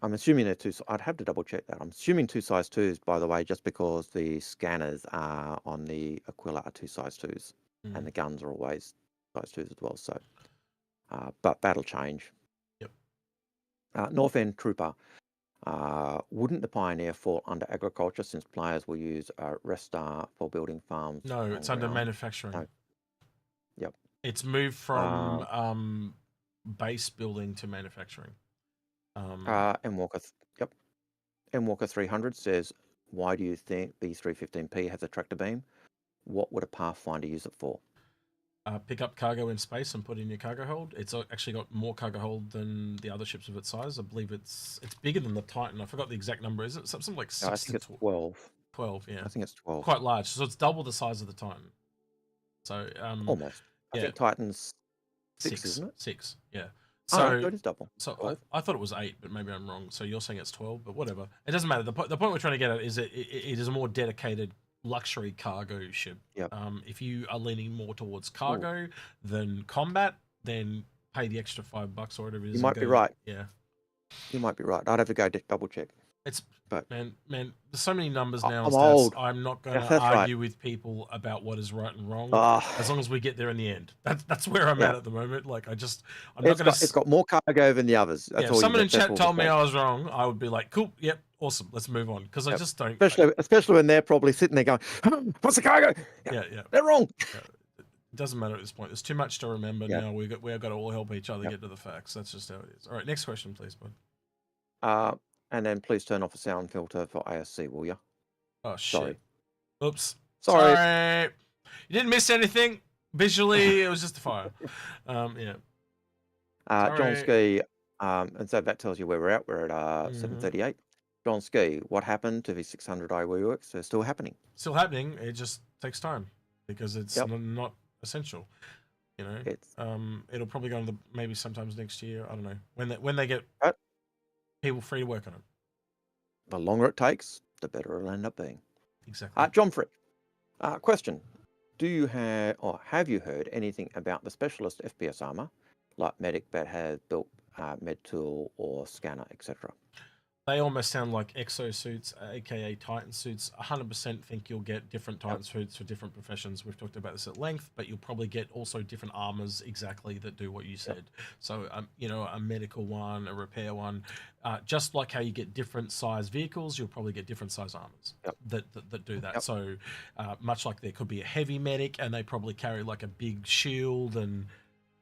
I'm assuming they're 2. I'd have to double check that. I'm assuming 2 size 2s, by the way, just because the scanners on the Aquila are 2 size 2s, and the guns are always size 2s as well. So, but that'll change. North End Trooper. Wouldn't the Pioneer fall under agriculture since players will use Restar for building farms? No, it's under manufacturing. No. Yep. It's moved from base building to manufacturing. Walker 300 says, why do you think the 315P has a tractor beam? What would a Pathfinder use it for? Pick up cargo in space and put in your cargo hold. It's actually got more cargo hold than the other ships of its size. I believe it's bigger than the Titan. I forgot the exact number. Is it something like 6 I think it's 12. 12, yeah. I think it's 12. Quite large. So it's double the size of the Titan. So almost. I think Titan's 6, isn't it? 6, yeah. So it is double. So I thought it was 8, but maybe I'm wrong. So you're saying it's 12, but whatever. It doesn't matter. The point we're trying to get at is that it is a more dedicated luxury cargo ship. Yep. If you are leaning more towards cargo than combat, then pay the extra $5 or whatever it is. You might be right. Yeah. You might be right. I'd have to go double check. But man, there's so many numbers now. I'm old. I'm not going to argue with people about what is right and wrong, as long as we get there in the end. That's where I'm at the moment. Like I'm not going to. It's got more cargo than the others. That's if someone in chat told me I was wrong, I would be like, cool, yep, awesome, let's move on. Because I just don't. Especially when they're probably sitting there going, "What's the cargo?" Yeah, they're wrong. It doesn't matter at this point. There's too much to remember now. We've got to all help each other get to the facts. That's just how it is. All right, next question, please, bud. And then please turn off the sound filter for ISC, will you? Oh, shit. Sorry. Oops. Sorry. You didn't miss anything visually. It was just a fire. Yeah. John Ski, and so that tells you where we're at. We're at 738. John Ski, what happened to the 600 IWX? They're still happening. Still happening. It just takes time because it's not essential. You know, it'll probably go into maybe sometimes next year. I don't know when they get people free to work on it. The longer it takes, the better it'll end up being. Exactly. John Frick, question: do you have or have you heard anything about the specialist FPS armor, like Medic that has built med tool or scanner, etc.? They almost sound like exosuits, aka Titan suits. 100% think you'll get different Titan suits for different professions. We've talked about this at length, but you'll probably get also different armors exactly that do what you said. So, you know, a medical one, a repair one, just like how you get different size vehicles, you'll probably get different size armors that do that. So, much like there could be a heavy medic, and they probably carry like a big shield and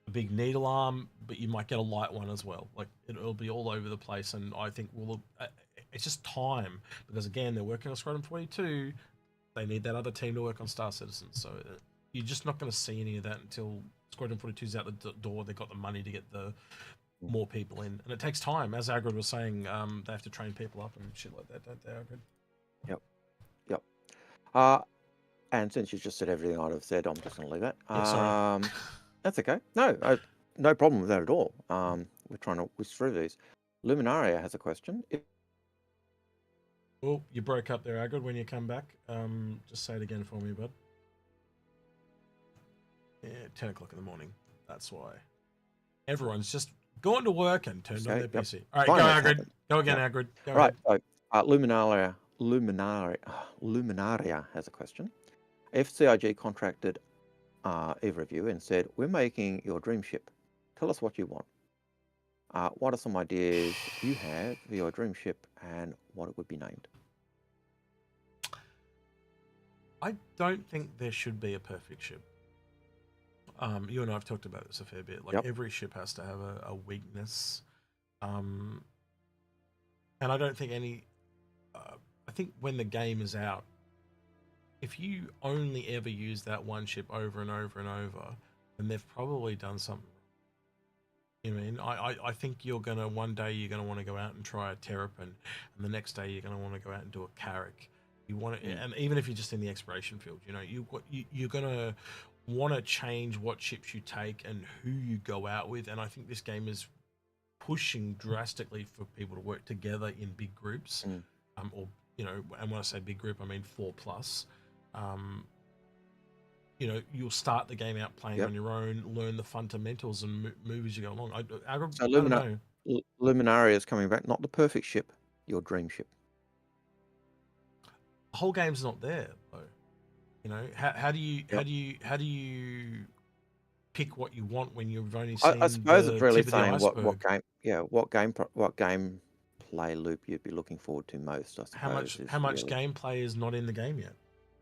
a big needle arm, but you might get a light one as well. Like it'll be all over the place, and I think it's just time, because again, they're working on Squadron 42. They need that other team to work on Star Citizen, so you're just not going to see any of that until Squadron 42's out the door. They've got the money to get the more people in, and it takes time. As Algared was saying, they have to train people up and shit like that, don't they, Algared? Yep. And since you just said everything I'd have said, I'm just going to leave that. Sorry. That's okay. No, no problem with that at all. We're trying to whisk through these. Luminaria has a question. Oh, you broke up there, Algared, when you come back. Just say it again for me, bud. Yeah, 10 o'clock in the morning. That's why. Everyone's just gone to work and turned on their PC. All right, go, Algared. Go again, Algared. Go right. ahead. So, Luminaria has a question. If CIG contracted either of you and said, we're making your dream ship, tell us what you want. What are some ideas you have for your dream ship and what it would be named? I don't think there should be a perfect ship. You and I have talked about this a fair bit. Like every ship has to have a weakness. And I don't think any... I think when the game is out, if you only ever use that one ship over and over and over, then they've probably done something. You know what I mean? I think you're going to, one day you're going to want to go out and try a Terrapin, and the next day you're going to want to go out and do a Carrack. You want to, and even if you're just in the exploration field, you know, you're going to want to change what ships you take and who you go out with. And I think this game is pushing drastically for people to work together in big groups, or, you know, and when I say big group, I mean 4+. You know, you'll start the game out playing on your own, learn the fundamentals, and move as you go along. So Luminaria is coming back. Not the perfect ship, your dream ship. The whole game's not there, though. You know, how do you pick what you want when you've only seen? I suppose the it's really tip of the saying iceberg? what gameplay loop you'd be looking forward to most. I suppose How much gameplay is not in the game yet?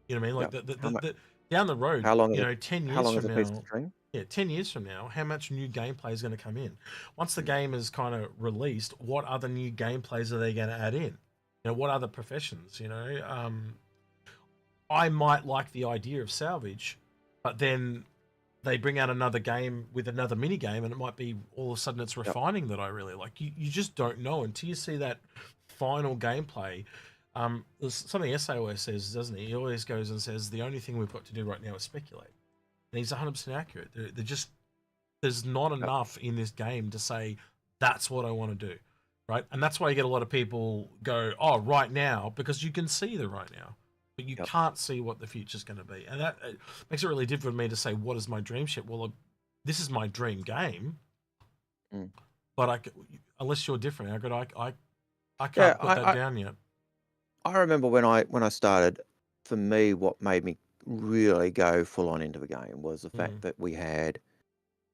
You know what I mean? Like the down the road, how long? 10 years how long from is a now, piece of string? yeah, 10 years from now, how much new gameplay is going to come in? Once the game is kind of released, what other new gameplays are they going to add in? You know, what other professions? You know, I might like the idea of salvage, but then they bring out another game with another mini game, and it might be all of a sudden it's refining that I really like. You just don't know until you see that final gameplay. There's something SA always says, doesn't he? He always goes and says, the only thing we've got to do right now is speculate. And he's 100% accurate. There's not enough in this game to say, that's what I want to do, right? And that's why you get a lot of people go, oh, right now, because you can see the right now, but you can't see what the future's going to be. And that makes it really difficult for me to say, what is my dream ship? Well, this is my dream game, but unless you're different, I can't put that down yet. I remember when I started, for me, what made me really go full on into the game was the fact that we had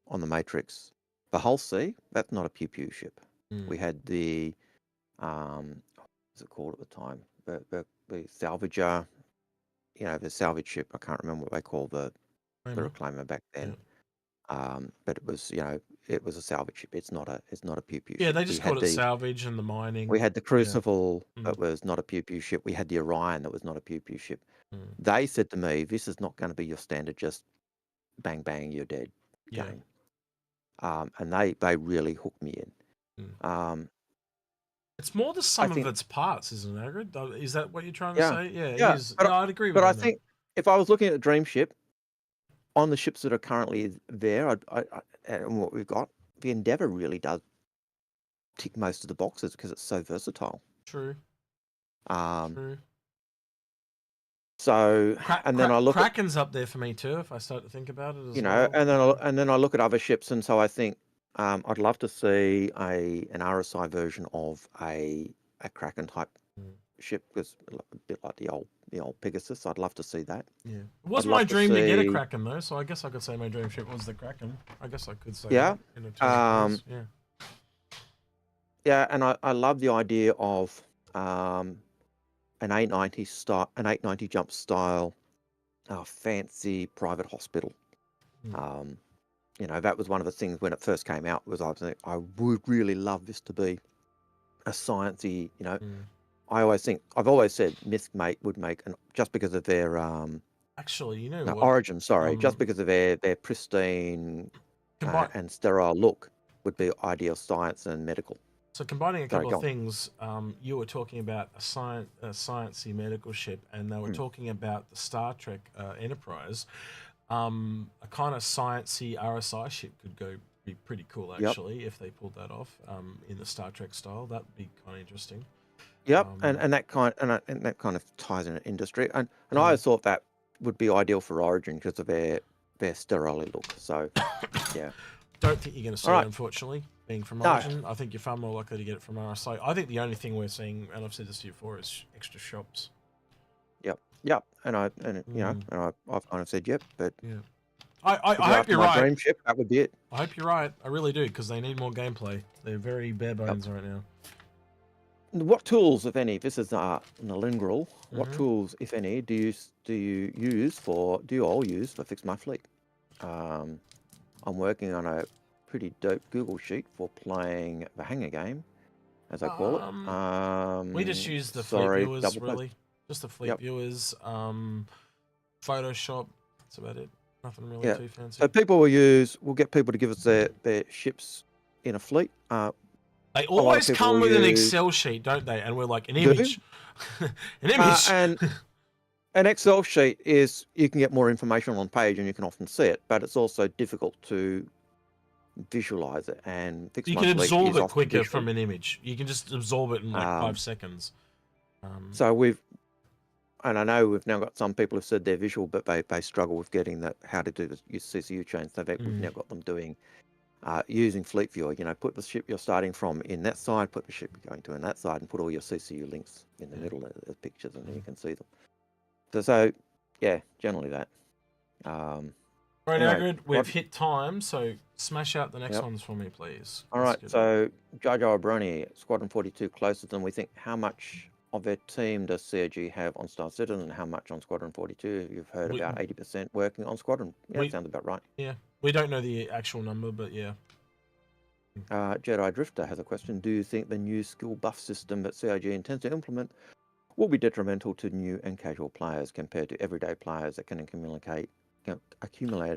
on the Matrix the Hull C. That's not a pew pew ship. We had the what was it called at the time? The salvager, you know, the salvage ship. I can't remember what they call the reclaimer back then. But it was, you know, it was a salvage ship. It's not a pew pew ship. Yeah, they just called it salvage and the mining. We had the Crucible that was not a pew pew ship. We had the Orion that was not a pew pew ship. They said to me, this is not going to be your standard just bang bang you're dead game. And they really hooked me in. It's more the sum of its parts, isn't it, Algared? Is that what you're trying to say? Yeah, it is. But, no, I'd agree with that. that. But I think if I was looking at a dream ship, on the ships that are currently there, and what we've got, the Endeavour really does tick most of the boxes because it's so versatile. True. True. So, and then I look Kraken's up there for me too, if I start to think about it. And then I look at other ships, and so I think I'd love to see an RSI version of a Kraken type ship, because a bit like the old Pegasus. I'd love to see that. Yeah, it was my dream to get a Kraken though, so I guess I could say my dream ship was the Kraken. I guess I could say that in a term. Yeah, and I love the idea of an 890 jump style fancy private hospital. You know, that was one of the things when it first came out, was I would really love this to be a sciencey, you know. I've always said Mythmate would make, just because of their actually, you know, Origin, just because of their pristine and sterile look, would be ideal science and medical. So combining a couple of things, you were talking about a sciencey medical ship, and they were talking about the Star Trek Enterprise. A kind of sciencey RSI ship could be pretty cool actually if they pulled that off in the Star Trek style. That'd be kind of interesting. Yep, and that kind of ties in an industry, and I always thought that would be ideal for Origin because of their sterile look. So yeah. Don't think you're going to see it, unfortunately, being from Origin. I think you're far more likely to get it from RSI. I think the only thing we're seeing, and I've said this to you before, is extra shops. Yep, and I've kind of said yep, but I hope you're right. Dream ship, that would be it. I hope you're right. I really do, because they need more gameplay. They're very bare bones right now. What tools, if any, this is Nalingrel, what tools, if any, do you all use for Fix My Fleet? I'm working on a pretty dope Google sheet for playing the Hangar game, as I call it. We just use the fleet viewers, really. Just the fleet viewers. Photoshop, that's about it. Nothing really too fancy. So people we'll get people to give us their ships in a fleet. They always come with an Excel sheet, don't they? And we're like, an image. An image. And an Excel sheet is, you can get more information on page and you can often see it, but it's also difficult to visualize it. And you can absorb it quicker from an image. You can just absorb it in like 5 seconds. So and I know we've now got some people who've said they're visual, but they struggle with getting how to do the CCU chain. So we've now got them doing using Fleet Viewer. Put the ship you're starting from in that side, put the ship you're going to in that side, and put all your CCU links in the middle of the pictures, and then you can see them. So yeah, generally that. Right, Algared, we've hit time, so smash out the next ones for me, please. All right, so Jar Jar Brony, Squadron 42 closer than we think. How much of their team does COG have on Star Citizen, and how much on Squadron 42? You've heard about 80% working on Squadron. Yeah, that sounds about right. Yeah, we don't know the actual number, but yeah. Jedi Drifter has a question. Do you think the new skill buff system that COG intends to implement will be detrimental to new and casual players compared to everyday players that can accumulate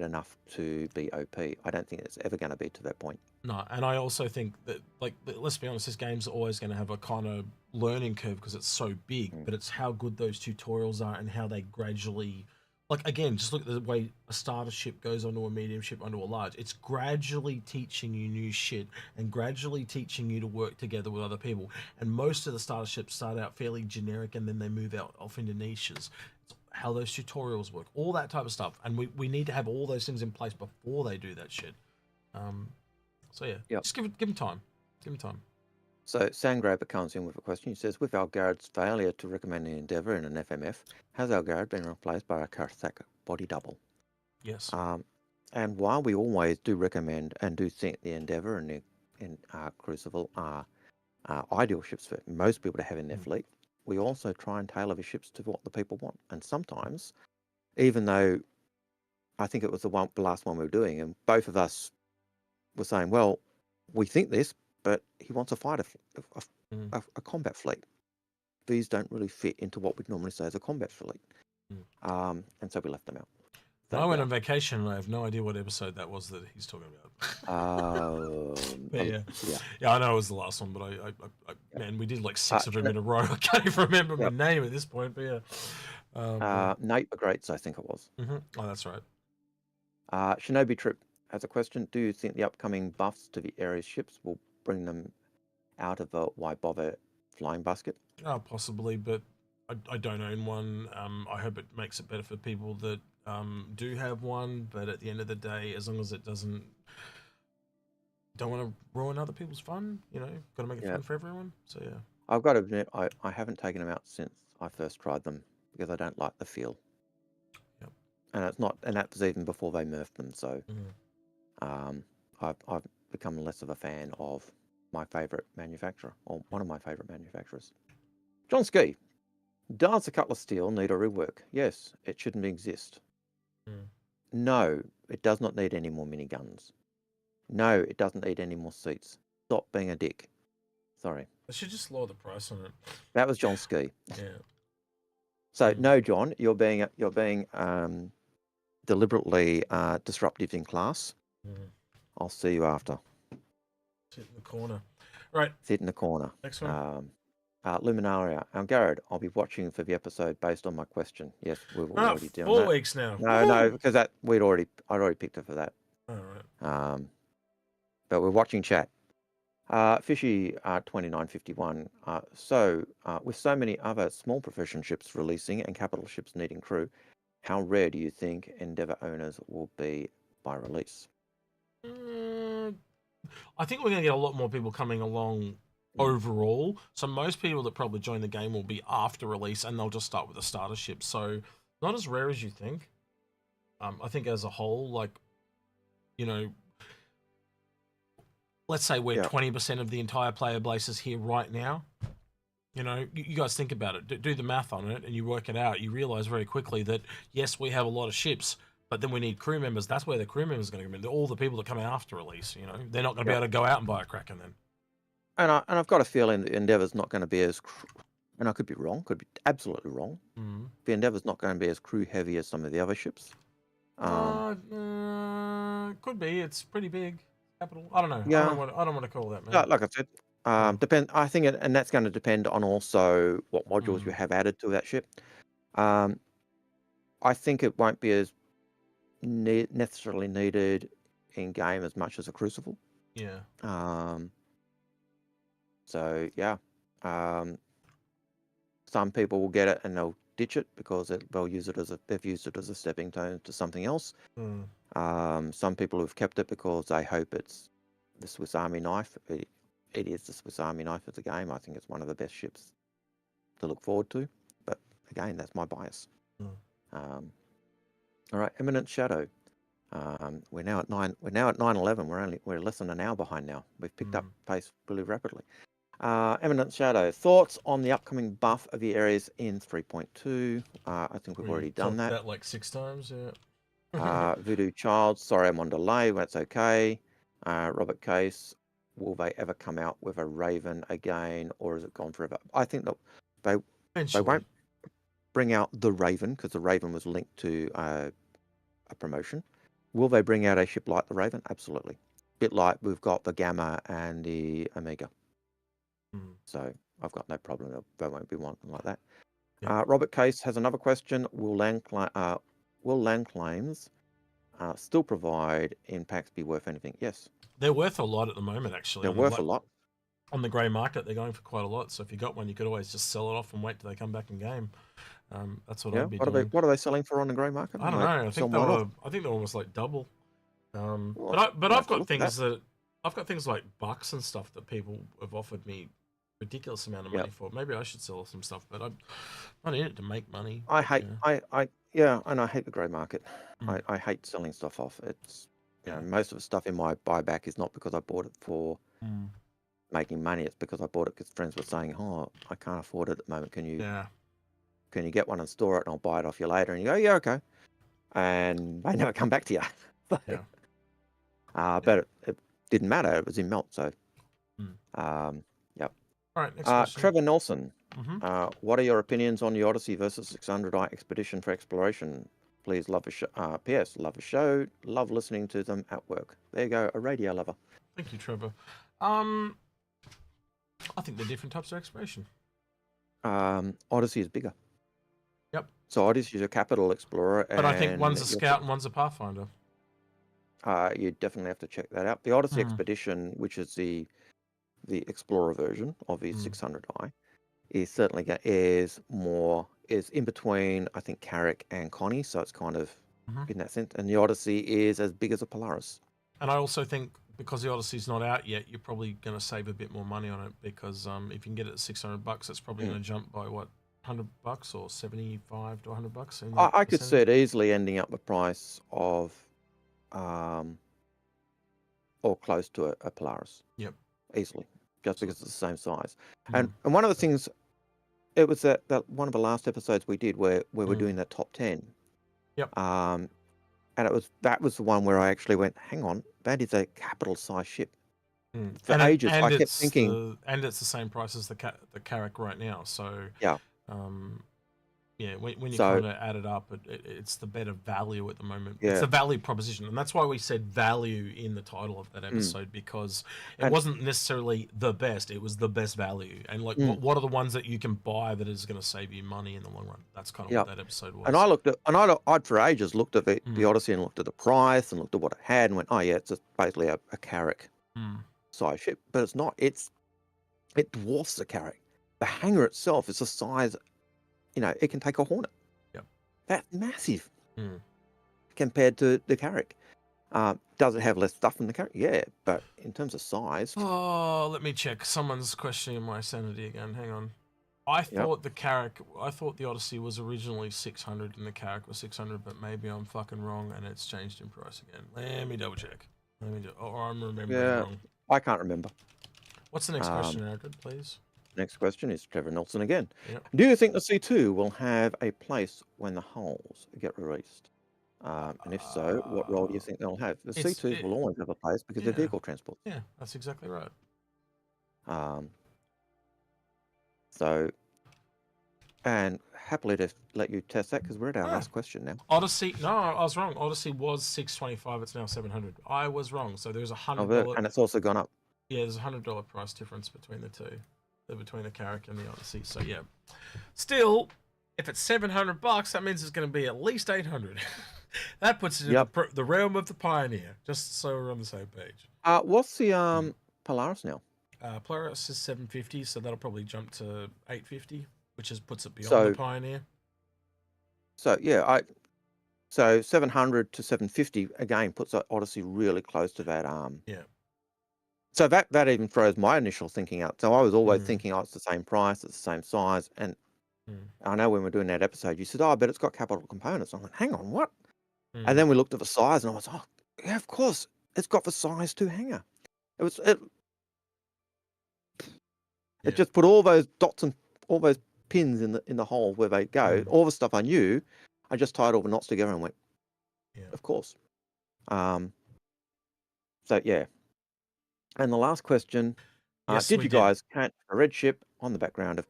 enough to be OP? I don't think it's ever going to be to that point. No, and I also think that, let's be honest, this game's always going to have a kind of learning curve because it's so big, but it's how good those tutorials are and how they gradually, again, just look at the way a starter ship goes onto a medium ship onto a large. It's gradually teaching you new shit and gradually teaching you to work together with other people. And most of the starter ships start out fairly generic and then they move off into niches. It's how those tutorials work, all that type of stuff. And we need to have all those things in place before they do that shit. So yeah, just give them time. Give them time. So Sangraber comes in with a question. He says, with Algared's failure to recommend an Endeavour in an FMF, has Algared been replaced by a Karthak body double? Yes. And while we always do recommend and do think the Endeavour and Crucible are ideal ships for most people to have in their fleet, we also try and tailor the ships to what the people want. And sometimes, even though I think it was the last one we were doing, and both of us were saying, well, we think this, but he wants a fighter, a combat fleet. These don't really fit into what we'd normally say as a combat fleet. And so we left them out. I went on vacation and I have no idea what episode that was that he's talking about. Yeah, I know it was the last one, but man, we did like 6 of them in a row. I can't even remember my name at this point, but yeah. Nate the Greats, I think it was. Oh, that's right. Shinobi Trip has a question. Do you think the upcoming buffs to the Ares ships will bring them out of the why bother flying basket? Possibly, but I don't own one. I hope it makes it better for people that do have one, but at the end of the day, as long as it don't want to ruin other people's fun, got to make it fun for everyone. So yeah, I've got to admit, I haven't taken them out since I first tried them because I don't like the feel. Yep. And that was even before they nerfed them. So I've become less of a fan of my favorite manufacturer, or one of my favorite manufacturers. John Ski, does the Cutlass Steel need a rework? Yes, it shouldn't exist. No, it does not need any more miniguns. No, it doesn't need any more seats. Stop being a dick. Sorry. I should just lower the price on it. That was John Ski. Yeah. So no, John, you're being deliberately disruptive in class. I'll see you after. Sit in the corner. Right. Sit in the corner. Next one. Luminaria, Algared, I'll be watching for the episode based on my question. Yes, we've already done 4 that. weeks now. No, because I'd already picked her for that. All right. But we're watching chat. Fishy 2951. With so many other small profession ships releasing and capital ships needing crew, how rare do you think Endeavour owners will be by release? I think we're going to get a lot more people coming along overall. So most people that probably join the game will be after release, and they'll just start with a starter ship. So not as rare as you think. I think as a whole, like, you know, let's say we're 20% of the entire player base is here right now. You know, you guys think about it. Do the math on it, and you work it out. You realize very quickly that, yes, we have a lot of ships, but then we need crew members. That's where the crew members are going to come in. They're all the people that come in after release, you know. They're not going to be able to go out and buy a Kraken then. And I've got a feeling that Endeavour's not going to be as, and I could be wrong, could be absolutely wrong. The Endeavour's not going to be as crew heavy as some of the other ships. Could be. It's pretty big. Capital. I don't know. Yeah. I don't want to call that, man. Like I said, I think, and that's going to depend on also what modules you have added to that ship. I think it won't be as necessarily needed in game as much as a Crucible. Yeah. So yeah, some people will get it and they'll ditch it because they've used it as a stepping stone to something else. Some people have kept it because they hope it's the Swiss Army knife. It is the Swiss Army knife of the game. I think it's one of the best ships to look forward to. But again, that's my bias. All right, Eminent Shadow. We're now at 9. We're now at 9:11. We're less than an hour behind now. We've picked up pace really rapidly. Eminent Shadow, thoughts on the upcoming buff of the areas in 3.2? I think we've already done that. Like 6 times, yeah. Voodoo Child, sorry I'm on delay. That's okay. Robert Case, will they ever come out with a Raven again, or is it gone forever? I think that they won't bring out the Raven because the Raven was linked to a promotion. Will they bring out a ship like the Raven? Absolutely. A bit like we've got the Gamma and the Omega. So I've got no problem. They won't be one like that. Yeah. Robert Case has another question. Will land claims still provide impacts be worth anything? Yes. They're worth a lot at the moment, actually. They're worth a lot. On the grey market, they're going for quite a lot. So if you got one, you could always just sell it off and wait till they come back in game. That's what I'd be doing. What are they selling for on the grey market? I don't know. I think they're almost like double. But I've got things like bucks and stuff that people have offered me ridiculous amount of money for. Maybe I should sell some stuff, but I'm not in it to make money. I hate the grey market. I hate selling stuff off. It's most of the stuff in my buyback is not because I bought it for making money. It's because I bought it because friends were saying, "Oh, I can't afford it at the moment. Can you get one and store it, and I'll buy it off you later?" And you go, "Yeah, okay." And they never come back to you. But it didn't matter. It was in melt, so All right, next question. Trevor Nelson, what are your opinions on the Odyssey versus 600i expedition for exploration? Please, love a show. P.S. Love a show. Love listening to them at work. There you go, a radio lover. Thank you, Trevor. I think they're different types of exploration. Odyssey is bigger. Yep. So Odyssey is a capital explorer. But I think one's a scout and one's a pathfinder. You definitely have to check that out. The Odyssey expedition, which is the Explorer version of the 600i, is certainly is in between, I think, Carrick and Connie, so it's kind of in that sense. And the Odyssey is as big as a Polaris. And I also think because the Odyssey's not out yet, you're probably going to save a bit more money on it because if you can get it at $600, it's probably going to jump by what, $100 or $75 to $100. I could see it easily ending up the price of, or close to a Polaris. Yep. Easily, just because it's the same size. And one of the things, it was that one of the last episodes we did where we're doing that top 10. Yep. And that was the one where I actually went, hang on, that is a capital size ship. For ages, I kept thinking, and it's the same price as the Carrack right now. So Yeah, when you kind of add it up, it's the better value at the moment. Yeah. It's the value proposition, and that's why we said value in the title of that episode, because it wasn't necessarily the best; it was the best value. And like, what are the ones that you can buy that is going to save you money in the long run? That's kind of what that episode was. And I'd for ages looked at the Odyssey and looked at the price and looked at what it had and went, oh yeah, it's just basically a Carrack size ship, but it's not. It dwarfs the Carrack. The hangar itself is the size. You know, it can take a Hornet. Yep. That's massive compared to the Carrack. Does it have less stuff than the Carrack? Yeah, but in terms of size... Oh, let me check. Someone's questioning my sanity again. Hang on. I thought the Odyssey was originally 600 and the Carrack was 600, but maybe I'm fucking wrong and it's changed in price again. Let me double check. Or I'm remembering wrong. I can't remember. What's the next question, Algared, please? Next question is Trevor Nelson again. Yep. Do you think the C2 will have a place when the hulls get released? And if so, what role do you think they'll have? The C2s will always have a place because they're vehicle transport. Yeah, that's exactly right. So, and happily to let you test that because we're at our last question now. Odyssey, no, I was wrong. Odyssey was 625. It's now 700. I was wrong. So there's $100. And it's also gone up. Yeah, there's $100 price difference between the two. Between the Carrack and the Odyssey. So yeah, still, if it's $700, that means it's going to be at least 800. That puts it in the realm of the Pioneer. Just so we're on the same page. What's the Polaris now? Polaris is 750, so that'll probably jump to 850, which puts it beyond the Pioneer. So yeah, so 700 to 750 again puts the Odyssey really close to that. Yeah. So that even throws my initial thinking out. So I was always thinking, it's the same price, it's the same size. And I know when we were doing that episode, you said, I bet it's got capital components. I'm like, hang on, what? And then we looked at the size and I was, yeah, of course, it's got the size 2 hangar. It just put all those dots and all those pins in the hole where they go. All the stuff I knew, I just tied all the knots together and went, of course. So yeah. And the last question, did you guys catch a red ship on the background of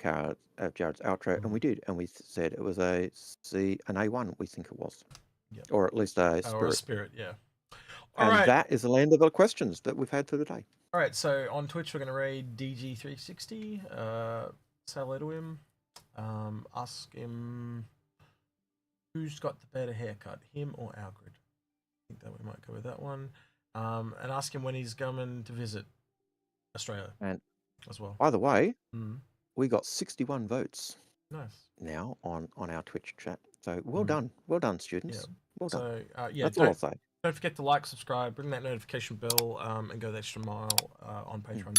Jared's outro? And we did. And we said it was an A1, we think it was. Yep. Or at least a Spirit. Or a Spirit, yeah. All right. That is the land of the questions that we've had for today. All right, so on Twitch, we're going to raid DG360, say hello to him, ask him who's got the better haircut, him or Algared. I think that we might go with that one. And ask him when he's coming to visit Australia and as well. By the way, we got 61 votes. Nice. Now on our Twitch chat. So well done, students. Yeah. Well done. So yeah, that's all I'll say. Don't forget to like, subscribe, ring that notification bell, and go the extra mile on Patreon.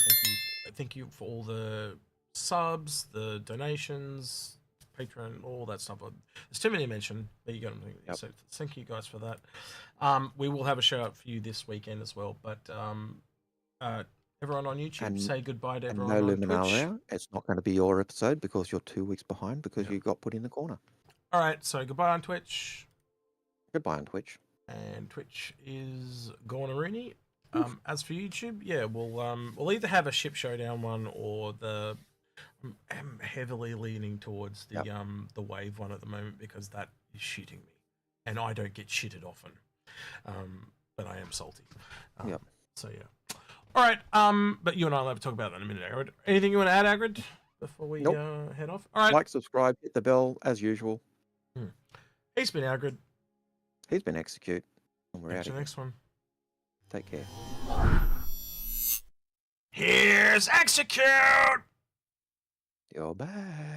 Thank you for all the subs, the donations, Patreon, all that stuff. There's too many to mention. There you go. So thank you guys for that. We will have a show up for you this weekend as well. But everyone on YouTube, say goodbye to everyone on Twitch. It's not going to be your episode because you're 2 weeks behind because you got put in the corner. All right, so goodbye on Twitch. Goodbye on Twitch. And Twitch is Gornarini. As for YouTube, yeah, we'll either have a ship showdown one or I'm heavily leaning towards the wave one at the moment because that is shitting me, and I don't get shitted often, but I am salty. So yeah. All right. But you and I will have to talk about that in a minute, Algared. Anything you want to add, Algared, before we head off? All right. Like, subscribe, hit the bell as usual. He's been Algared. He's been Execute. And we're out to the next one. Take care. Here's Execute! You're back.